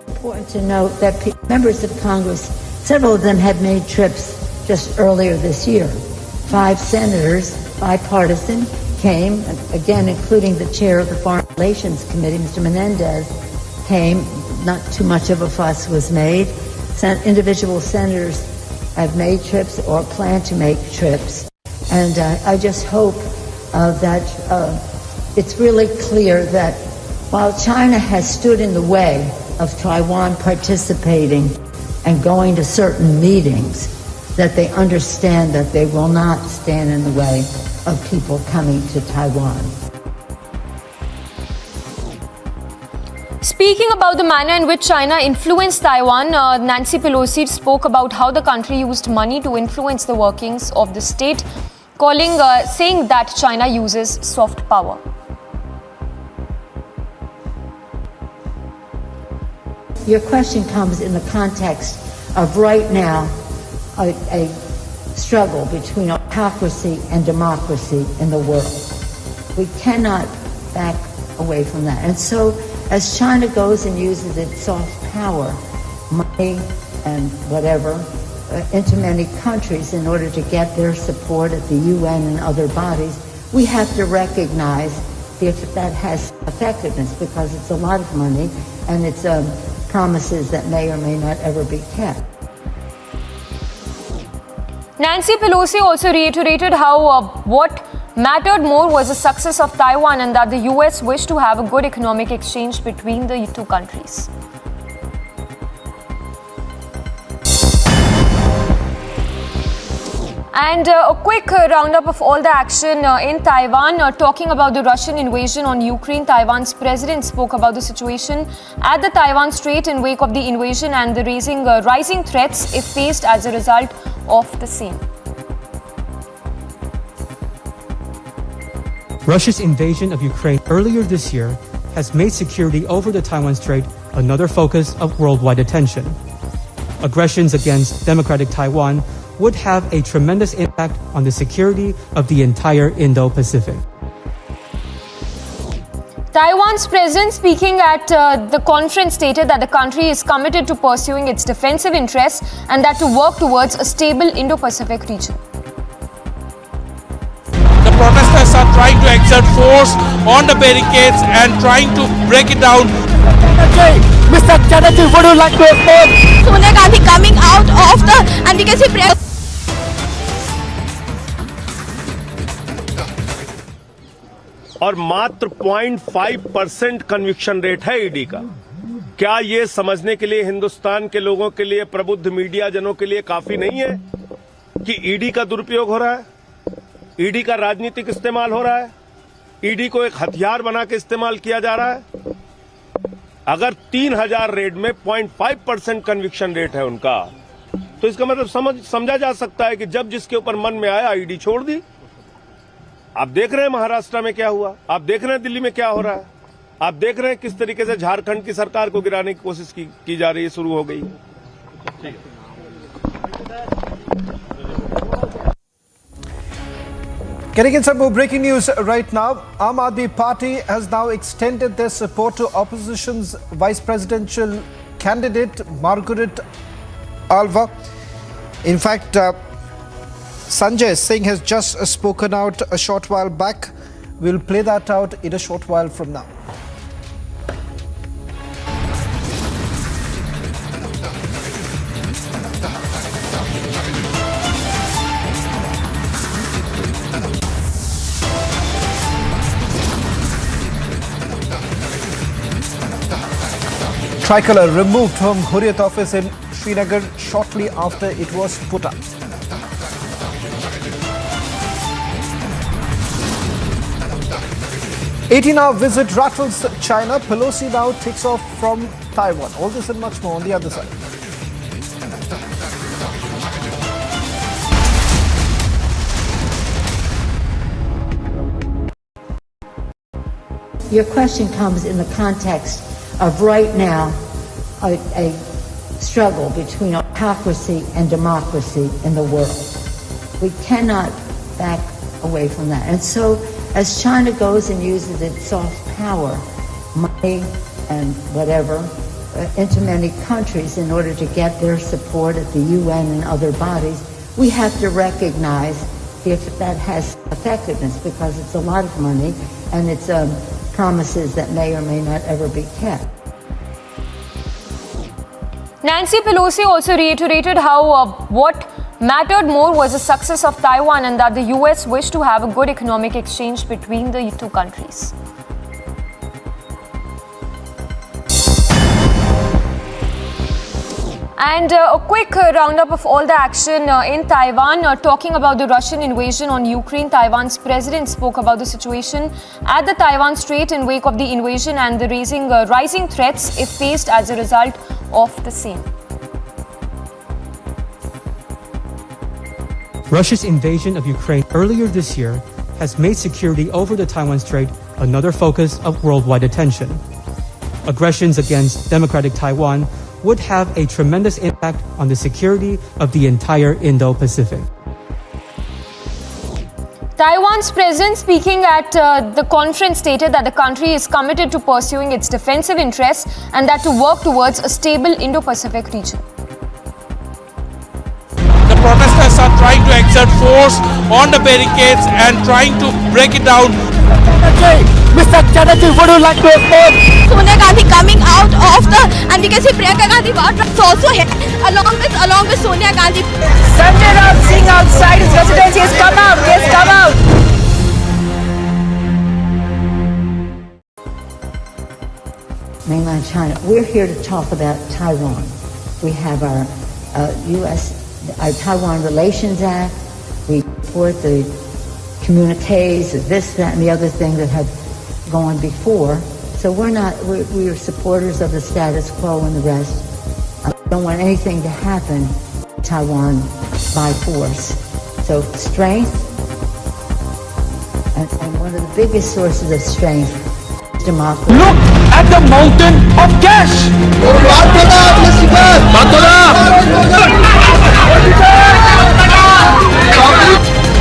Important to note that members of Congress, several of them had made trips just earlier this year. 5 senators, bipartisan, came, again including the chair of the Foreign Relations Committee, Mr. Menendez, came. Not too much of a fuss was made. Individual senators have made trips or plan to make trips. And I just hope that it's really clear that while China has stood in the way of Taiwan participating and going to certain meetings, that they understand that they will not stand in the way of people coming to Taiwan. Speaking about the manner in which China influenced Taiwan, Nancy Pelosi spoke about how the country used money to influence the workings of the state, saying that China uses soft power. Your question comes in the context of right now a struggle between autocracy and democracy in the world. We cannot back away from that. And so as China goes and uses its soft power, money, and whatever into many countries in order to get their support at the UN and other bodies, we have to recognize if that has effectiveness, because it's a lot of money and it's promises that may or may not ever be kept. Nancy Pelosi also reiterated how what mattered more was the success of Taiwan and that the US wished to have a good economic exchange between the two countries. And a quick roundup of all the action in Taiwan. Talking about the Russian invasion on Ukraine, Taiwan's president spoke about the situation at the Taiwan Strait in wake of the invasion and the rising threats if faced as a result of the same. Russia's invasion of Ukraine earlier this year has made security over the Taiwan Strait another focus of worldwide attention. Aggressions against democratic Taiwan would have a tremendous impact on the security of the entire Indo-Pacific. Taiwan's president speaking at the conference stated that the country is committed to pursuing its defensive interests and that to work towards a stable Indo-Pacific region. The protesters are trying to exert force on the barricades and trying to break it down. Mr. Chatterjee, would you like to respond? Sonia Gandhi coming out of the, and we can see press. और मात्र 0.5% conviction rate है ED का। क्या ये समझने के लिए हिंदुस्तान के लोगों के लिए, प्रबुद्ध मीडिया जनों के लिए काफी नहीं है कि ईडी का दुरुपयोग हो रहा है, ईडी का राजनीतिक इस्तेमाल हो रहा है, ईडी को एक हथियार बना के इस्तेमाल किया जा रहा है? अगर 3000 रेड में 0.5% कन्विक्शन रेट है उनका, तो इसका मतलब समझा जा सकता है कि जब जिसके ऊपर मन में आया ईडी छोड़ दी। आप देख रहे हैं महाराष्ट्र में क्या हुआ, आप देख रहे हैं दिल्ली में क्या हो रहा है, आप देख रहे हैं किस तरीके से झारखंड की सरकार को गिराने की कोशिश की जा रही है, शुरू हो गई है। Getting in some more breaking news right now. Aam Aadmi Party has now extended their support to opposition's vice presidential candidate Margaret Alva. In fact, Sanjay Singh has just spoken out a short while back. We'll play that out in a short while from now. Tricolor removed from Hurriyat office in Srinagar shortly after it was put up. $18-hour visit rattles China. Pelosi now takes off from Taiwan. All this and much more on the other side. Your question comes in the context of right now a struggle between autocracy and democracy in the world. We cannot back away from that. And so as China goes and uses its soft power, money and whatever, into many countries in order to get their support at the UN and other bodies, we have to recognize if that has effectiveness, because it's a lot of money and it's promises that may or may not ever be kept. Nancy Pelosi also reiterated how what mattered more was the success of Taiwan and that the US wished to have a good economic exchange between the two countries. And a quick roundup of all the action in Taiwan. Talking about the Russian invasion on Ukraine, Taiwan's president spoke about the situation at the Taiwan Strait in wake of the invasion and the rising threats if faced as a result of the same. Russia's invasion of Ukraine earlier this year has made security over the Taiwan Strait another focus of worldwide attention. Aggressions against democratic Taiwan would have a tremendous impact on the security of the entire Indo-Pacific. Taiwan's president speaking at the conference stated that the country is committed to pursuing its defensive interests and that to work towards a stable Indo-Pacific region. trying to exert force on the barricades and trying to break it down. Mr. Chatterjee, would you like to expose Sonia Gandhi coming out of the, and we can see Priyanka Gandhi is also here along with Sonia Gandhi. Sanjay Raut sitting outside his residence. He has come out. He has come out. Mainland China. We're here to talk about Taiwan. We have our our Taiwan Relations Act. We support the communiques, this, that, and the other thing that had gone before. So we're supporters of the status quo and the rest. I don't want anything to happen to Taiwan by force. So strength, and one of the biggest sources of strength is democracy. Look at the mountain of cash.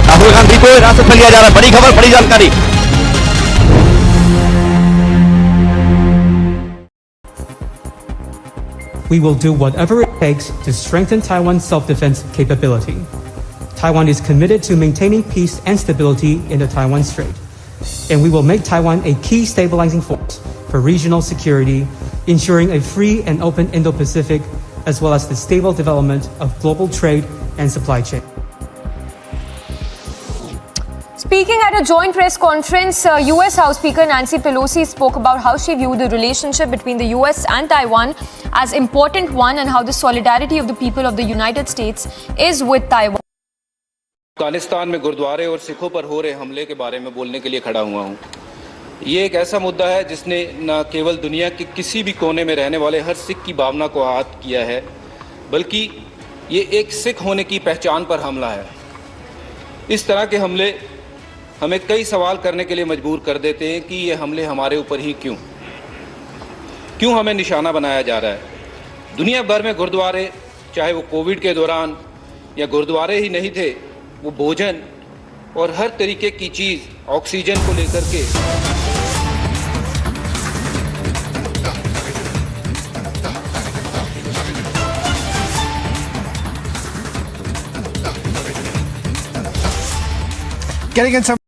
Rahul Gandhi को हिरासत में लिया जा रहा है। बड़ी खबर, बड़ी जानकारी। We will do whatever it takes to strengthen Taiwan's self-defense capability. Taiwan is committed to maintaining peace and stability in the Taiwan Strait, and we will make Taiwan a key stabilizing force for regional security, ensuring a free and open Indo-Pacific, as well as the stable development of global trade and supply chain. Speaking at a joint press conference, US House Speaker Nancy Pelosi spoke about how she viewed the relationship between the US and Taiwan as important one and how the solidarity of the people of the United States is with Taiwan. Afghanistan में गुरुद्वारे और सिखों पर हो रहे हमले के बारे में बोलने के लिए खड़ा हुआ हूँ। ये एक ऐसा मुद्दा है जिसने न केवल दुनिया के किसी भी कोने में रहने वाले हर सिख की भावना को आहत किया है, बल्कि ये एक सिख होने की पहचान पर हमला है। इस तरह के हमले हमें कई सवाल करने के लिए मजबूर कर देते हैं कि ये हमले हमारे ऊपर ही क्यों हमें निशाना बनाया जा रहा है। दुनिया भर में गुरुद्वारे, चाहे वो कोविड के दौरान या गुरुद्वारे ही नहीं थे, वो भोजन और हर तरीके की चीज़, ऑक्सीजन को लेकर के Getting in some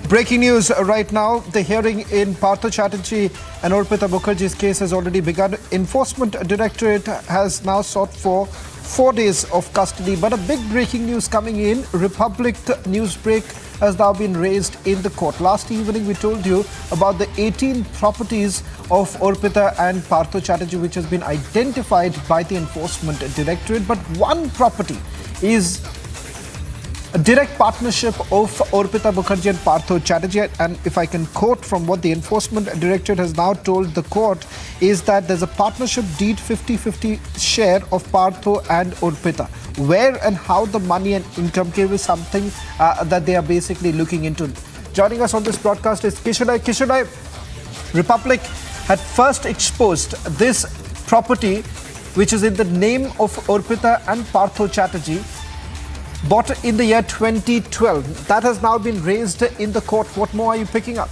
breaking news right now. The hearing in Partha Chatterjee and Arpita Mukherjee's case has already begun. Enforcement Directorate has now sought for 4 days of custody. But a big breaking news coming in. Republic news break has now been raised in the court. Last evening we told you about the 18 properties of Arpita and Partha Chatterjee which has been identified by the Enforcement Directorate. But one property is a direct partnership of Arpita Mukherjee and Partha Chatterjee, and if I can quote from what the Enforcement Directorate has now told the court, is that there's a partnership deed 50-50 share of Partha and Arpita. Where and how the money and income came is something that they are basically looking into. Joining us on this broadcast is Kishanai. Republic had first exposed this property which is in the name of Arpita and Partha Chatterjee, bought in the year 2012. That has now been raised in the court. What more are you picking up?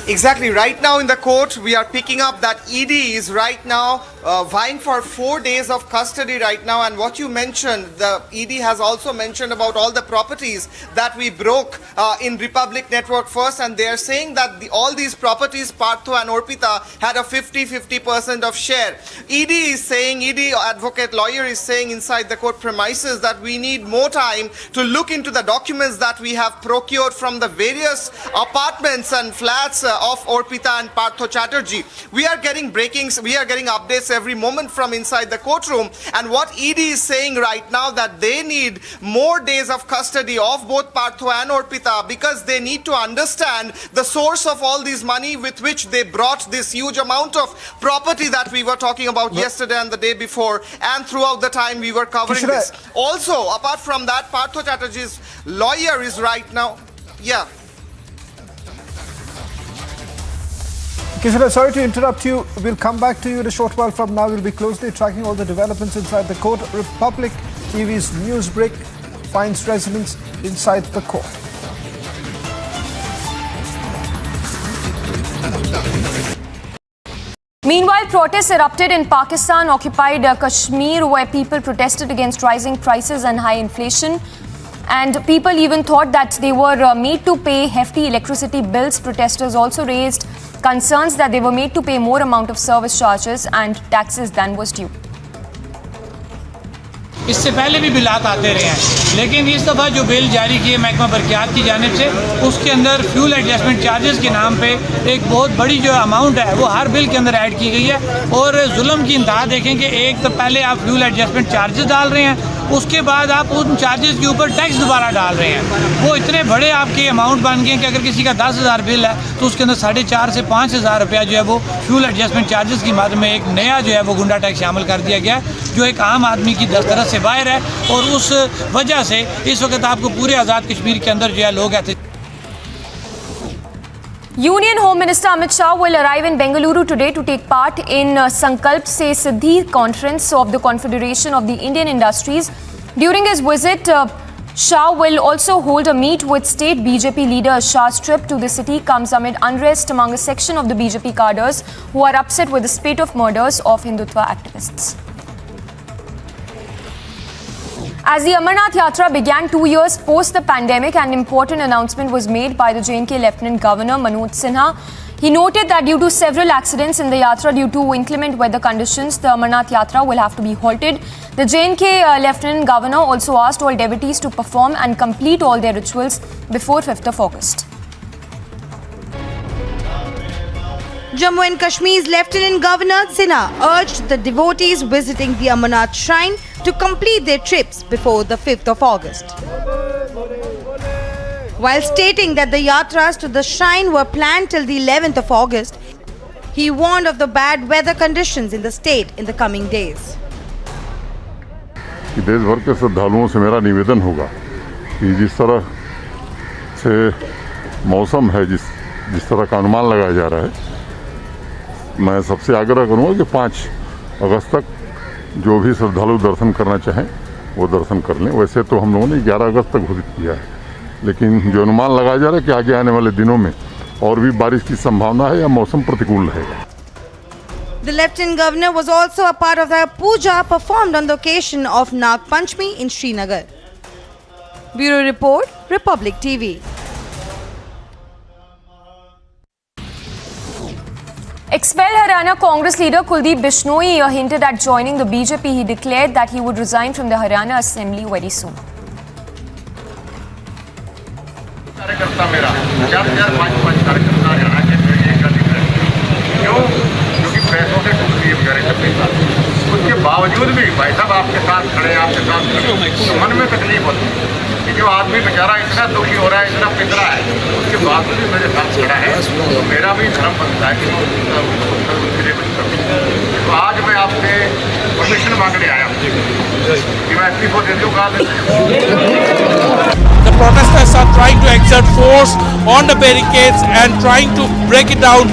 Exactly. Right now in the court, we are picking up that ED is right now vying for 4 days of custody right now. And what you mentioned, the ED has also mentioned about all the properties that we broke in Republic Network first. And they are saying that all these properties, Partha and Arpita, had a 50-50% of share. ED is saying, ED advocate lawyer is saying inside the court premises that we need more time to look into the documents that we have procured from the various apartments and flats of Arpita and Partha Chatterjee. We are getting updates every moment from inside the courtroom, and what ED is saying right now that they need more days of custody of both Partha and Arpita because they need to understand the source of all this money with which they brought this huge amount of property that we were talking about yesterday and the day before, and throughout the time we were covering this. Also, apart from that, Partha Chatterjee's lawyer is right now, Kishore, sorry to interrupt you. We'll come back to you in a short while from now. We'll be closely tracking all the developments inside the court. Republic TV's news break finds resonance inside the court. Meanwhile, protests erupted in Pakistan-occupied Kashmir, where people protested against rising prices and high inflation. And people even thought that they were made to pay hefty electricity bills. Protesters also raised concerns that they were made to pay more amount of service charges and taxes than was due. इससे पहले भी बिलात आते रहे हैं, लेकिन इस दफ़ा जो बिल जारी किए महकमा बरक़ियात की जानिब से, उसके अंदर फ्यूल एडजस्टमेंट चार्जेस के नाम पे एक बहुत बड़ी जो अमाउंट है वो हर बिल के अंदर ऐड की गई है। और जुल्म की इंतहा देखें कि एक तो पहले आप फ्यूल एडजस्टमेंट चार्जेस डाल रहे हैं, उसके बाद आप उन चार्जेस के ऊपर टैक्स दोबारा डाल रहे हैं। वो इतने बड़े आपके अमाउंट बन गए कि अगर किसी का 10,000 बिल है तो उसके अंदर 4,500 से 5,000 रुपया जो है वो फ्यूल एडजस्टमेंट चार्जेस की मद में एक नया जो है वो गुंडा टैक्स शामिल कर दिया गया है, जो एक आम आदमी की दस्तरस से बाहर है। और उस वजह से इस वक्त आपको पूरे आज़ाद कश्मीर के अंदर जो है लोग ऐसे। Union Home Minister Amit Shah will arrive in Bengaluru today to take part in Sankalp Se Siddhi conference of the Confederation of the Indian Industries. During his visit, Shah will also hold a meet with state BJP leaders. Shah's trip to the city comes amid unrest among a section of the BJP cadres who are upset with the spate of murders of Hindutva activists. As the Amarnath Yatra began 2 years post the pandemic, an important announcement was made by the J&K Lieutenant Governor Manoj Sinha. He noted that due to several accidents in the Yatra due to inclement weather conditions, the Amarnath Yatra will have to be halted. The J&K Lieutenant Governor also asked all devotees to perform and complete all their rituals before 5th of August. Jammu and Kashmir's Lieutenant Governor Sinha urged the devotees visiting the Amarnath Shrine to complete their trips before the 5th of August. While stating that the yatras to the shrine were planned till the 11th of August, he warned of the bad weather conditions in the state in the coming days. देश भर के श्रद्धालुओं से मेरा निवेदन होगा कि जिस तरह से मौसम है, जिस तरह का अनुमान लगाया जा रहा है, मैं सबसे आग्रह करूंगा कि 5 अगस्त तक जो भी श्रद्धालु दर्शन करना चाहें वो दर्शन कर लें। वैसे तो हम लोगों ने 11 अगस्त तक घोषित किया है, लेकिन जो अनुमान लगाया जा रहा है कि आगे आने वाले दिनों में और भी बारिश की संभावना है या मौसम प्रतिकूल रहेगा। The Lieutenant Governor was also a part of the puja performed on the occasion of Nag Panchami in Srinagar. Bureau Report, Republic TV. Expelled Haryana Congress leader Kuldeep Bishnoi hinted at joining the BJP. He declared that he would resign from the Haryana Assembly very soon. कार्यकर्ता मेरा 4,500 कार्यकर्ता हरियाणा के क्यों? क्योंकि पैसों से टूट लिए बेचारे सब पैसा, उसके बावजूद भी भाई साहब आपके साथ खड़े, आपके साथ खड़े, तो मन में तकलीफ होती है कि जो आदमी बेचारा इतना दुखी हो रहा है, इतना पिस रहा है, उसके बावजूद भी मेरे साथ खड़ा है, तो मेरा भी धर्म बनता है कि उसके लिए कुछ करूँ। तो आज मैं आपसे परमिशन मांगने आया हूँ कि मैं इस्तीफा दे दूँगा। The protesters are trying to exert force on the barricades and trying to break it down.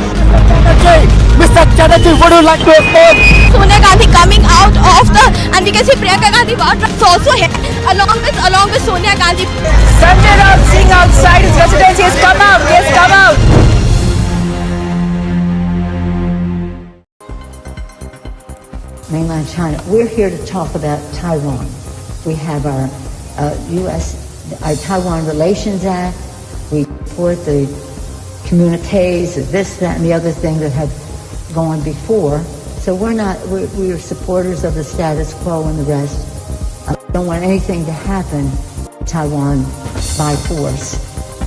Mr. Chatterjee, would you like to expose? Sonia Gandhi coming out of the, and we can see Priyanka Gandhi is also here, along with Sonia Gandhi. Sanjay Raut sitting outside his residence. He has come out. He has come out. Mainland China. We're here to talk about Taiwan. We have our our Taiwan Relations Act. We support the communiques of this, that, and the other thing that had gone before. So we're supporters of the status quo and the rest. I don't want anything to happen to Taiwan by force.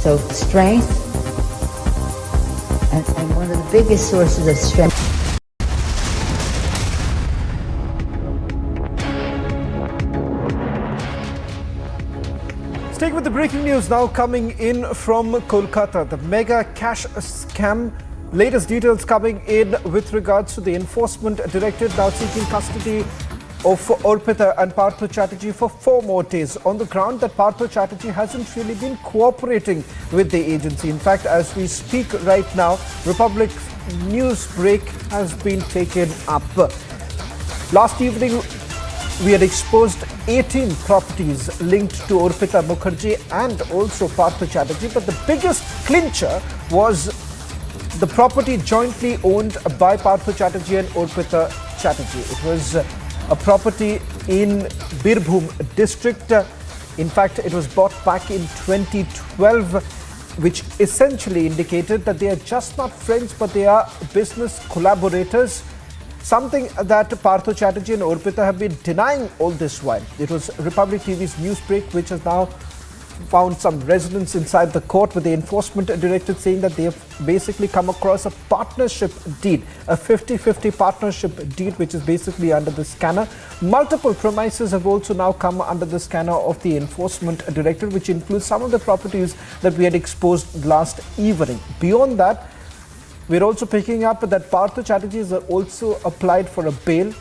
So strength, and one of the biggest sources of strength. Staying with the breaking news now coming in from Kolkata, the mega cash scam. Latest details coming in with regards to the enforcement directorate now seeking custody of Orpita and Partha Chatterjee for 4 more days on the ground that Partha Chatterjee hasn't really been cooperating with the agency. In fact, as we speak right now, Republic news break has been taken up. Last evening, we had exposed 18 properties linked to Orpita Mukherjee and also Partha Chatterjee, but the biggest clincher was the property jointly owned by Partha Chatterjee and Arpita Chatterjee. It was a property in Birbhum district. In fact, it was bought back in 2012, which essentially indicated that they are just not friends, but they are business collaborators. Something that Partha Chatterjee and Arpita have been denying all this while. It was Republic TV's news break, which has now found some resonance inside the court, with the enforcement director saying that they have basically come across a partnership deed, a 50-50 partnership deed, which is basically under the scanner. Multiple premises have also now come under the scanner of the enforcement director, which includes some of the properties that we had exposed last evening. Beyond that, we're also picking up that Partha Chatterjee has also applied for a bail.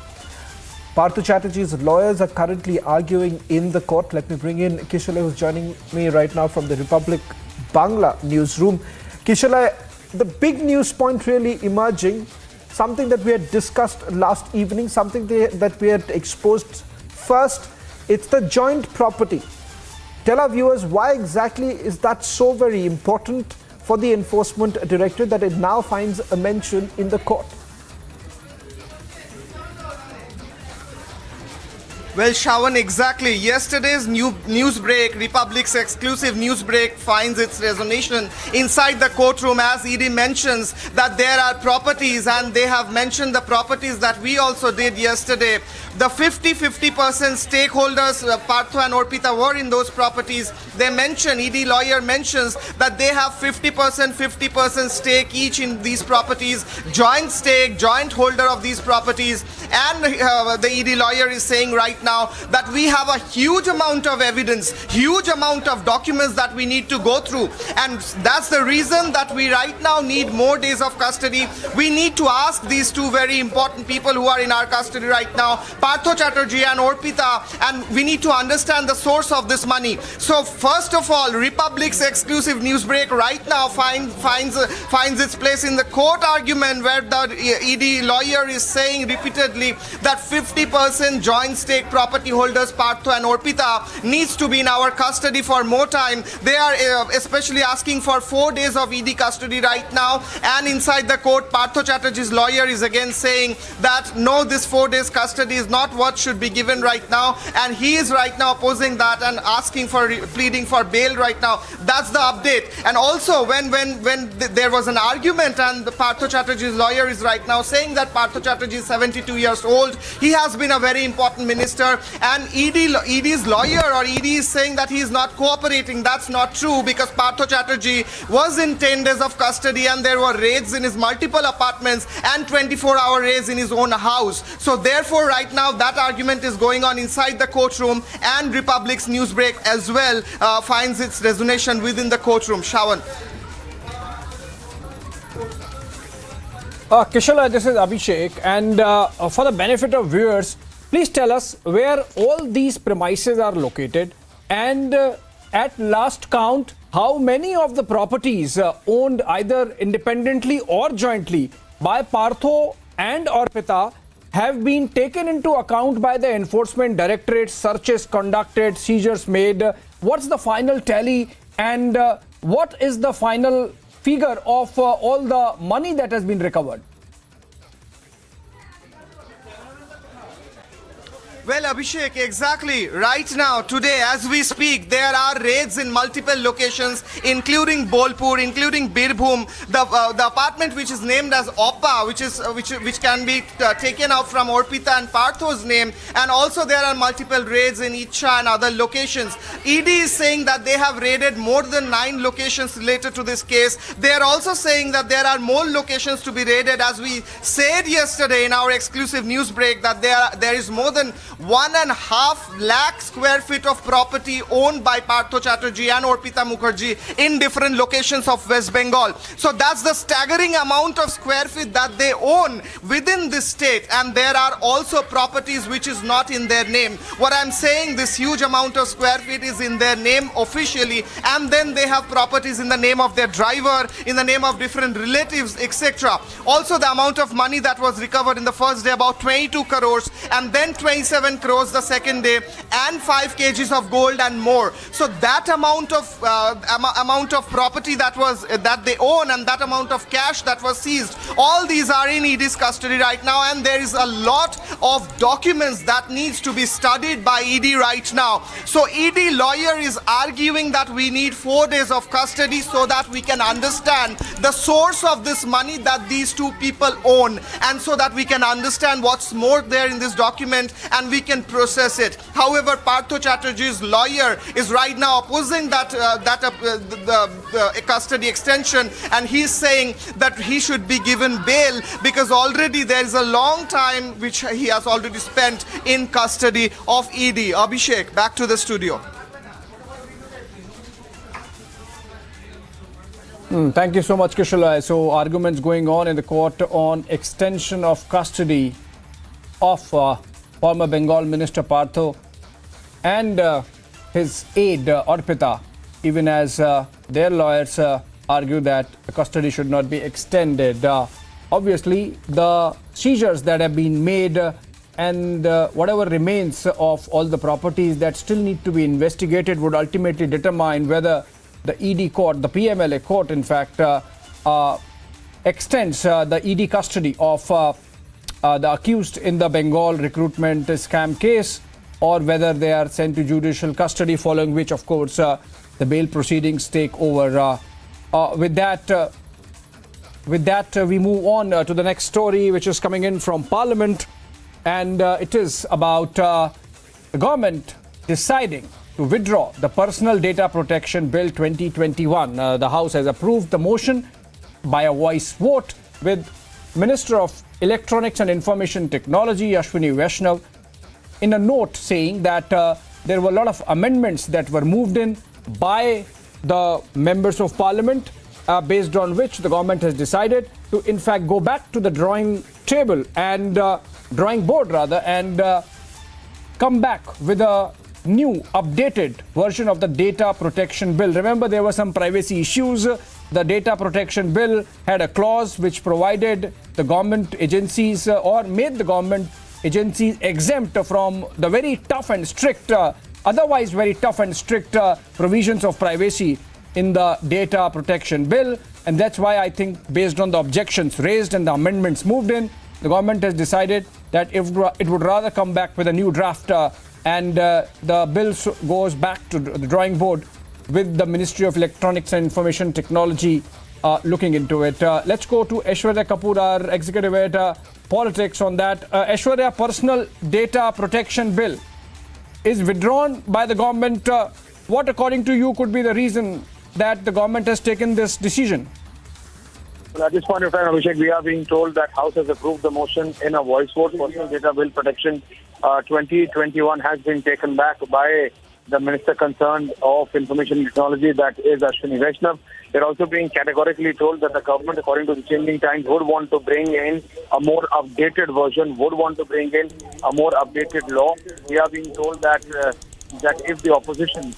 Partha Chatterjee's lawyers are currently arguing in the court. Let me bring in Kishalai, who's joining me right now from the Republic Bangla newsroom. Kishalai, the big news point really emerging, something that we had discussed last evening, something that we had exposed first, it's the joint property. Tell our viewers, why exactly is that so very important for the enforcement directorate that it now finds a mention in the court? Well, Shawan, exactly. Yesterday's news break, Republic's exclusive news break, finds its resonation inside the courtroom as ED mentions that there are properties, and they have mentioned the properties that we also did yesterday. The 50-50% stakeholders, Partha and Arpita, were in those properties. They mention, ED lawyer mentions that they have 50% stake each in these properties, joint stake, joint holder of these properties. And the ED lawyer is saying right now that we have a huge amount of evidence, huge amount of documents that we need to go through, and that's the reason that we right now need more days of custody. We need to ask these two very important people who are in our custody right now, Partha Chatterjee and Arpita, and we need to understand the source of this money. So first of all, Republic's exclusive news break right now finds its place in the court argument, where the ED lawyer is saying repeatedly that 50% joint stake property holders, Partha and Arpita, needs to be in our custody for more time. They are especially asking for 4 days of ED custody right now, and inside the court, Partha Chatterjee's lawyer is again saying that no, this 4 days custody is not what should be given right now, and he is right now opposing that and asking for pleading for bail right now. That's the update. And also when there was an argument, and the Partha Chatterjee's lawyer is right now saying that Partha Chatterjee is 72 years old, he has been a very important minister, and ED's lawyer or ED is saying that he is not cooperating. That's not true, because Partha Chatterjee was in 10 days of custody, and there were raids in his multiple apartments and 24-hour raids in his own house. So therefore right now that argument is going on inside the courtroom, and Republic's news break as well finds its resonation within the courtroom. Shawan. Kishala, this is Abhishek, and for the benefit of viewers, please tell us where all these premises are located, and at last count, how many of the properties owned either independently or jointly by Partha and Arpita have been taken into account by the enforcement directorate, searches conducted, seizures made. What's the final tally, and what is the final figure of all the money that has been recovered? Well, Abhishek, exactly. Right now, today, as we speak, there are raids in multiple locations, including Bolpur, including Birbhum, the apartment which is named as Oppa, which can be taken out from Arpita and Partha's name, and also there are multiple raids in Icha and other locations. ED is saying that they have raided more than 9 locations related to this case. They are also saying that there are more locations to be raided, as we said yesterday in our exclusive news break, that there is more than 1.5 lakh square feet of property owned by Partha Chatterjee and Arpita Mukherjee in different locations of West Bengal. So that's the staggering amount of square feet that they own within this state, and there are also properties which is not in their name. What I'm saying, this huge amount of square feet is in their name officially, and then they have properties in the name of their driver, in the name of different relatives, etc. Also, the amount of money that was recovered in the first day, about 22 crores, and then 27 27 crores the second day, and 5 kgs of gold and more. So that amount of property that they own, and that amount of cash that was seized, all these are in ED's custody right now, and there is a lot of documents that needs to be studied by ED right now. So ED lawyer is arguing that we need 4 days of custody so that we can understand the source of this money that these two people own, and so that we can understand what's more there in this document and we can process it. However, Partha Chatterjee's lawyer is right now opposing the custody extension, and he's saying that he should be given bail because already there is a long time which he has already spent in custody of ED. Abhishek, back to the studio. Thank you so much, Kishal. So arguments going on in the court on extension of custody of former Bengal Minister Partha and his aide Arpita, even as their lawyers argue that the custody should not be extended. Obviously, the seizures that have been made and whatever remains of all the properties that still need to be investigated would ultimately determine whether the ED court, the PMLA court, in fact, extends the ED custody of the accused in the Bengal recruitment scam case, or whether they are sent to judicial custody, following which, of course, the bail proceedings take over. With that, we move on to the next story, which is coming in from Parliament, and it is about the government deciding to withdraw the Personal Data Protection Bill 2021. The House has approved the motion by a voice vote, with Minister of Electronics and Information Technology Ashwini Vaishnaw in a note saying that there were a lot of amendments that were moved in by the members of Parliament, based on which the government has decided to in fact go back to the drawing board and come back with a new updated version of the Data Protection Bill. Remember, there were some privacy issues. The Data Protection Bill had a clause which provided the government agencies or made the government agencies exempt from the very tough and strict, otherwise very tough and strict provisions of privacy in the Data Protection Bill. And that's why I think, based on the objections raised and the amendments moved in, the government has decided that it would rather come back with a new draft and the bill goes back to the drawing board with the Ministry of Electronics and Information Technology looking into it. Let's go to Aishwarya Kapoor, our executive editor, politics on that. Aishwarya, Personal Data Protection Bill is withdrawn by the government. What, according to you, could be the reason that the government has taken this decision? Well, at this point of time, Abhishek, we are being told that House has approved the motion in a voice vote. Personal Data Bill Protection 2021 has been taken back by the Minister concerned of Information Technology, that is Ashwini Vaishnaw. They're also being categorically told that the government, according to the changing times, would want to bring in a more updated version, would want to bring in a more updated law. We are being told that if the opposition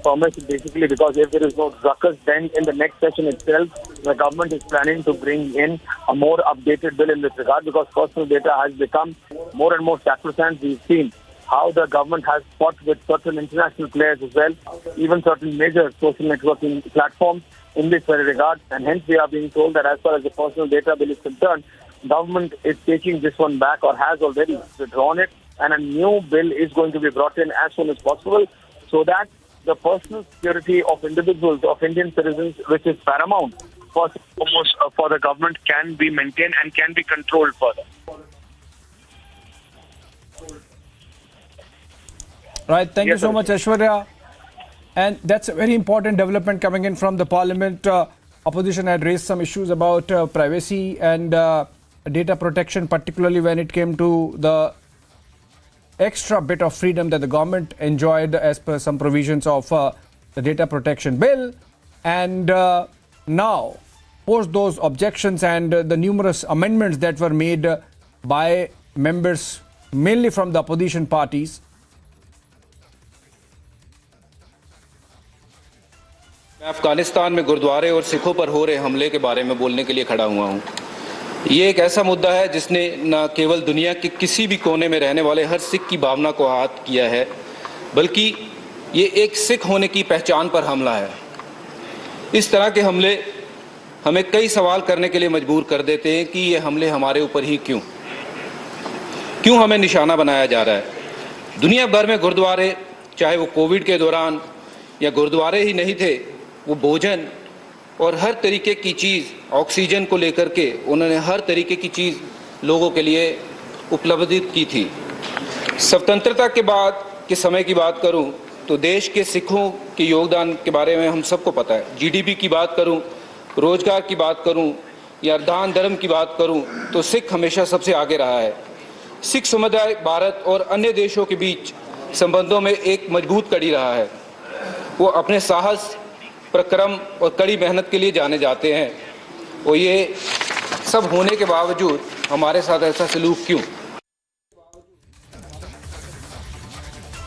permits, basically, because if there is no ruckus, then in the next session itself, the government is planning to bring in a more updated bill in this regard, because personal data has become more and more sacrosanct. We've seen how the government has fought with certain international players as well, even certain major social networking platforms in this very regard. And hence we are being told that as far as the personal data bill is concerned, government is taking this one back or has already withdrawn it, and a new bill is going to be brought in as soon as possible, so that the personal security of individuals, of Indian citizens, which is paramount for the government, can be maintained and can be controlled further. Right, thank you so much, Aishwarya. And that's a very important development coming in from the Parliament. Opposition had raised some issues about privacy and data protection, particularly when it came to the extra bit of freedom that the government enjoyed as per some provisions of the Data Protection Bill. And now, post those objections and the numerous amendments that were made by members, mainly from the opposition parties, मैं अफगानिस्तान में गुरुद्वारे और सिखों पर हो रहे हमले के बारे में बोलने के लिए खड़ा हुआ हूं। ये एक ऐसा मुद्दा है जिसने न केवल दुनिया के किसी भी कोने में रहने वाले हर सिख की भावना को आहत किया है, बल्कि ये एक सिख होने की पहचान पर हमला है। इस तरह के हमले हमें कई सवाल करने के लिए मजबूर कर देते हैं कि ये हमले हमारे ऊपर ही क्यों हमें निशाना बनाया जा रहा है। दुनिया भर में गुरुद्वारे, चाहे वो कोविड के दौरान या गुरुद्वारे ही नहीं थे, वो भोजन और हर तरीके की चीज़, ऑक्सीजन को लेकर के उन्होंने हर तरीके की चीज़ लोगों के लिए उपलब्धित की थी। स्वतंत्रता के बाद के समय की बात करूं तो देश के सिखों के योगदान के बारे में हम सबको पता है। जीडीपी की बात करूं, रोजगार की बात करूं या दान धर्म की बात करूं तो सिख हमेशा सबसे आगे रहा है। सिख समुदाय भारत और अन्य देशों के बीच संबंधों में एक मजबूत कड़ी रहा है। वो अपने साहस, पराक्रम और कड़ी मेहनत के लिए जाने जाते हैं, और ये सब होने के बावजूद हमारे साथ ऐसा सलूक क्यों?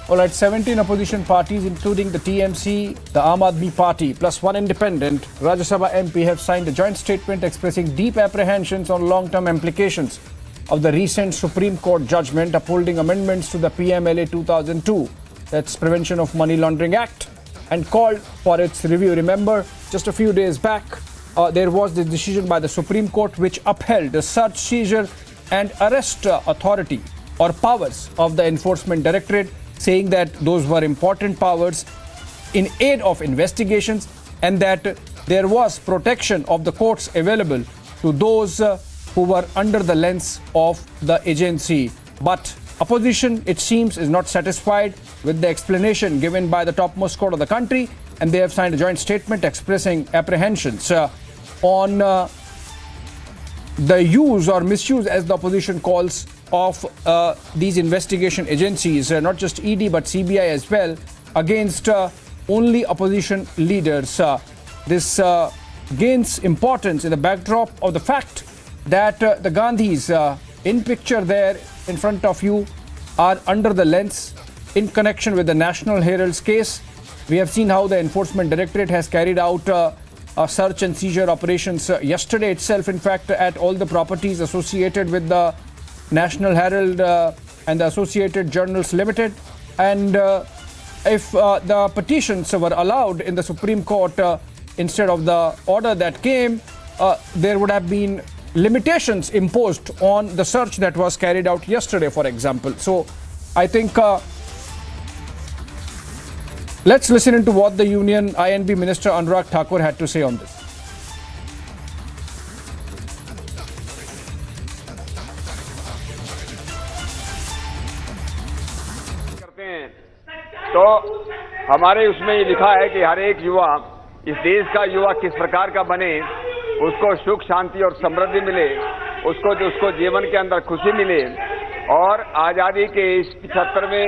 All right, 17 opposition parties, including the TMC, the Aam Aadmi Party, plus one independent Rajya Sabha MP, have signed a joint statement expressing deep apprehensions on long-term implications of the recent Supreme Court judgment upholding amendments to the PMLA 2002, that's Prevention of Money Laundering Act, and called for its review. Remember, just a few days back, there was the decision by the Supreme Court which upheld the search, seizure and arrest authority or powers of the Enforcement Directorate, saying that those were important powers in aid of investigations and that there was protection of the courts available to those who were under the lens of the agency. But opposition, it seems, is not satisfied with the explanation given by the topmost court of the country, and they have signed a joint statement expressing apprehensions on the use or misuse, as the opposition calls, of these investigation agencies, not just ED but CBI as well, against only opposition leaders. This gains importance in the backdrop of the fact that the Gandhis in picture there in front of you are under the lens in connection with the National Herald's case. We have seen how the Enforcement Directorate has carried out search and seizure operations yesterday itself, in fact, at all the properties associated with the National Herald and the Associated Journals Limited. And if the petitions were allowed in the Supreme Court instead of the order that came, there would have been limitations imposed on the search that was carried out yesterday, for example. So I think let's listen into what the Union INB Minister Anurag Thakur had to say on this. तो हमारे उसमें ये लिखा है कि हर एक युवा, इस देश का युवा किस प्रकार का बने, उसको सुख शांति और समृद्धि मिले, उसको जीवन के अंदर खुशी मिले, और आज़ादी के इस 75वें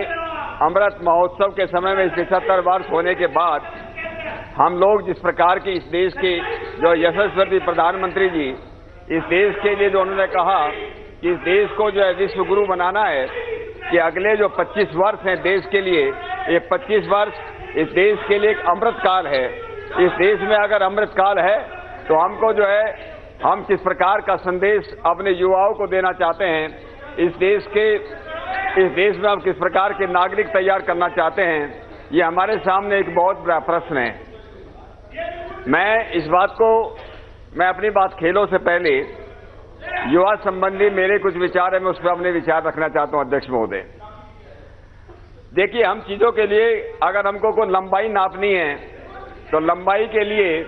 अमृत महोत्सव के समय में 75 वर्ष होने के बाद हम लोग जिस प्रकार की इस देश के जो यशस्वी प्रधानमंत्री जी, इस देश के लिए जो उन्होंने कहा कि इस देश को जो है विश्व गुरु बनाना है, कि अगले जो 25 वर्ष हैं देश के लिए, ये 25 वर्ष इस देश के लिए एक अमृतकाल है। इस देश में अगर अमृतकाल है तो हमको जो है, हम किस प्रकार का संदेश अपने युवाओं को देना चाहते हैं, इस देश में हम किस प्रकार के नागरिक तैयार करना चाहते हैं, ये हमारे सामने एक बहुत बड़ा प्रश्न है। मैं अपनी बात खेलों से पहले युवा संबंधी मेरे कुछ विचार है, मैं उस पर अपने विचार रखना चाहता हूं, अध्यक्ष महोदय। देखिए, हम चीजों के लिए अगर हमको कोई लंबाई नापनी है तो लंबाई के लिए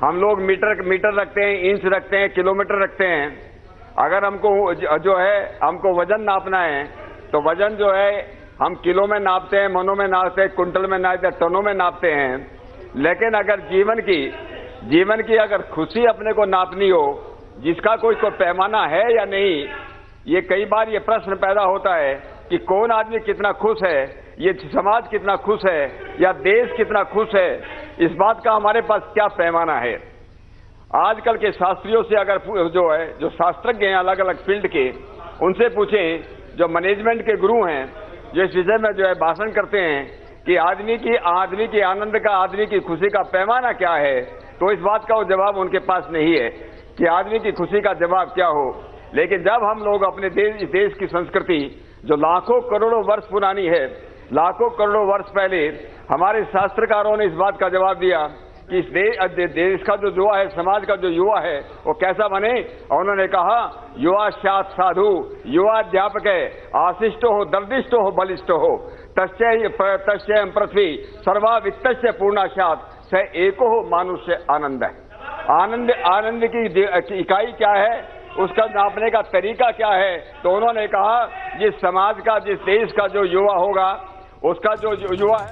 हम लोग मीटर रखते हैं, इंच रखते हैं, किलोमीटर रखते हैं। अगर हमको जो है हमको वजन नापना है तो वजन जो है हम किलो में नापते हैं, मनों में नापते हैं, कुंटल में नापते हैं, टनों में नापते हैं। लेकिन अगर जीवन की अगर खुशी अपने को नापनी हो, जिसका कोई पैमाना है या नहीं, ये कई बार ये प्रश्न पैदा होता है कि कौन आदमी कितना खुश है, ये समाज कितना खुश है या देश कितना खुश है, इस बात का हमारे पास क्या पैमाना है। आजकल के शास्त्रियों से अगर जो शास्त्रज्ञ हैं अलग अलग फील्ड के, उनसे पूछें, जो मैनेजमेंट के गुरु हैं, जो इस विषय में जो है भाषण करते हैं कि आदमी की आनंद का, आदमी की खुशी का पैमाना क्या है, तो इस बात का वो जवाब उनके पास नहीं है। कि आदमी की खुशी का जवाब क्या हो, लेकिन जब हम लोग अपने देश की संस्कृति जो लाखों करोड़ों वर्ष पुरानी है, लाखों करोड़ों वर्ष पहले हमारे शास्त्रकारों ने इस बात का जवाब दिया कि इस देश का जो युवा है, समाज का जो युवा है, वो कैसा बने। और उन्होंने कहा युवा सात साधु, युवा अध्यापक है, आशिष्ट हो, दर्दिष्ट हो, बलिष्ठ हो, तस्य पृथ्वी सर्वा वित्तस्य पूर्णाशात स एको हो मानुष्य आनंद है। आनंद की इकाई क्या है, उसका नापने का तरीका क्या है। तो उन्होंने कहा जिस समाज का, जिस देश का जो युवा होगा, उसका जो युवा है।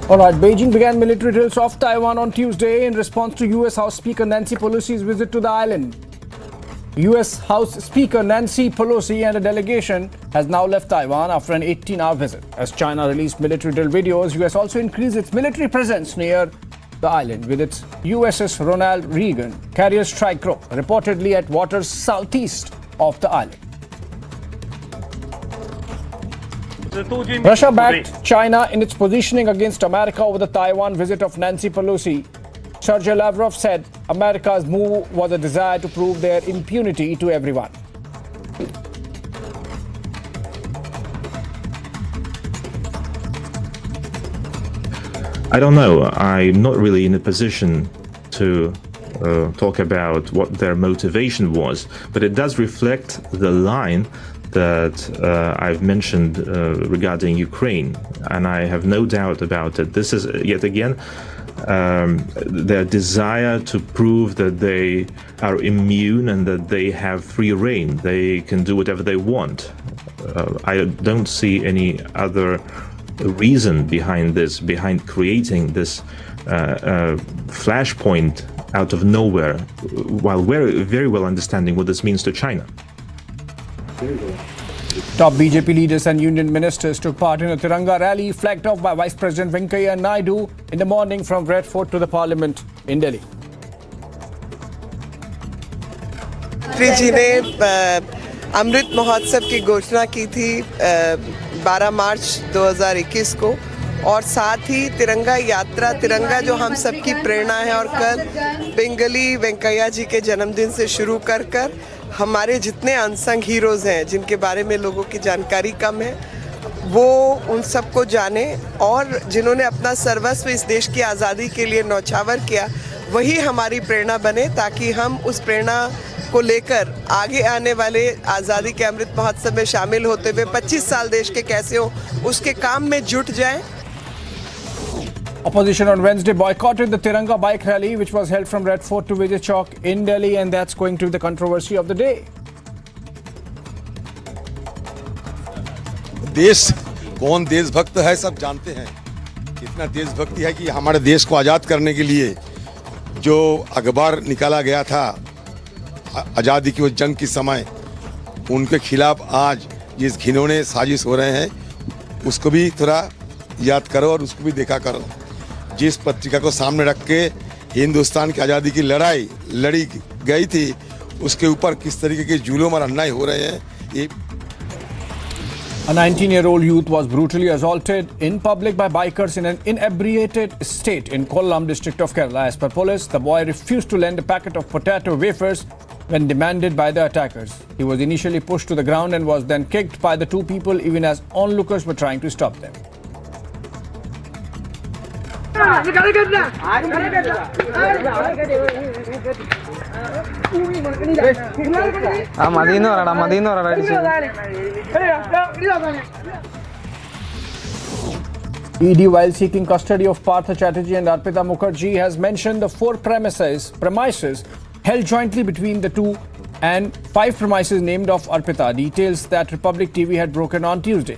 All right, Beijing began military drills off Taiwan on Tuesday in response to U.S. House Speaker Nancy Pelosi's visit to the island. U.S. House Speaker Nancy Pelosi and a delegation has now left Taiwan after an 18-hour visit. As China released military drill videos, U.S. also increased its military presence near the island with its USS Ronald Reagan carrier strike group reportedly at waters southeast of the island. Russia backed China in its positioning against America over the Taiwan visit of Nancy Pelosi. Sergei Lavrov said America's move was a desire to prove their impunity to everyone. I don't know. I'm not really in a position to talk about what their motivation was, but it does reflect the line that I've mentioned regarding Ukraine, and I have no doubt about it. This is yet again their desire to prove that they are immune and that they have free reign. They can do whatever they want. I don't see any other reason behind this, behind creating this flashpoint out of nowhere, while we're very well understanding what this means to China. Top BJP leaders and union ministers took part in a Tiranga rally flagged off by Vice President Venkaiah Naidu in the morning from Red Fort to the Parliament in Delhi. Shri जी ने अमृत महोत्सव की घोषणा की थी 12 मार्च 2021 को, और साथ ही तिरंगा यात्रा, तिरंगा जो हम सबकी प्रेरणा है, और कल बेंगली वेंकैया जी के जन्मदिन से शुरू कर हमारे जितने अनसंग हीरोज़ हैं जिनके बारे में लोगों की जानकारी कम है, वो उन सबको जाने, और जिन्होंने अपना सर्वस्व इस देश की आज़ादी के लिए न्यौछावर किया, वही हमारी प्रेरणा बने, ताकि हम उस प्रेरणा को लेकर आगे आने वाले आज़ादी के अमृत महोत्सव में शामिल होते हुए 25 साल देश के कैसे हो उसके काम में जुट जाएं। Opposition on Wednesday boycotted the Tiranga bike rally, which was held from Red Fort to Vijay Chowk in Delhi, and that's going to be the controversy of the day. देश कौन देशभक्त है सब जानते हैं। इतना देशभक्ति है कि हमारे देश को आज़ाद करने के लिए जो अखबार निकाला गया था आज़ादी की वो जंग के समय, उनके खिलाफ आज जिस घिनौने साजिश हो रहे हैं उसको भी थोड़ा याद करो और उसको भी देखा करो। जिस पत्रिका को सामने रख के हिंदुस्तान की आज़ादी की लड़ाई लड़ी गई थी, उसके ऊपर किस तरीके के जुल्म और अन्याय हो रहे हैं ये। A 19-year-old youth was brutally assaulted in public by bikers in an inebriated state in Kollam district of Kerala. As per police, the boy refused to lend a packet of potato wafers when demanded by the attackers. He was initially pushed to the ground and was then kicked by the two people even as onlookers were trying to stop them. ED, while seeking custody of Partha Chatterjee and Arpita Mukherjee, has mentioned the 4 premises held jointly between the two and 5 premises named of Arpita, details that Republic TV had broken on Tuesday.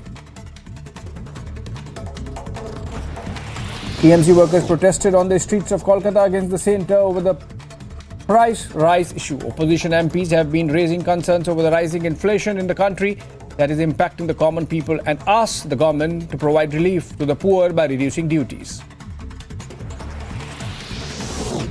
TMC workers protested on the streets of Kolkata against the centre over the price rise issue. Opposition MPs have been raising concerns over the rising inflation in the country that is impacting the common people and asked the government to provide relief to the poor by reducing duties.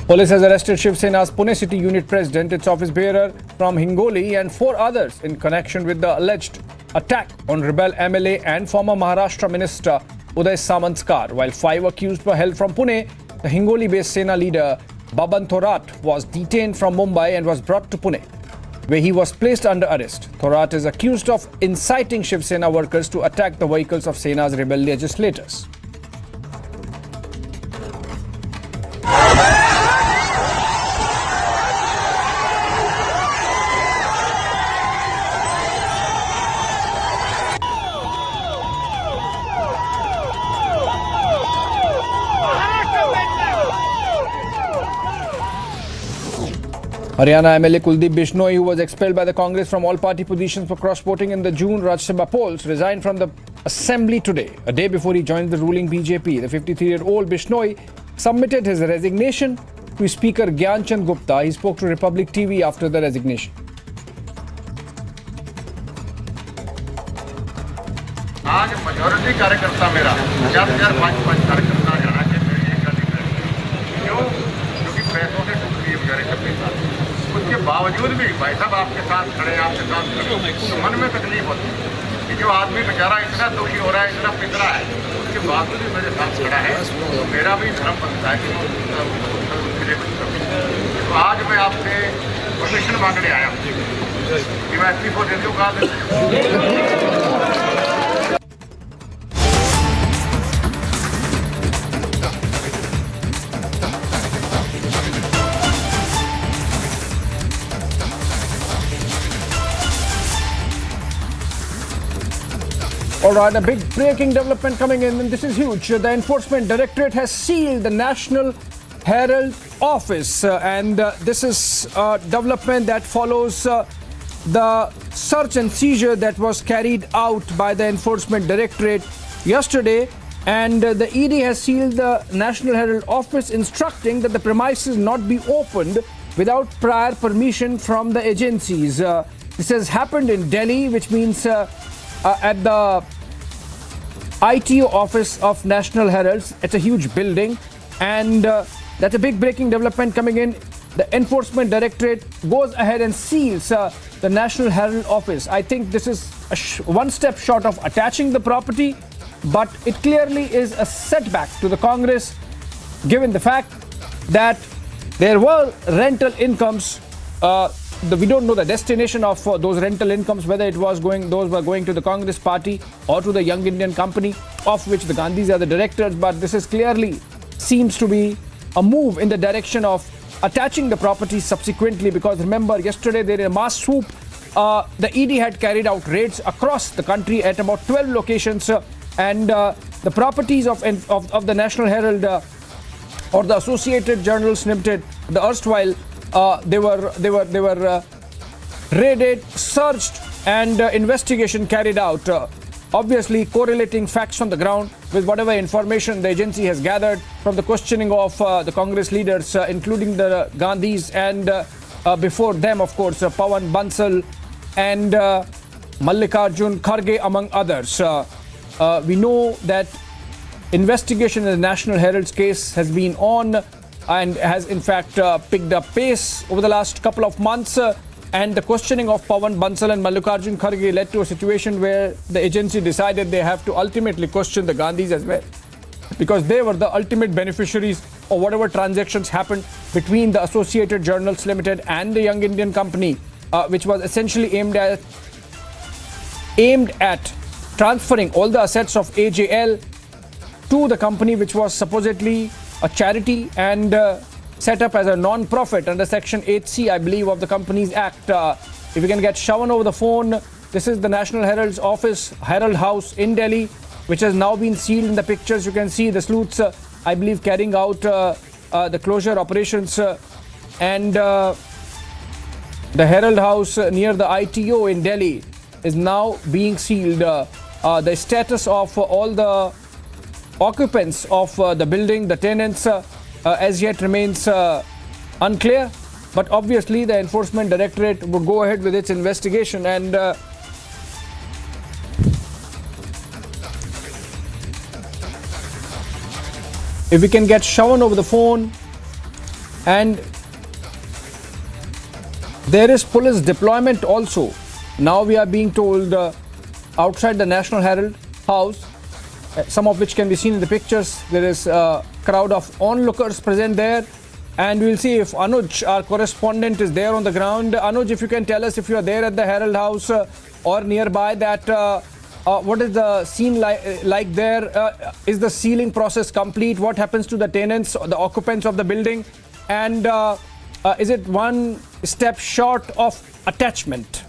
Police has arrested Shiv Sena's Pune City Unit President, its office bearer from Hingoli, and 4 others in connection with the alleged attack on rebel MLA and former Maharashtra Minister Uday Samant's car. While 5 accused were held from Pune, the Hingoli-based Sena leader Baban Thorat was detained from Mumbai and was brought to Pune, where he was placed under arrest. Thorat is accused of inciting Shiv Sena workers to attack the vehicles of Sena's rebel legislators. Haryana MLA Kuldeep Bishnoi, who was expelled by the Congress from all party positions for cross-voting in the June Rajya Sabha polls, resigned from the assembly today, a day before he joined the ruling BJP. The 53-year-old Bishnoi submitted his resignation to Speaker Gyan Chand Gupta. He spoke to Republic TV after the resignation. आज majority कार्यकर्ता मेरा 4,500 कार्यकर्ता हरियाणा के मेरे एक गली में क्यों? क्योंकि पैसों से टूट रही है बेचारे का पैसा। उसके बावजूद भी भाई साहब आपके साथ खड़े, आपके साथ खड़े, तो मन में तकलीफ होती है कि जो आदमी बेचारा इतना दुखी हो रहा है, इतना पितरा है, उसके बावजूद भी मेरे साथ खड़ा है, तो मेरा भी धर्म बनता है कि तो आज मैं आपसे परमिशन मांगने आया हूँ कि मैं इस्तीफा दे दूँ। Alright, a big breaking development coming in, and this is huge. The Enforcement Directorate has sealed the National Herald office, and this is a development that follows the search and seizure that was carried out by the Enforcement Directorate yesterday, and the ED has sealed the National Herald office, instructing that the premises not be opened without prior permission from the agencies. This has happened in Delhi, which means at the ITO office of National Herald. It's a huge building, and that's a big breaking development coming in. The Enforcement Directorate goes ahead and seals the National Herald office. I think this is one step short of attaching the property, but it clearly is a setback to the Congress, given the fact that there were rental incomes. We don't know the destination of those rental incomes, whether those were going to the Congress party or to the Young Indian Company, of which the Gandhis are the directors. But this is clearly seems to be a move in the direction of attaching the property subsequently, because remember, yesterday there in a mass swoop, the ED had carried out raids across the country at about 12 locations, and the properties of the National Herald or the Associated Journals Limited, the erstwhile, they were raided, searched, and investigation carried out. Obviously, correlating facts on the ground with whatever information the agency has gathered from the questioning of the Congress leaders, including the Gandhis, and before them, of course, Pawan Bansal and Mallikarjun Kharge, among others. We know that investigation in the National Herald's case has been on and has in fact picked up pace over the last couple of months, and the questioning of Pawan Bansal and Mallikarjun Kharge led to a situation where the agency decided they have to ultimately question the Gandhis as well, because they were the ultimate beneficiaries of whatever transactions happened between the Associated Journals Limited and the Young Indian Company, which was essentially aimed at transferring all the assets of AJL to the company, which was supposedly a charity and set up as a non-profit under Section 8C, I believe, of the Companies Act. If you can get Shawan over the phone, this is the National Herald's office, Herald House in Delhi, which has now been sealed. In the pictures, you can see the sleuths, I believe, carrying out the closure operations, and the Herald House near the ITO in Delhi is now being sealed. The status of all the occupants of the building, the tenants, as yet remains unclear, but obviously the Enforcement Directorate would go ahead with its investigation, and if we can get Shawan over the phone. And there is police deployment also. Now we are being told outside the National Herald House, some of which can be seen in the pictures. There is a crowd of onlookers present there. And we'll see if Anuj, our correspondent, is there on the ground. Anuj, if you can tell us if you are there at the Herald House or nearby, that what is the scene like there? Is the sealing process complete? What happens to the tenants, the occupants of the building? And is it one step short of attachment?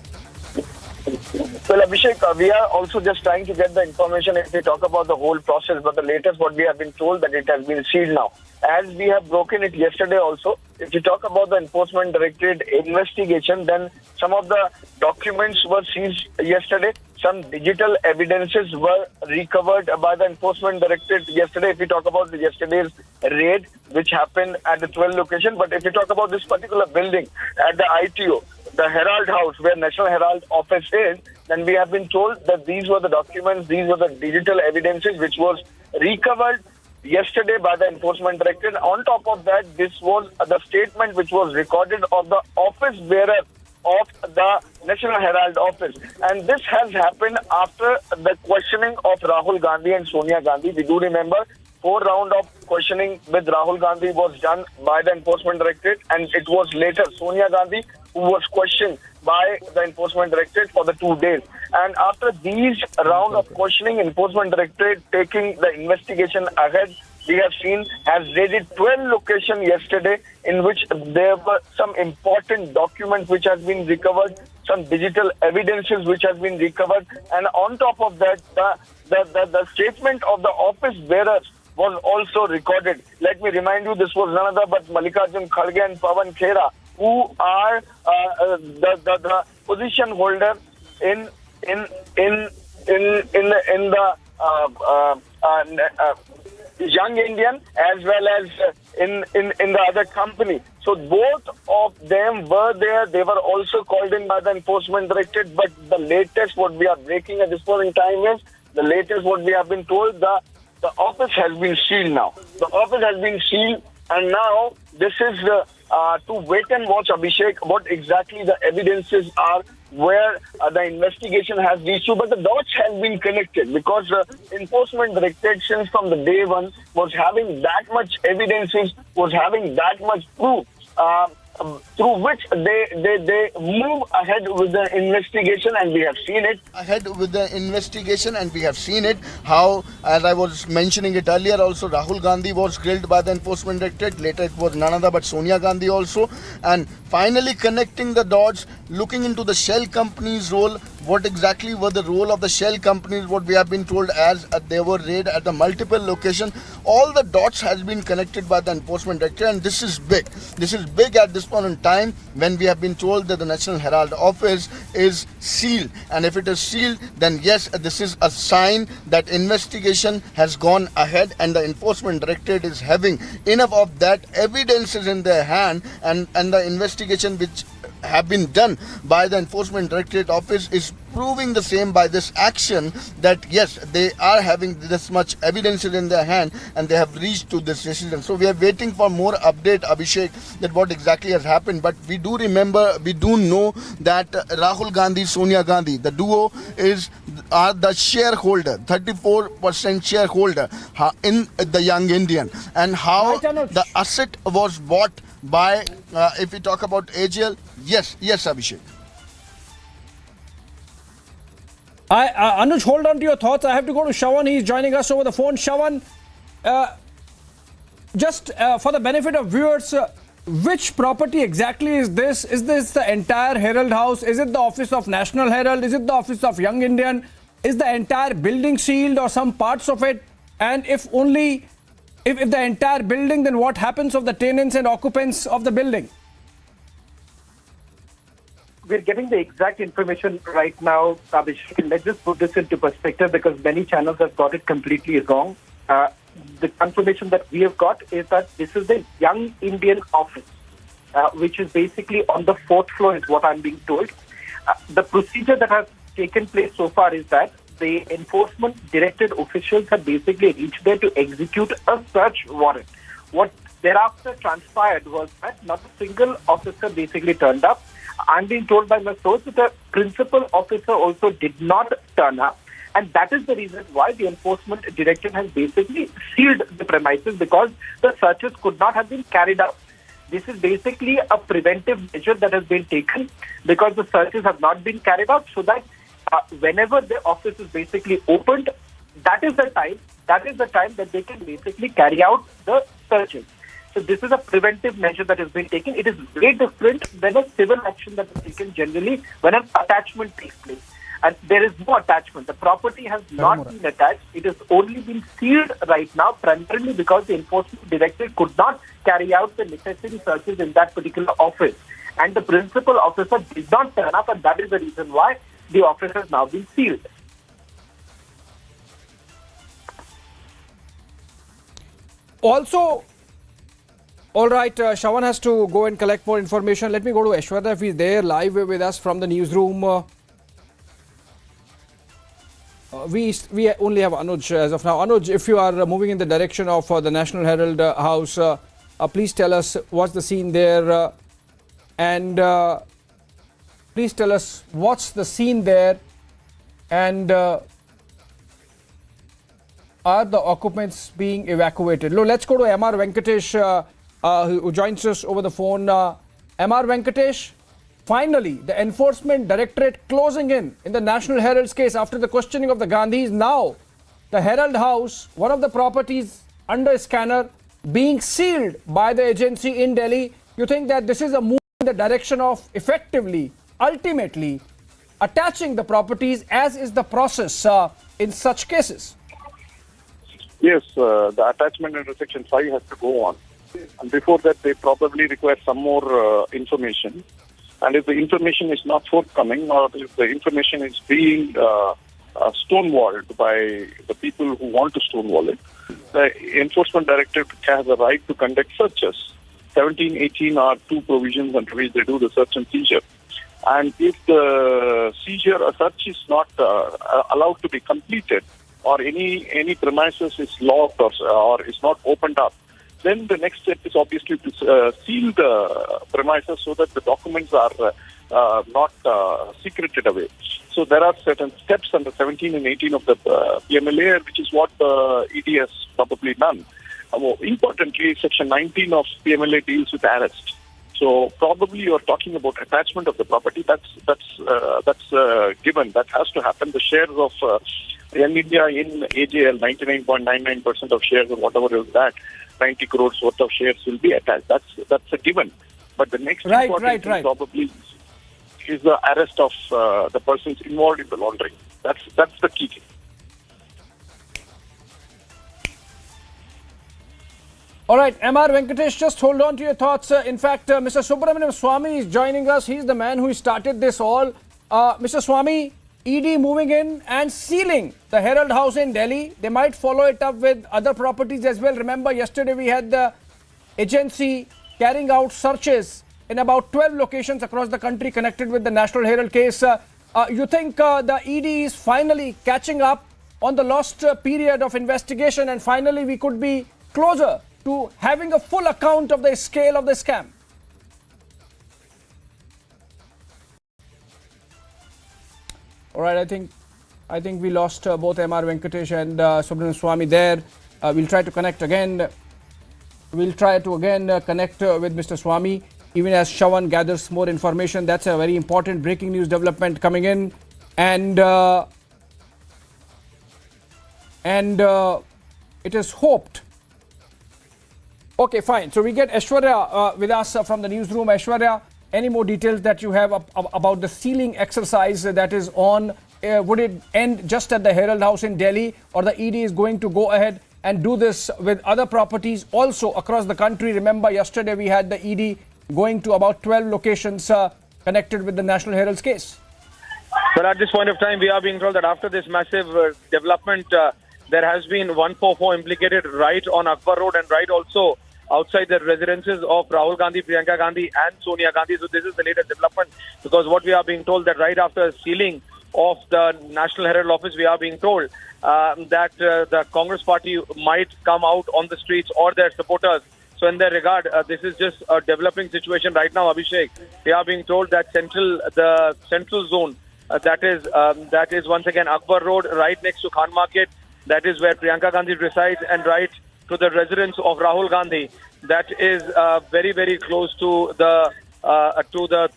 Well, Abhishek, we are also just trying to get the information if we talk about the whole process, but the latest what we have been told that it has been sealed now. As we have broken it yesterday also, if you talk about the Enforcement Directorate investigation, then some of the documents were seized yesterday. Some digital evidences were recovered by the Enforcement Directorate yesterday. If you talk about yesterday's raid, which happened at the 12 location, but if you talk about this particular building at the ITO, the Herald House, where National Herald office is, then we have been told that these were the documents, these were the digital evidences which was recovered yesterday by the Enforcement Directorate. On top of that, this was the statement which was recorded of the office bearer of the National Herald office. And this has happened after the questioning of Rahul Gandhi and Sonia Gandhi. We do remember 4 rounds of questioning with Rahul Gandhi was done by the Enforcement Directorate, and it was later Sonia Gandhi who was questioned by the Enforcement Directorate for the 2 days. And after these round of questioning, Enforcement Directorate taking the investigation ahead, we have seen has raided 12 locations yesterday, in which there were some important documents which has been recovered, some digital evidences which has been recovered, and on top of that, the statement of the office bearers was also recorded. Let me remind you, this was none other but Mallikarjun Kharge and Pawan Khera, who are the position holder in the Young Indian as well as in the other company. So both of them were there. They were also called in by the Enforcement Directorate. But the latest what we are breaking at this point in time is the latest what we have been told, the office has been sealed now. The office has been sealed, and now this is to wait and watch, Abhishek, what exactly the evidences are, where the investigation has reached to. But the dots have been connected because the Enforcement Directorate, since from the day one, was having that much evidences, was having that much proof, through which they move ahead with the investigation, and we have seen it. Ahead with the investigation, and we have seen it, how, as I was mentioning it earlier also, Rahul Gandhi was grilled by the Enforcement Directorate. Later it was none other but Sonia Gandhi also. And finally connecting the dots, looking into the shell company's role, what exactly were the role of the shell companies, what we have been told as they were raided at the multiple location. All the dots has been connected by the Enforcement Directorate, and this is big. This is big at this point in time when we have been told that the National Herald office is sealed. And if it is sealed, then yes, this is a sign that investigation has gone ahead, and the Enforcement Directorate is having enough of that evidences in their hand, and the investigation which have been done by the Enforcement Directorate office is proving the same by this action, that yes, they are having this much evidence in their hand and they have reached to this decision. So we are waiting for more update, Abhishek, that what exactly has happened. But we do remember, we do know that Rahul Gandhi, Sonia Gandhi, the duo are the shareholder, 34% shareholder in the Young Indian, and how the asset was bought by, if we talk about AGL, yes, Abhishek. Anuj, hold on to your thoughts. I have to go to Shawan. He is joining us over the phone. Shawan, just for the benefit of viewers, which property exactly is this? Is this the entire Herald House? Is it the office of National Herald? Is it the office of Young Indian? Is the entire building sealed or some parts of it? And if the entire building, then what happens of the tenants and occupants of the building? We're getting the exact information right now, Abhishek. Let's just put this into perspective because many channels have got it completely wrong. The confirmation that we have got is that this is the Young Indian office, which is basically on the 4th floor is what I'm being told. The procedure that has taken place so far is that the Enforcement Directorate officials have basically reached there to execute a search warrant. What thereafter transpired was that not a single officer basically turned up. I'm being told by my source that the principal officer also did not turn up. And that is the reason why the enforcement director has basically sealed the premises, because the searches could not have been carried out. This is basically a preventive measure that has been taken because the searches have not been carried out, so that whenever the office is basically opened, that is the time that they can basically carry out the searches. So this is a preventive measure that has been taken. It is very different than a civil action that is taken generally when an attachment takes place. And there is no attachment. The property has not been attached. It has only been sealed right now, primarily because the enforcement director could not carry out the necessary searches in that particular office. And the principal officer did not turn up, and that is the reason why the office has now been sealed. Also, all right, Shawan has to go and collect more information. Let me go to Aishwarya if he's there live with us from the newsroom. We only have Anuj as of now. Anuj, if you are moving in the direction of the National Herald House, please tell us what's the scene there, and please tell us what's the scene there, and are the occupants being evacuated? Let's go to M.R. Venkatesh, who joins us over the phone. M.R. Venkatesh, finally, the Enforcement Directorate closing in the National Herald's case after the questioning of the Gandhis. Now, the Herald House, one of the properties under scanner, being sealed by the agency in Delhi. You think that this is a move in the direction of effectively, ultimately, attaching the properties, as is the process in such cases? Yes, the attachment under Section 5 has to go on. And before that, they probably require some more information. And if the information is not forthcoming, or if the information is being stonewalled by the people who want to stonewall it, the Enforcement Directorate has a right to conduct searches. 17, 18 are two provisions under which they do the search and seizure. And if the seizure or search is not allowed to be completed, or any premises is locked or is not opened up, then the next step is obviously to seal the premises so that the documents are not secreted away. So there are certain steps under 17 and 18 of the PMLA, which is what the ED has probably done. More importantly, Section 19 of PMLA deals with arrest. So probably you are talking about attachment of the property. That's given. That has to happen. The shares of Young India in AJL, 99.99% of shares or whatever is that, 90 crores worth of shares will be attached. That's a given. But the next important thing probably is the arrest of the persons involved in the laundering. That's the key thing. All right, M.R. Venkatesh, just hold on to your thoughts. In fact, Mr. Subramaniam Swamy is joining us. He's the man who started this all. Mr. Swamy, ED moving in and sealing the Herald House in Delhi. They might follow it up with other properties as well. Remember, yesterday we had the agency carrying out searches in about 12 locations across the country connected with the National Herald case. You think the ED is finally catching up on the lost period of investigation, and finally we could be closer to having a full account of the scale of the scam? All right, I think we lost both M.R. Venkatesh and Subramaniam Swamy there. We'll try to connect again. We'll try to again connect with Mr. Swamy, even as Shawan gathers more information. That's a very important breaking news development coming in, and it is hoped. Okay, fine. So we get Aishwarya with us from the newsroom. Aishwarya, any more details that you have about the sealing exercise that is on? Would it end just at the Herald House in Delhi, or the ED is going to go ahead and do this with other properties also across the country? Remember, yesterday we had the ED going to about 12 locations connected with the National Herald's case. But at this point of time, we are being told that after this massive development, there has been 144 implicated right on Akbar Road and right also outside the residences of Rahul Gandhi, Priyanka Gandhi and Sonia Gandhi. So this is the latest development, because what we are being told that right after sealing of the National Herald office, we are being told that the Congress party might come out on the streets, or their supporters. So in that regard, this is just a developing situation right now, Abhishek. We are being told that the central zone That is once again Akbar Road, right next to Khan Market. That is where Priyanka Gandhi resides, and right to the residence of Rahul Gandhi. That is very, very close to the Tughlaq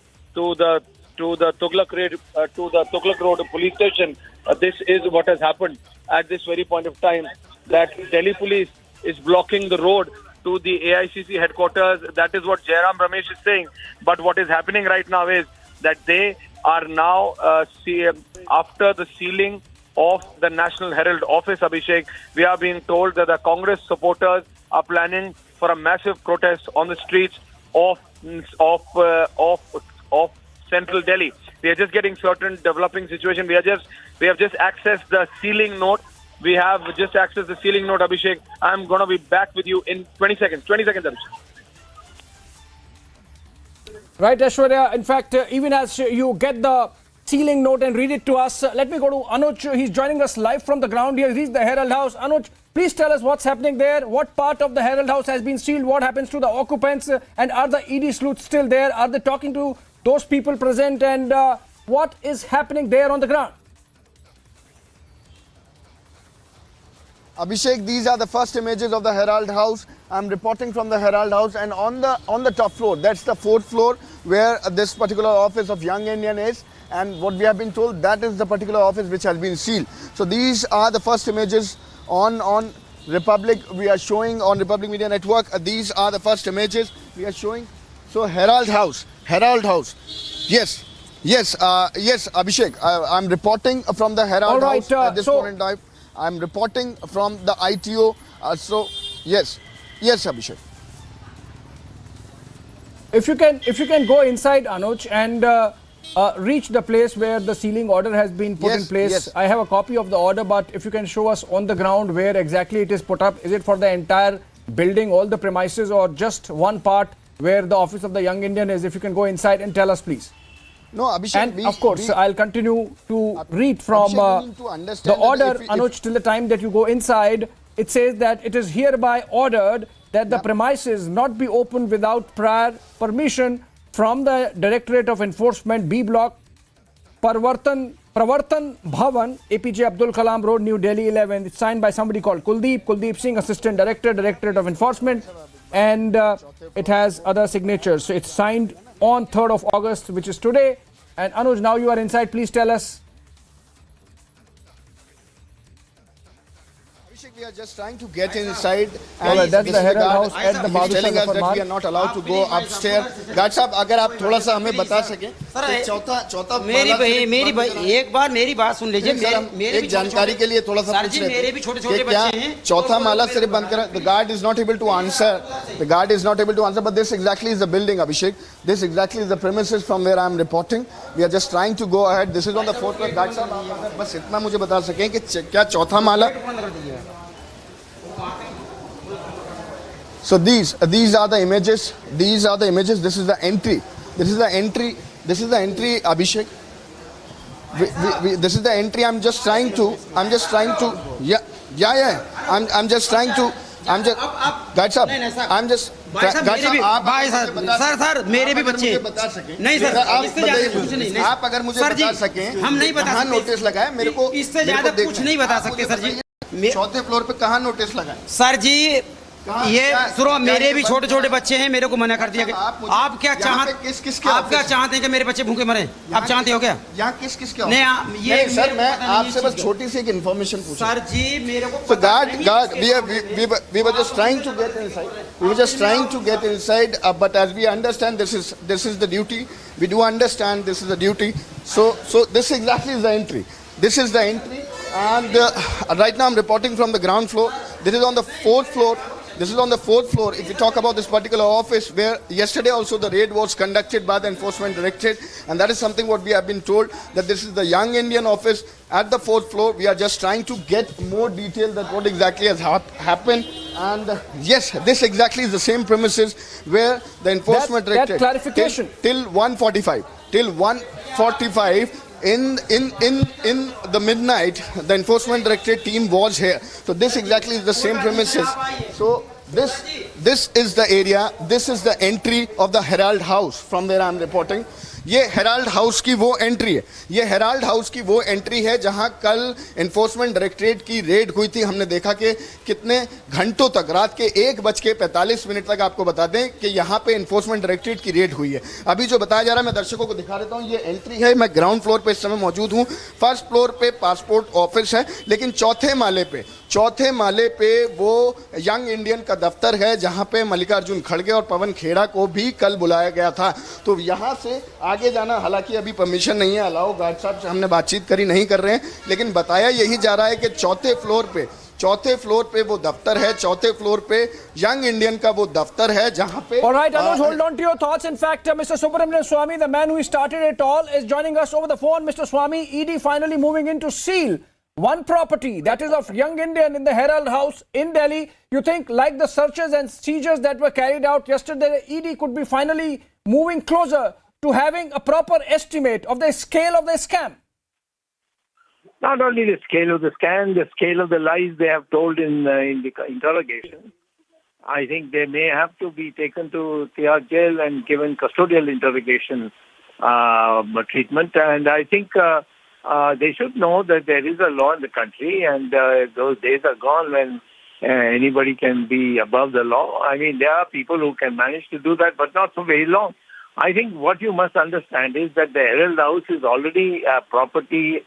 Road police station. This is what has happened at this very point of time. That Delhi police is blocking the road to the AICC headquarters. That is what Jairam Ramesh is saying. But what is happening right now is that they are now after the sealing of the National Herald office, Abhishek, we are being told that the Congress supporters are planning for a massive protest on the streets of central Delhi. We are just getting certain developing situation. We have just accessed the sealing note. We have just accessed the sealing note, Abhishek. I'm going to be back with you in 20 seconds. 20 seconds, Abhishek. Right, Aishwarya. In fact, even as you get the sealing note and read it to us, let me go to Anuj. He's joining us live from the ground. He has reached the Herald House. Anuj, please tell us what's happening there. What part of the Herald House has been sealed? What happens to the occupants? And are the ED sleuths still there? Are they talking to those people present? And what is happening there on the ground? Abhishek, these are the first images of the Herald House. I'm reporting from the Herald House, and on the top floor, that's the 4th floor where this particular office of Young Indian is, and what we have been told, that is the particular office which has been sealed. So these are the first images on Republic. We are showing on Republic Media Network. These are the first images we are showing. So Herald House. Yes, Abhishek. I'm reporting from the Herald House at this point in time. I'm reporting from the ITO. Yes, Abhishek. If you can go inside, Anuj, and reach the place where the sealing order has been put in place. Yes. I have a copy of the order, but if you can show us on the ground where exactly it is put up. Is it for the entire building, all the premises, or just one part where the office of the Young Indian is? If you can go inside and tell us, please. No, Abhishek. And of course, I'll continue to read from the order, Anuj, till the time that you go inside. It says that it is hereby ordered that the premises not be opened without prior permission from the Directorate of Enforcement, B Block, Pravartan Bhavan, APJ Abdul Kalam Road, New Delhi 11. It's signed by somebody called Kuldeep Singh, Assistant Director, Directorate of Enforcement, and it has other signatures. So it's signed on 3rd of August, which is today. And Anuj, now you are inside. Please tell us. We are just trying to get inside. And that's the Herald House at the He's telling us that we are not allowed to go upstairs. Guard साहब, अगर आप थोड़ा सा हमें बता सकें. चौथा मेरी एक बार मेरी बात सुन लीजिए. एक जानकारी के लिए थोड़ा सा पूछ रहे थे. क्या चौथा माला सिर्फ बंद करा? The guard is not able to answer. But this exactly is the building, Abhishek. This exactly is the premises from where I am reporting. We are just trying to go ahead. This is on the 4th floor. Guard साहब, बस इतना मुझे बता सकें कि क्या चौथा माला? So these are the images. This is the entry. Abhishek. This is the entry. I'm just trying to. Guide sir मेरे भी बच्चे नहीं सर आप अगर मुझे बता सकें हम नहीं बता कहाँ नोटिस लगाए मेरे को इससे ज्यादा कुछ नहीं बता सकते सर जी. चौथे फ्लोर पे कहाँ नोटिस लगाए सर जी? ये सुनो, मेरे भी छोटे छोटे बच्चे हैं, मेरे को मना कर दिया. आप क्या चाहते हैं कि मेरे बच्चे भूखे मरे? आप चाहते हो क्या? यहाँ किसके नहीं, ये सर मैं आपसे बस छोटी सी एक इन्फॉर्मेशन पूछा. सर जी मेरे को So we were just trying to get inside. But as we understand, this is the duty. We do understand this is the duty. So this exactly is the entry. This is the entry, and right now I'm reporting from the ground floor. This is on the 4th floor. If we talk about this particular office, where yesterday also the raid was conducted by the Enforcement Directorate, and that is something what we have been told, that this is the Young Indian office at the 4th floor. We are just trying to get more detail that what exactly has happened. And yes, this exactly is the same premises where the Enforcement Directorate clarification till 1:45. In the midnight, the Enforcement Directorate team was here. So this exactly is the same premises. So this is the area. This is the entry of the Herald House from where I am reporting. ये Herald house की वो entry है, ये Herald house की वो entry है जहां कल एनफोर्समेंट डायरेक्टरेट की रेड हुई थी। हमने देखा कि कितने घंटों तक, रात के 1:45 तक आपको बता दें कि यहां पे एनफोर्समेंट डायरेक्टरेट की रेड हुई है। अभी जो बताया जा रहा है मैं दर्शकों को दिखा देता हूं, ये एंट्री है। मैं ग्राउंड फ्लोर पे इस समय मौजूद हूं। फर्स्ट फ्लोर पे पासपोर्ट ऑफिस है, लेकिन चौथे माले पे वो यंग इंडियन का दफ्तर है जहां पे मल्लिकार्जुन खड़गे और पवन खेड़ा को भी कल बुलाया गया था। तो यहां से आगे जाना हालांकि अभी परमिशन नहीं है, अलाउ गार्ड साहब से हमने बातचीत करी, नहीं कर रहे हैं, लेकिन बताया यही जा रहा है कि चौथे फ्लोर पे वो दफ्तर है, चौथे फ्लोर पे यंग इंडियन का वो दफ्तर है जहां पे। All right, Anuj, hold on to your thoughts. In fact, Mr. Subramaniam Swamy, the man who started it all, is joining us over the phone. Mr. Swamy, ED finally moving in to seal one property, that is of young Indian, in the Herald House in Delhi. You think, like the searches and seizures that were carried out yesterday, ED could be finally moving closer to having a proper estimate of the scale of the scam? Not only the scale of the scam, the scale of the lies they have told in the interrogation. I think they may have to be taken to Tihar jail and given custodial interrogation treatment. And I think they should know that there is a law in the country, and those days are gone when anybody can be above the law. I mean, there are people who can manage to do that, but not for very long. I think what you must understand is that the Herald House is already a property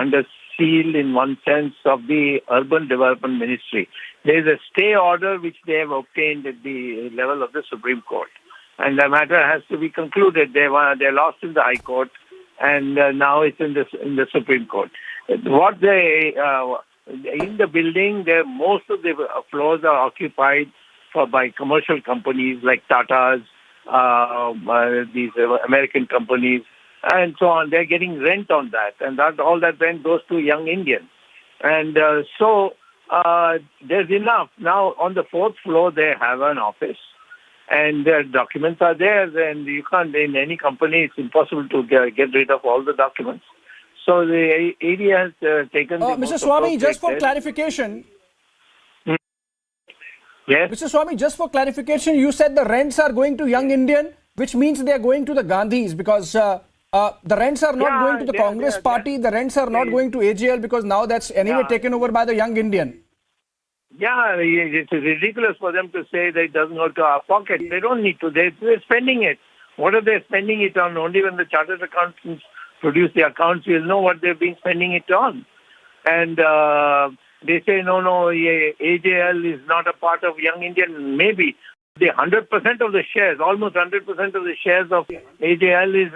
under seal in one sense of the Urban Development Ministry. There is a stay order which they have obtained at the level of the Supreme Court, and the matter has to be concluded. They lost in the High Court, and now it's in the Supreme Court. What they in the building, most of the floors are occupied by commercial companies like Tata's, these American companies, and so on. They're getting rent on that, and all that rent goes to young Indians. And so there's enough. Now, on the fourth floor, they have an office, and their documents are there, and you can't, in any company, it's impossible to get rid of all the documents. So the area has taken... Mr. Swamy, just for clarification... Yes? Mr. Swamy, just for clarification, you said the rents are going to young Indian, which means they are going to the Gandhis, because the rents are not going to the Congress party, the rents are not going to AJL, because now that's anyway taken over by the young Indian. Yeah, it's ridiculous for them to say that it doesn't go to our pocket. They don't need to. They're spending it. What are they spending it on? Only when the chartered accountants produce the accounts, we'll know what they've been spending it on. And they say, no, AJL is not a part of Young Indian. Maybe the 100% of the shares, almost 100% of the shares of AJL is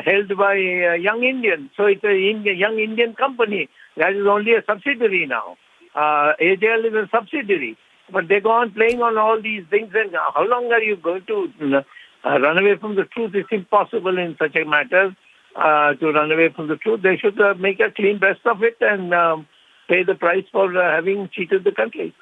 held by Young Indian. So it's a Young Indian company. That is only a subsidiary now. AJL is a subsidiary. But they go on playing on all these things. And how long are you going to run away from the truth? It's impossible in such a matter to run away from the truth. They should make a clean breast of it and pay the price for having cheated the country.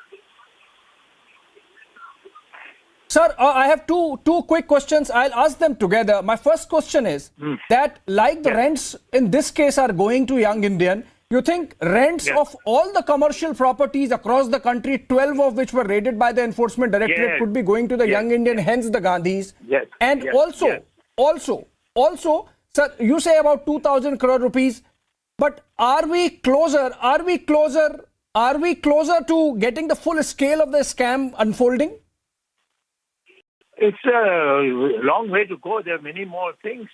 Sir, I have two quick questions. I'll ask them together. My first question is that, like the rents in this case are going to Young Indian, you think rents of all the commercial properties across the country, 12 of which were raided by the Enforcement Directorate, could be going to the Young Indian, hence the Gandhis? Yes. And also, sir, you say about 2,000 crore rupees, but are we closer to getting the full scale of the scam unfolding? It's a long way to go. There are many more things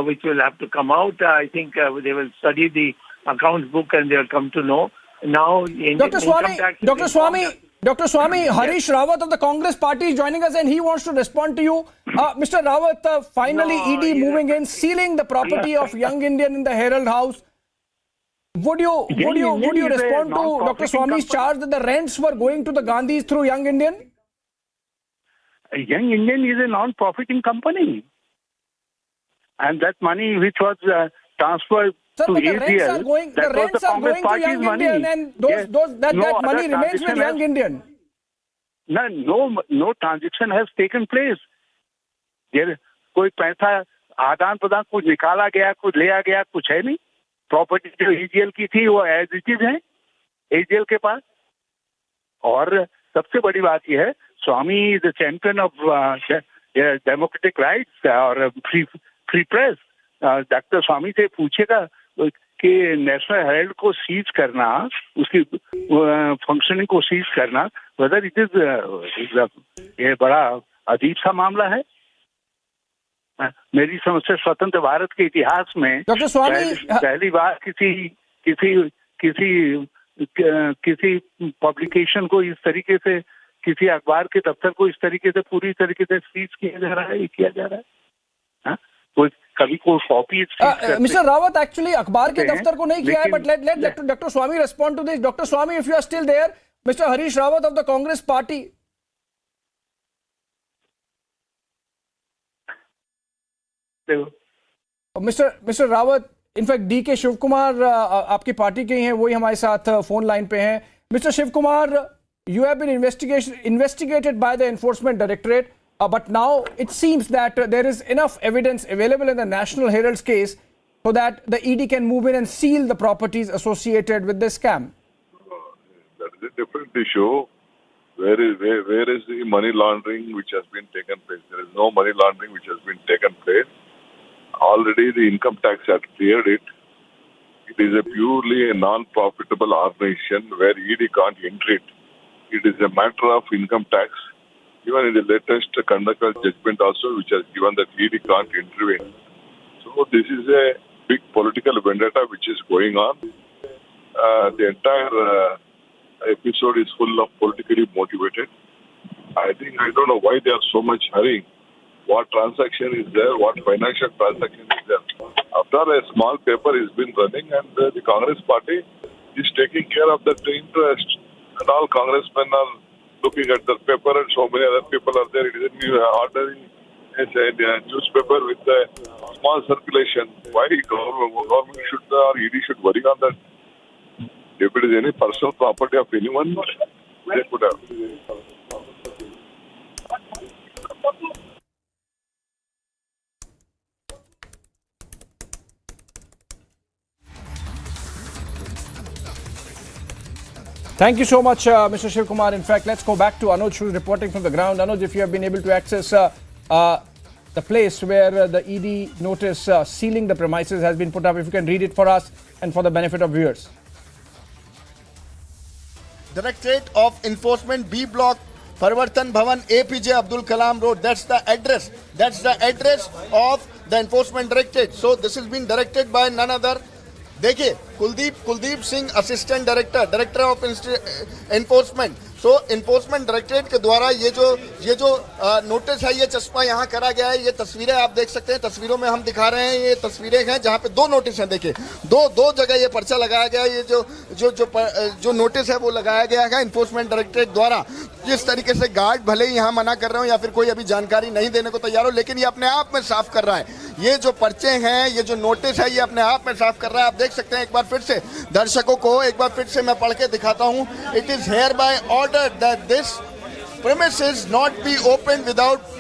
which will have to come out. I think they will study the accounts book and they'll come to know. Now, Dr. Swamy, Harish Rawat of the Congress party is joining us and he wants to respond to you. Mr. Rawat, finally ED moving in, sealing the property of Young Indian in the Herald House. Would you respond to Dr. Swamy's charge that the rents were going to the Gandhis through Young Indian? Young Indian is a non-profiting company. And that money which was transferred to AGL, that was the Congress party's money. And that money remains with Young Indian. No transaction has taken place. There कोई पैसा आदान प्रदान कुछ निकाला गया, कुछ लिया गया, कुछ है नहीं. प्रॉपर्टी जो AGL की थी वो एज इट इज है AGL के पास. और सबसे बड़ी बात यह है, Swamy is the champion of democratic rights और फ्री प्रेस। डॉक्टर स्वामी से पूछेगा कि नेशनल हेराल्ड को सीज करना, उसकी फंक्शनिंग को सीज करना, वेदर इट इज ये बड़ा अजीब सा मामला है। मेरी समझ से स्वतंत्र भारत के इतिहास में डॉक्टर स्वामी पहली बार किसी पब्लिकेशन को इस तरीके से, किसी अखबार के दफ्तर को इस तरीके से पूरी तरीके से सीज किया जा रहा है, किया जा रहा है। कोई कभी कोई कॉपी मिस्टर रावत एक्चुअली अखबार के दफ्तर को नहीं किया है, but let doctor Swamy respond to this. Doctor Swamy, if you are still there, mister Harish Rawat of the Congress party. Mister Rawat, in fact DK Shivakumar आपकी पार्टी के ही हैं, वही हमारे साथ फोन लाइन पे हैं। Mister Shivakumar, you have been investigated by the enforcement directorate, but now it seems that there is enough evidence available in the National Herald's case so that the ED can move in and seal the properties associated with this scam. That is a different issue. Where is the money laundering which has been taken place? There is no money laundering which has been taken place. Already the income tax had cleared it. It is a purely a non-profitable organization where ED can't enter it. It is a matter of income tax. Even in the latest Karnataka judgment also, which has given that ED can't intervene. So this is a big political vendetta which is going on. The entire episode is full of politically motivated. I don't know why they are so much hurrying. What transaction is there? What financial transaction is there? After a small paper has been running, and the Congress party is taking care of that interest. And all congressmen are looking at the paper, and so many other people are there. It is ordinary newspaper with a small circulation. Why government should or ED should worry on that? If it is any personal property of anyone, they could have. Thank you so much, Mr. Shiv Kumar. In fact, let's go back to Anuj, who is reporting from the ground. Anuj, if you have been able to access the place where the ED notice sealing the premises has been put up, if you can read it for us and for the benefit of viewers. Directorate of Enforcement, B Block, Parvartan Bhavan, APJ Abdul Kalam Road. That's the address. That's the address of the Enforcement Directorate. So this has been directed by none other. देखिए, Kuldeep Singh assistant director of enforcement. So enforcement directorate के द्वारा ये जो notice है, ये चस्पा यहाँ करा गया है। ये तस्वीरें आप देख सकते हैं, तस्वीरों में हम दिखा रहे हैं, ये तस्वीरें हैं जहाँ पे दो नोटिस हैं। देखिए, दो जगह ये पर्चा लगाया गया है। ये जो नोटिस है वो लगाया गया है एनफोर्समेंट डायरेक्टरेट द्वारा। जिस तरीके से गार्ड भले ही यहाँ मना कर रहे हो या फिर कोई अभी जानकारी नहीं देने को तैयार हो, लेकिन ये अपने आप में साफ कर रहा है। ये जो पर्चे हैं, ये जो नोटिस है, ये अपने आप में साफ कर रहा है। आप देख सकते हैं, एक बार फिर से दर्शकों को एक बार फिर से मैं पढ़ के दिखाता हूँ। It is hereby order that this premises not be open without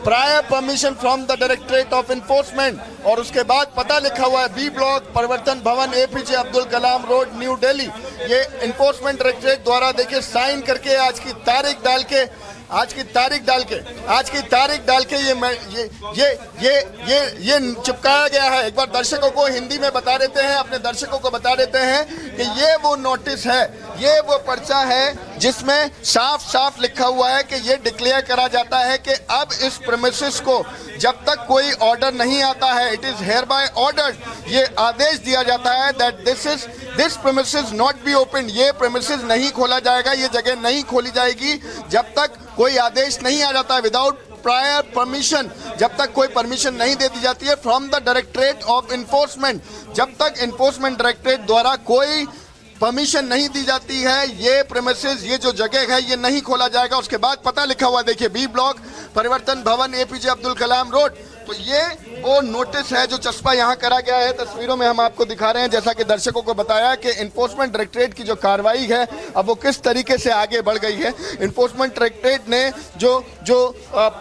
prior permission from the directorate of enforcement. और उसके बाद पता लिखा हुआ है बी ब्लॉक, परिवर्तन भवन, APJ Abdul Kalam road, new Delhi. ये एनफोर्समेंट डायरेक्टरेट द्वारा देखिए साइन करके आज की तारीख डाल के ये चिपकाया गया है। एक बार दर्शकों को हिंदी में बता देते हैं, अपने दर्शकों को बता देते हैं कि ये वो नोटिस है, ये वो पर्चा है जिसमें साफ लिखा हुआ है कि ये डिक्लेयर करा जाता है कि अब इस प्रीमिसेस को जब तक कोई ऑर्डर नहीं आता है, it is hereby order, ये आदेश दिया जाता है that this premises not be open. ये प्रीमिसेस नहीं खोला जाएगा, ये जगह नहीं खोली जाएगी जब तक कोई आदेश नहीं आ जाता है विदाउट प्रायर परमिशन, जब तक कोई परमिशन नहीं दे दी जाती है from the directorate of enforcement. जब तक एनफोर्समेंट डायरेक्टरेट द्वारा कोई परमिशन नहीं दी जाती है, ये प्रीमिसेस, ये जो जगह है, ये नहीं खोला जाएगा। उसके बाद पता लिखा हुआ देखिए, बी ब्लॉक, परिवर्तन भवन, APJ अब्दुल कलाम रोड, तो ये वो नोटिस है जो चस्पा यहाँ करा गया है। तस्वीरों में हम आपको दिखा रहे हैं, जैसा कि दर्शकों को बताया कि इन्फोर्समेंट डायरेक्टरेट की जो कार्रवाई है अब वो किस तरीके से आगे बढ़ गई है। इन्फोर्समेंट डायरेक्टरेट ने जो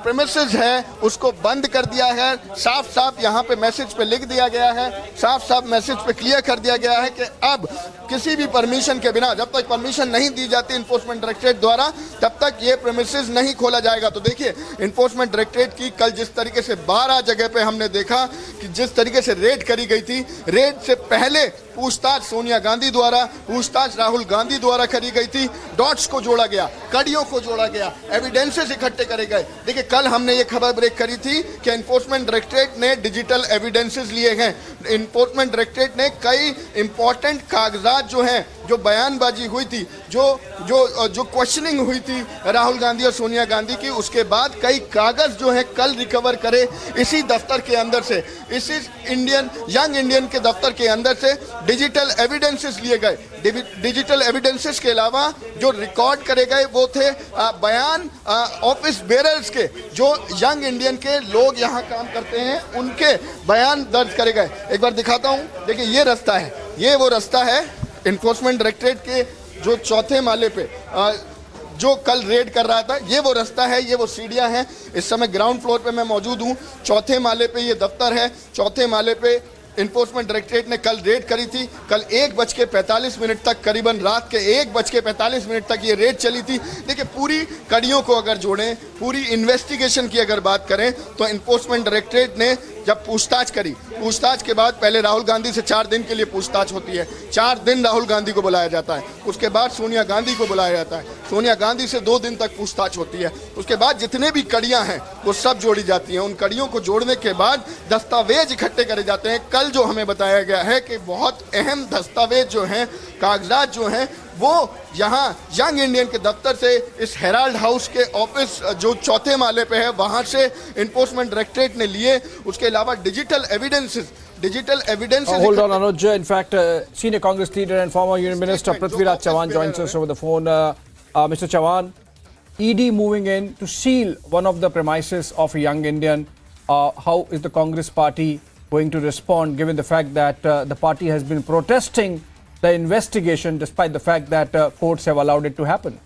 प्रेमिसेस है उसको बंद कर दिया है। साफ साफ यहाँ पे मैसेज पे लिख दिया गया है, साफ साफ मैसेज पे क्लियर कर दिया गया है कि अब किसी भी परमिशन के बिना, जब तक परमिशन नहीं दी जाती इन्फोर्समेंट डायरेक्टरेट द्वारा, तब तक ये प्रेमिसेस नहीं खोला जाएगा। तो देखिए इन्फोर्समेंट डायरेक्टरेट की कल जिस तरीके से 12 जगह पे हमने देखा कि जिस तरीके से रेड करी गई थी, रेड से पहले पूछताछ सोनिया गांधी द्वारा, पूछताछ राहुल गांधी द्वारा करी गई थी। डॉट्स को जोड़ा गया, कड़ियों को जोड़ा गया, एविडेंसेस इकट्ठे करे गए। देखिए कल हमने ये खबर ब्रेक करी थी कि इन्फोर्समेंट डायरेक्टरेट ने डिजिटल एविडेंसेस लिए हैं। इन्फोर्समेंट डायरेक्टरेट ने कई इंपॉर्टेंट कागजात जो हैं, जो बयानबाजी हुई थी, जो क्वेश्चनिंग हुई थी राहुल गांधी और सोनिया गांधी की, उसके बाद कई कागज जो हैं कल रिकवर करे इसी दफ्तर के अंदर से, इसी यंग इंडियन के दफ्तर के अंदर से डिजिटल एविडेंसेस लिए गए। डिजिटल एविडेंसेस के अलावा जो रिकॉर्ड करे गए वो थे बयान ऑफिस बेरर्स के, जो यंग इंडियन के लोग यहाँ काम करते हैं, उनके बयान दर्ज करे गए। एक बार दिखाता हूँ, देखिए ये रास्ता है, ये वो रास्ता है इन्फोर्समेंट डायरेक्टरेट के जो चौथे माले पे जो कल रेड कर रहा था, ये वो रास्ता है, ये वो सीढ़ियां हैं। इस समय ग्राउंड फ्लोर पे मैं मौजूद हूँ, चौथे माले पे ये दफ्तर है। चौथे माले पे इन्फोर्समेंट डायरेक्टरेट ने कल रेड करी थी। कल 1:45 तक, करीबन रात के 1:45 तक ये रेड चली थी। देखिए पूरी कड़ियों को अगर जोड़ें, पूरी इन्वेस्टिगेशन की अगर बात करें, तो इन्फोर्समेंट डायरेक्टरेट ने जब पूछताछ करी, पूछताछ के बाद पहले राहुल गांधी से 4 दिन के लिए पूछताछ होती है, 4 दिन राहुल गांधी को बुलाया जाता है। उसके बाद सोनिया गांधी को बुलाया जाता है, सोनिया गांधी से 2 दिन तक पूछताछ होती है। उसके बाद जितने भी कड़ियां हैं वो सब जोड़ी जाती हैं। उन कड़ियों को जोड़ने के बाद दस्तावेज इकट्ठे करे जाते हैं। कल जो हमें बताया गया है कि बहुत अहम दस्तावेज जो हैं, कागजात जो हैं, वो यहाँ यंग इंडियन के दफ्तर से इस हेराल्ड हाउस के ऑफिस जो चौथे माले पे है वहाँ से इन्फोर्समेंट डायरेक्टरेट ने लिए। उसके अलावा digital evidences hold on, Anuj. In fact, senior Congress leader and former Union Minister Prithviraj Chavan joins us over the phone. Mr. Chavan, ED moving in to seal one of the premises of a young Indian. How is the Congress party going to respond, given the fact that the party has been protesting the investigation despite the fact that courts have allowed it to happen?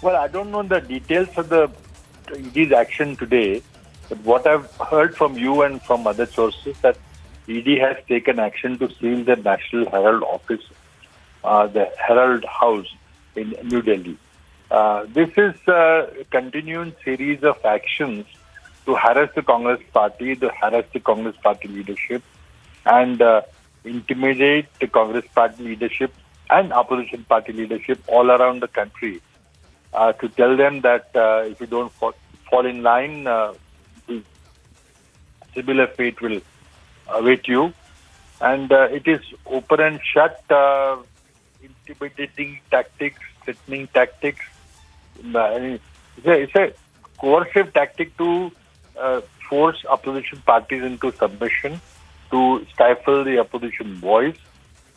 Well, I don't know the details of the ED's action today, but what I've heard from you and from other sources that ED has taken action to seal the National Herald office, the Herald House in New Delhi. This is a continuing series of actions to harass the Congress party, to harass the Congress party leadership, and intimidate the Congress party leadership and opposition party leadership all around the country, to tell them that if you don't fall in line, similar fate will await you. And it is open and shut, intimidating tactics, threatening tactics. It's a coercive tactic to force opposition parties into submission, to stifle the opposition voice,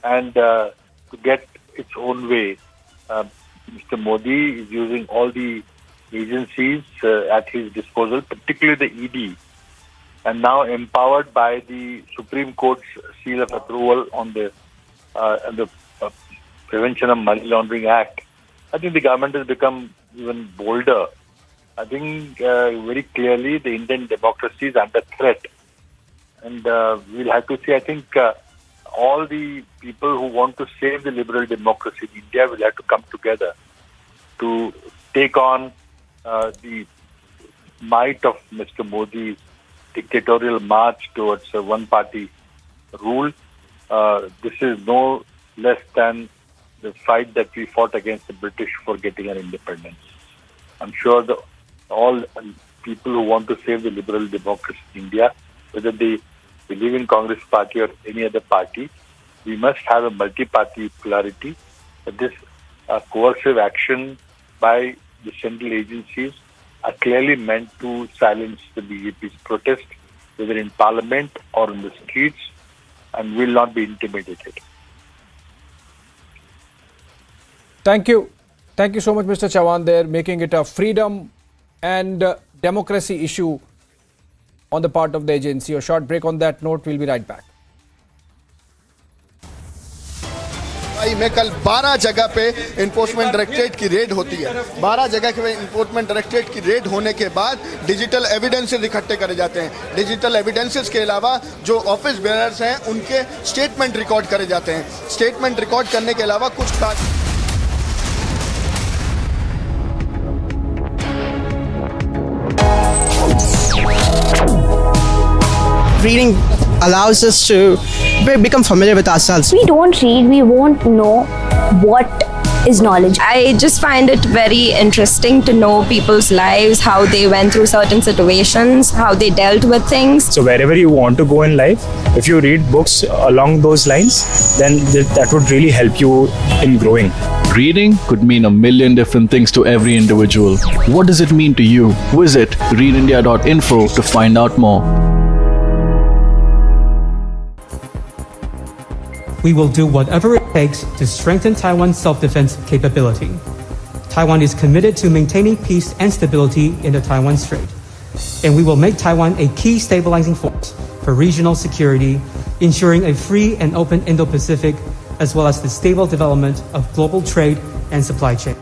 and to get its own way. Mr. Modi is using all the agencies at his disposal, particularly the ED, and now empowered by the Supreme Court's seal of approval on the Prevention of Money Laundering Act. I think the government has become even bolder. I think very clearly the Indian democracy is under threat. And we'll have to see, I think all the people who want to save the liberal democracy in India will have to come together to take on the might of Mr. Modi's dictatorial march towards a one-party rule. This is no less than the fight that we fought against the British for getting our independence. I'm sure all people who want to save the liberal democracy in India, whether they believe in Congress party or any other party, we must have a multi-party plurality. But this coercive action by the central agencies are clearly meant to silence the BJP's protest, whether in parliament or in the streets, and will not be intimidated. Thank you. Thank you so much, Mr. Chavan, there, making it a freedom and democracy issue on the part of the agency. A short break on that note. We'll be right back. में कल 12 जगह पे enforcement directorate की red होती है। 12 जगह पे enforcement directorate की रेड होने के बाद डिजिटल एविडेंसेस इकट्ठे करे जाते हैं। डिजिटल एविडेंसेस के अलावा जो ऑफिस बेयरर्स हैं उनके स्टेटमेंट रिकॉर्ड करे जाते हैं। स्टेटमेंट रिकॉर्ड करने के अलावा कुछ Reading allows us to become familiar with ourselves. We don't read, we won't know what is knowledge. I just find it very interesting to know people's lives, how they went through certain situations, how they dealt with things. So wherever you want to go in life, if you read books along those lines, then that would really help you in growing. Reading could mean a million different things to every individual. What does it mean to you? Visit readindia.info to find out more. We will do whatever it takes to strengthen Taiwan's self-defense capability. Taiwan is committed to maintaining peace and stability in the Taiwan Strait, and we will make Taiwan a key stabilizing force for regional security, ensuring a free and open Indo-Pacific, as well as the stable development of global trade and supply chain.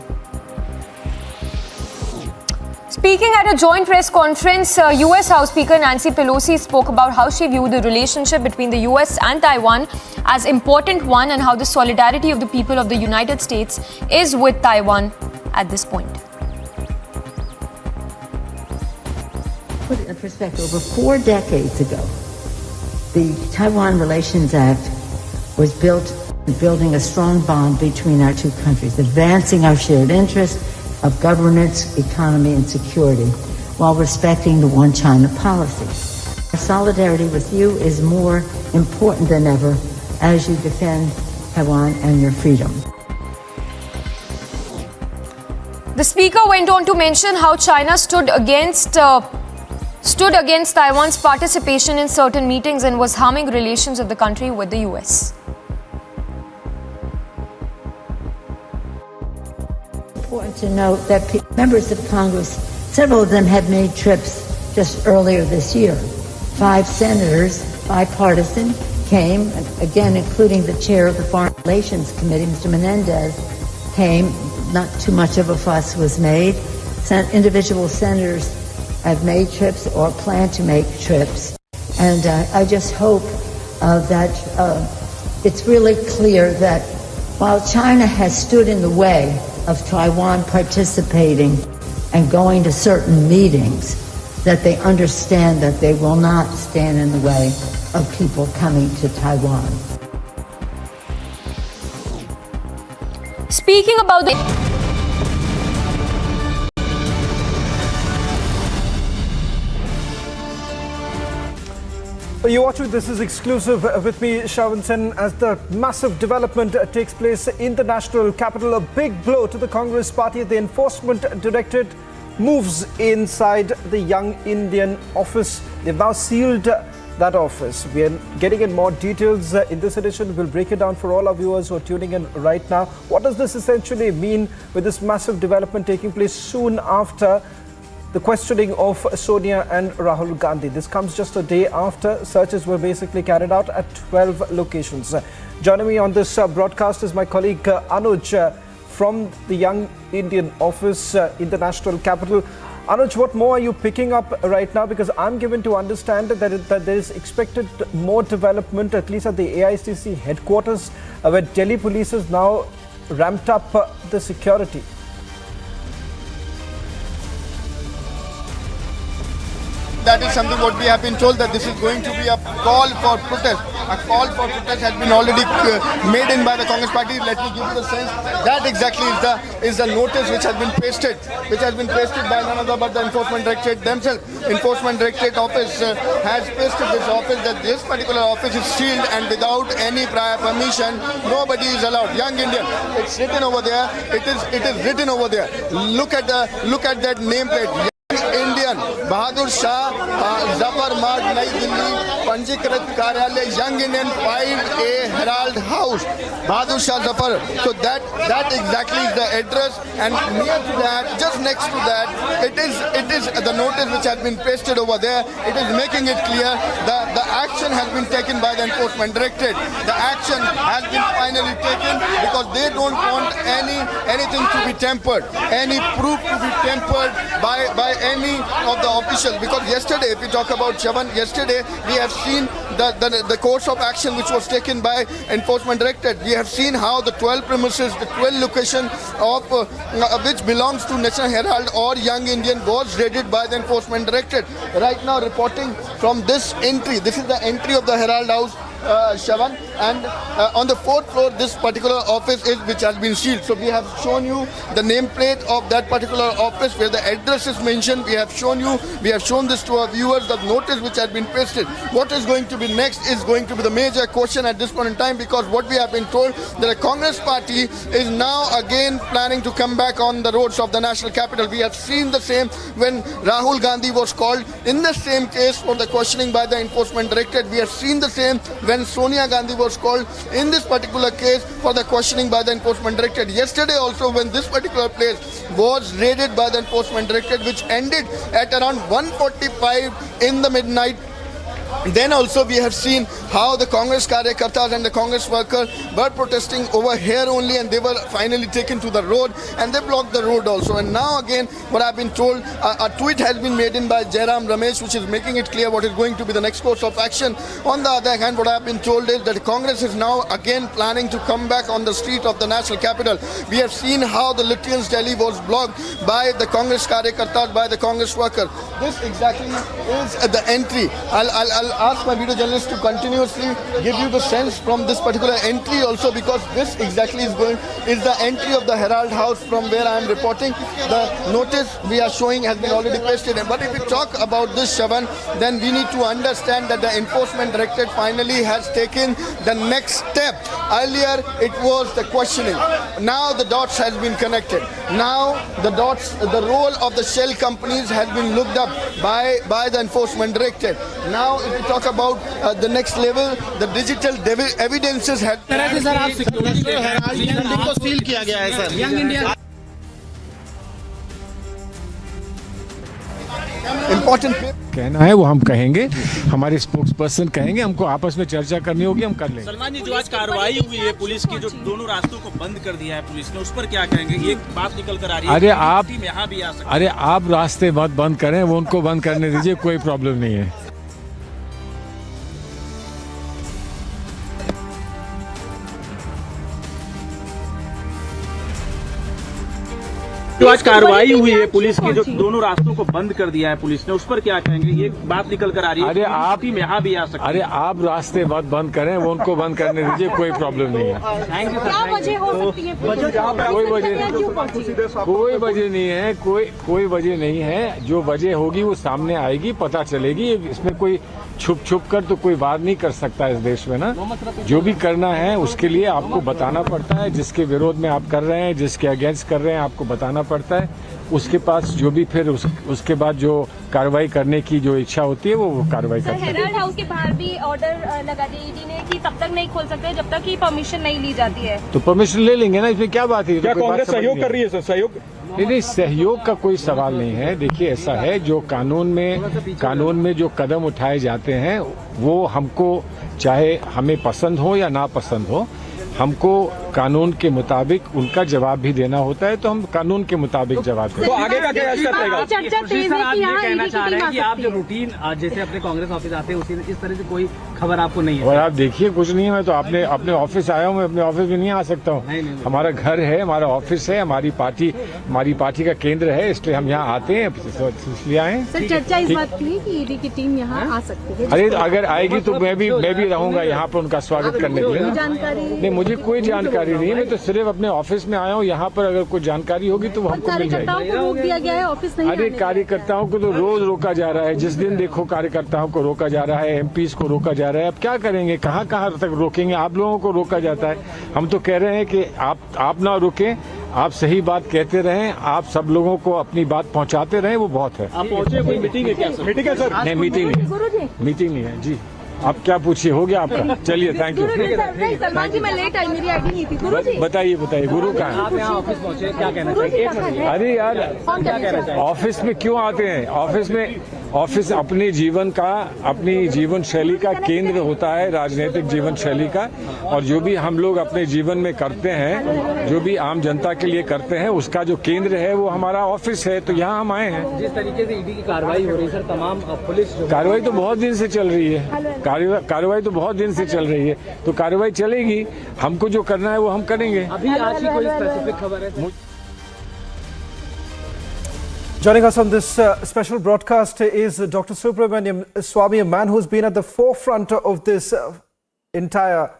Speaking at a joint press conference, US House Speaker Nancy Pelosi spoke about how she viewed the relationship between the US and Taiwan as important one and how the solidarity of the people of the United States is with Taiwan at this point. Put it in perspective, over 4 decades ago, the Taiwan Relations Act was building a strong bond between our two countries, advancing our shared interests of governance, economy, and security, while respecting the One China policy. Our solidarity with you is more important than ever as you defend Taiwan and your freedom. The speaker went on to mention how China stood against Taiwan's participation in certain meetings and was harming relations of the country with the US. Important to note that members of Congress, several of them had made trips just earlier this year. 5 senators, bipartisan, came, again including the chair of the Foreign Relations Committee, Mr. Menendez, came. Not too much of a fuss was made. Individual senators have made trips or plan to make trips. And I just hope that it's really clear that while China has stood in the way of Taiwan participating and going to certain meetings, that they understand that they will not stand in the way of people coming to Taiwan. Speaking about the You're watching This Is Exclusive with me, Shavan Sen, as the massive development takes place in the national capital. A big blow to the Congress party. The Enforcement Directorate moves inside the Young Indian office. They've now sealed that office. We are getting in more details in this edition. We'll break it down for all our viewers who are tuning in right now. What does this essentially mean with this massive development taking place soon after the questioning of Sonia and Rahul Gandhi? This comes just a day after searches were basically carried out at 12 locations. Joining me on this broadcast is my colleague Anuj from the Young Indian office in the national capital. Anuj, what more are you picking up right now? Because I'm given to understand that there is expected more development, at least at the AICC headquarters, where Delhi police has now ramped up the security. That is something what we have been told, that this is going to be a call for protest. A call for protest has been already made in by the Congress party. Let me give you the sense that exactly is the notice which has been pasted by none other but the Enforcement Directorate themselves. Enforcement Directorate office has pasted this office, that this particular office is sealed and without any prior permission, nobody is allowed. Young Indian, it's written over there. It is written over there. Look at that nameplate. Indian, Bahadur Shah, Zafar Marg, Nai Delhi, पंजीकृत कार्यालय young Indian 5A Herald House, Bahadur Shah Zafar. So that exactly is the address, and near to that, just next to that, it is the notice which has been pasted over there. It is making it clear that the action has been taken by the Enforcement Directorate. The action has been finally taken because they don't want anything to be tempered, any proof to be tempered by any of the officials. Because yesterday, if we talk about Chavan, yesterday we have seen the course of action which was taken by Enforcement Directorate. We have seen how the 12 premises, the 12 location of which belongs to National Herald or Young Indian was raided by the Enforcement Directorate. Right now, reporting from this entry, this is the entry of the Herald House, Shavan, and on the 4th floor this particular office is which has been sealed. So we have shown you the nameplate of that particular office where the address is mentioned. We have shown this to our viewers, the notice which has been pasted. What is going to be next is going to be the major question at this point in time, because what we have been told that the Congress party is now again planning to come back on the roads of the national capital. We have seen the same when Rahul Gandhi was called in the same case for the questioning by the Enforcement Directorate. We have seen the same when Sonia Gandhi was called in this particular case for the questioning by the Enforcement Directorate. Yesterday also, when this particular place was raided by the Enforcement Directorate, which ended at around 1:45 in the midnight. Then also we have seen how the Congress Karyakartas and the Congress workers were protesting over here only, and they were finally taken to the road and they blocked the road also. And now again, what I've been told, a tweet has been made in by Jairam Ramesh, which is making it clear what is going to be the next course of action. On the other hand, what I've been told is that Congress is now again planning to come back on the street of the national capital. We have seen how the Lutyens Delhi was blocked by the Congress Karyakartas, by the Congress workers. This exactly is the entry. I'll ask my video journalist to continuously give you the sense from this particular entry also, because this exactly is the entry of the Herald House from where I am reporting. The notice we are showing has been already pasted. But if we talk about this, Shavan, then we need to understand that the Enforcement Directorate finally has taken the next step. Earlier it was the questioning. Now the dots has been connected. Now the role of the shell companies has been looked up by the Enforcement Directorate. Now if we talk about the next level, the digital evidences had important कहना है वो हम कहेंगे, हमारे spokes person कहेंगे, हमको आपस में चर्चा करनी होगी, हम कर लेंगे। सलमान जी, जो आज कार्रवाई हुई है पुलिस की, जो दोनों रास्तों को बंद कर दिया है पुलिस ने, उस पर क्या कहेंगे? ये बात निकल कर आ रही है अरे आप रास्ते मत बंद करें, वो उनको बंद करने दीजिए, कोई प्रॉब्लम नहीं है। जो आज कार्रवाई हुई है पुलिस की, जो दोनों रास्तों को बंद कर दिया है पुलिस ने, उस पर क्या कहेंगे? ये बात निकल कर आ रही है अरे आप यहाँ भी आ सकते। अरे आप रास्ते मत बंद करें, वो उनको बंद करने दीजिए, कोई प्रॉब्लम नहीं है। क्या वजह हो सकती है? कोई वजह नहीं है, कोई वजह नहीं है। जो वजह होगी वो सामने आएगी, पता चलेगी। इसमें कोई छुप कर तो कोई बात नहीं कर सकता इस देश में ना। जो भी करना है उसके लिए आपको बताना पड़ता है, जिसके विरोध में आप कर रहे हैं, जिसके अगेंस्ट कर रहे हैं, आपको बताना पड़ता है। उसके पास जो भी फिर उसके बाद जो कार्रवाई करने की जो इच्छा होती है वो कार्रवाई करते हैं। हेराल्ड हाउस के बाहर भी ऑर्डर लगा दिया ईडी ने कि तब तक नहीं खोल सकते जब तक कि परमिशन नहीं ली जाती है। तो परमिशन ले लेंगे ना, इसमें क्या बात है? क्या कांग्रेस सहयोग कर रही है सर? सहयोग नहीं, सहयोग का कोई सवाल नहीं है। देखिए, ऐसा है, जो कानून में जो कदम उठाए जाते हैं वो हमको, चाहे हमें पसंद हो या ना पसंद हो, हमको कानून के मुताबिक उनका जवाब भी देना होता है, तो हम कानून के मुताबिक जवाब दें। तो आगे का क्या स्टेप रहेगा? चर्चा तेज है कि यहाँ कहना चाह रहे हैं कि आप जो रूटीन जैसे अपने कांग्रेस ऑफिस आते हैं उसी इस तरह से कोई खबर आपको नहीं है? और आप देखिए, कुछ नहीं है। मैं तो अपने ऑफिस आया हूँ, मैं अपने ऑफिस में नहीं आ सकता हूँ। हमारा घर है, हमारा ऑफिस है, हमारी पार्टी का केंद्र है, इसलिए हम यहाँ आते हैं, इसलिए आए। सर, चर्चा इस बात की कि ईडी की टीम यहाँ आ सकती है? अरे अगर आएगी तो मैं भी रहूंगा यहाँ पर उनका स्वागत करने के लिए। जानकारी नहीं, मुझे कोई जानकारी नहीं है। मैं तो सिर्फ अपने ऑफिस में आया हूँ। यहाँ पर अगर कोई जानकारी होगी तो हमको मिल जाएगी। कार्यकर्ताओं को रोक दिया गया है ऑफिस नहीं? अरे कार्यकर्ताओं को तो रोज रोका जा रहा है। जिस दिन देखो कार्यकर्ताओं को रोका जा रहा है, एमपीज को रोका जा रहा है। अब क्या करेंगे? कहाँ तक रोकेंगे? आप लोगों को रोका जाता है। हम तो कह रहे हैं कि आप ना रुकें, आप सही बात कहते रहें, आप सब लोगों को अपनी बात पहुंचाते रहें, वो बहुत है। आप पहुंचे? कोई मीटिंग है क्या सर? मीटिंग है सर? नहीं, मीटिंग नहीं है जी। आप क्या पूछिए, हो गया आपका? चलिए, थैंक यू। सलमान जी मैं लेट आई, मेरी आईडी नहीं थी। गुरु जी बताइए गुरु कहाँ है? आप यहाँ ऑफिस पहुँचे, क्या कहना चाहिए? अरे यार, ऑफिस में क्यों आते हैं? ऑफिस अपने जीवन शैली का केंद्र होता है, राजनीतिक जीवन शैली का। और जो भी हम लोग अपने जीवन में करते हैं, जो भी आम जनता के लिए करते हैं, उसका जो केंद्र है वो हमारा ऑफिस है। तो यहाँ हम आए हैं। जिस तरीके से ईडी की कार्रवाई हो रही है सर, तमाम पुलिस कार्रवाई तो बहुत दिन से चल रही है। कार्रवाई तो बहुत दिन से चल रही है, तो कार्रवाई चलेगी। हमको जो करना है वो हम करेंगे। अभी आज की कोई स्पेसिफिक खबर है? Joining us on this special broadcast is Dr. Subramaniam Swamy, a man who's been at the forefront of this entire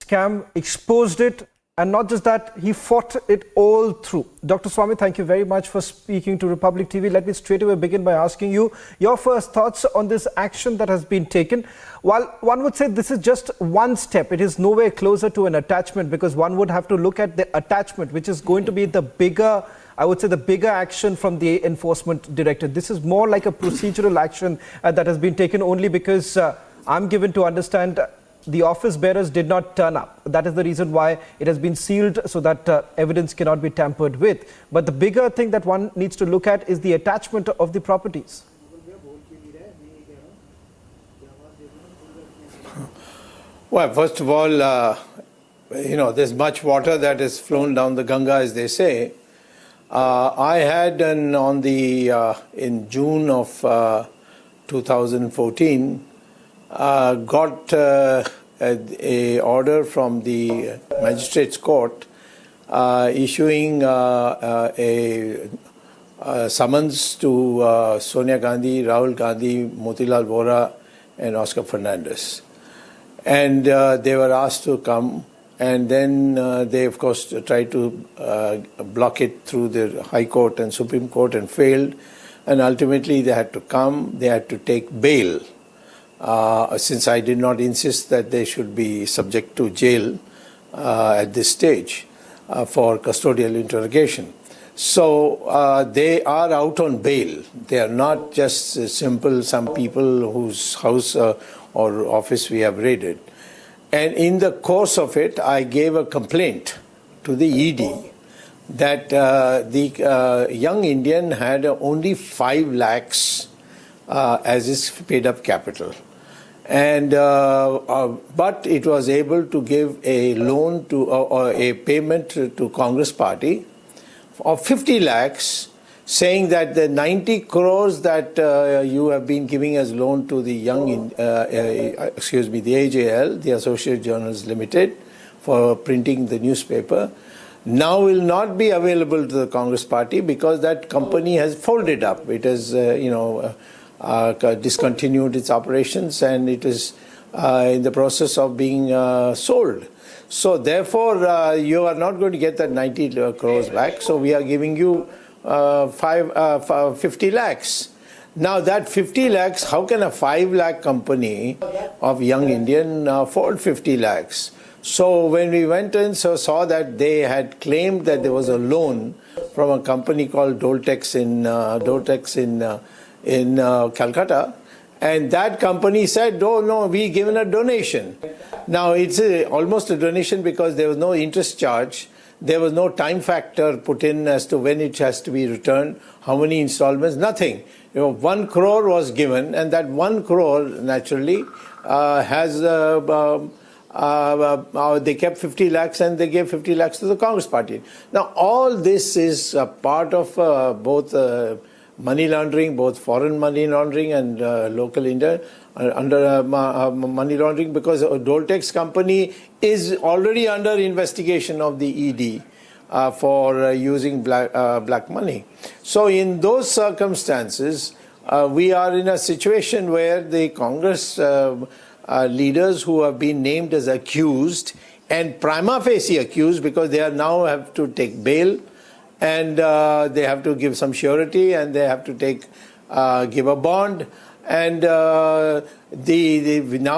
scam, exposed it, and not just that, he fought it all through. Dr. Swamy, thank you very much for speaking to Republic TV. Let me straight away begin by asking you your first thoughts on this action that has been taken. While one would say this is just one step, it is nowhere closer to an attachment, because one would have to look at the attachment, which is going to be the bigger, I would say, the bigger action from the enforcement director. This is more like a procedural action that has been taken only because I'm given to understand the office bearers did not turn up. That is the reason why it has been sealed, so that evidence cannot be tampered with. But the bigger thing that one needs to look at is the attachment of the properties. Well, first of all, there's much water that has flown down the Ganga, as they say. I had in June of 2014 got a order from the magistrates court issuing a summons to Sonia Gandhi, Rahul Gandhi, Motilal Vora and Oscar Fernandez. And they were asked to come, and then they of course tried to block it through the High Court and Supreme Court and failed, and ultimately they had to come, they had to take bail. Since I did not insist that they should be subject to jail at this stage for custodial interrogation. So they are out on bail. They are not just some people whose house or office we have raided. And in the course of it, I gave a complaint to the ED that the young Indian had only 5 lakhs as his paid up capital. And but it was able to give a loan to or a payment to Congress Party of 50 lakhs, saying that the 90 crores that you have been giving as loan to the the AJL, the Associated Journals Limited, for printing the newspaper, now will not be available to the Congress Party because that company has folded up. It has, discontinued its operations, and it is in the process of being sold. So therefore, you are not going to get that 90 crores back. So we are giving you 50 lakhs. Now that 50 lakhs, how can a 5 lakh company of young Indian afford 50 lakhs? So when we went and saw that they had claimed that there was a loan from a company called Doltex in Calcutta, and that company said, "Oh no, we given a donation." Now it's almost a donation because there was no interest charge. There was no time factor put in as to when it has to be returned, how many installments, nothing. 1 crore was given, and that 1 crore naturally has they kept 50 lakhs and they gave 50 lakhs to the Congress Party. Now all this is part of both money laundering, both foreign money laundering and local India under money laundering, because Doltex company is already under investigation of the ED for using black money. So in those circumstances, we are in a situation where the Congress leaders who have been named as accused and prima facie accused, because they are now have to take bail, and they have to give some surety, and they have to give a bond, and now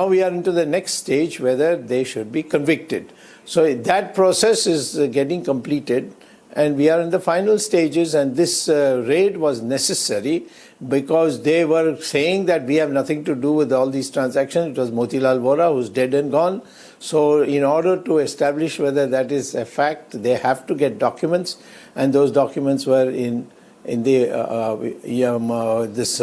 we are into the next stage whether they should be convicted. So that process is getting completed, and we are in the final stages, and this raid was necessary because they were saying that we have nothing to do with all these transactions. It was Motilal Vora, who's dead and gone. So in order to establish whether that is a fact, they have to get documents, and those documents were in the this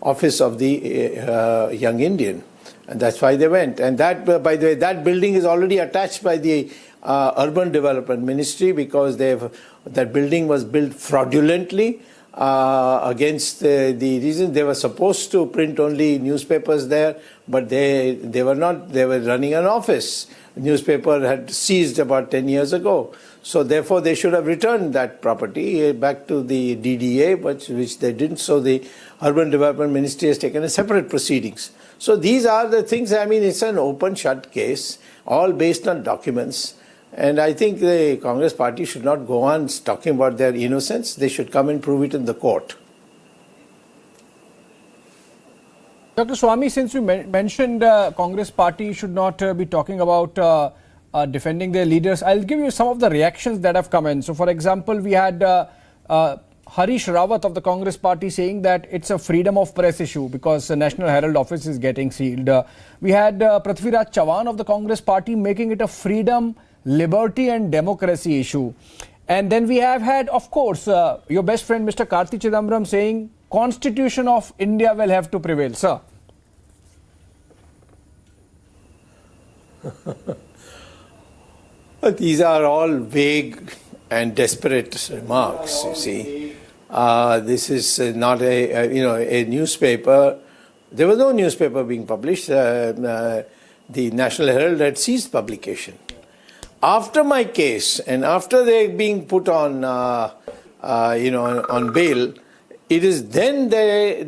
office of the young Indian, and that's why they went. And that, by the way, that building is already attached by the Urban Development Ministry, because that building was built fraudulently against the reason. They were supposed to print only newspapers there, but they were not. They were running an office. The newspaper had ceased about 10 years ago. So therefore they should have returned that property back to the DDA, which they didn't. So the Urban Development Ministry has taken a separate proceedings. So these are the things. I mean, it's an open shut case, all based on documents. And I think the Congress party should not go on talking about their innocence. They should come and prove it in the court. Dr. Swamy, since you mentioned Congress party should not be talking about defending their leaders, I'll give you some of the reactions that have come in. So, for example, we had Harish Rawat of the Congress party saying that it's a freedom of press issue because the National Herald office is getting sealed. We had Prithviraj Chavan of the Congress party making it a freedom, liberty and democracy issue. And then we have had, of course, your best friend Mr. Karthi Chidambaram saying Constitution of India will have to prevail. Sir. These are all vague and desperate remarks, you see. This is not a newspaper. There was no newspaper being published. The National Herald had ceased publication. After my case and after they being put on, on bail, it is then they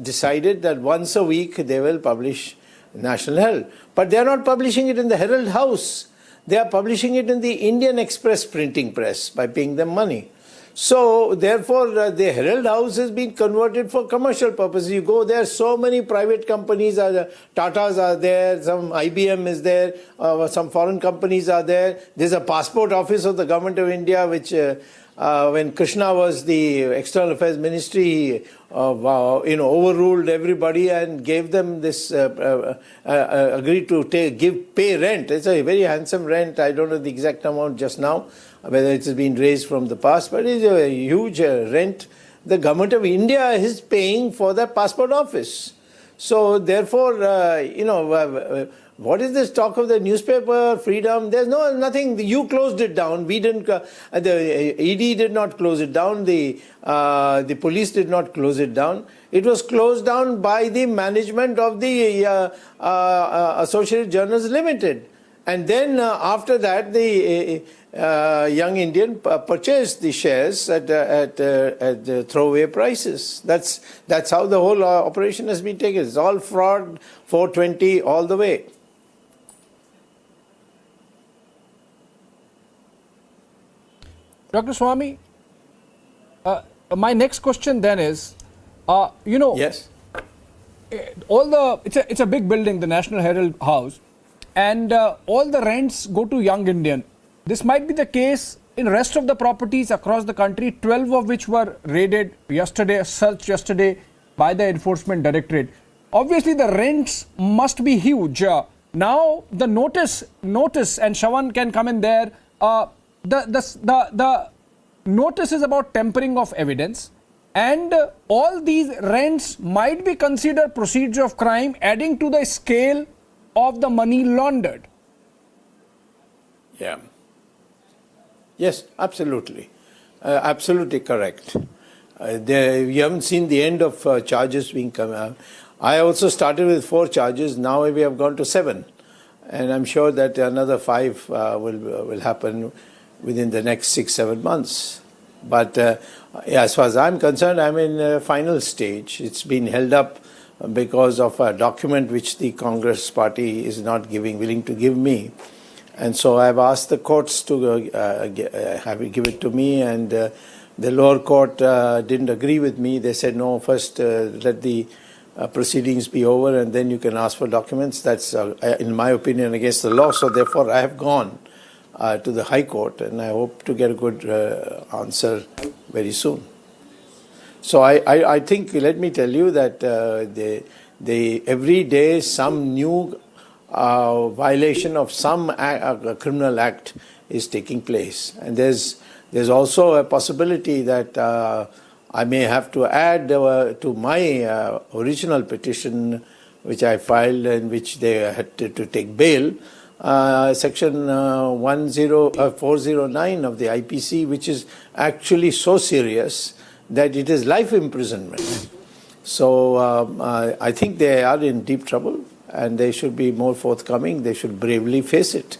decided that once a week they will publish National Herald. But they are not publishing it in the Herald House. They are publishing it in the Indian Express printing press by paying them money. So, therefore, the Herald House has been converted for commercial purposes. You go there, so many private companies are there. Tatas are there, some IBM is there, some foreign companies are there. There's a passport office of the government of India, which when Krishna was the External Affairs Ministry, overruled everybody and gave them this, agreed to pay rent. It's a very handsome rent. I don't know the exact amount just now, whether it has been raised from the past, but it's a huge rent the government of India is paying for the passport office. So therefore, what is this talk of the newspaper freedom? There's nothing. You closed it down. We didn't. The ED did not close it down. The police did not close it down. It was closed down by the management of the Associated Journals Limited. And then after that, the young Indian purchased the shares at throwaway prices. That's how the whole operation has been taken. It's all fraud, 420 all the way. Dr. Swamy, my next question then is, yes, it's a big building, the National Herald House, and all the rents go to young Indian. This might be the case in rest of the properties across the country, 12 of which were raided yesterday, searched yesterday by the Enforcement Directorate. Obviously, the rents must be huge. Now, the notice, and Shawan can come in there. The notice is about tempering of evidence, and all these rents might be considered proceeds of crime, adding to the scale of the money laundered. Yeah. Yes, absolutely. Absolutely correct. You haven't seen the end of charges being come out. I also started with 4 charges. Now we have gone to 7. And I'm sure that another 5 will happen within the next 6-7 months. But as far as I'm concerned, I'm in a final stage. It's been held up because of a document which the Congress party is not willing to give me. And so I've asked the courts to give it to me, and the lower court didn't agree with me. They said, no, first let the proceedings be over and then you can ask for documents. That's, in my opinion, against the law. So therefore, I have gone to the High Court, and I hope to get a good answer very soon. So I think, let me tell you that every day some new violation of some criminal act is taking place. And there's also a possibility that I may have to add to my original petition, which I filed, in which they had to take bail, section 409 of the IPC, which is actually so serious that it is life imprisonment. So I think they are in deep trouble, and they should be more forthcoming. They should bravely face it.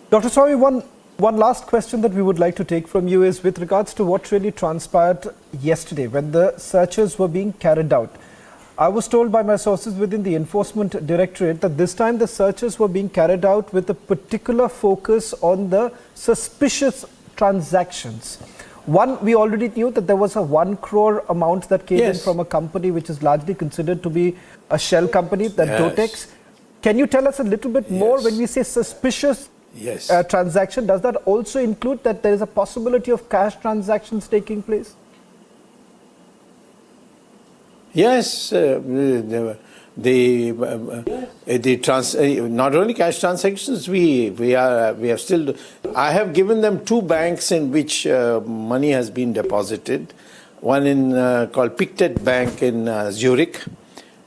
Dr. Swamy, one last question that we would like to take from you is with regards to what really transpired yesterday when the searches were being carried out. I was told by my sources within the Enforcement Directorate that this time the searches were being carried out with a particular focus on the suspicious transactions. One, we already knew that there was a 1 crore amount that came in from a company which is largely considered to be a shell company, that Dotex. Can you tell us a little bit more when we say suspicious transaction? Does that also include that there is a possibility of cash transactions taking place? Yes, not only cash transactions. We have still. I have given them 2 banks in which money has been deposited. One called Pictet Bank in Zurich,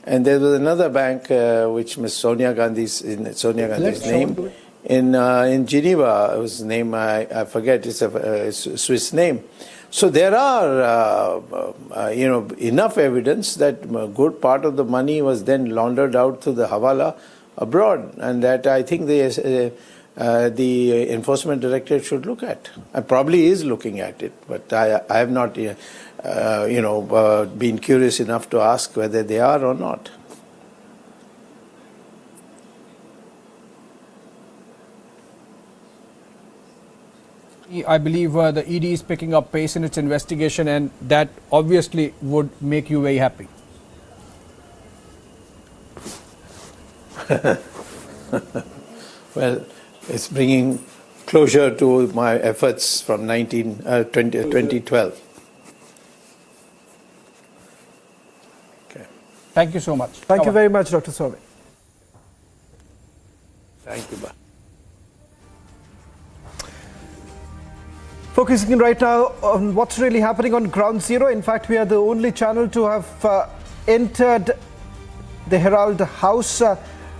and there was another bank which Ms. Sonia Gandhi's name in Geneva. Whose name I forget. It's a Swiss name. So there are, enough evidence that a good part of the money was then laundered out through the Hawala abroad, and that I think the Enforcement Directorate should look at. And probably is looking at it, but I have not, been curious enough to ask whether they are or not. I believe the ED is picking up pace in its investigation, and that obviously would make you very happy. Well, it's bringing closure to my efforts from 2012. Okay. Thank you so much. Thank you very much, Dr. Swamy. Thank you. Focusing right now on what's really happening on ground zero. In fact, we are the only channel to have entered the Herald house.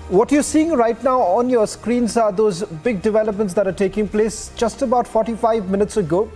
What you're seeing right now on your screens are those big developments that are taking place. Just about 45 minutes ago,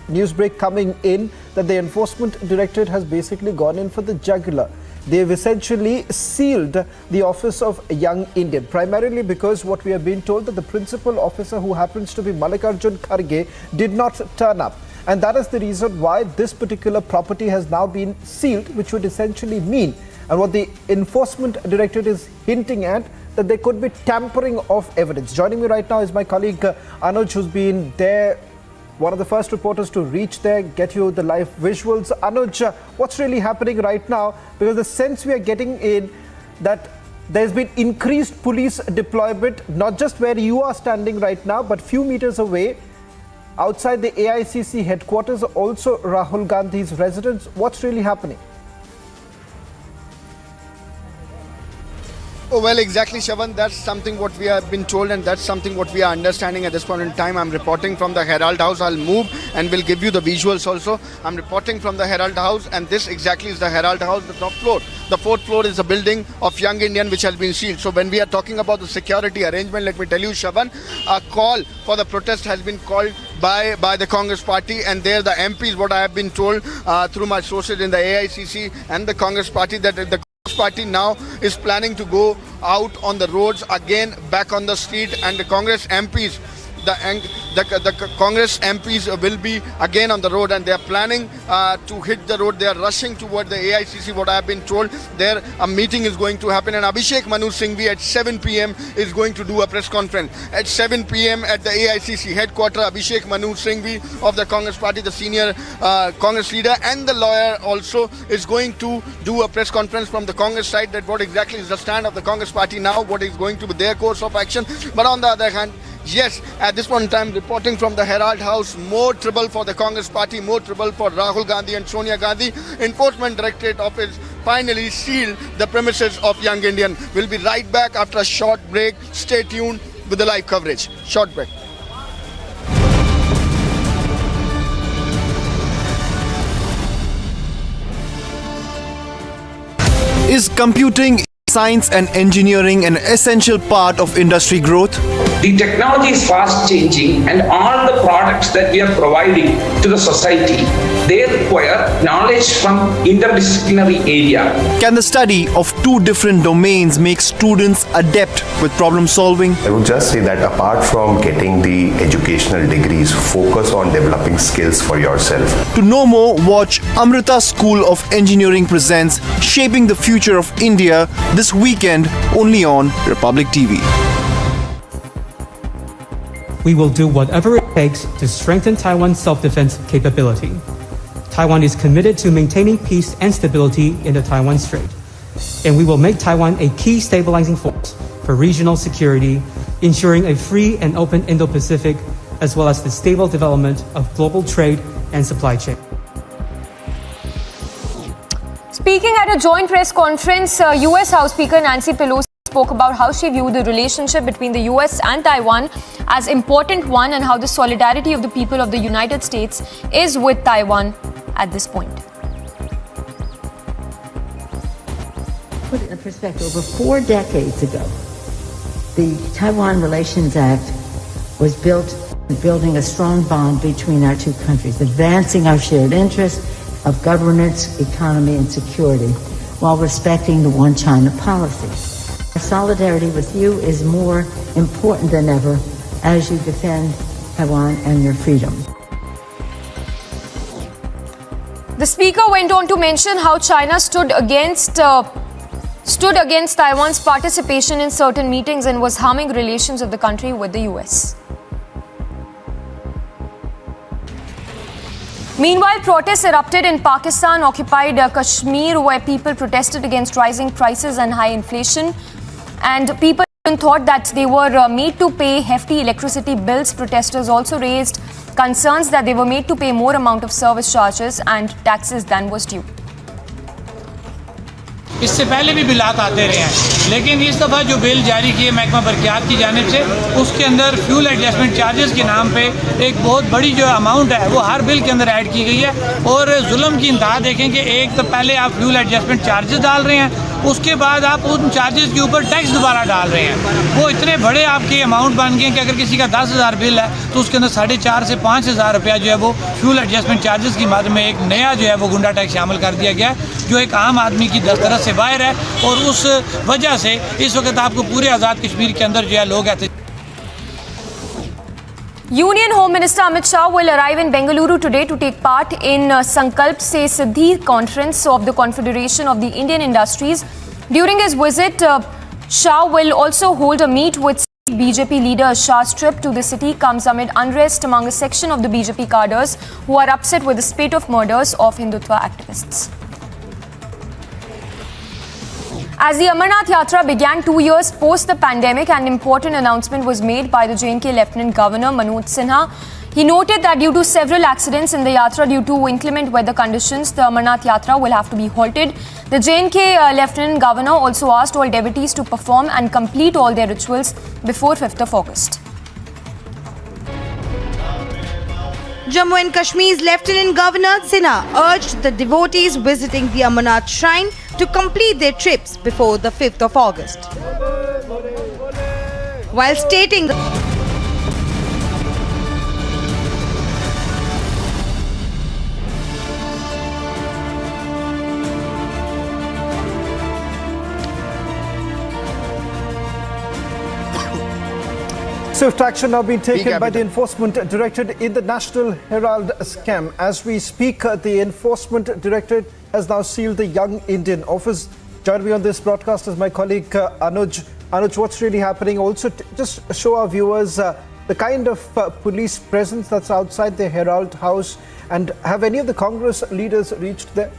news break coming in that the Enforcement Directorate has basically gone in for the jugular. They've essentially sealed the office of a young Indian, primarily because what we have been told that the principal officer, who happens to be Mallikarjun Kharge, did not turn up. And that is the reason why this particular property has now been sealed, which would essentially mean, and what the Enforcement Directorate is hinting at, that there could be tampering of evidence. Joining me right now is my colleague Anuj, who's been there, one of the first reporters to reach there, get you the live visuals. Anuj, what's really happening right now? Because the sense we are getting in that there's been increased police deployment, not just where you are standing right now, but few meters away, outside the AICC headquarters, also Rahul Gandhi's residence. What's really happening? Oh, well, exactly, Shavan. That's something what we have been told, and that's something what we are understanding at this point in time. I'm reporting from the Herald House. I'll move and we'll give you the visuals also. I'm reporting from the Herald House, and this exactly is the Herald House, the top floor. The 4th floor is a building of Young Indian which has been sealed. So when we are talking about the security arrangement, let me tell you, Shavan, a call for the protest has been called by the Congress party, and there the MPs, what I have been told through my sources in the AICC and the Congress party, that the party now is planning to go out on the roads again, back on the street, and the Congress MPs, the Congress MPs will be again on the road, and they are planning to hit the road. They are rushing toward the AICC, what I have been told. There a meeting is going to happen, and Abhishek Manu Singhvi at 7 p.m. is going to do a press conference. At 7 p.m. at the AICC headquarters, Abhishek Manu Singhvi of the Congress party, the senior Congress leader, and the lawyer also is going to do a press conference from the Congress side, that what exactly is the stand of the Congress party now, what is going to be their course of action. But on the other hand, Yes, at this point in time, reporting from the Herald House, more trouble for the Congress party, more trouble for Rahul Gandhi and Sonia Gandhi. Enforcement Directorate Office finally sealed the premises of Young Indian. We'll be right back after a short break. Stay tuned with the live coverage. Short break. Is computing, science and engineering an essential part of industry growth? The technology is fast changing, and all the products that we are providing to the society, they require knowledge from interdisciplinary area. Can the study of two different domains make students adept with problem solving? I would just say that apart from getting the educational degrees, focus on developing skills for yourself. To know more, watch Amrita School of Engineering presents Shaping the Future of India this weekend only on Republic TV. We will do whatever it takes to strengthen Taiwan's self-defense capability. Taiwan is committed to maintaining peace and stability in the Taiwan Strait, and we will make Taiwan a key stabilizing force for regional security, ensuring a free and open Indo-Pacific, as well as the stable development of global trade and supply chain. Speaking at a joint press conference, US House Speaker Nancy Pelosi spoke about how she viewed the relationship between the US and Taiwan as important one, and how the solidarity of the people of the United States is with Taiwan at this point. Put it in perspective, over 4 decades ago, the Taiwan Relations Act was building a strong bond between our two countries, advancing our shared interests of governance, economy, and security, while respecting the One China policy. Our solidarity with you is more important than ever as you defend Taiwan and your freedom. The speaker went on to mention how China stood against Taiwan's participation in certain meetings and was harming relations of the country with the US. Meanwhile, protests erupted in Pakistan-occupied Kashmir, where people protested against rising prices and high inflation. And people thought that they were made to pay hefty electricity bills. Protesters also raised concerns that they were made to pay more amount of service charges and taxes than was due. इससे पहले भी बिलात आते रहे हैं, लेकिन इस दफ़ा जो बिल जारी किए महकमा बरक़ियात की जानिब से, उसके अंदर फ्यूल एडजस्टमेंट चार्जेस के नाम पे एक बहुत बड़ी जो अमाउंट है वो हर बिल के अंदर ऐड की गई है। और जुल्म की इंतहा देखें कि एक तो पहले आप फ्यूल एडजस्टमेंट चार्जेस डाल रहे हैं, उसके बाद आप उन चार्जेस के ऊपर टैक्स दोबारा डाल रहे हैं। वो इतने बड़े आपके अमाउंट बन गए कि अगर किसी का 10,000 बिल है तो उसके अंदर 4,500 से 5,000 रुपया जो है वो फ्यूल एडजस्टमेंट चार्जेस की मद में एक नया जो है वो गुंडा टैक्स शामिल कर दिया गया है, जो एक आम आदमी की दस्तरस से बाहर है। और उस वजह से इस वक्त आपको पूरे आज़ाद कश्मीर के अंदर जो है लोग ऐसे। Union Home Minister Amit Shah will arrive in Bengaluru today to take part in Sankalp Se Siddhi conference of the Confederation of the Indian Industries. During his visit, Shah will also hold a meet with BJP leader. Shah's trip to the city comes amid unrest among a section of the BJP cadres who are upset with the spate of murders of Hindutva activists. As the Amarnath Yatra began 2 years post the pandemic, an important announcement was made by the J&K Lieutenant Governor Manoj Sinha. He noted that due to several accidents in the Yatra due to inclement weather conditions, the Amarnath Yatra will have to be halted. The J&K Lieutenant Governor also asked all devotees to perform and complete all their rituals before 5th of August. Jammu and Kashmir's Lieutenant Governor Sinha urged the devotees visiting the Amarnath Shrine to complete their trips before the 5th of August. While stating Swift action now being taken by the Enforcement Directorate in the National Herald scam. As we speak, the Enforcement Directorate has now sealed the Young Indian office. Joining me on this broadcast is my colleague Anuj. Anuj, what's really happening? Also, just show our viewers the kind of police presence that's outside the Herald House, and have any of the Congress leaders reached there?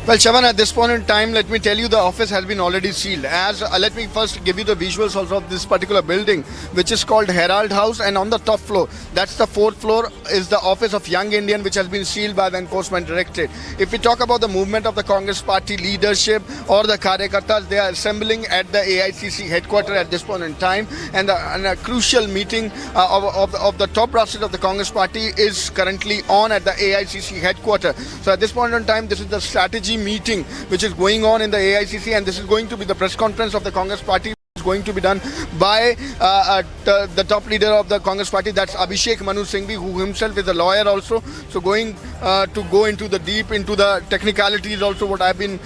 Well, Shavan, at this point in time, let me tell you the office has been already sealed. Let me first give you the visuals also of this particular building, which is called Herald House, and on the top floor, that's the 4th floor, is the office of Young Indian, which has been sealed by the Enforcement Directorate. If we talk about the movement of the Congress Party leadership or the Karyakartas, they are assembling at the AICC headquarters at this point in time, and a crucial meeting of the top brass of the Congress Party is currently on at the AICC headquarters. So at this point in time, this is the strategy meeting which is going on in the AICC, and this is going to be the press conference of the Congress Party. Going to be done by the top leader of the Congress Party, that's Abhishek Manu Singhvi, who himself is a lawyer also. So going to go into the deep into the technicalities also, what I've been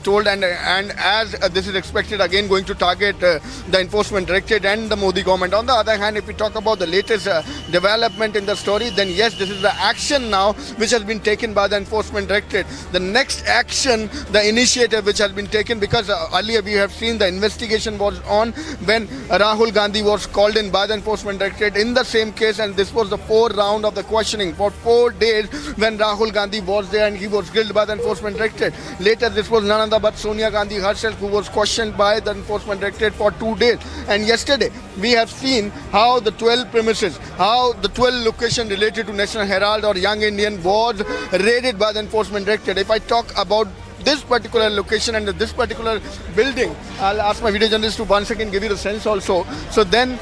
told, and as this is expected again going to target the Enforcement Directorate and the Modi government. On the other hand, if we talk about the latest development in the story, then yes, this is the action now which has been taken by the Enforcement Directorate. The next action, the initiative which has been taken, because earlier we have seen the investigation was on when Rahul Gandhi was called in by the Enforcement Directorate in the same case, and this was the 4th round of the questioning for 4 days when Rahul Gandhi was there and he was grilled by the Enforcement Directorate. Later this was none other but Sonia Gandhi herself who was questioned by the Enforcement Directorate for 2 days. And yesterday we have seen how the 12 premises, how the 12 location related to National Herald or Young Indian was raided by the Enforcement Directorate. If I talk about this particular location and this particular building, I'll ask my video journalist to once again give you the sense also. So then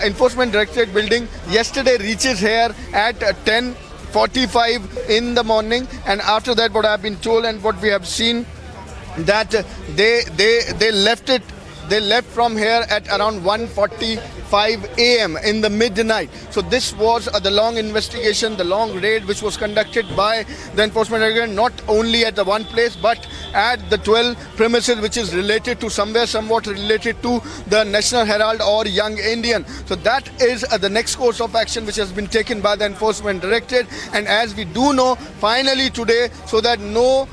Enforcement Directorate building yesterday reaches here at 10:45 in the morning, and after that what I have been told and what we have seen, that they left from here at around 1:45 a.m. in the midnight. So this was the long investigation, the long raid which was conducted by the Enforcement Directorate, not only at the one place but at the 12 premises which is related to somewhat related to the National Herald or Young Indian. So that is the next course of action which has been taken by the Enforcement Directorate. And as we do know, finally today, so that no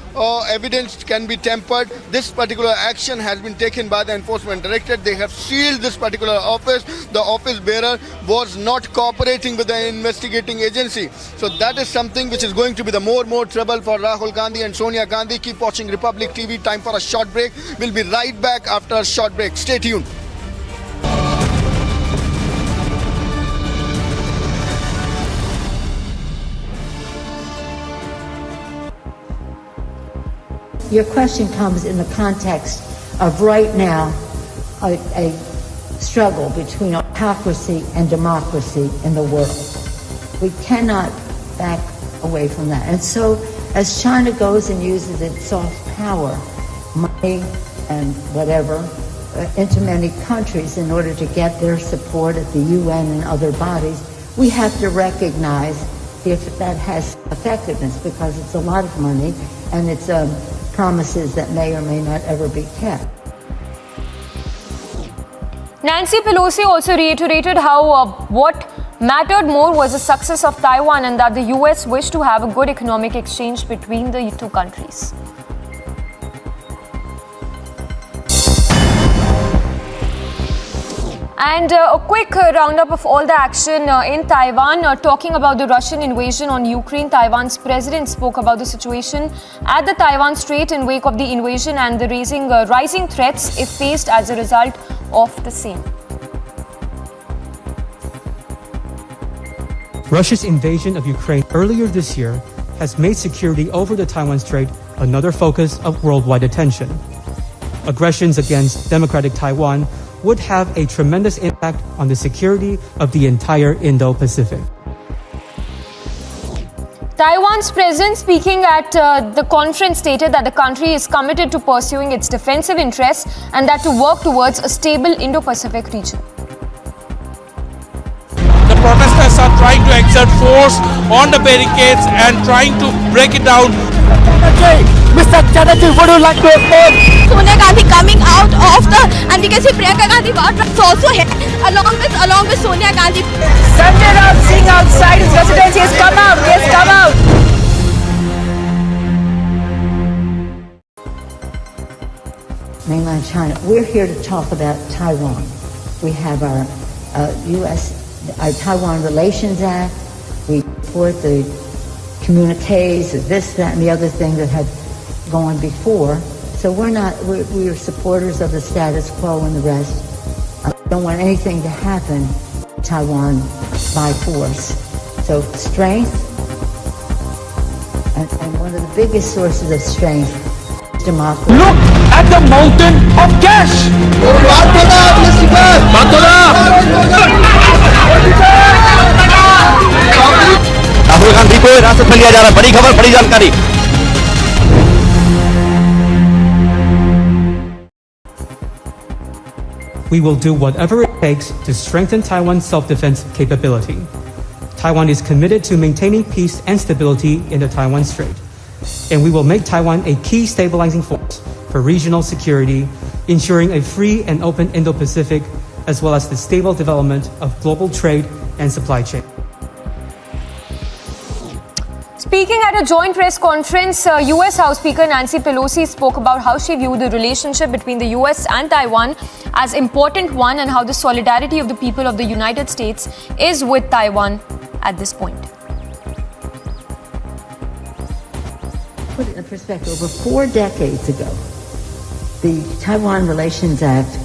evidence can be tampered, this particular action has been taken by the Enforcement Directorate. They have sealed this particular office. The office bearer was not cooperating with the investigating agency. So that is something which is going to be the more trouble for Rahul Gandhi and Sonia Gandhi. Keep watching Republic TV. Time for a short break. We'll be right back after a short break. Stay tuned. Your question comes in the context of right now a struggle between autocracy and democracy in the world. We cannot back away from that. And so as China goes and uses its soft power, money and whatever, into many countries in order to get their support at the UN and other bodies, we have to recognize if that has effectiveness, because it's a lot of money and it's promises that may or may not ever be kept. Nancy Pelosi also reiterated how what mattered more was the success of Taiwan, and that the US wished to have a good economic exchange between the two countries. And a quick roundup of all the action in Taiwan. Talking about the Russian invasion on Ukraine, Taiwan's president spoke about the situation at the Taiwan Strait in wake of the invasion and the rising threats if faced as a result of the same. Russia's invasion of Ukraine earlier this year has made security over the Taiwan Strait another focus of worldwide attention. Aggressions against democratic Taiwan would have a tremendous impact on the security of the entire Indo-Pacific. Taiwan's president, speaking at the conference, stated that the country is committed to pursuing its defensive interests and that to work towards a stable Indo-Pacific region. The protesters are trying to exert force on the barricades and trying to break it down. Mr. Chatterjee, would you like to oppose? Sonia Gandhi coming out of and we can see Priyanka Gandhi also here along with Sonia Gandhi. Sanjay Raut sitting outside his residence. He has come out. He has come out. Mainland China. We're here to talk about Taiwan. We have our our Taiwan Relations Act. We support the communiques of this, that, and the other thing that have going before. So we're supporters of the status quo and the rest. I don't want anything to happen to Taiwan by force. So strength, and one of the biggest sources of strength is democracy. Look at the mountain of cash. Rahul Gandhi को हिरासत में लिया जा रहा है। बड़ी खबर, बड़ी जानकारी। We will do whatever it takes to strengthen Taiwan's self-defense capability. Taiwan is committed to maintaining peace and stability in the Taiwan Strait, and we will make Taiwan a key stabilizing force for regional security, ensuring a free and open Indo-Pacific, as well as the stable development of global trade and supply chain. Speaking at a joint press conference, US House Speaker Nancy Pelosi spoke about how she viewed the relationship between the US and Taiwan as important one and how the solidarity of the people of the United States is with Taiwan at this point. Put it in perspective, over 4 decades ago, the Taiwan Relations Act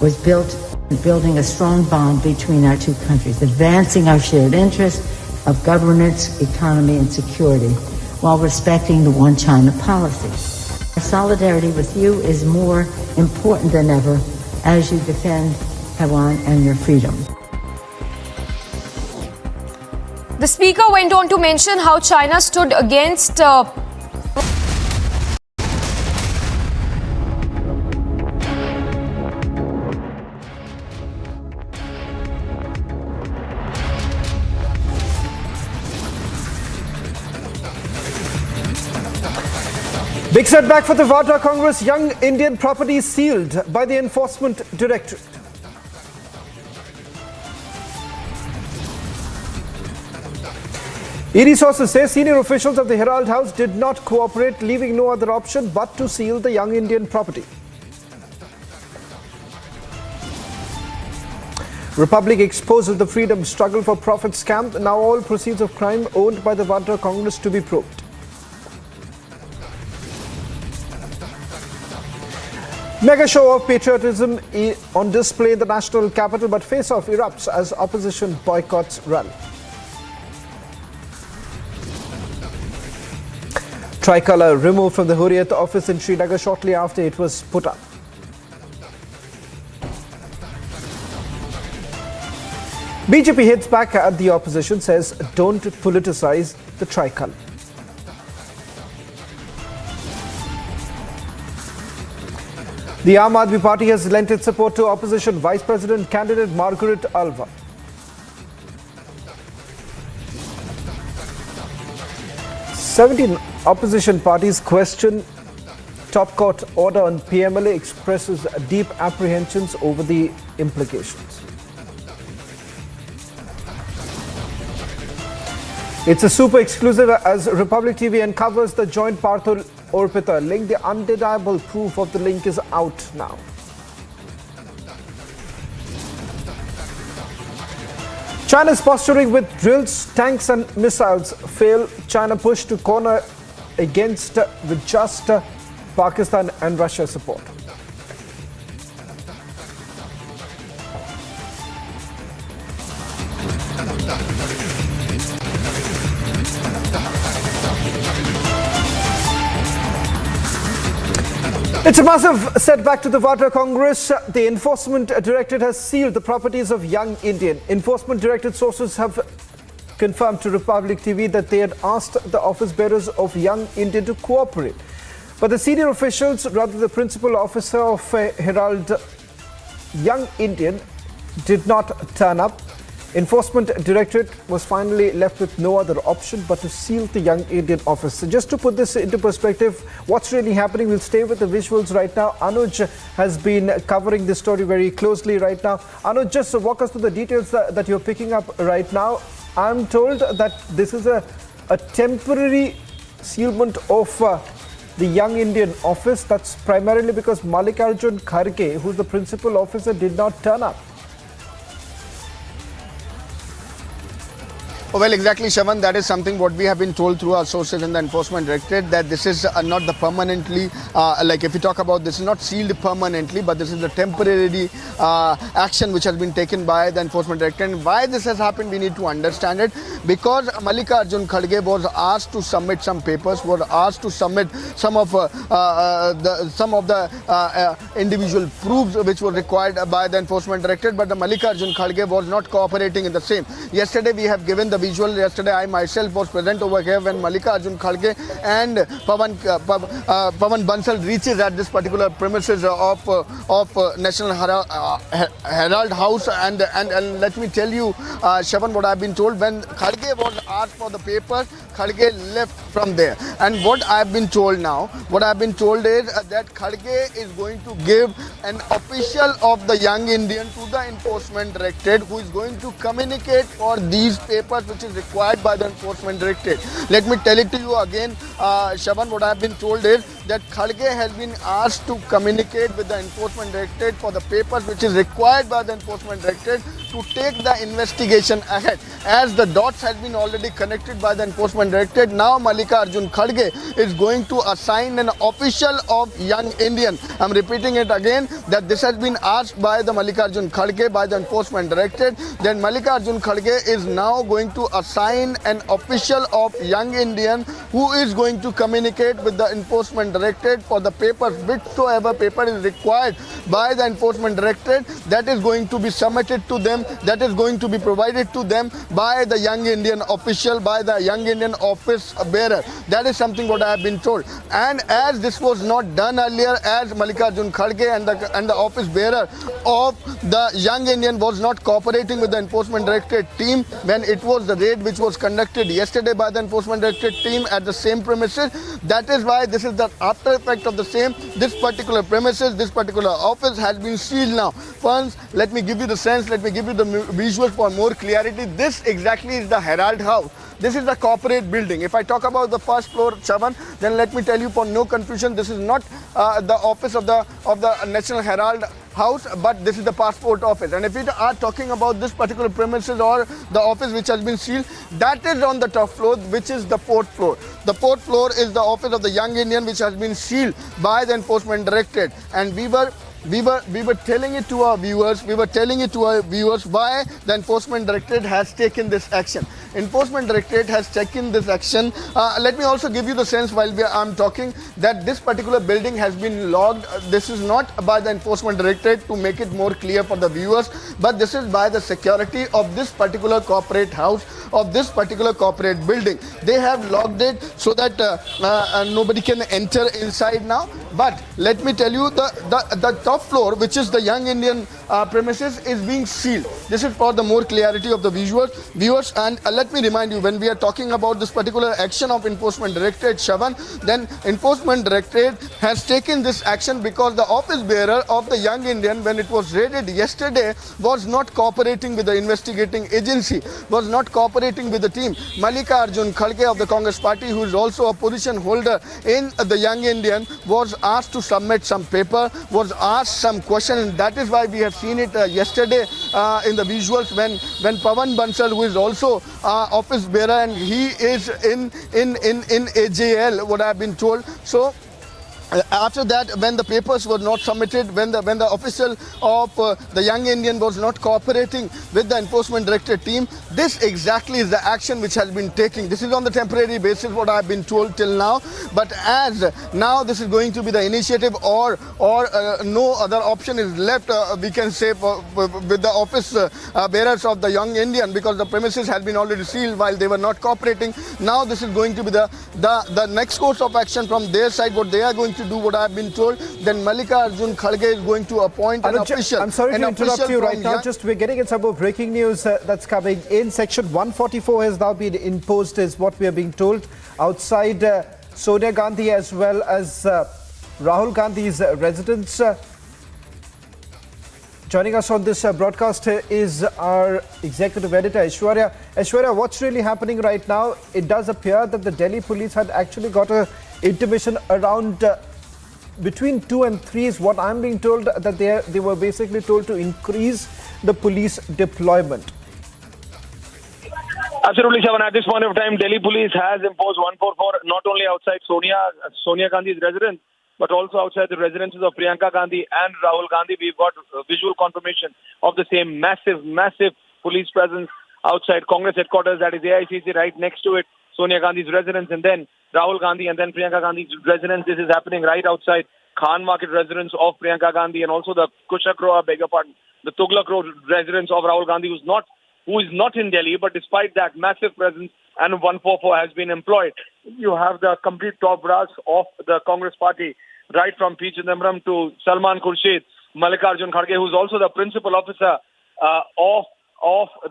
was building a strong bond between our two countries, advancing our shared interests of governance, economy, and security, while respecting the One China policy. Our solidarity with you is more important than ever as you defend Taiwan and your freedom. The speaker went on to mention how China stood against Big setback for the Vadra Congress. Young Indian property sealed by the Enforcement Directorate. ED sources say senior officials of the Herald House did not cooperate, leaving no other option but to seal the young Indian property. Republic exposes the freedom struggle for profit scam. Now all proceeds of crime owned by the Vadra Congress to be probed. Mega show of patriotism on display in the national capital, but face-off erupts as opposition boycotts rally. Tricolor removed from the Hurriyat office in Srinagar shortly after it was put up. BJP hits back at the opposition, says don't politicize the tricolor. The Aam Aadmi Party has lent its support to opposition Vice President candidate Margaret Alva. "17 opposition parties question top court order on PMLA, expresses deep apprehensions over the implications." It's a super exclusive as Republic TV uncovers the joint Partha Orpita link. The undeniable proof of the link is out now. China's posturing with drills, tanks and missiles fail. China pushed to corner against with just Pakistan and Russia support. It's a massive setback to the Vadra Congress. The Enforcement Directorate has sealed the properties of young Indian. Enforcement Directorate sources have confirmed to Republic TV that they had asked the office bearers of young Indian to cooperate. But the senior officials, rather the principal officer of Herald, young Indian, did not turn up. Enforcement Directorate was finally left with no other option but to seal the young Indian office. So just to put this into perspective, what's really happening, we'll stay with the visuals right now. Anuj has been covering this story very closely right now. Anuj, just walk us through the details that you're picking up right now. I'm told that this is a temporary sealment of the young Indian office. That's primarily because Mallikarjun Kharge, who's the principal officer, did not turn up. Well, exactly, Shavan. That is something what we have been told through our sources in the Enforcement Directorate, that this is not the permanently, like if you talk about, this is not sealed permanently, but this is the temporary action which has been taken by the Enforcement Directorate. And why this has happened, we need to understand it. Because Mallikarjun Kharge was asked to submit some papers, was asked to submit some of the individual proofs which were required by the Enforcement Directorate, but the Mallikarjun Kharge was not cooperating in the same. Yesterday we have given the visual. Yesterday I myself was present over here when Mallikarjun Kharge and Pawan Bansal reaches at this particular premises of National Herald House, and let me tell you, Shavan, what I have been told, when Kharge was asked for the papers, Kharge left from there. And what I have been told now, what I have been told is that Kharge is going to give an official of the Young Indian to the Enforcement Directorate, who is going to communicate for these papers which is required by the Enforcement Directorate. Let me tell it to you again, Shavan, what I have been told is that Kharge has been asked to communicate with the Enforcement Directorate for the papers which is required by the Enforcement Directorate to take the investigation ahead. As the dots has been already connected by the Enforcement Directorate, now Mallikarjun Kharge is going to assign an official of Young Indian. I'm repeating it again, that this has been asked by the Mallikarjun Kharge by the Enforcement Directorate. Then Mallikarjun Kharge is now going to assign an official of Young Indian who is going to communicate with the Enforcement Directorate for the papers, whichsoever paper is required by the Enforcement Directorate, that is going to be submitted to them, that is going to be provided to them by the Young Indian official, by the Young Indian office bearer. That is something what I have been told. And as this was not done earlier, as Mallikarjun Kharge and the office bearer of the Young Indian was not cooperating with the Enforcement Directorate team when it was the raid which was conducted yesterday by the Enforcement Directorate team at the same premises, that is why this is the after effect of the same. This particular premises, this particular office has been sealed now. Once, let me give you the sense, let me give you the visuals for more clarity. This exactly is the Herald House. This is the corporate building. If I talk about the first floor, Chavan, then let me tell you for no confusion, this is not the office of the National Herald House, but this is the passport office. And if we are talking about this particular premises or the office which has been sealed, that is on the top floor, which is the fourth floor. The fourth floor is the office of the Young Indian, which has been sealed by the Enforcement Directorate. And we were telling it to our viewers, why the Enforcement Directorate has taken this action. Enforcement Directorate has taken this action. Let me also give you the sense while I'm talking that this particular building has been logged. This is not by the Enforcement Directorate, to make it more clear for the viewers, but this is by the security of this particular corporate house, of this particular corporate building. They have logged it so that nobody can enter inside now. But let me tell you, the top floor, which is the Young Indian premises, is being sealed. This is for the more clarity of the viewers. And let me remind you, when we are talking about this particular action of Enforcement Directorate, Shavan, then Enforcement Directorate has taken this action because the office bearer of the Young Indian, when it was raided yesterday, was not cooperating with the investigating agency, was not cooperating with the team. Mallikarjun Kharge of the Congress Party, who is also a position holder in the Young Indian, was asked to submit some paper, was asked some question, and that is why we have seen it yesterday in the visuals when Pawan Bansal, who is also office bearer, and he is in a jail, what I have been told. So after that, when the papers were not submitted, when the official of the Young Indian was not cooperating with the Enforcement Directorate team, this exactly is the action which has been taken. This is on the temporary basis, what I have been told till now. But as now this is going to be the initiative, or no other option is left, we can say, with the office bearers of the Young Indian, because the premises had been already sealed while they were not cooperating. Now this is going to be the next course of action from their side, what they are going to do, what I have been told. Then Mallikarjun Kharge is going to appoint an official. I'm sorry to interrupt you right now. Just we're getting in some more breaking news that's coming in. Section 144 has now been imposed, is what we are being told, outside Sonia Gandhi as well as Rahul Gandhi's residence. Joining us on this broadcast is our executive editor, Aishwarya. Aishwarya, what's really happening right now? It does appear that the Delhi police had actually got a intimation around between 2 and 3 is what I'm being told, that they were basically told to increase the police deployment. Absolutely, Shavan. At this point of time, Delhi police has imposed 144 not only outside Sonia Gandhi's residence, but also outside the residences of Priyanka Gandhi and Rahul Gandhi. We've got visual confirmation of the same massive police presence outside Congress headquarters, that is AICC, right next to it, Sonia Gandhi's residence, and then Rahul Gandhi and then Priyanka Gandhi's residence. This is happening right outside Khan Market residence of Priyanka Gandhi, and also the Kushak Row, the Tughlaq Road residence of Rahul Gandhi, who is not in Delhi, but despite that massive presence and 144 has been employed. You have the complete top brass of the Congress party, right from P. Chidambaram to Salman Khurshid, Mallikarjun Kharge, who's also the principal officer of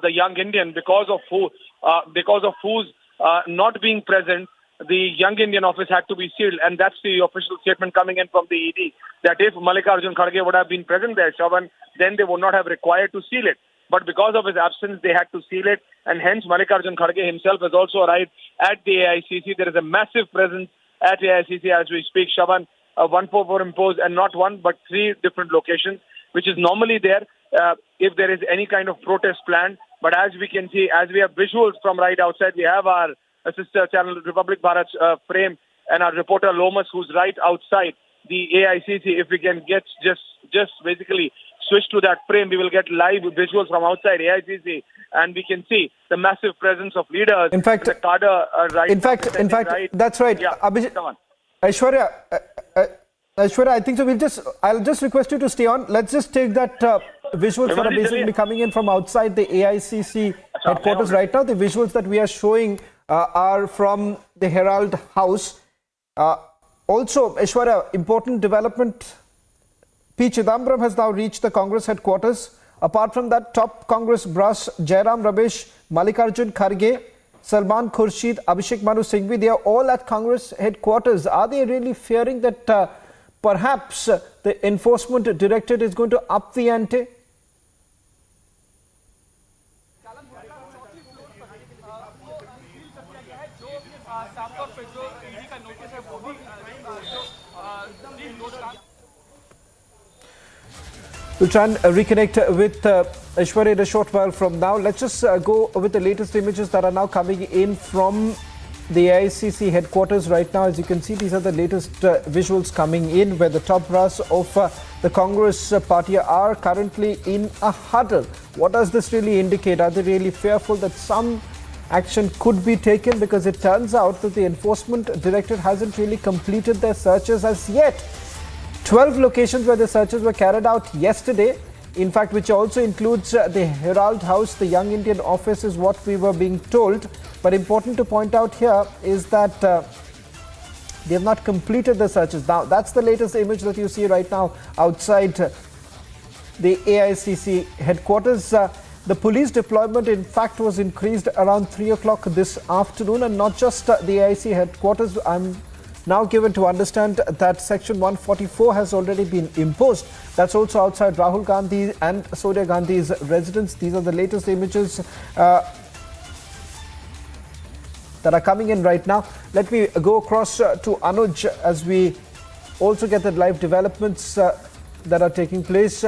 the Young Indian, because of whose not being present, the Young Indian office had to be sealed, and that's the official statement coming in from the ED, that if Mallikarjun Kharge would have been present there, Shavan, then they would not have required to seal it. But because of his absence, they had to seal it, and hence Mallikarjun Kharge himself has also arrived at the AICC. There is a massive presence at AICC as we speak, Shavan. 144 imposed, and not one but 3 different locations, which is normally there if there is any kind of protest planned. But as we can see, as we have visuals from right outside, we have our sister channel Republic Bharat's frame and our reporter Lomas, who's right outside the AICC. If we can get just basically switch to that frame, we will get live visuals from outside AICC, and we can see the massive presence of leaders. In fact, the cadre, right. In fact, that's right. Yeah, Aishwarya, I think so. I'll just request you to stay on. Let's just take that visuals that are basically coming in from outside the AICC headquarters right now. The visuals that we are showing are from the Herald House. Also, Aishwarya, important development. P. Chidambaram has now reached the Congress headquarters. Apart from that, top Congress brass, Jairam Ramesh, Mallikarjun Kharge, Salman Khurshid, Abhishek Manu Singhvi, they are all at Congress headquarters. Are they really fearing that perhaps the enforcement directorate is going to up the ante? We'll try and reconnect with Aishwarya in a short while from now. Let's just go with the latest images that are now coming in from the AICC headquarters right now. As you can see, these are the latest visuals coming in, where the top brass of the Congress party are currently in a huddle. What does this really indicate? Are they really fearful that some action could be taken? Because it turns out that the Enforcement Directorate hasn't really completed their searches as yet. 12 locations where the searches were carried out yesterday, in fact, which also includes the Herald House, the Young Indian office is what we were being told. But important to point out here is that they have not completed the searches. Now, that's the latest image that you see right now outside the AICC headquarters. The police deployment, in fact, was increased around 3 o'clock this afternoon, and not just the AIC headquarters. I'm now given to understand that Section 144 has already been imposed. That's also outside Rahul Gandhi and Sonia Gandhi's residence. These are the latest images that are coming in right now. Let me go across to Anuj as we also get the live developments that are taking place.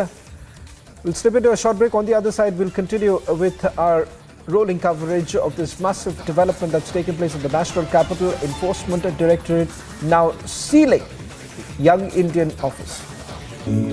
We'll slip into a short break. On the other side, we'll continue with our rolling coverage of this massive development that's taken place in the national capital. Enforcement Directorate now sealing Young Indian office. In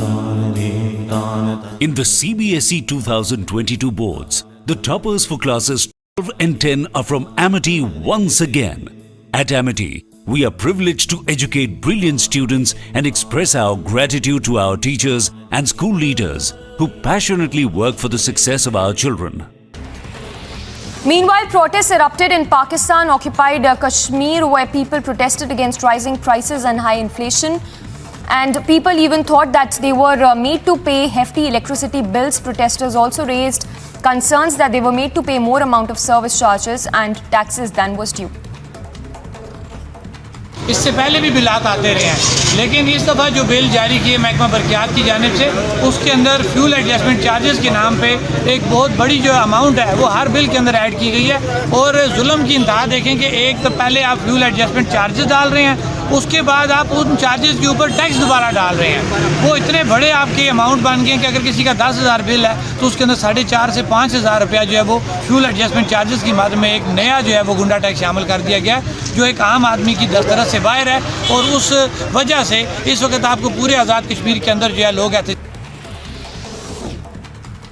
the CBSE 2022 boards, the toppers for classes 12 and 10 are from Amity once again. At Amity, we are privileged to educate brilliant students and express our gratitude to our teachers and school leaders who passionately work for the success of our children. Meanwhile, protests erupted in Pakistan-occupied Kashmir, where people protested against rising prices and high inflation. And people even thought that they were made to pay hefty electricity bills. Protesters also raised concerns that they were made to pay more amount of service charges and taxes than was due. इससे पहले भी बिलात आते रहे हैं, लेकिन इस दफ़ा जो बिल जारी किए महकमा बरक़ियात की जानिब से, उसके अंदर फ्यूल एडजस्टमेंट चार्जेस के नाम पे एक बहुत बड़ी जो अमाउंट है वो हर बिल के अंदर ऐड की गई है। और जुल्म की इंतहा देखें कि एक तो पहले आप फ्यूल एडजस्टमेंट चार्जेस डाल रहे हैं उसके बाद आप उन चार्जेस के ऊपर टैक्स दोबारा डाल रहे हैं। वो इतने बड़े आपके अमाउंट बन गए हैं कि अगर किसी का 10,000 बिल है तो उसके अंदर 4,500 से 5,000 रुपया जो है वो फ्यूल एडजस्टमेंट चार्जेस की मद में एक नया जो है वो गुंडा टैक्स शामिल कर दिया गया है, जो एक आम आदमी की दस्तरस से बाहर है। और उस वजह से इस वक्त आपको पूरे आज़ाद कश्मीर के अंदर जो है लोग ऐसे।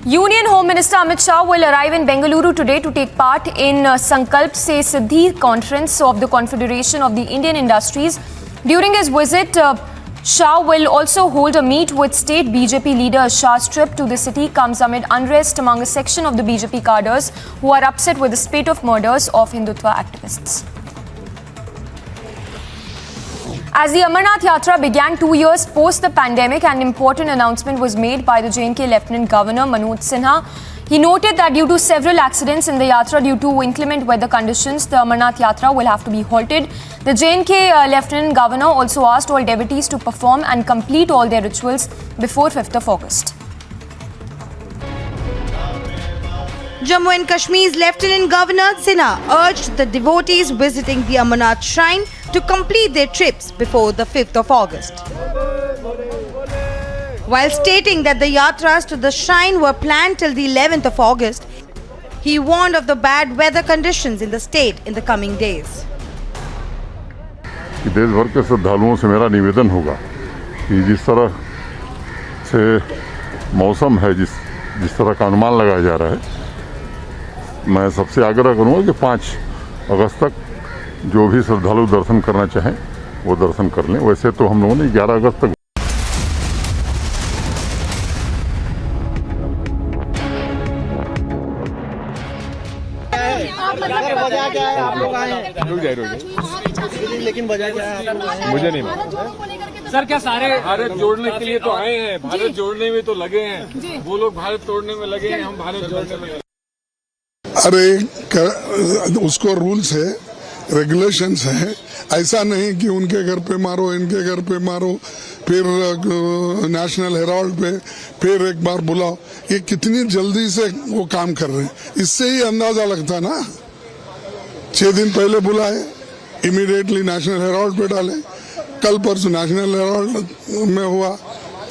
Union Home Minister Amit Shah will arrive in Bengaluru today to take part in Sankalp Se Siddhi conference of the Confederation of the Indian Industries. During his visit, Shah will also hold a meet with state BJP leaders. Shah's trip to the city comes amid unrest among a section of the BJP cadres who are upset with the spate of murders of Hindutva activists. As the Amarnath Yatra began 2 years post the pandemic, an important announcement was made by the J&K Lieutenant Governor Manoj Sinha. He noted that due to several accidents in the Yatra due to inclement weather conditions, the Amarnath Yatra will have to be halted. The J&K Lieutenant Governor also asked all devotees to perform and complete all their rituals before 5th of August. Jammu and Kashmir's Lieutenant Governor Sinha urged the devotees visiting the Amarnath Shrine to complete their trips before the 5th of August. While stating that the yatras to the shrine were planned till the 11th of August, he warned of the bad weather conditions in the state in the coming days. देश भर के श्रद्धालुओं से मेरा निवेदन होगा कि जिस तरह से मौसम है, जिस तरह का अनुमान लगाया जा रहा है, मैं सबसे आग्रह करूंगा कि 5 अगस्त तक जो भी श्रद्धालु दर्शन करना चाहें वो दर्शन कर लें। वैसे तो हम लोगों ने 11 अगस्त तक लेकिन वजह क्या है मुझे नहीं मालूम सर। क्या सारे भारत जोड़ने के लिए तो आए हैं, भारत जोड़ने में तो लगे हैं, वो लोग भारत तोड़ने में लगे हैं, हम भारत जोड़ने में। अरे उसको रूल्स है, रेगुलेशंस है, ऐसा नहीं कि उनके घर पे मारो, इनके घर पे मारो, फिर नेशनल हेराल्ड पे फिर एक बार बुलाओ। ये कितनी जल्दी से वो काम कर रहे हैं, इससे ही अंदाजा लगता ना। 6 दिन पहले बुलाए, इमीडिएटली नेशनल हेराल्ड पे डाले, कल परसों नेशनल हेराल्ड में हुआ,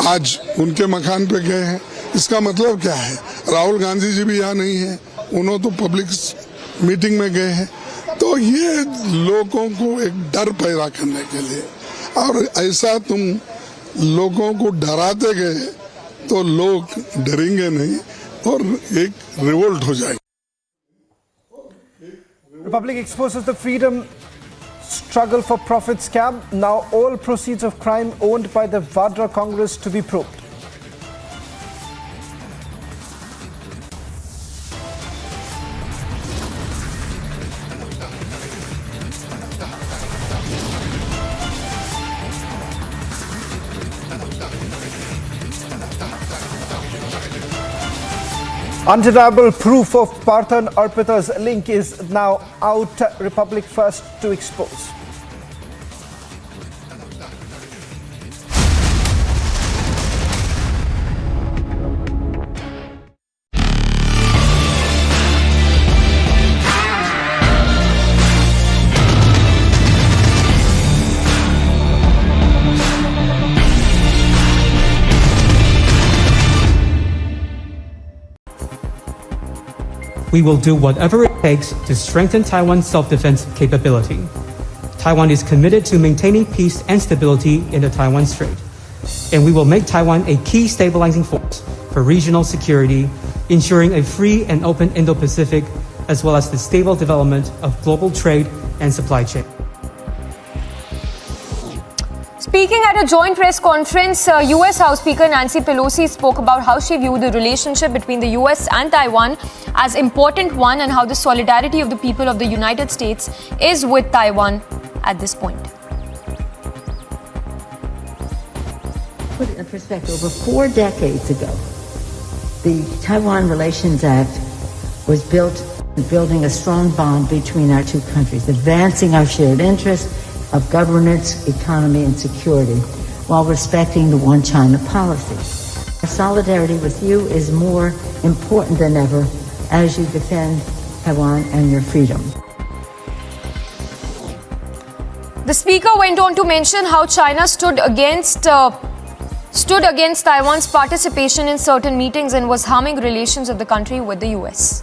आज उनके मकान पे गए हैं। इसका मतलब क्या है? राहुल गांधी जी भी यहाँ नहीं है, उन्होंने तो पब्लिक मीटिंग में गए हैं। तो ये लोगों को एक डर पैदा करने के लिए, और ऐसा तुम लोगों को डराते गए तो लोग डरेंगे नहीं और एक रिवोल्ट हो जाएगी। Republic exposes the freedom struggle for profit scam. Now all proceeds of crime owned by the Vadra Congress to be probed. Undeniable proof of Partha and Arpita's link is now out. Republic first to expose. We will do whatever it takes to strengthen Taiwan's self-defense capability. Taiwan is committed to maintaining peace and stability in the Taiwan Strait, and we will make Taiwan a key stabilizing force for regional security, ensuring a free and open Indo-Pacific, as well as the stable development of global trade and supply chain. Speaking at a joint press conference, US House Speaker Nancy Pelosi spoke about how she viewed the relationship between the US and Taiwan as important one and how the solidarity of the people of the United States is with Taiwan at this point. Put it in perspective, over 4 decades ago, the Taiwan Relations Act was building a strong bond between our two countries, advancing our shared interests of governance, economy, and security, while respecting the One China policy. Our solidarity with you is more important than ever as you defend Taiwan and your freedom. The speaker went on to mention how China stood against Taiwan's participation in certain meetings and was harming relations of the country with the US.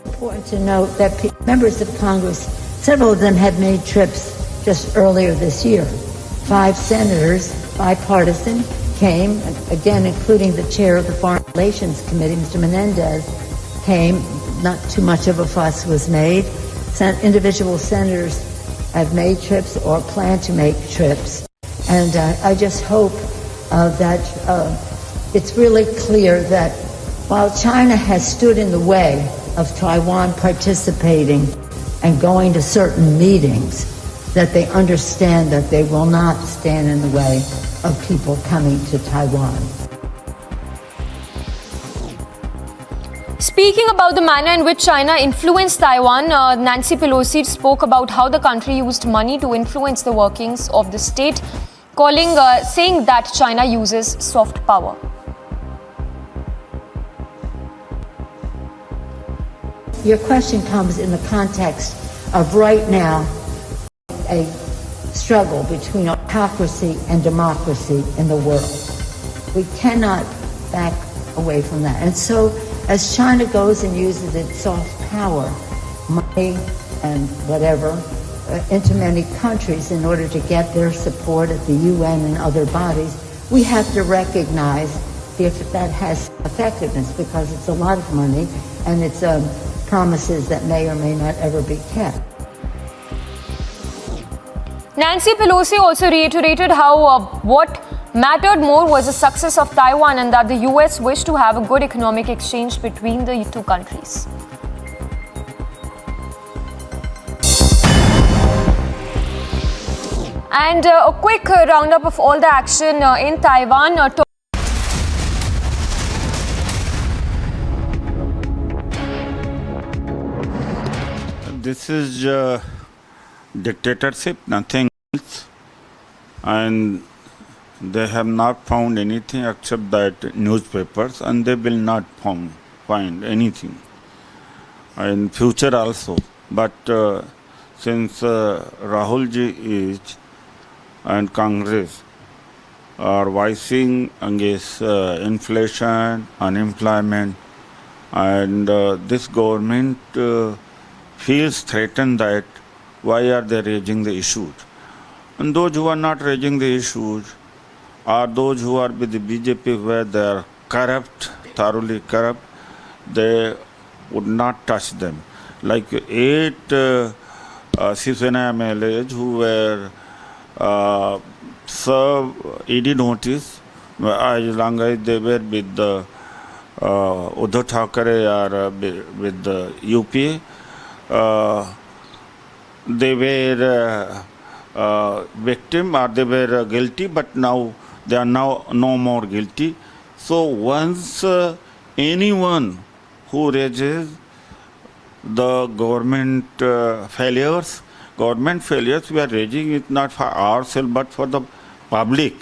Important to note that members of Congress, several of them had made trips just earlier this year. 5 senators, bipartisan, came, again including the chair of the Foreign Relations Committee, Mr. Menendez, came. Not too much of a fuss was made. Individual senators have made trips or plan to make trips. And I just hope that it's really clear that while China has stood in the way of Taiwan participating and going to certain meetings, that they understand that they will not stand in the way of people coming to Taiwan. Speaking about the manner in which China influenced Taiwan, Nancy Pelosi spoke about how the country used money to influence the workings of the state, saying that China uses soft power. Your question comes in the context of right now a struggle between autocracy and democracy in the world. We cannot back away from that. And so as China goes and uses its soft power, money and whatever, into many countries in order to get their support at the UN and other bodies, we have to recognize if that has effectiveness, because it's a lot of money and it's promises that may or may not ever be kept. Nancy Pelosi also reiterated how what mattered more was the success of Taiwan and that the US wished to have a good economic exchange between the two countries. And a quick roundup of all the action in Taiwan. This is dictatorship, nothing else. And they have not found anything except that newspapers, and they will not find anything in future also. But since Rahul ji is and Congress are voicing against inflation, unemployment, and this government feels threatened that why are they raising the issues? And those who are not raising the issues are those who are with the BJP, where they are corrupt, thoroughly corrupt, they would not touch them. Like 8 Sivsena MLAs who were served ED notice as long as they were with the Uddhav Thackeray or with the UPA. They were victim or they were guilty, but now they are now no more guilty. So once anyone who raises the government failures, we are raising it not for ourselves but for the public.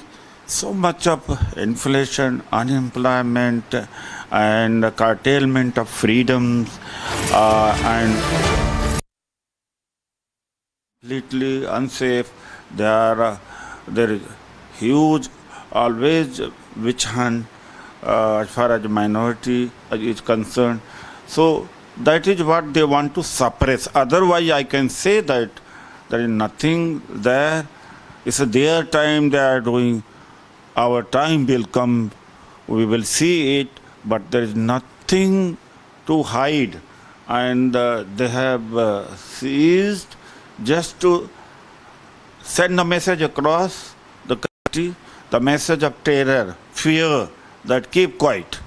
So much of inflation, unemployment, and curtailment of freedoms, and completely unsafe. There is huge, always witch hunt as far as minority is concerned. So that is what they want to suppress. Otherwise, I can say that there is nothing there. It's their time they are doing. Our time will come. We will see it, but there is nothing to hide. And they have seized just to send a message across the country, the message of terror, fear, that keep quiet.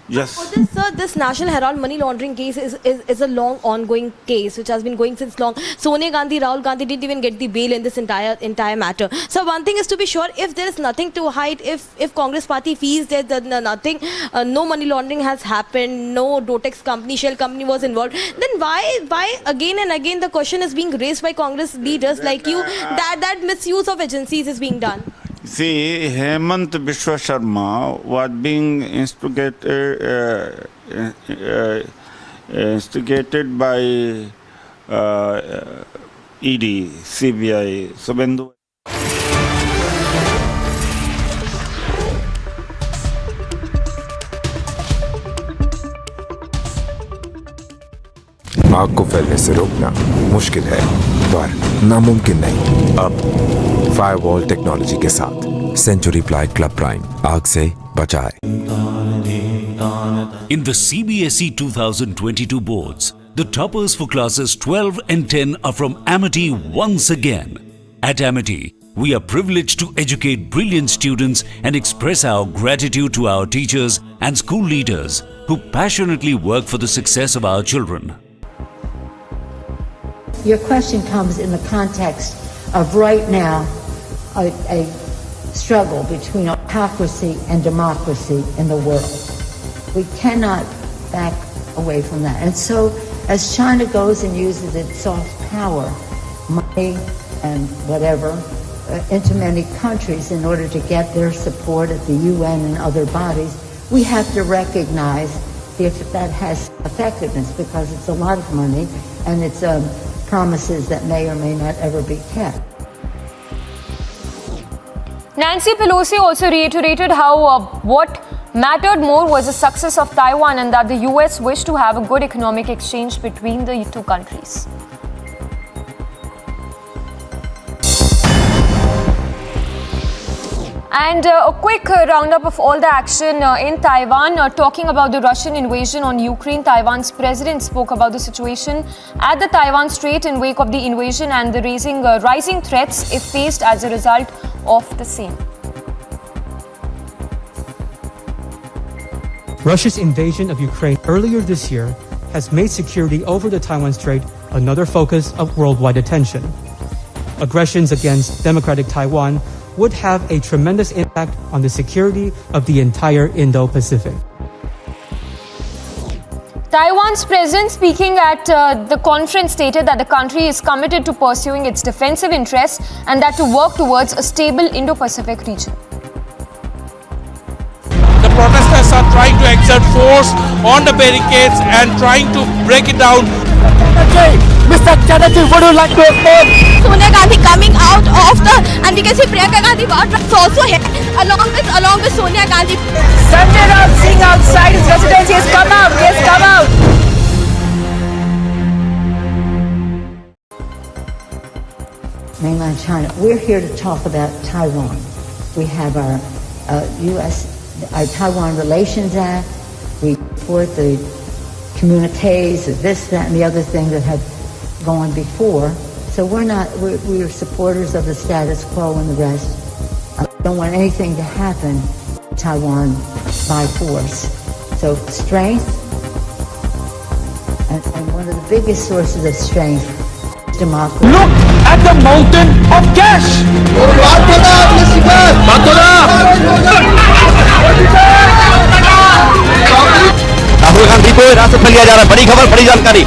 Yes. For this, sir, this National Herald money laundering case is a long ongoing case which has been going since long. Sonia Gandhi, Rahul Gandhi didn't even get the bail in this entire matter. So one thing is to be sure, if there is nothing to hide, if Congress party feels that nothing, no money laundering has happened, no Dotex company, shell company was involved, then why again and again the question is being raised by Congress leaders like you that misuse of agencies is being done? See, Hemant Biswa Sharma was being instigated instigated by ED, CBI, Subhendu. आग को फैलने से रोकना मुश्किल है पर नामुमकिन नहीं। अब फायरवॉल टेक्नोलॉजी के साथ सेंचुरी प्लाई क्लब प्राइम आग से बचाए। In the CBSE 2022 boards, the toppers for classes 12 and 10 are from Amity once again. At Amity, we are privileged to educate brilliant students and express our gratitude to our teachers and school leaders who passionately work for the success of our children. Your question comes in the context of right now a struggle between autocracy and democracy in the world. We cannot back away from that. And so as China goes and uses its soft power, money and whatever, into many countries in order to get their support at the UN and other bodies, we have to recognize if that has effectiveness, because it's a lot of money and it's promises that may or may not ever be kept. Nancy Pelosi also reiterated how what mattered more was the success of Taiwan and that the US wished to have a good economic exchange between the two countries. And a quick roundup of all the action in Taiwan. Talking about the Russian invasion on Ukraine, Taiwan's president spoke about the situation at the Taiwan Strait in wake of the invasion and the rising threats if faced as a result of the same. Russia's invasion of Ukraine earlier this year has made security over the Taiwan Strait another focus of worldwide attention. Aggressions against democratic Taiwan would have a tremendous impact on the security of the entire Indo-Pacific. Taiwan's president speaking at the conference stated that the country is committed to pursuing its defensive interests and that to work towards a stable Indo-Pacific region. The protesters are trying to exert force on the barricades and trying to break it down. Mr. Chatterjee, would you like to explain? Sonia Gandhi coming out of the, and we can see Priyanka Gandhi is also here along with Sonia Gandhi. Sanjay Raut sitting outside his residence. He has come out. He has come out. Mainland China. We're here to talk about Taiwan. We have our our Taiwan Relations Act. We support the communiques, this, that, and the other thing that have gone before. So we're supporters of the status quo and the rest. I don't want anything to happen to Taiwan by force. So strength, and one of the biggest sources of strength is democracy. Look at the mountain of cash! Rahul Gandhi को हिरासत में लिया जा रहा है। बड़ी खबर, बड़ी जानकारी।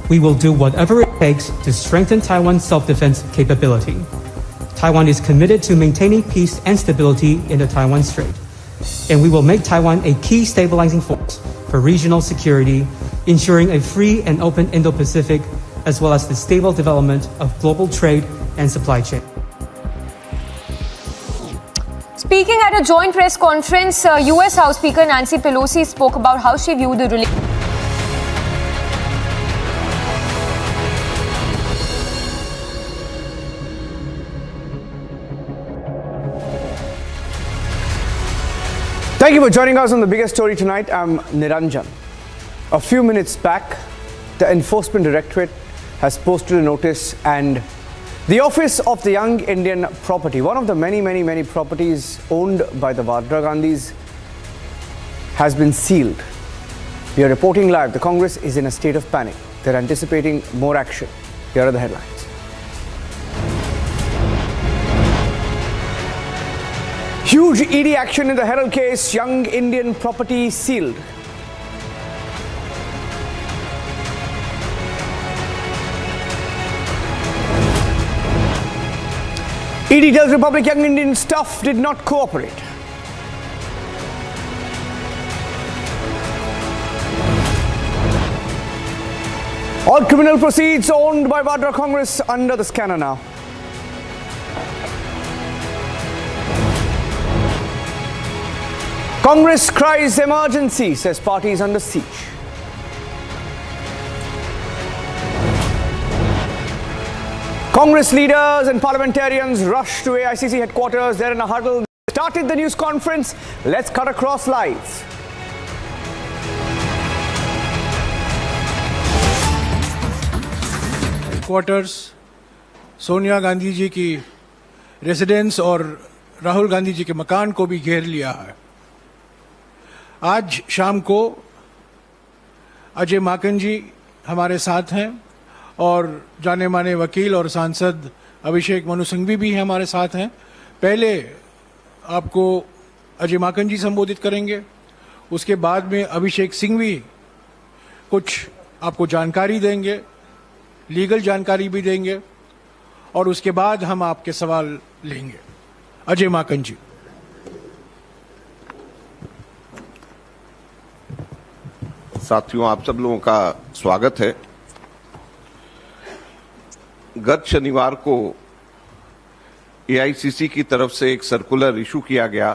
We will do whatever it takes to strengthen Taiwan's self-defense capability. Taiwan is committed to maintaining peace and stability in the Taiwan Strait, and we will make Taiwan a key stabilizing force for regional security, ensuring a free and open Indo-Pacific, as well as the stable development of global trade and supply chain. Speaking at a joint press conference, US House Speaker Nancy Pelosi spoke about how she viewed the relationship. Thank you for joining us on the biggest story tonight. I'm Niranjan. A few minutes back, the Enforcement Directorate has posted a notice, and the office of the Young Indian Property, one of the many properties owned by the Vadra Gandhis, has been sealed. We are reporting live. The Congress is in a state of panic. They're anticipating more action. Here are the headlines. Huge ED action in the Herald case. Young Indian Property sealed. ED tells Republic Young Indian staff did not cooperate. All criminal proceeds owned by Vadra Congress under the scanner now. Congress cries emergency, says party is under siege. Congress leaders and parliamentarians rush to AICC headquarters. They're in a huddle. They started the news conference. Let's cut across live. Quarters Sonia Gandhi ji की residence और राहुल गांधी जी के मकान को भी घेर लिया है। आज शाम को अजय माकन जी हमारे साथ हैं और जाने माने वकील और सांसद अभिषेक मनु सिंघवी भी हमारे साथ हैं। पहले आपको अजय माकन जी संबोधित करेंगे, उसके बाद में अभिषेक सिंघवी कुछ आपको जानकारी देंगे, लीगल जानकारी भी देंगे और उसके बाद हम आपके सवाल लेंगे। अजय माकन जी। साथियों, आप सब लोगों का स्वागत है। गत शनिवार को एआईसीसी की तरफ से एक सर्कुलर इशू किया गया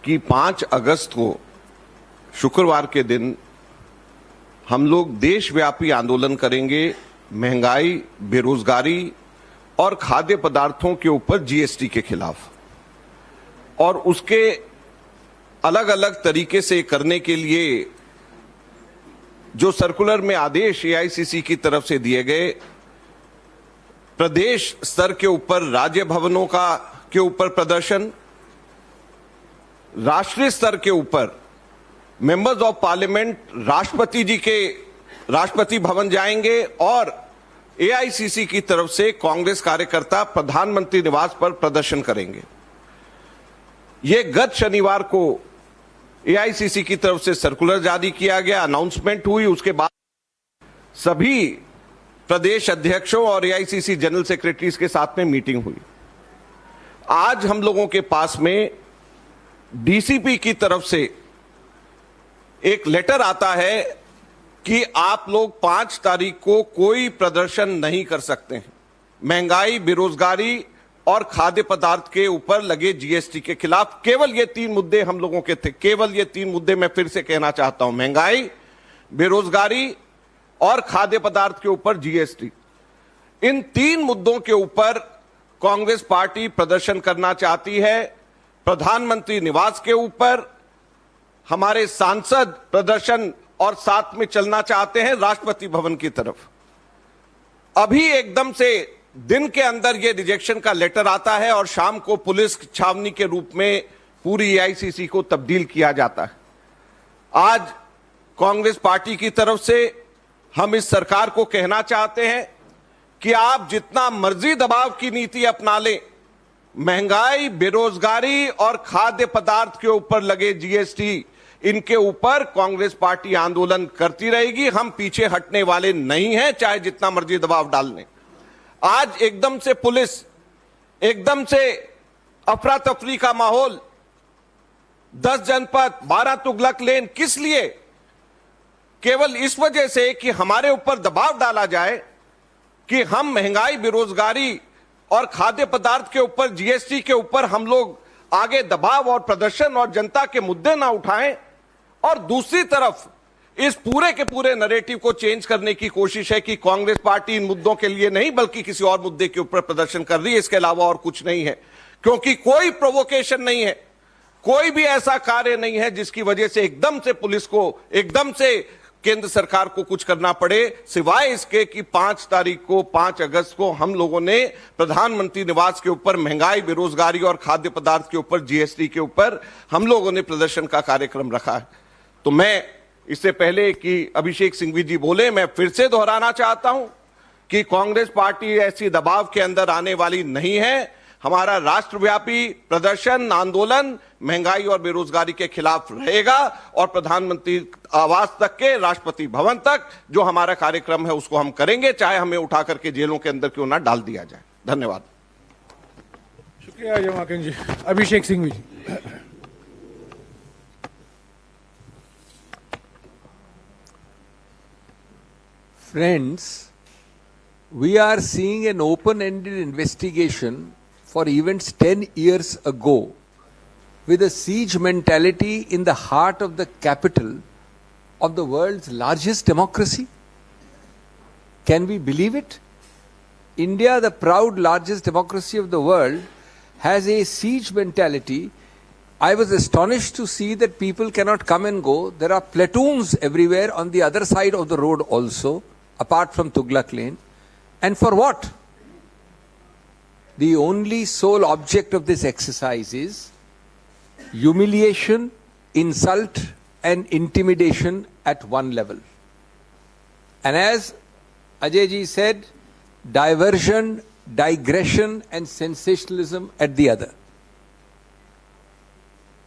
कि 5 अगस्त को शुक्रवार के दिन हम लोग देशव्यापी आंदोलन करेंगे महंगाई, बेरोजगारी और खाद्य पदार्थों के ऊपर जीएसटी के खिलाफ। और उसके अलग अलग तरीके से करने के लिए जो सर्कुलर में आदेश एआईसीसी की तरफ से दिए गए, प्रदेश स्तर के ऊपर राज्य भवनों के ऊपर प्रदर्शन, राष्ट्रीय स्तर के ऊपर members of parliament Rashtrapati Bhavan जाएंगे और एआईसीसी की तरफ से कांग्रेस कार्यकर्ता प्रधानमंत्री निवास पर प्रदर्शन करेंगे। ये गत शनिवार को एआईसीसी की तरफ से सर्कुलर जारी किया गया, अनाउंसमेंट हुई, उसके बाद सभी प्रदेश अध्यक्षों और एआईसीसी जनरल सेक्रेटरीज के साथ में मीटिंग हुई। आज हम लोगों के पास में डीसीपी की तरफ से एक लेटर आता है कि आप लोग 5 तारीख को कोई प्रदर्शन नहीं कर सकते हैं। महंगाई, बेरोजगारी और खाद्य पदार्थ के ऊपर लगे जीएसटी के खिलाफ। केवल ये 3 मुद्दे हम लोगों के थे, केवल ये 3 मुद्दे मैं फिर से कहना चाहता हूं, महंगाई, बेरोजगारी और खाद्य पदार्थ के ऊपर जीएसटी। इन 3 मुद्दों के ऊपर कांग्रेस पार्टी प्रदर्शन करना चाहती है। प्रधानमंत्री निवास के ऊपर हमारे सांसद प्रदर्शन और साथ में चलना चाहते हैं राष्ट्रपति भवन की तरफ। अभी एकदम से दिन के अंदर ये रिजेक्शन का लेटर आता है और शाम को पुलिस छावनी के रूप में पूरी एआईसीसी को तब्दील किया जाता है। आज कांग्रेस पार्टी की तरफ से हम इस सरकार को कहना चाहते हैं कि आप जितना मर्जी दबाव की नीति अपना लें, महंगाई, बेरोजगारी और खाद्य पदार्थ के ऊपर लगे जीएसटी, इनके ऊपर कांग्रेस पार्टी आंदोलन करती रहेगी। हम पीछे हटने वाले नहीं हैं, चाहे जितना मर्जी दबाव डाल लें। आज एकदम से पुलिस, एकदम से अफरा तफरी का माहौल, 10 जनपद, 12 तुगलक लेन, किस लिए? केवल इस वजह से कि हमारे ऊपर दबाव डाला जाए कि हम महंगाई, बेरोजगारी और खाद्य पदार्थ के ऊपर, जीएसटी के ऊपर हम लोग आगे दबाव और प्रदर्शन और जनता के मुद्दे ना उठाएं। और दूसरी तरफ इस पूरे के पूरे नैरेटिव को चेंज करने की कोशिश है कि कांग्रेस पार्टी इन मुद्दों के लिए नहीं बल्कि किसी और मुद्दे के ऊपर प्रदर्शन कर रही है, इसके अलावा और कुछ नहीं है। क्योंकि कोई प्रोवोकेशन नहीं है, कोई भी ऐसा कार्य नहीं है जिसकी वजह से एकदम से पुलिस को, एकदम से केंद्र सरकार को कुछ करना पड़े, सिवाय इसके कि 5 तारीख को, 5 अगस्त को हम लोगों ने प्रधानमंत्री निवास के ऊपर महंगाई, बेरोजगारी और खाद्य पदार्थ के ऊपर, जीएसटी के ऊपर हम लोगों ने प्रदर्शन का कार्यक्रम रखा है। तो मैं इससे पहले कि अभिषेक सिंघवी जी बोले, मैं फिर से दोहराना चाहता हूं कि कांग्रेस पार्टी ऐसी दबाव के अंदर आने वाली नहीं है। हमारा राष्ट्रव्यापी प्रदर्शन, आंदोलन महंगाई और बेरोजगारी के खिलाफ रहेगा और प्रधानमंत्री आवास तक के, राष्ट्रपति भवन तक जो हमारा कार्यक्रम है उसको हम करेंगे, चाहे हमें उठा करके जेलों के अंदर क्यों ना डाल दिया जाए। धन्यवाद। शुक्रिया अजय माकन जी। अभिषेक सिंघवी जी। Friends, we are seeing an open-ended investigation for events 10 years ago with a siege mentality in the heart of the capital of the world's largest democracy. Can we believe it? India, the proud largest democracy of the world, has a siege mentality. I was astonished to see that people cannot come and go. There are platoons everywhere on the other side of the road also, apart from Tughlaq Lane. And for what? The only sole object of this exercise is humiliation, insult and intimidation at one level. And as Ajay ji said, diversion, digression and sensationalism at the other.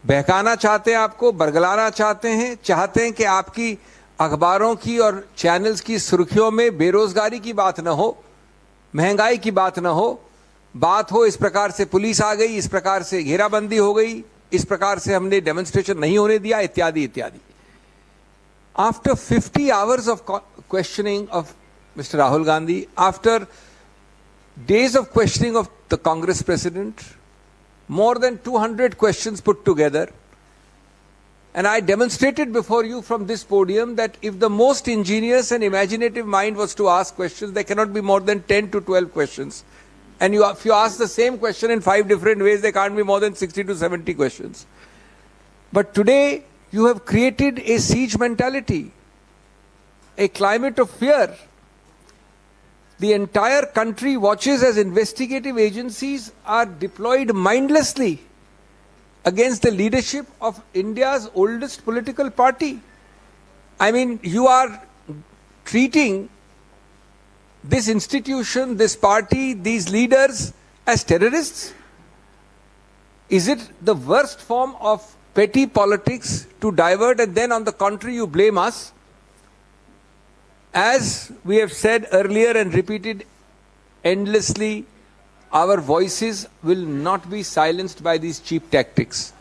बहकाना चाहते हैं आपको, बरगलाना चाहते हैं कि आपकी अखबारों की और चैनल्स की सुर्खियों में बेरोजगारी की बात ना हो, महंगाई की बात ना हो, बात हो इस प्रकार से पुलिस आ गई, इस प्रकार से घेराबंदी हो गई, इस प्रकार से हमने डेमोन्स्ट्रेशन नहीं होने दिया, इत्यादि इत्यादि. After 50 hours of questioning of Mr. Rahul Gandhi, after days of questioning of the Congress president, more than 200 questions put together, and I demonstrated before you from this podium that if the most ingenious and imaginative mind was to ask questions, there cannot be more than 10 to 12 questions. And if you ask the same question in 5 different ways, there can't be more than 60 to 70 questions. But today, you have created a siege mentality, a climate of fear. The entire country watches as investigative agencies are deployed mindlessly against the leadership of India's oldest political party. I mean, you are treating this institution, this party, these leaders as terrorists. Is it the worst form of petty politics to divert and then on the contrary you blame us? As we have said earlier and repeated endlessly, our voices will not be silenced by these cheap tactics.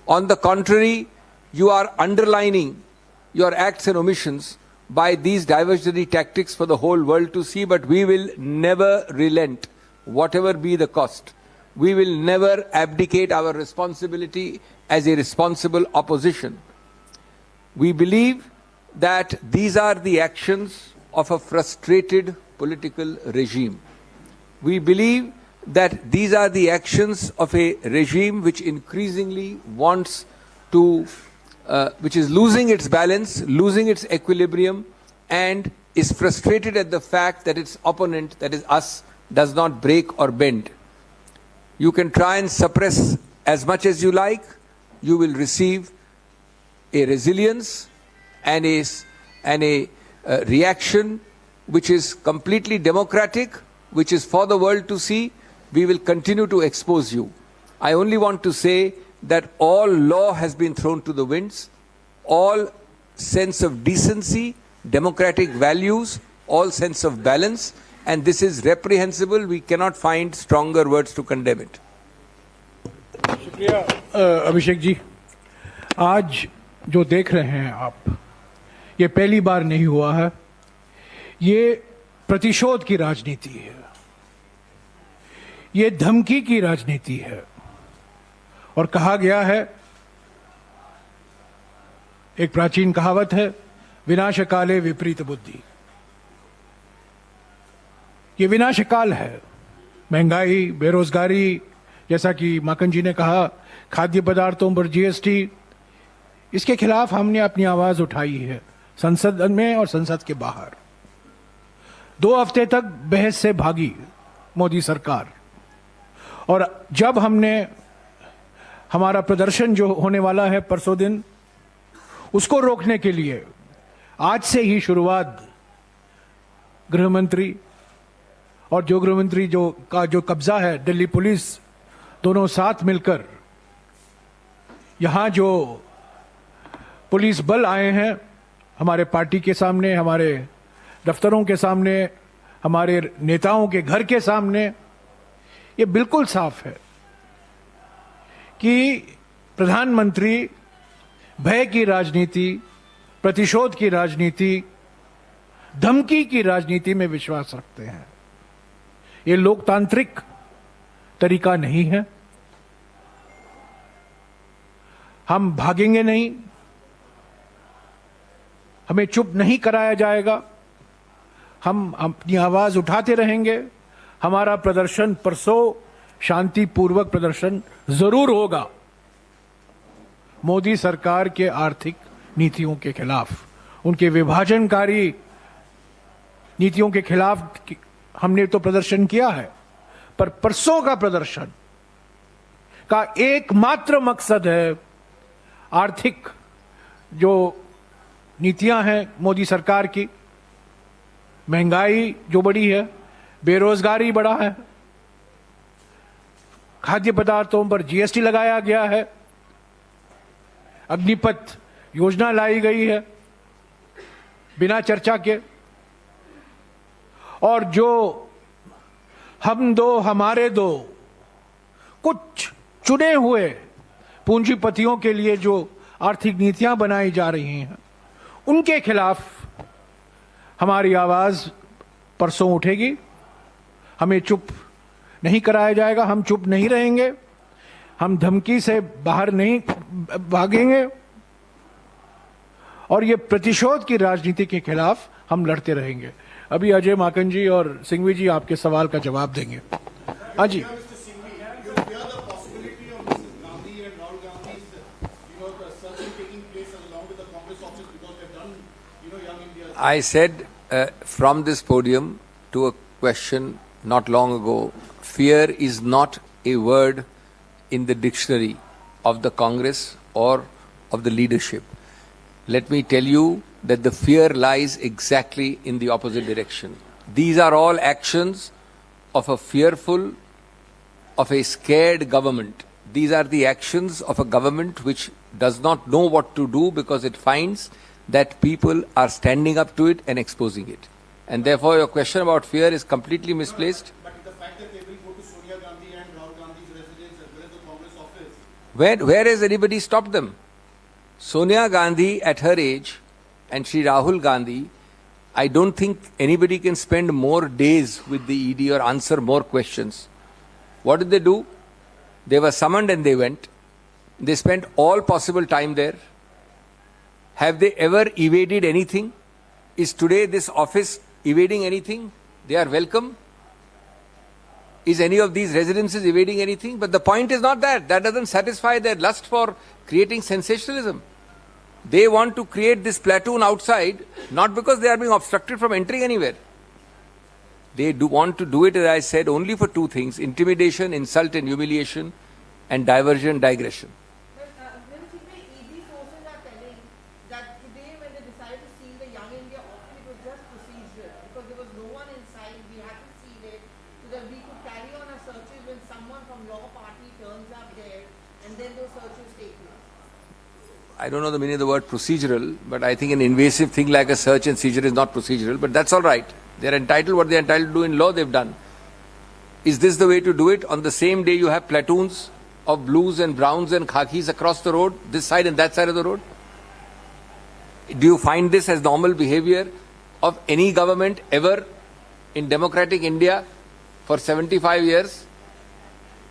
On the contrary, you are underlining your acts and omissions by these diversionary tactics for the whole world to see, but we will never relent, whatever be the cost. We will never abdicate our responsibility as a responsible opposition. We believe that these are the actions of a frustrated political regime. We believe that these are the actions of a regime which increasingly wants to, which is losing its balance, losing its equilibrium, and is frustrated at the fact that its opponent, that is us, does not break or bend. You can try and suppress as much as you like. You will receive a resilience and a reaction which is completely democratic, which is for the world to see. We will continue to expose you. I only want to say that all law has been thrown to the winds, all sense of decency, democratic values, all sense of balance, and this is reprehensible. We cannot find stronger words to condemn it. शुक्रिया अभिषेक जी. आज जो देख रहे हैं आप, ये पहली बार नहीं हुआ है. ये प्रतिशोध की राजनीति है, ये धमकी की राजनीति है. और कहा गया है, एक प्राचीन कहावत है, विनाशकाले विपरीत बुद्धि. ये विनाशकाल है. महंगाई, बेरोजगारी, जैसा कि माकन जी ने कहा, खाद्य पदार्थों पर जीएसटी, इसके खिलाफ हमने अपनी आवाज उठाई है संसद में और संसद के बाहर. 2 हफ्ते तक बहस से भागी मोदी सरकार. और जब हमने हमारा प्रदर्शन जो होने वाला है परसों दिन, उसको रोकने के लिए आज से ही शुरुआत गृह मंत्री और जो गृह मंत्री जो कब्जा है दिल्ली पुलिस, दोनों साथ मिलकर यहां जो पुलिस बल आए हैं हमारे पार्टी के सामने, हमारे दफ्तरों के सामने, हमारे नेताओं के घर के सामने, ये बिल्कुल साफ है कि प्रधानमंत्री भय की राजनीति, प्रतिशोध की राजनीति, धमकी की राजनीति में विश्वास रखते हैं। ये लोकतांत्रिक तरीका नहीं है। हम भागेंगे नहीं, हमें चुप नहीं कराया जाएगा, हम अपनी आवाज उठाते रहेंगे। हमारा प्रदर्शन परसों शांतिपूर्वक प्रदर्शन जरूर होगा। मोदी सरकार के आर्थिक नीतियों के खिलाफ, उनके विभाजनकारी नीतियों के खिलाफ हमने तो प्रदर्शन किया है, पर परसों का प्रदर्शन का एकमात्र मकसद है आर्थिक जो नीतियां हैं मोदी सरकार की, महंगाई जो बढ़ी है, बेरोजगारी बढ़ा है, खाद्य पदार्थों पर जीएसटी लगाया गया है, अग्निपथ योजना लाई गई है बिना चर्चा के, और जो हम दो हमारे दो कुछ चुने हुए पूंजीपतियों के लिए जो आर्थिक नीतियां बनाई जा रही हैं, उनके खिलाफ हमारी आवाज परसों उठेगी। हमें चुप नहीं कराया जाएगा, हम चुप नहीं रहेंगे, हम धमकी से बाहर नहीं भागेंगे, और ये प्रतिशोध की राजनीति के खिलाफ हम लड़ते रहेंगे। अभी अजय माकन जी और सिंघवी जी आपके सवाल का जवाब देंगे। हाँ जी। I said from this podium to a question not long ago, fear is not a word in the dictionary of the Congress or of the leadership. Let me tell you that the fear lies exactly in the opposite direction. These are all actions of a fearful, of a scared government. These are the actions of a government which does not know what to do because it finds that people are standing up to it and exposing it. And therefore your question about fear is completely misplaced. But the fact that they will go to Sonia Gandhi and Raul Gandhi's residence as well as the Congress office. Where has anybody stopped them? Sonia Gandhi at her age and Shri Rahul Gandhi, I don't think anybody can spend more days with the ED or answer more questions. What did they do? They were summoned and they went. They spent all possible time there. Have they ever evaded anything? Is today this office evading anything? They are welcome. Is any of these residences evading anything? But the point is not that. That doesn't satisfy their lust for creating sensationalism. They want to create this platoon outside, not because they are being obstructed from entering anywhere. They do want to do it, as I said, only for two things: intimidation, insult and humiliation, and diversion, digression. I don't know the meaning of the word procedural, but I think an invasive thing like a search and seizure is not procedural, but that's all right. They're entitled, what they're entitled to do in law, they've done. Is this the way to do it? On the same day you have platoons of blues and browns and khakis across the road, this side and that side of the road? Do you find this as normal behavior of any government ever in democratic India for 75 years?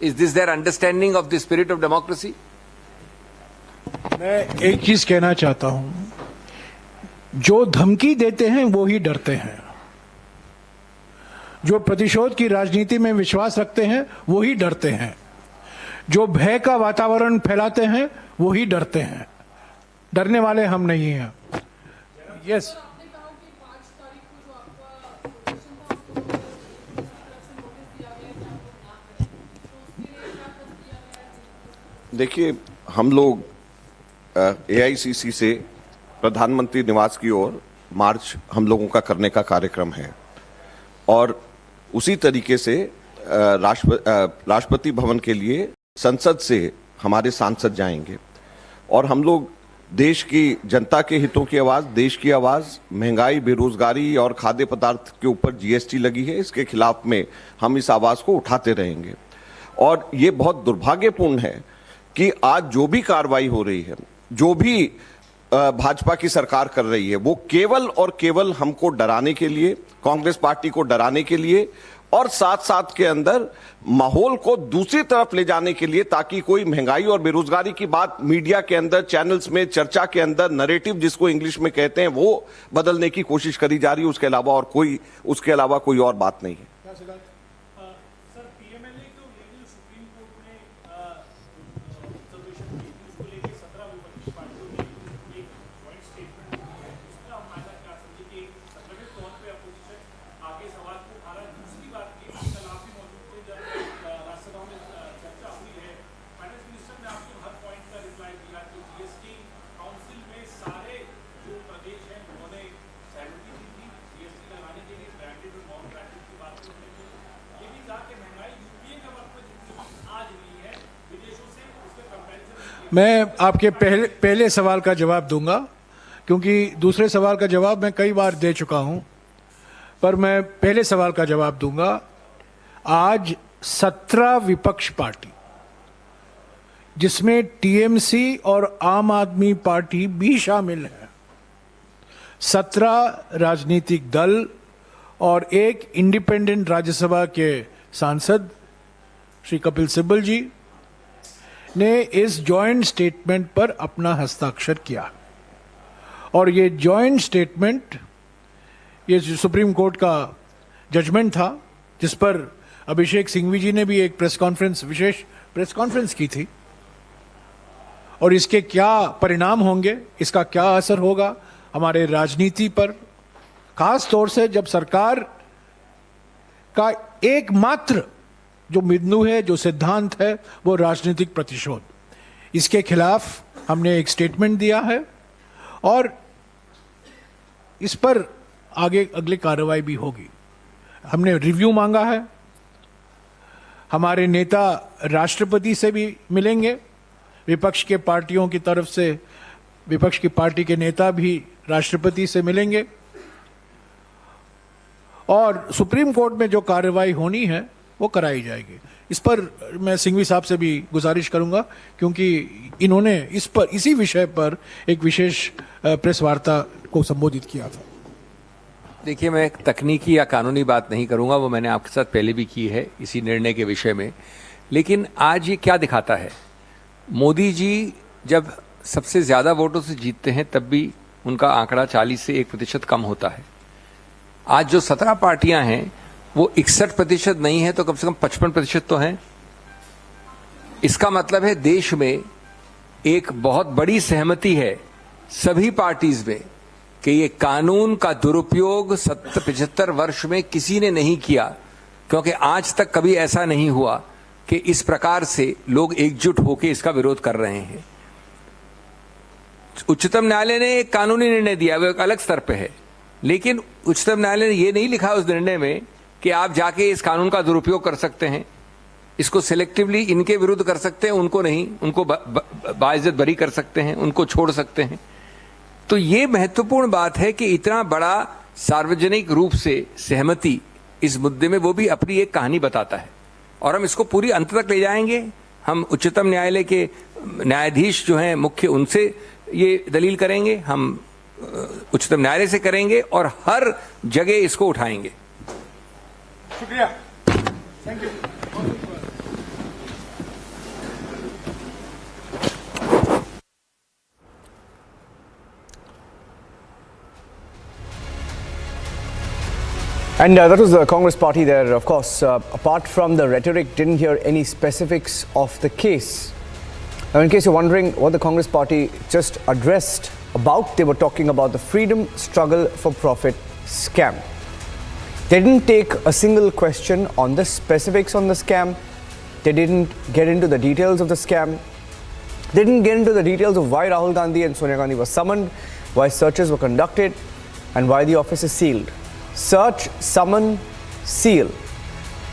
Is this their understanding of the spirit of democracy? मैं एक चीज कहना चाहता हूं, जो धमकी देते हैं वो ही डरते हैं, जो प्रतिशोध की राजनीति में विश्वास रखते हैं वो ही डरते हैं, जो भय का वातावरण फैलाते हैं वो ही डरते हैं। डरने वाले हम नहीं हैं। यस, देखिए, हम लोग AICC से प्रधानमंत्री निवास की ओर मार्च हम लोगों का करने का कार्यक्रम है, और उसी तरीके से राष्ट्रपति भवन के लिए संसद से हमारे सांसद जाएंगे, और हम लोग देश की जनता के हितों की आवाज, देश की आवाज, महंगाई, बेरोजगारी और खाद्य पदार्थ के ऊपर GST लगी है, इसके खिलाफ में हम इस आवाज को उठाते रहेंगे। और ये बहुत दुर्भाग्यपूर्ण है कि आज जो भी कार्रवाई हो रही है, जो भी भाजपा की सरकार कर रही है वो केवल और केवल हमको डराने के लिए, कांग्रेस पार्टी को डराने के लिए और साथ साथ के अंदर माहौल को दूसरी तरफ ले जाने के लिए, ताकि कोई महंगाई और बेरोजगारी की बात मीडिया के अंदर, चैनल्स में, चर्चा के अंदर, नरेटिव जिसको इंग्लिश में कहते हैं, वो बदलने की कोशिश करी जा रही है। उसके अलावा कोई और बात नहीं है। मैं आपके पहले सवाल का जवाब दूंगा, क्योंकि दूसरे सवाल का जवाब मैं कई बार दे चुका हूं, पर मैं पहले सवाल का जवाब दूंगा। आज 17 विपक्ष पार्टी, जिसमें टीएमसी और आम आदमी पार्टी भी शामिल है, 17 राजनीतिक दल और एक इंडिपेंडेंट राज्यसभा के सांसद श्री कपिल सिब्बल जी ने इस जॉइंट स्टेटमेंट पर अपना हस्ताक्षर किया। और ये जॉइंट स्टेटमेंट, ये सुप्रीम कोर्ट का जजमेंट था, जिस पर अभिषेक सिंघवी जी ने भी एक विशेष प्रेस कॉन्फ्रेंस की थी। और इसके क्या परिणाम होंगे, इसका क्या असर होगा हमारे राजनीति पर, खास तौर से जब सरकार का एकमात्र जो बिंदु है, जो सिद्धांत है, वो राजनीतिक प्रतिशोध, इसके खिलाफ हमने एक स्टेटमेंट दिया है और इस पर अगली कार्रवाई भी होगी। हमने रिव्यू मांगा है, हमारे नेता राष्ट्रपति से भी मिलेंगे, विपक्ष के पार्टियों की तरफ से विपक्ष की पार्टी के नेता भी राष्ट्रपति से मिलेंगे और सुप्रीम कोर्ट में जो कार्रवाई होनी है वो कराई जाएगी। इस पर मैं सिंघवी साहब से भी गुजारिश करूंगा, क्योंकि इन्होंने इसी विषय पर एक विशेष प्रेस वार्ता को संबोधित किया था। देखिए, मैं तकनीकी या कानूनी बात नहीं करूंगा, वो मैंने आपके साथ पहले भी की है इसी निर्णय के विषय में। लेकिन आज ये क्या दिखाता है, मोदी जी जब सबसे ज़्यादा वोटों से जीतते हैं तब भी उनका आंकड़ा 40 से 1% कम होता है। आज जो 17 पार्टियां हैं वो 61% नहीं है तो कम से कम 55% तो हैं। इसका मतलब है देश में एक बहुत बड़ी सहमति है सभी पार्टीज में कि ये कानून का दुरुपयोग 75 वर्ष में किसी ने नहीं किया, क्योंकि आज तक कभी ऐसा नहीं हुआ कि इस प्रकार से लोग एकजुट होकर इसका विरोध कर रहे हैं। उच्चतम न्यायालय ने एक कानूनी निर्णय दिया, वो एक अलग स्तर पे है, लेकिन उच्चतम न्यायालय ने ये नहीं लिखा उस निर्णय में कि आप जाके इस कानून का दुरुपयोग कर सकते हैं, इसको सिलेक्टिवली इनके विरुद्ध कर सकते हैं, उनको नहीं, उनको बाइज्जत बरी कर सकते हैं, उनको छोड़ सकते हैं। तो ये महत्वपूर्ण बात है कि इतना बड़ा सार्वजनिक रूप से सहमति इस मुद्दे में, वो भी अपनी एक कहानी बताता है और हम इसको पूरी अंत तक ले जाएंगे। हम उच्चतम न्यायालय के न्यायाधीश जो हैं मुख्य, उनसे ये दलील करेंगे, हम उच्चतम न्यायालय से करेंगे और हर जगह इसको उठाएंगे। शुक्रिया, thank you. And that was the Congress party there. Of course, apart from the rhetoric, didn't hear any specifics of the case. Now, in case you're wondering what the Congress party just addressed about, they were talking about the freedom struggle for profit scam. They didn't take a single question on the specifics on the scam. They didn't get into the details of the scam. They didn't get into the details of why Rahul Gandhi and Sonia Gandhi were summoned, why searches were conducted, and why the office is sealed. Search, summon, seal.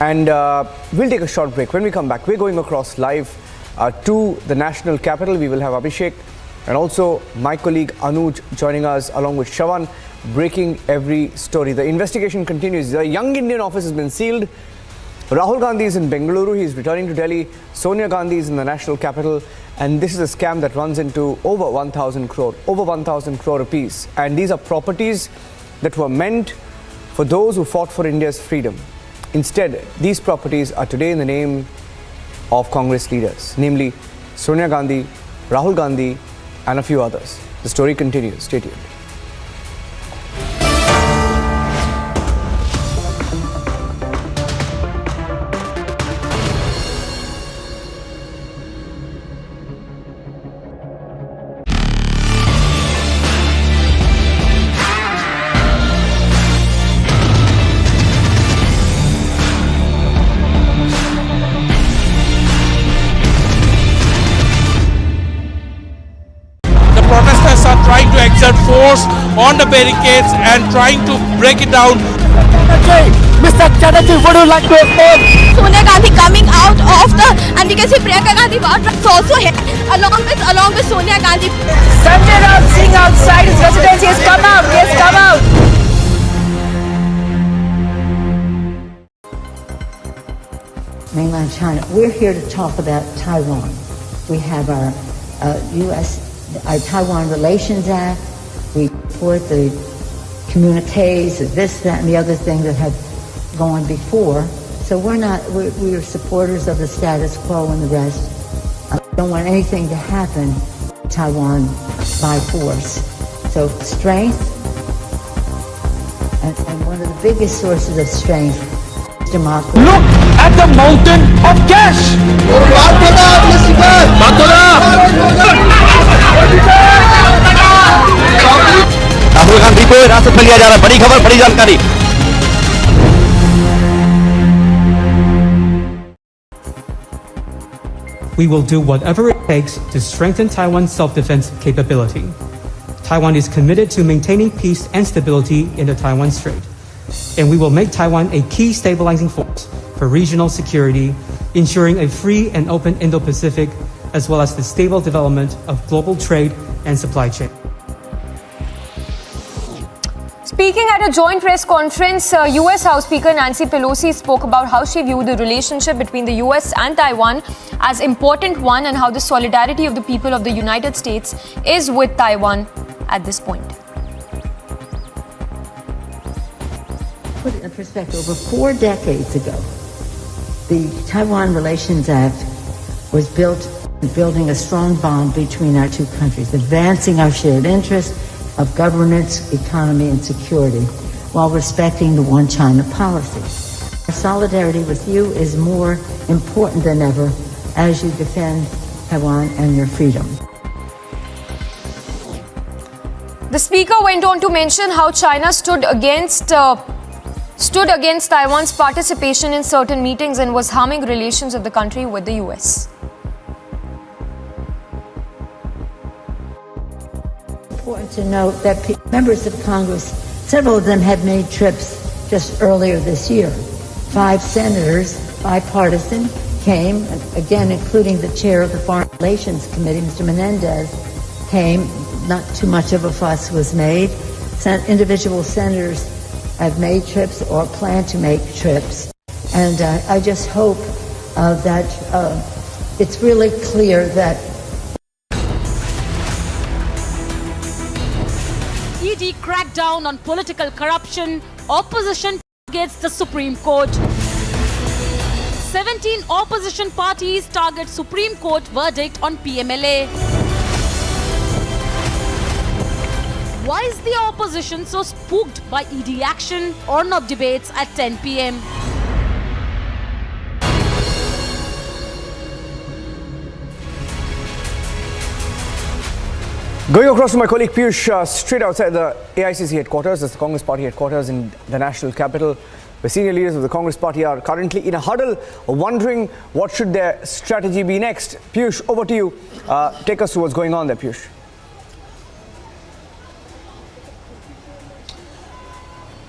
And we'll take a short break. When we come back, we're going across live to the national capital. We will have Abhishek and also my colleague Anuj joining us along with Shawan, breaking every story. The investigation continues. The young Indian office has been sealed. Rahul Gandhi is in Bengaluru. He is returning to Delhi. Sonia Gandhi is in the national capital. And this is a scam that runs into over 1,000 crore rupees. And these are properties that were meant for those who fought for India's freedom. Instead, these properties are today in the name of Congress leaders, namely Sonia Gandhi, Rahul Gandhi, and a few others. The story continues. Stay tuned. Trying to exert force on the barricades and trying to break it down. Mr. Chatterjee, would you like to explain? Sonia Gandhi coming out of the, and we can see Priyanka Gandhi also here, along with Sonia Gandhi. Sanjay Raut sitting outside his residence. He has come out. He has come out. Mainland China. We're here to talk about Taiwan. We have our our Taiwan Relations Act. We support the communiques, this, that, and the other thing that have gone before. So we're supporters of the status quo and the rest. I don't want anything to happen to Taiwan by force. So strength, and one of the biggest sources of strength is democracy. Look at the mountain of cash! Rahul Gandhi को हिरासत में लिया जा रहा है। बड़ी खबर, बड़ी जानकारी। We will do whatever it takes to strengthen Taiwan's self-defense capability. Taiwan is committed to maintaining peace and stability in the Taiwan Strait, and we will make Taiwan a key stabilizing force for regional security, ensuring a free and open Indo-Pacific, as well as the stable development of global trade and supply chain. Speaking at a joint press conference, US House Speaker Nancy Pelosi spoke about how she viewed the relationship between the US and Taiwan as important one and how the solidarity of the people of the United States is with Taiwan at this point. Put it in perspective, over 4 decades ago, the Taiwan Relations Act was building a strong bond between our two countries, advancing our shared interests of governance, economy, and security, while respecting the One China policy. Our solidarity with you is more important than ever as you defend Taiwan and your freedom. The speaker went on to mention how China stood against Taiwan's participation in certain meetings and was harming relations of the country with the US. Important to note that members of Congress, several of them had made trips just earlier this year. 5 senators, bipartisan, came, again, including the chair of the Foreign Relations Committee, Mr. Menendez, came. Not too much of a fuss was made. Individual senators have made trips or plan to make trips. And I just hope that it's really clear that ED crackdown on political corruption, opposition targets the Supreme Court. 17 opposition parties target Supreme Court verdict on PMLA. Why is the opposition so spooked by ED action? Roundup debates at 10 p.m. Going across to my colleague Piyush, straight outside the AICC headquarters, that's the Congress Party headquarters in the national capital, where senior leaders of the Congress Party are currently in a huddle, wondering what should their strategy be next. Piyush, over to you. Take us through what's going on there, Piyush.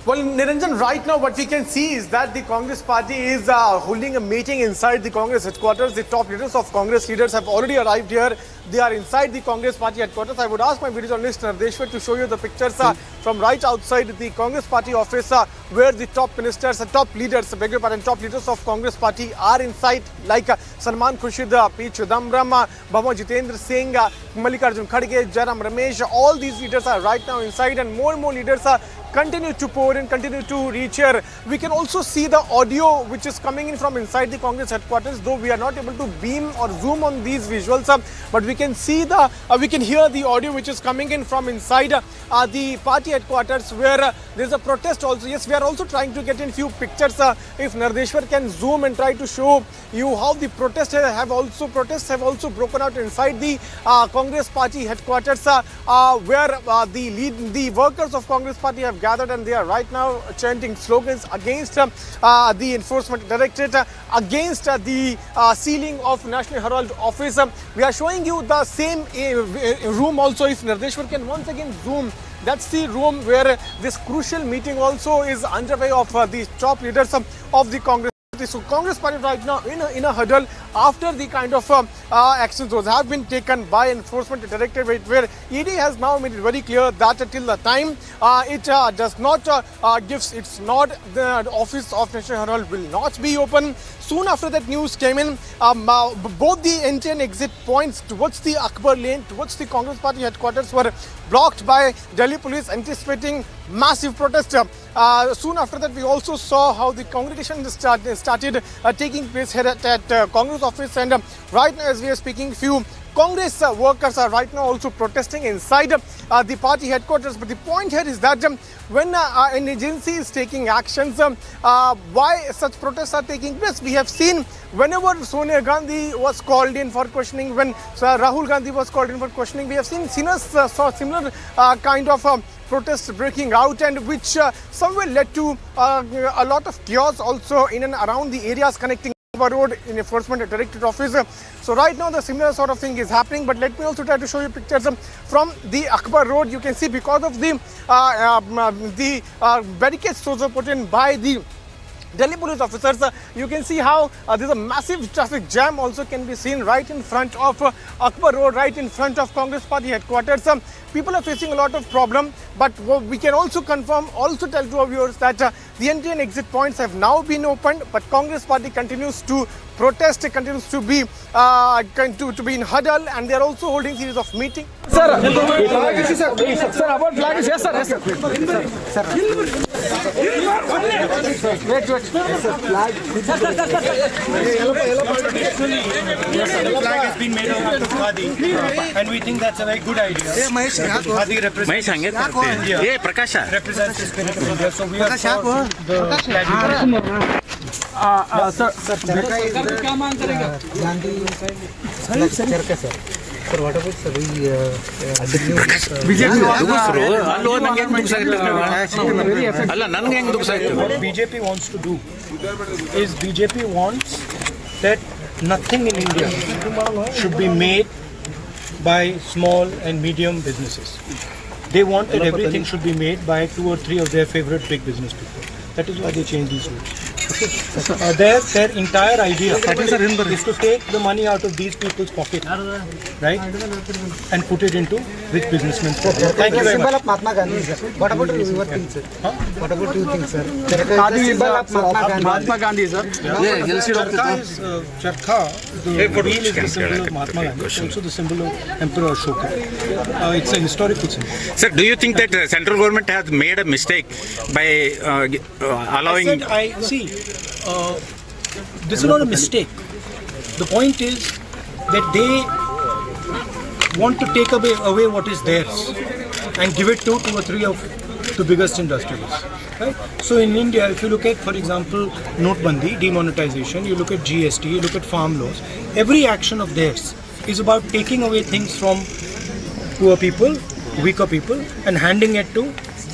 Well, Niranjan, right now what we can see is that the Congress party is holding a meeting inside the Congress headquarters. The top leaders of Congress leaders have already arrived here. They are inside the Congress party headquarters. I would ask my video journalist Nardeshwar to show you the pictures from right outside the Congress party office where the top ministers, top leaders of Congress party are inside, like Salman Khurshid, P. Chidambaram, Bhama Jitendra Singh, Mallikarjun Kharge, Jairam Ramesh. All these leaders are right now inside, and more leaders continue to pour in, continue to reach here. We can also see the audio which is coming in from inside the Congress headquarters, though we are not able to beam or zoom on these visuals, but we can see we can hear the audio which is coming in from inside the party headquarters, where there's a protest also. Yes, we are also trying to get in few pictures. If Nardeshwar can zoom and try to show you how the protests have also broken out inside the Congress party headquarters, where the workers of Congress party have gathered, and they are right now chanting slogans against the Enforcement Directorate, against the sealing of National Herald office. We are showing you the same room also. If Nardeshwar can once again zoom, that's the room where this crucial meeting also is underway of the top leaders of the Congress. So Congress party right now in a huddle after the kind of actions those have been taken by Enforcement Directorate, where ED has now made it very clear that till the time it does not gives its nod, the office of National Herald will not be open. Soon after that news came in, both the entry and exit points towards the Akbar Lane, towards the Congress party headquarters, were blocked by Delhi police, anticipating massive protest. Soon after that, we also saw how the congregation started taking place here at Congress office, and right now as we are speaking, few Congress workers are right now also protesting inside the party headquarters. But the point here is that when an agency is taking actions, why such protests are taking place? We have seen whenever Sonia Gandhi was called in for questioning, when Rahul Gandhi was called in for questioning, we have seen saw similar kind of protests breaking out, and which somewhere led to a lot of chaos also in and around the areas connecting Road in Enforcement Directorate office. So right now the similar sort of thing is happening, but let me also try to show you pictures from the Akbar Road. You can see because of the barricades also put in by the Delhi police officers, you can see how there's a massive traffic jam also can be seen right in front of Akbar Road, right in front of Congress party headquarters. People are facing a lot of problem, but we can also confirm, also tell to our viewers that the entry and exit points have now been opened, but Congress party continues to protest, continues to be in huddle, and they are also holding series of meetings. Sir, sir, about flag is yes, sir. Yes, sir. Wait. The flag has been made out of khadi, and we think that's a very good idea. Khadi represents the spirit of India, so we are for the flag. Sir, what about what BJP wants to do is BJP wants that nothing in India should be made by small and medium businesses. They want that everything should be made by 2 or 3 of their favorite big business people. That is why they changed these rules. Their entire idea is to take the money out of these people's pocket, right, and put it into rich businessmen. Thank you very much. Symbol of Mahatma Gandhi, sir. What about your thing, sir? What about you think, sir? Symbol of Mahatma Gandhi, sir. Charkha is Charkha. The wheel is the symbol of Mahatma Gandhi. It's also the symbol of Emperor Ashoka. It's a historical symbol. Sir, do you think that the central government has made a mistake by allowing? This is not a mistake. The point is that they want to take away what is theirs and give it to 2 or 3 of the biggest industrialists. Right? So in India, if you look at, for example, Notbandi, demonetization, you look at GST, you look at farm laws, every action of theirs is about taking away things from poor people, weaker people, and handing it to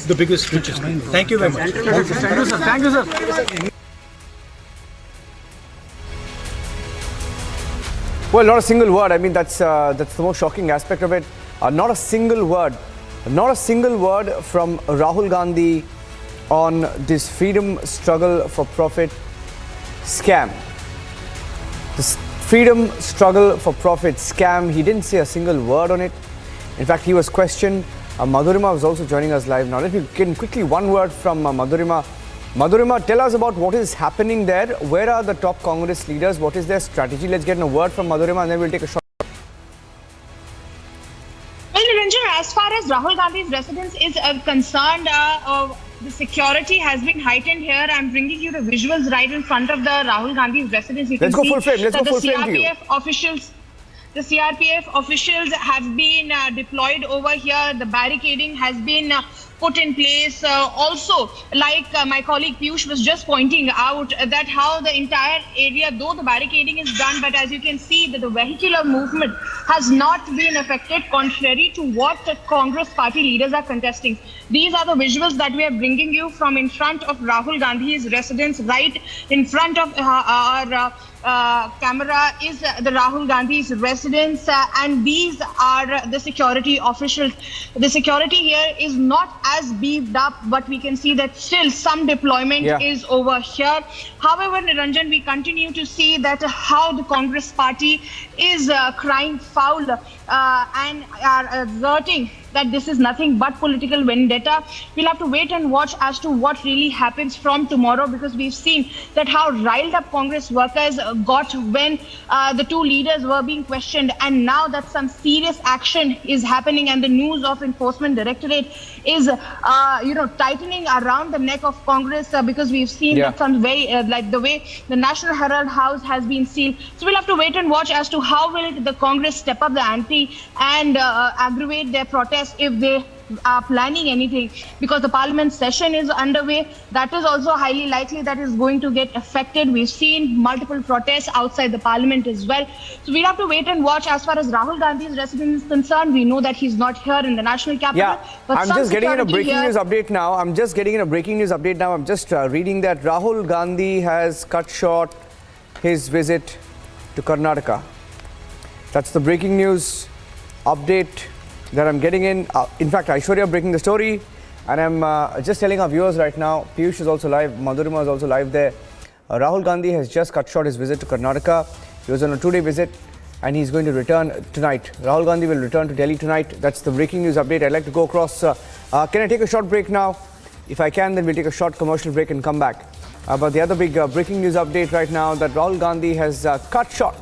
the biggest, richest. Thank you very much. Thank you, sir. Well, not a single word. I mean, that's the most shocking aspect of it. Not a single word from Rahul Gandhi on this freedom struggle for profit scam. This freedom struggle for profit scam, he didn't say a single word on it. In fact, he was questioned. Madhurima was also joining us live now. Let me get quickly one word from Madhurima. Madhurima, tell us about what is happening there. Where are the top Congress leaders? What is their strategy? Let's get a word from Madhurima and then we'll take a short. Well, Niranjan, as far as Rahul Gandhi's residence is concerned, the security has been heightened here. I'm bringing you the visuals right in front of the Rahul Gandhi's residence. You Let's can go full frame. Let's go full frame to you. The CRPF officials have been deployed over here. The barricading has been put in place. Also, like my colleague Piyush was just pointing out, that how the entire area, though the barricading is done, but as you can see that the vehicular movement has not been affected, contrary to what the Congress party leaders are contesting. These are the visuals that we are bringing you from in front of Rahul Gandhi's residence. Right in front of our camera is the Rahul Gandhi's residence, and these are the security officials. The security here is not as beefed up, but we can see that still some deployment is over here. However, Niranjan, we continue to see that how the Congress party is crying foul and are asserting that this is nothing but political vendetta. We'll have to wait and watch as to what really happens from tomorrow, because we've seen that how riled up Congress workers got when the two leaders were being questioned, and now that some serious action is happening and the news of Enforcement Directorate is tightening around the neck of Congress, because we've seen that some way like the way the National Herald house has been sealed. So we'll have to wait and watch as to how will the Congress step up the ante and aggravate their protest if they are planning anything, because the parliament session is underway. That is also highly likely that is going to get affected. We've seen multiple protests outside the parliament as well. So we'll have to wait and watch. As far as Rahul Gandhi's residence is concerned, we know that he's not here in the national capital. But I'm just getting in a breaking news update now. I'm just reading that Rahul Gandhi has cut short his visit to Karnataka. That's the breaking news update that I'm getting in. In fact, Aishwarya breaking the story, and I'm just telling our viewers right now, Piyush is also live, Madhurima is also live there. Rahul Gandhi has just cut short his visit to Karnataka. He was on a 2-day visit and he's going to return tonight. Rahul Gandhi will return to Delhi tonight. That's the breaking news update. I'd like to go across. Can I take a short break now? If I can, then we'll take a short commercial break and come back. But the other big breaking news update right now, that Rahul Gandhi has cut short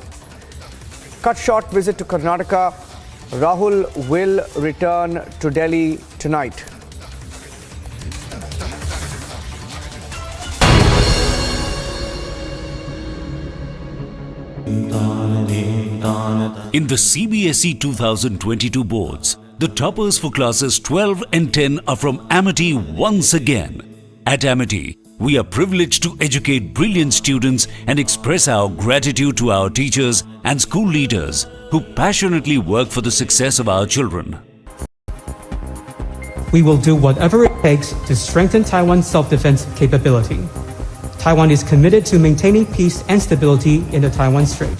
visit to Karnataka. Rahul will return to Delhi tonight. In the CBSE 2022 boards, the toppers for classes 12 and 10 are from Amity once again. At Amity, we are privileged to educate brilliant students and express our gratitude to our teachers and school leaders who passionately work for the success of our children. We will do whatever it takes to strengthen Taiwan's self-defense capability. Taiwan is committed to maintaining peace and stability in the Taiwan Strait,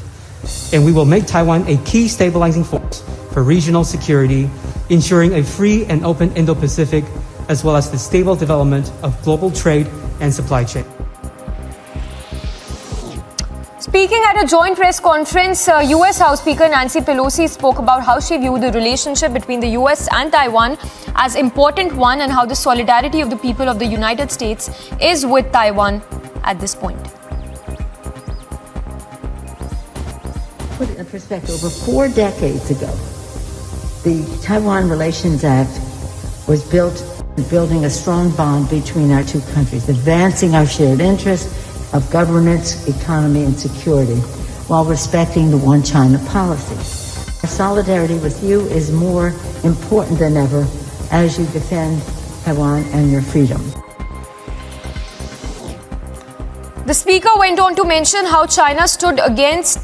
and we will make Taiwan a key stabilizing force for regional security, ensuring a free and open Indo-Pacific, as well as the stable development of global trade and supply chain. Speaking at a joint press conference, US House Speaker Nancy Pelosi spoke about how she viewed the relationship between the US and Taiwan as important one, and how the solidarity of the people of the United States is with Taiwan at this point. Put it in perspective, over 4 decades ago, the Taiwan Relations Act was building a strong bond between our two countries, advancing our shared interests of governance, economy, and security, while respecting the One China policy. Our solidarity with you is more important than ever as you defend Taiwan and your freedom. The speaker went on to mention how China stood against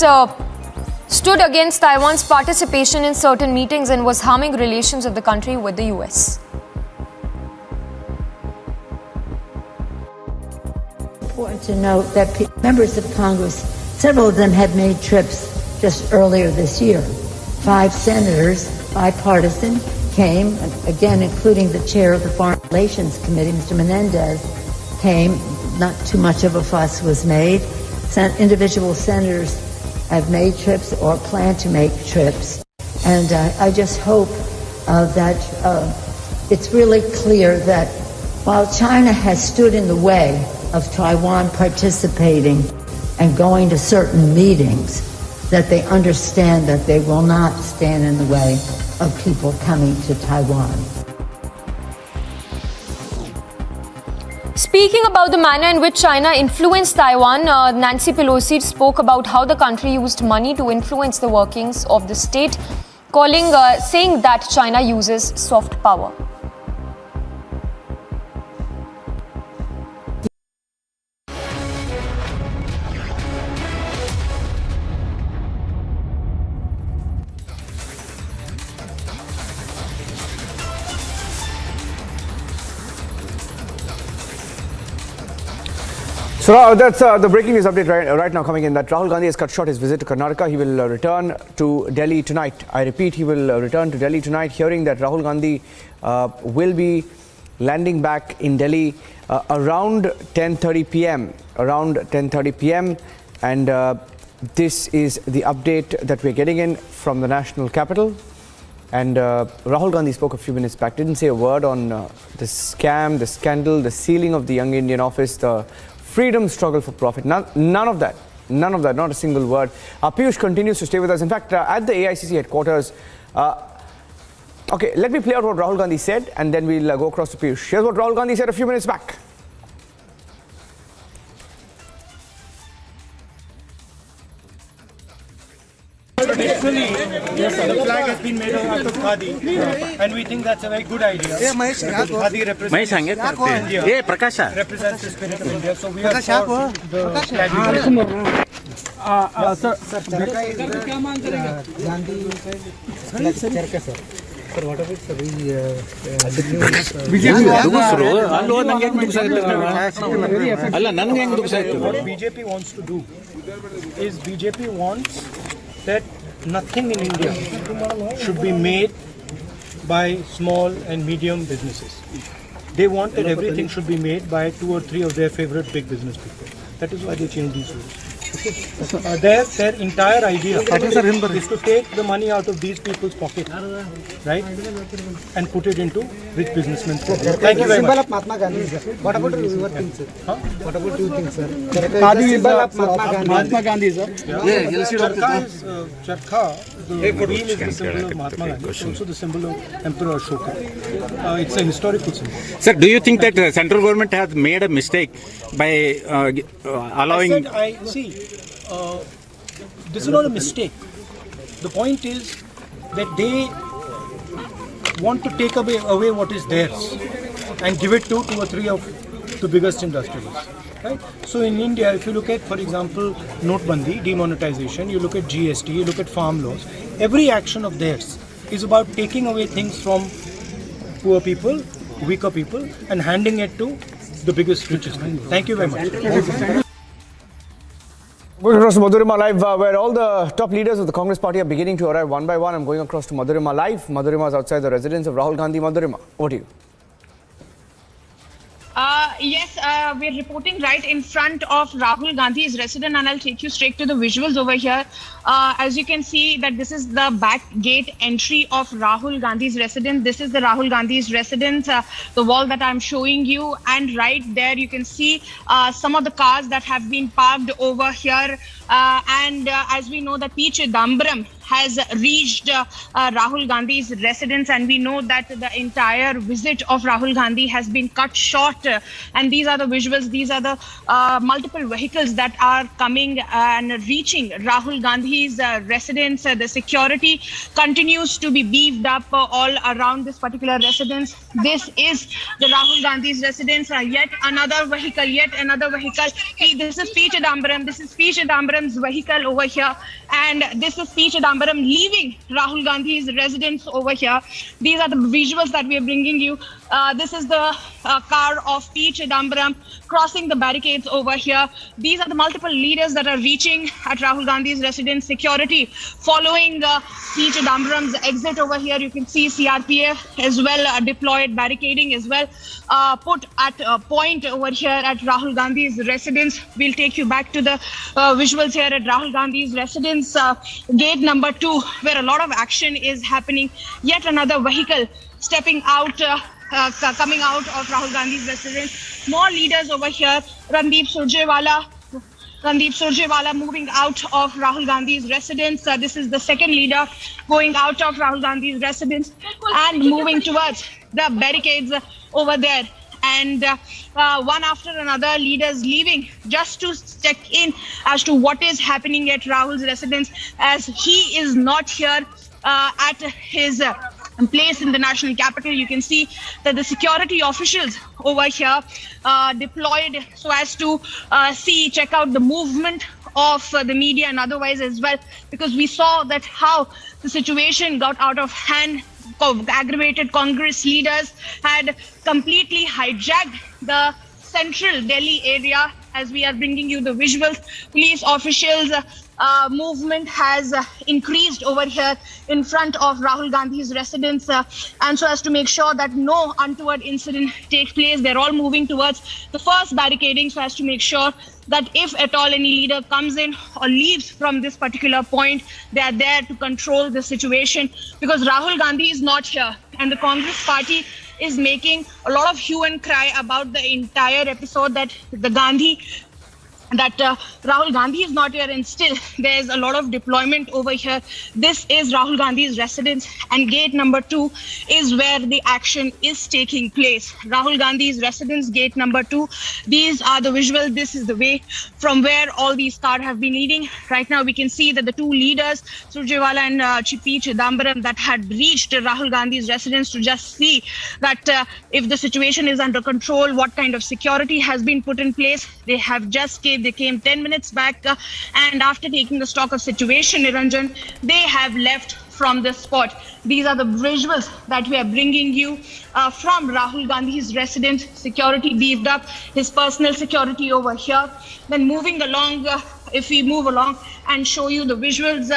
Taiwan's participation in certain meetings and was harming relations of the country with the US. Important to note that members of Congress, several of them had made trips just earlier this year. 5 senators, bipartisan, came, and again, including the chair of the Foreign Relations Committee, Mr. Menendez, came. Not too much of a fuss was made. Individual senators have made trips or plan to make trips. And I just hope that it's really clear that while China has stood in the way of Taiwan participating and going to certain meetings, that they understand that they will not stand in the way of people coming to Taiwan. Speaking about the manner in which China influenced Taiwan, Nancy Pelosi spoke about how the country used money to influence the workings of the state, saying that China uses soft power. So that's the breaking news update right now coming in, that Rahul Gandhi has cut short his visit to Karnataka. He will return to Delhi tonight. I repeat, he will return to Delhi tonight, hearing that Rahul Gandhi will be landing back in Delhi around 10:30 p.m. Around 10:30 p.m. And this is the update that we're getting in from the national capital. And Rahul Gandhi spoke a few minutes back, didn't say a word on the scam, the scandal, the sealing of the Young Indian office, the freedom struggle for profit. None of that, not a single word. Piyush continues to stay with us. In fact, at the AICC headquarters, okay, let me play out what Rahul Gandhi said and then we'll go across to Piyush. Here's what Rahul Gandhi said a few minutes back. Traditionally, the flag has been made out of khadi, and we think that's a very good idea. Khadi represents India, represents the spirit of India. So we are for the What BJP wants to do is BJP wants that nothing in India should be made by small and medium businesses. They want that everything should be made by 2 or 3 of their favorite big business people. That is why they changed these rules. Okay. Their entire idea is to take the money out of these people's pocket, right, and put it into rich businessmen's pocket. Thank you very much. Symbol of Mahatma Gandhi, sir. What about your thing, sir? Huh? What about you think, sir? Khadi symbol of Mahatma Gandhi, sir. Charkha, the wheel is the symbol of Mahatma Gandhi. It's also the symbol of Emperor Ashoka. It's a historical symbol. Sir, do you think that the central government has made a mistake by allowing... This is not a mistake. The point is that they want to take away what is theirs and give it to 2 or 3 of the biggest industrialists. Right? So in India, if you look at, for example, Notbandi, demonetization, you look at GST, you look at farm laws, every action of theirs is about taking away things from poor people, weaker people, and handing it to the biggest, richest people. Thank you very much. Going across to Madhurima Live, where all the top leaders of the Congress party are beginning to arrive one by one. I'm going across to Madhurima Live. Madhurima is outside the residence of Rahul Gandhi. Madhurima, over to you. Yes, we're reporting right in front of Rahul Gandhi's residence, and I'll take you straight to the visuals over here. As you can see that this is the back gate entry of Rahul Gandhi's residence. This is the Rahul Gandhi's residence, the wall that I'm showing you, and right there you can see some of the cars that have been parked over here. And as we know, that P. Chidambaram has reached Rahul Gandhi's residence, and we know that the entire visit of Rahul Gandhi has been cut short. And these are the visuals, these are the multiple vehicles that are coming and reaching Rahul Gandhi's residence. The security continues to be beefed up all around this particular residence. This is the Rahul Gandhi's residence. Yet another vehicle, See, this is P. Chidambaram, this is P. Chidambaram's vehicle over here, and this is P. Chidambaram leaving Rahul Gandhi's residence over here. These are the visuals that we are bringing you This is the car of P. Chidambaram crossing the barricades over here. These are the multiple leaders that are reaching at Rahul Gandhi's residence. Security following P. Chidambaram's exit over here. You can see CRPF as well deployed, barricading as well put at a point over here at Rahul Gandhi's residence. We'll take you back to the visuals here at Rahul Gandhi's residence, gate number 2, where a lot of action is happening. Yet another vehicle stepping out, coming out of Rahul Gandhi's residence. More leaders over here. Randeep Surjewala moving out of Rahul Gandhi's residence. This is the second leader going out of Rahul Gandhi's residence and moving towards the barricades over there. And one after another, leaders leaving just to check in as to what is happening at Rahul's residence, as he is not here at his place in the national capital. You can see that the security officials over here deployed so as to check out the movement of the media and otherwise as well, because we saw that how the situation got out of hand. Aggravated Congress leaders had completely hijacked the central Delhi area. As we are bringing you the visuals, police officials movement has increased over here in front of Rahul Gandhi's residence, and so as to make sure that no untoward incident takes place, they're all moving towards the first barricading so as to make sure that if at all any leader comes in or leaves from this particular point, they are there to control the situation, because Rahul Gandhi is not here and the Congress party is making a lot of hue and cry about the entire episode, that Rahul Gandhi is not here, and still there's a lot of deployment over here. This is Rahul Gandhi's residence, and gate number 2 is where the action is taking place. Rahul Gandhi's residence, gate number 2. These are the visuals. This is the way from where all these cars have been leading. Right now we can see that the two leaders, Surjewala and P. Chidambaram, that had reached Rahul Gandhi's residence to just see that if the situation is under control, what kind of security has been put in place. They have just They came 10 minutes back, and after taking the stock of situation, Niranjan, they have left from the spot. These are the visuals that we are bringing you from Rahul Gandhi's residence. Security beefed up, his personal security over here. Then moving along, if we move along and show you the visuals,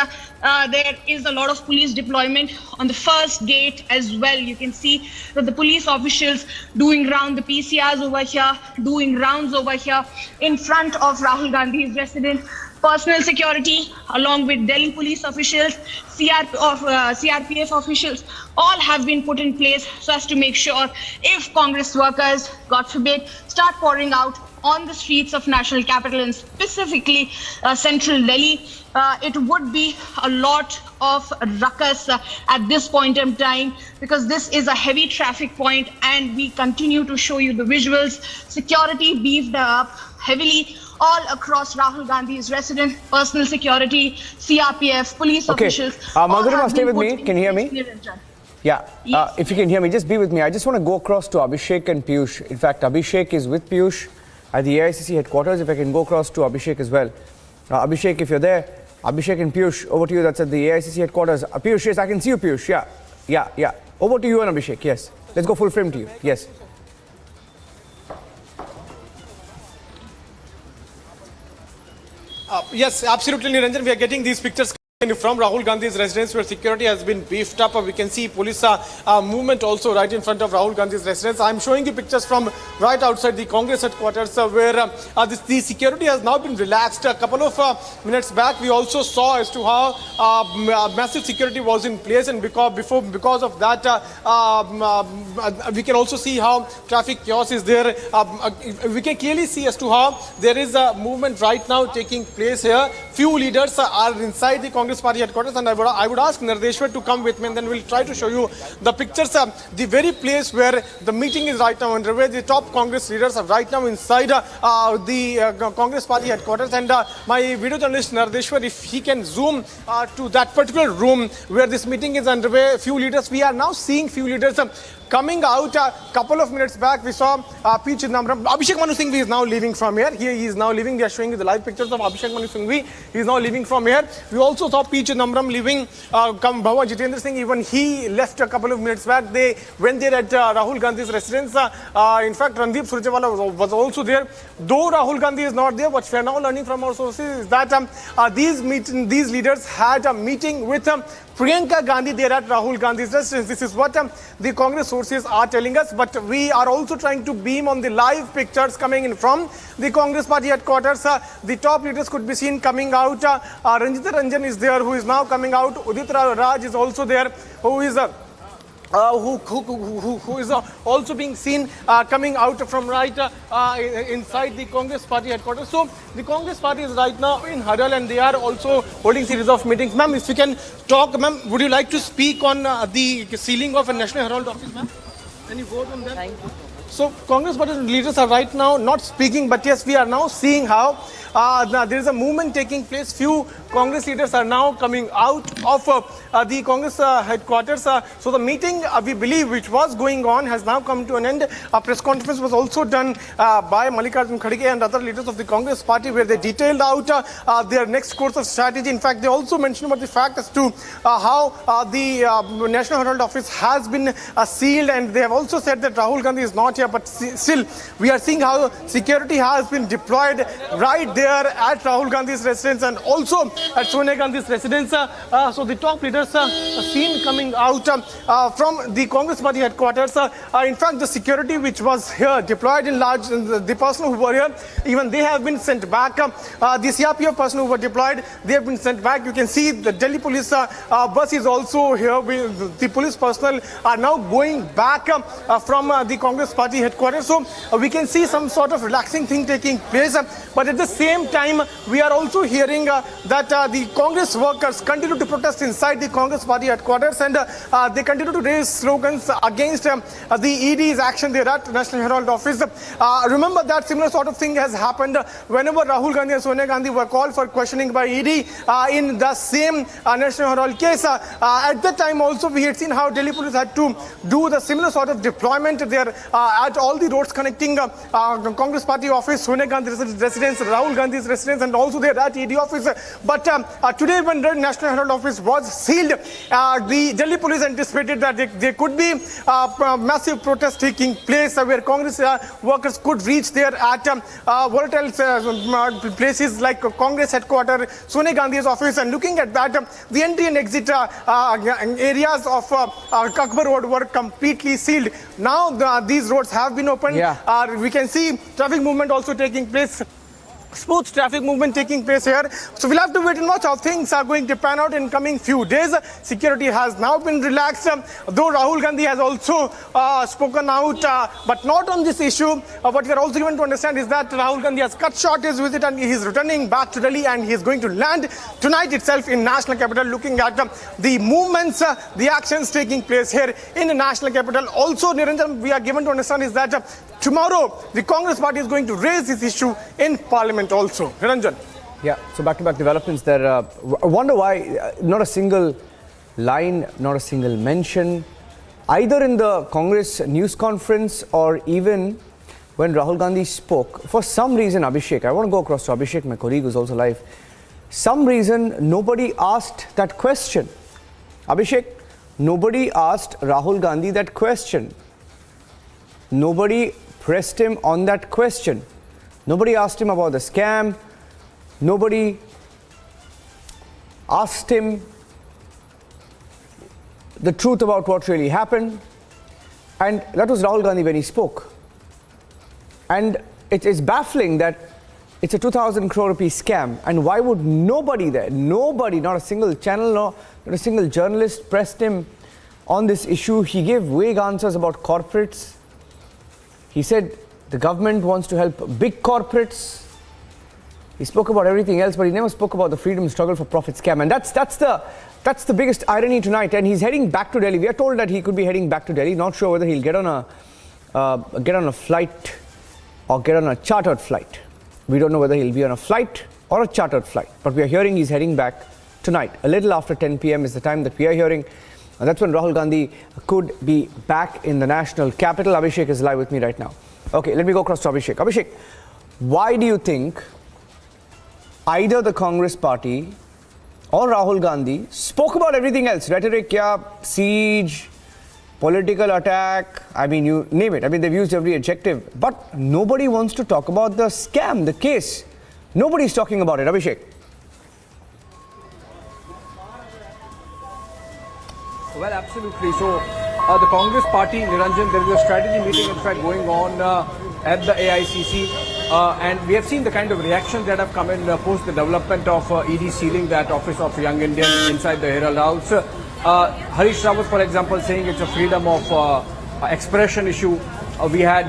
there is a lot of police deployment on the first gate as well. You can see that the police officials doing round, the PCRs over here, doing rounds over here in front of Rahul Gandhi's residence. Personal security along with Delhi police officials, CRPF officials, all have been put in place so as to make sure if Congress workers, God forbid, start pouring out on the streets of national capital and specifically central Delhi, it would be a lot of ruckus at this point in time, because this is a heavy traffic point, and we continue to show you the visuals. Security beefed up heavily all across Rahul Gandhi's residence, personal security, CRPF, police officials. Madhurima, stay with me. Can you hear me? Yeah, Yes. if you can hear me, just be with me. I just want to go across to Abhishek and Piyush. In fact, Abhishek is with Piyush at the AICC headquarters. If I can go across to Abhishek as well. Abhishek, if you're there, Abhishek and Piyush, over to you. That's at the AICC headquarters. Piyush, yes, I can see you, Piyush. Yeah. Over to you and Abhishek, yes. Let's go full frame to you. Yes. Yes, absolutely, Niranjan. We are getting these pictures from Rahul Gandhi's residence, where security has been beefed up. We can see police movement also right in front of Rahul Gandhi's residence. I'm showing you pictures from right outside the Congress headquarters, where the security has now been relaxed. A couple of minutes back, we also saw as to how massive security was in place, and because of that, we can also see how traffic chaos is there. We can clearly see as to how there is a movement right now taking place here. Few leaders are inside the Congress Party headquarters, and I would ask Nardeshwar to come with me, and then we'll try to show you the pictures. The very place where the meeting is right now underway. The top Congress leaders are right now inside the Congress Party headquarters, and my video journalist Nardeshwar, if he can zoom to that particular room where this meeting is underway. Few leaders, we are now seeing few leaders coming out a couple of minutes back. We saw P. Chidambaram. Abhishek Manu Singhvi is now leaving from here. He is now leaving. We are showing you the live pictures of Abhishek Manu Singhvi. He is now leaving from here. We also saw P. Chidambaram leaving. Bhawa Jitendra Singh, even he left a couple of minutes back. They went there at Rahul Gandhi's residence. In fact, Randeep Surjewala was also there. Though Rahul Gandhi is not there, what we are now learning from our sources is that these leaders had a meeting with Priyanka Gandhi there at Rahul Gandhi's residence. This is what the Congress sources are telling us. But we are also trying to beam on the live pictures coming in from the Congress party headquarters. The top leaders could be seen coming out. Ranjita Ranjan is there, who is now coming out. Udit Raj is also there, who is who is also being seen coming out from right inside the Congress party headquarters. So the Congress party is right now in huddle, and they are also holding series of meetings. Ma'am, if you can talk, ma'am, would you like to speak on the sealing of a National Herald office, ma'am? Any word on that? Thank you. So Congress party leaders are right now not speaking, but yes, we are now seeing how there is a movement taking place. Few Congress leaders are now coming out of the Congress headquarters. So the meeting, we believe, which was going on has now come to an end. A press conference was also done by Mallikarjun Kharge and other leaders of the Congress party, where they detailed out their next course of strategy. In fact, they also mentioned about the fact as to how the National Herald office has been sealed, and they have also said that Rahul Gandhi is not here, but still we are seeing how security has been deployed right there at Rahul Gandhi's residence and also at Sonia Gandhi's residence. So the top leaders are seen coming out from the Congress party headquarters. In fact, the security which was here deployed in large, the person who were here, even they have been sent back. The CRPF person who were deployed, they have been sent back. You can see the Delhi police bus is also here. The police personnel are now going back from the Congress party headquarters. So we can see some sort of relaxing thing taking place. But at the same time, we are also hearing that the Congress workers continue to protest inside the Congress party headquarters, and they continue to raise slogans against the ED's action there at National Herald office. Remember that similar sort of thing has happened whenever Rahul Gandhi and Sonia Gandhi were called for questioning by ED in the same National Herald case. At that time also, we had seen how Delhi police had to do the similar sort of deployment there at all the roads connecting Congress party office, Sonia Gandhi's residence, Rahul Gandhi's residence, and also there at ED office. But today, when the National Herald office was sealed, the Delhi police anticipated that there could be massive protests taking place where Congress workers could reach there at volatile places like Congress headquarters, Sonia Gandhi's office, and looking at that, the entry and exit areas of Akbar Road were completely sealed. Now these roads have been opened. We can see traffic movement also taking place. Smooth traffic movement taking place here. So we'll have to wait and watch how things are going to pan out in coming few days. Security has now been relaxed, though Rahul Gandhi has also spoken out, but not on this issue. What we are also given to understand is that Rahul Gandhi has cut short his visit and he is returning back to Delhi, and he is going to land tonight itself in national capital, looking at the movements, the actions taking place here in the national capital. Also, Niranjan, we are given to understand is that tomorrow the Congress party is going to raise this issue in Parliament also. Niranjan. Yeah, so back-to-back developments there. I wonder why not a single line, not a single mention, either in the Congress news conference or even when Rahul Gandhi spoke. For some reason, Abhishek, I want to go across to Abhishek, my colleague who's also live. Some reason, nobody asked that question. Abhishek, nobody asked Rahul Gandhi that question. Nobody pressed him on that question. Nobody asked him about the scam. Nobody asked him the truth about what really happened. And that was Rahul Gandhi when he spoke. And it is baffling that it's a 2,000 crore rupee scam. And why would nobody there, nobody, not a single channel, not a single journalist pressed him on this issue? He gave vague answers about corporates. He said the government wants to help big corporates. He spoke about everything else, but he never spoke about the freedom struggle for profit scam. And that's the biggest irony tonight. And he's heading back to Delhi. We are told that he could be heading back to Delhi. Not sure whether he'll get on a flight or get on a chartered flight. We don't know whether he'll be on a flight or a chartered flight. But we are hearing he's heading back tonight. A little after 10 p.m. is the time that we are hearing. That's when Rahul Gandhi could be back in the national capital. Abhishek is live with me right now. Okay, let me go across to Abhishek. Abhishek, why do you think either the Congress party or Rahul Gandhi spoke about everything else? Rhetoric, siege, political attack, I mean, you name it. I mean, they've used every adjective. But nobody wants to talk about the scam, the case. Nobody's talking about it. Abhishek. Well, absolutely. So, the Congress party, Niranjan, there is a strategy meeting, in fact, going on at the AICC. And we have seen the kind of reactions that have come in post the development of ED sealing that Office of Young Indian inside the Herald House. Harish Rawat, for example, saying it's a freedom of expression issue. We had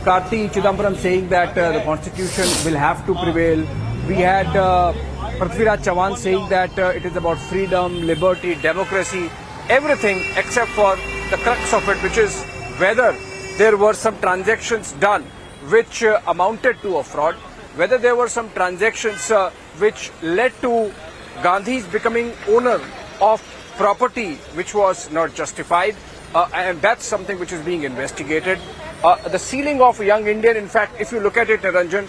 Karti Chidambaram saying that the constitution will have to prevail. We had Prithviraj Chavan saying that it is about freedom, liberty, democracy, everything except for the crux of it, which is whether there were some transactions done which amounted to a fraud, whether there were some transactions which led to Gandhi's becoming owner of property which was not justified, and that's something which is being investigated. The sealing of Young Indian, in fact, if you look at it, Niranjan,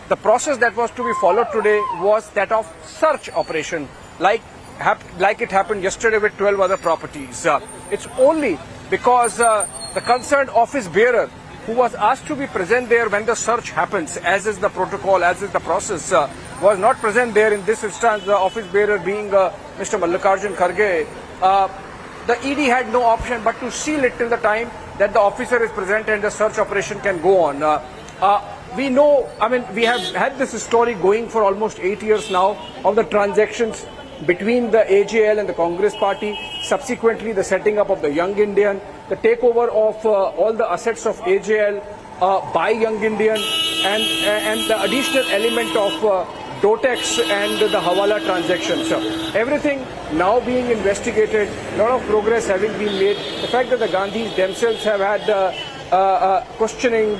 the process that was to be followed today was that of search operation, like it happened yesterday with 12 other properties. It's only because the concerned office bearer, who was asked to be present there when the search happens, as is the protocol, as is the process, was not present there. In this instance, the office bearer being Mr. Mallikarjun Kharge, the ED had no option but to seal it till the time that the officer is present and the search operation can go on. We know, I mean, we have had this story going for almost 8 years now of the transactions between the AJL and the Congress party, subsequently the setting up of the Young Indian, the takeover of all the assets of AJL by Young Indian, and the additional element of Dotex and the Hawala transactions. Everything now being investigated, a lot of progress having been made. The fact that the Gandhis themselves have had questioning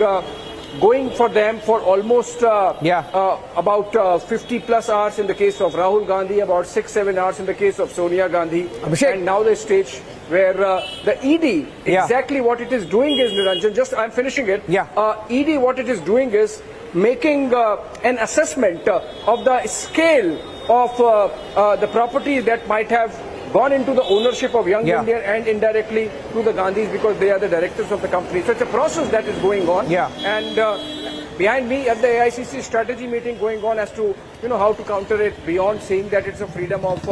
going for them for almost about 50 plus hours in the case of Rahul Gandhi, about 6-7 hours in the case of Sonia Gandhi, Abhishek. And now the stage where the ED, exactly what it is doing is, Niranjan, just I'm finishing it, ED what it is doing is making an assessment of the scale of the properties that might have gone into the ownership of Young Indian and indirectly to the Gandhis, because they are the directors of the company. So it's a process that is going on. And behind me at the AICC strategy meeting going on as to how to counter it, beyond saying that it's a freedom of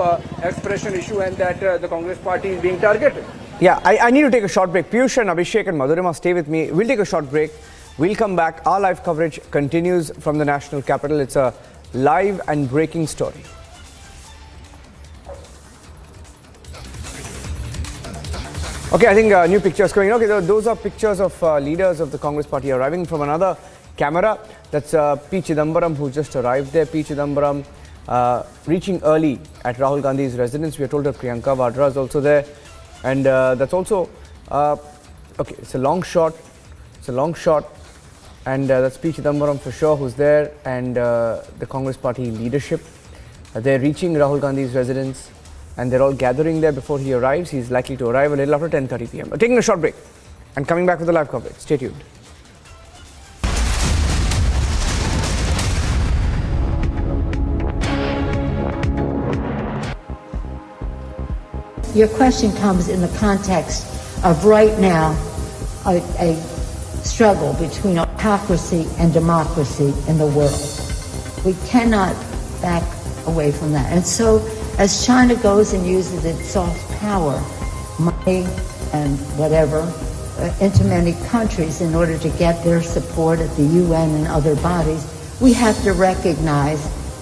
expression issue and that the Congress party is being targeted. I need to take a short break. Piyush and Abhishek and Madhurima, stay with me. We'll take a short break. We'll come back. Our live coverage continues from the national capital. It's a live and breaking story. Okay, I think new pictures coming. Okay, those are pictures of leaders of the Congress party arriving from another camera. That's P. Chidambaram, who just arrived there. P. Chidambaram reaching early at Rahul Gandhi's residence. We are told that Priyanka Vadra is also there. And that's also, okay, it's a long shot. It's a long shot. And that's P. Chidambaram for sure who's there. And the Congress party leadership. They're reaching Rahul Gandhi's residence. And they're all gathering there before he arrives. He's likely to arrive a little after 10:30 p.m. Taking a short break and coming back with the live coverage. Stay tuned. Your question comes in the context of right now a struggle between autocracy and democracy in the world. We cannot back away from that. And so as China goes and uses its soft power, money and whatever, into many countries in order to get their support at the UN and other bodies, we have to recognize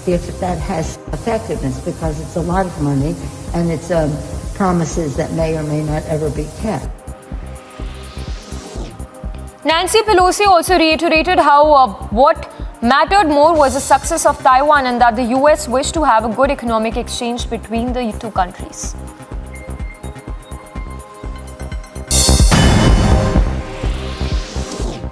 if that has effectiveness, because it's a lot of money and it's promises that may or may not ever be kept. Nancy Pelosi also reiterated how what mattered more was the success of Taiwan and that the US wished to have a good economic exchange between the two countries.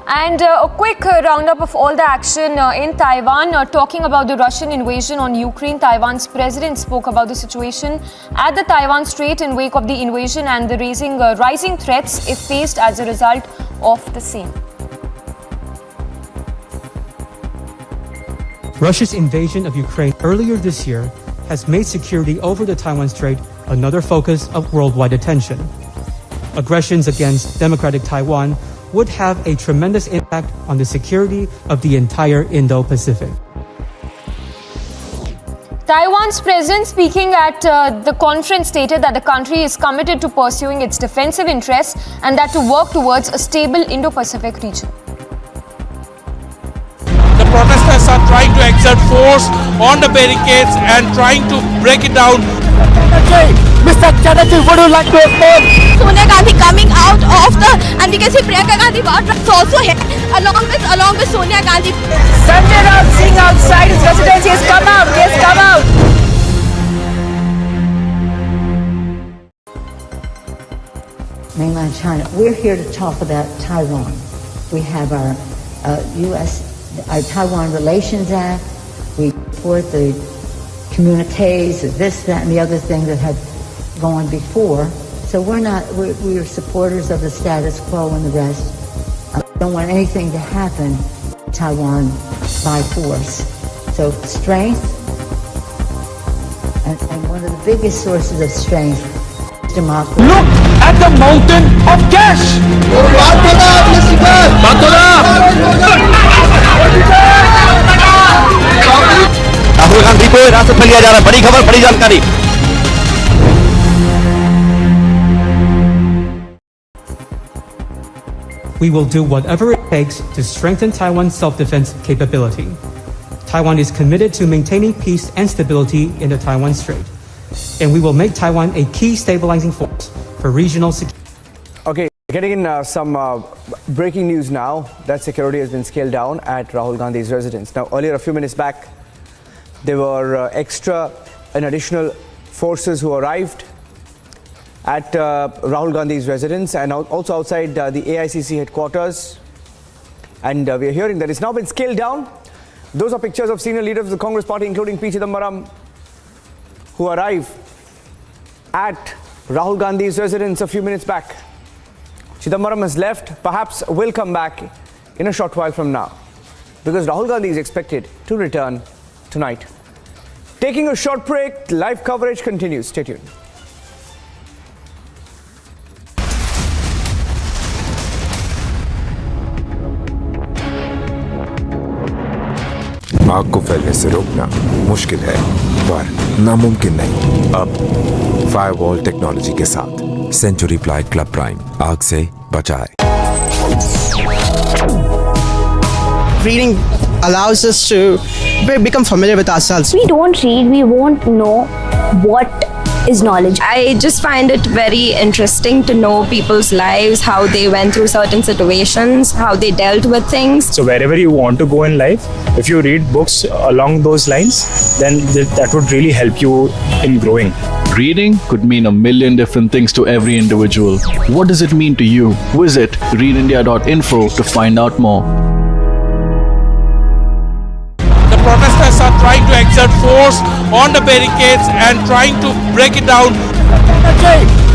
And a quick roundup of all the action in Taiwan. Talking about the Russian invasion on Ukraine, Taiwan's president spoke about the situation at the Taiwan Strait in wake of the invasion and the rising threats if faced as a result of the same. Russia's invasion of Ukraine earlier this year has made security over the Taiwan Strait another focus of worldwide attention. Aggressions against democratic Taiwan would have a tremendous impact on the security of the entire Indo-Pacific. Taiwan's president, speaking at the conference, stated that the country is committed to pursuing its defensive interests and that to work towards a stable Indo-Pacific region. The protesters are trying to exert force on the barricades and trying to break it down. Mr. Chatterjee, would you like to respond? Sonia Gandhi coming out of the, and we can see Priyanka Gandhi is also here along with Sonia Gandhi. Sanjay Raut sitting outside his residence. He has come out. He has come out. Mainland China. We're here to talk about Taiwan. We have our our Taiwan Relations Act. We support the communiques, this, that, and the other thing that had gone before. So we're supporters of the status quo and the rest. I don't want anything to happen to Taiwan by force. So strength, and one of the biggest sources of strength is democracy. Look at the mountain of cash! Rahul Gandhi को हिरासत में लिया जा रहा है। बड़ी खबर, बड़ी जानकारी। We will do whatever it takes to strengthen Taiwan's self-defense capability. Taiwan is committed to maintaining peace and stability in the Taiwan Strait, and we will make Taiwan a key stabilizing force for regional security. Okay, getting in some breaking news now. That security has been scaled down at Rahul Gandhi's residence. Now, earlier, a few minutes back, there were extra and additional forces who arrived at Rahul Gandhi's residence and also outside the AICC headquarters. And we are hearing that it's now been scaled down. Those are pictures of senior leaders of the Congress party, including P. Siddaramaiah, who arrived at Rahul Gandhi's residence a few minutes back. Siddaramaiah has left, perhaps will come back in a short while from now, because Rahul Gandhi is expected to return tonight. Taking a short break, live coverage continues. Stay tuned. आग को फैलने से रोकना मुश्किल है, पर नामुमकिन नहीं। अब फायरवॉल टेक्नोलॉजी के साथ सेंचुरी प्लाई क्लब प्राइम आग से बचाए। Reading allows us to become familiar with ourselves. We don't read, we won't know what is knowledge. I just find it very interesting to know people's lives, how they went through certain situations, how they dealt with things. So wherever you want to go in life, if you read books along those lines, then that would really help you in growing. Reading could mean a million different things to every individual. What does it mean to you? Visit readindia.info to find out more. The protesters are trying to exert force on the barricades and trying to break it down.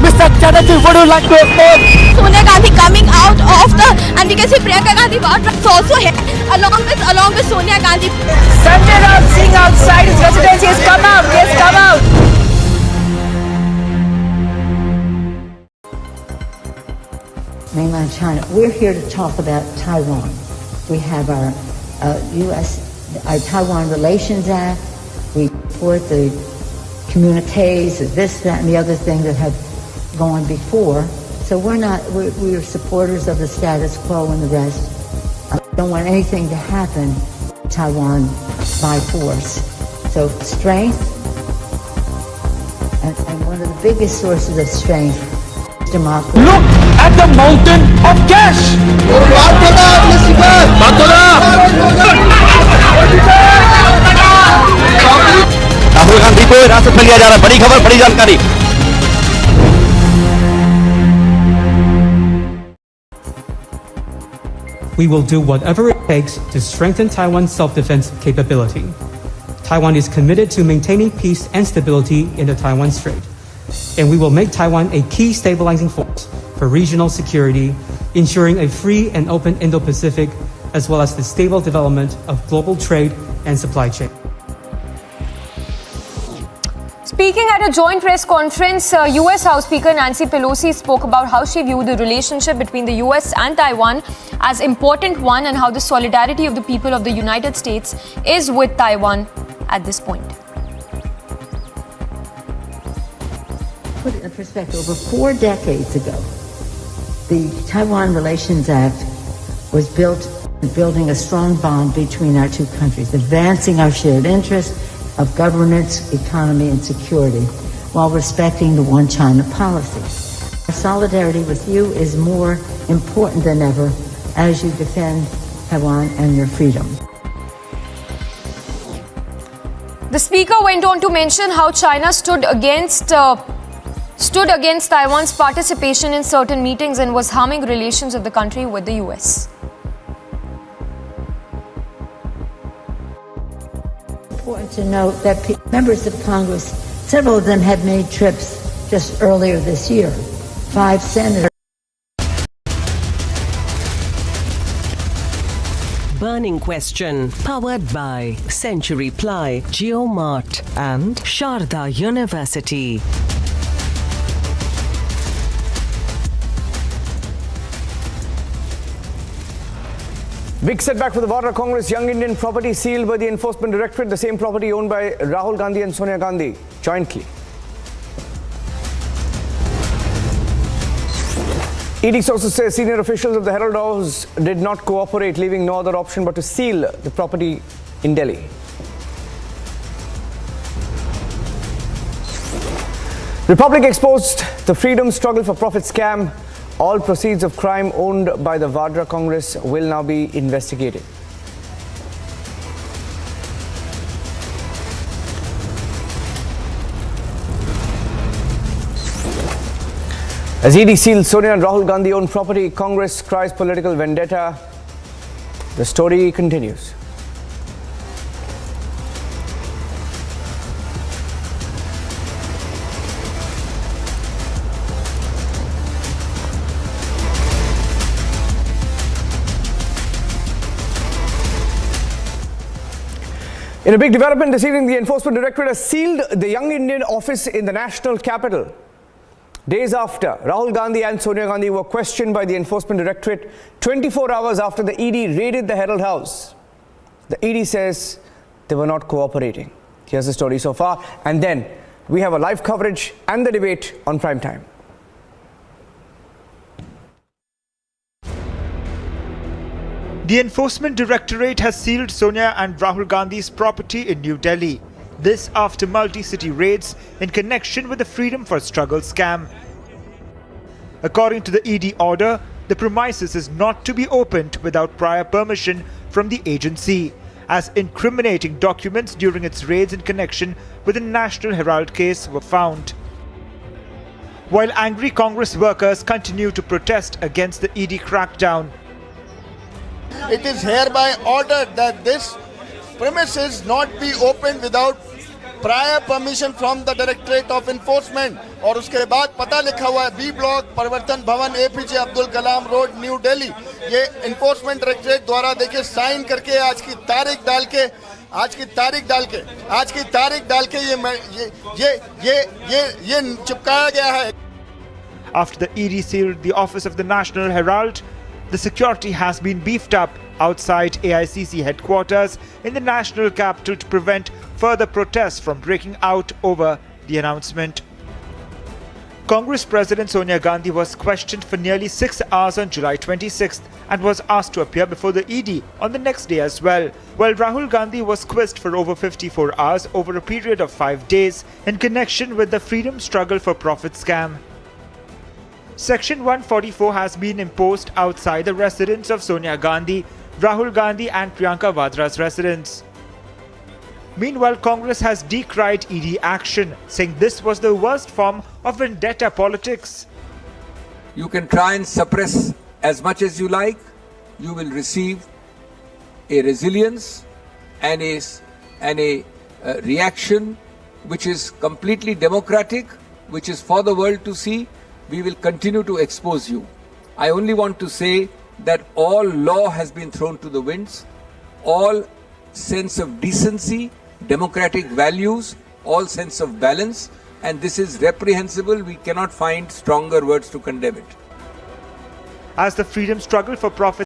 Mr. Chatterjee, would you like to respond? Sonia Gandhi coming out of the, and we can see Priyanka Gandhi is also here along with Sonia Gandhi. Sanjay Raut sitting outside his residence. He has come out. He has come out. Mainland China. We're here to talk about Taiwan. We have our our Taiwan Relations Act. We support the communiques, this, that, and the other thing that had gone before. So we're supporters of the status quo and the rest. I don't want anything to happen to Taiwan by force. So strength, and one of the biggest sources of strength is democracy. Look at the mountain of cash! Rahul Gandhi को हिरासत में लिया जा रहा है। बड़ी खबर, बड़ी जानकारी। we will do whatever it takes to strengthen Taiwan's self-defense capability. Taiwan is committed to maintaining peace and stability in the Taiwan Strait, and we will make Taiwan a key stabilizing force for regional security, ensuring a free and open Indo-Pacific, as well as the stable development of global trade and supply chain. Speaking at a joint press conference, US House Speaker Nancy Pelosi spoke about how she viewed the relationship between the US and Taiwan as important one and how the solidarity of the people of the United States is with Taiwan at this point. Put it in perspective, over 4 decades ago, the Taiwan Relations Act was building a strong bond between our two countries, advancing our shared interests of governance, economy, and security, while respecting the One China policy. Our solidarity with you is more important than ever as you defend Taiwan and your freedom. The speaker went on to mention how China stood against Taiwan's participation in certain meetings and was harming relations of the country with the US. Important to note that members of Congress, several of them had made trips just earlier this year. 5 senators. Burning Question, powered by Century Ply, GeoMart and Sharda University. Big setback for the Vadra Congress. Young Indian property sealed by the Enforcement Directorate, the same property owned by Rahul Gandhi and Sonia Gandhi jointly. ED sources say senior officials of the Herald House did not cooperate, leaving no other option but to seal the property in Delhi. Republic exposed the freedom struggle for profit scam. All proceeds of crime owned by the Vadra Congress will now be investigated. As ED seals Sonia and Rahul Gandhi owned property, Congress cries political vendetta. The story continues. In a big development this evening, the Enforcement Directorate has sealed the Young Indian office in the national capital. Days after Rahul Gandhi and Sonia Gandhi were questioned by the Enforcement Directorate, 24 hours after the ED raided the Herald House, the ED says they were not cooperating. Here's the story so far, and then we have a live coverage and the debate on prime time. The Enforcement Directorate has sealed Sonia and Rahul Gandhi's property in New Delhi. This after multi-city raids in connection with the Freedom for Struggle scam. According to the ED order, the premises is not to be opened without prior permission from the agency, as incriminating documents during its raids in connection with the National Herald case were found. While angry Congress workers continue to protest against the ED crackdown, it is hereby ordered that this premises not be opened without prior permission from the Directorate of Enforcement. और उसके बाद पता लिखा हुआ है B block परिवर्तन भवन APJ Abdul Kalam road new Delhi. ये Enforcement Directorate द्वारा देखिए साइन करके आज की तारीख डाल के ये चिपकाया गया है. After the ED sealed the office of the National Herald, the security has been beefed up outside AICC headquarters in the national capital to prevent further protests from breaking out over the announcement. Congress President Sonia Gandhi was questioned for nearly 6 hours on July 26th and was asked to appear before the ED on the next day as well, while Rahul Gandhi was quizzed for over 54 hours over a period of 5 days in connection with the Freedom Struggle for Profit scam. Section 144 has been imposed outside the residence of Sonia Gandhi, Rahul Gandhi and Priyanka Vadra's residence. Meanwhile, Congress has decried ED action, saying this was the worst form of vendetta politics. You can try and suppress as much as you like. you will receive a resilience and a reaction which is completely democratic, which is for the world to see. We will continue to expose you. I only want to say that all law has been thrown to the winds, all sense of decency, democratic values, all sense of balance, and this is reprehensible. We cannot find stronger words to condemn it. As the freedom struggle for profit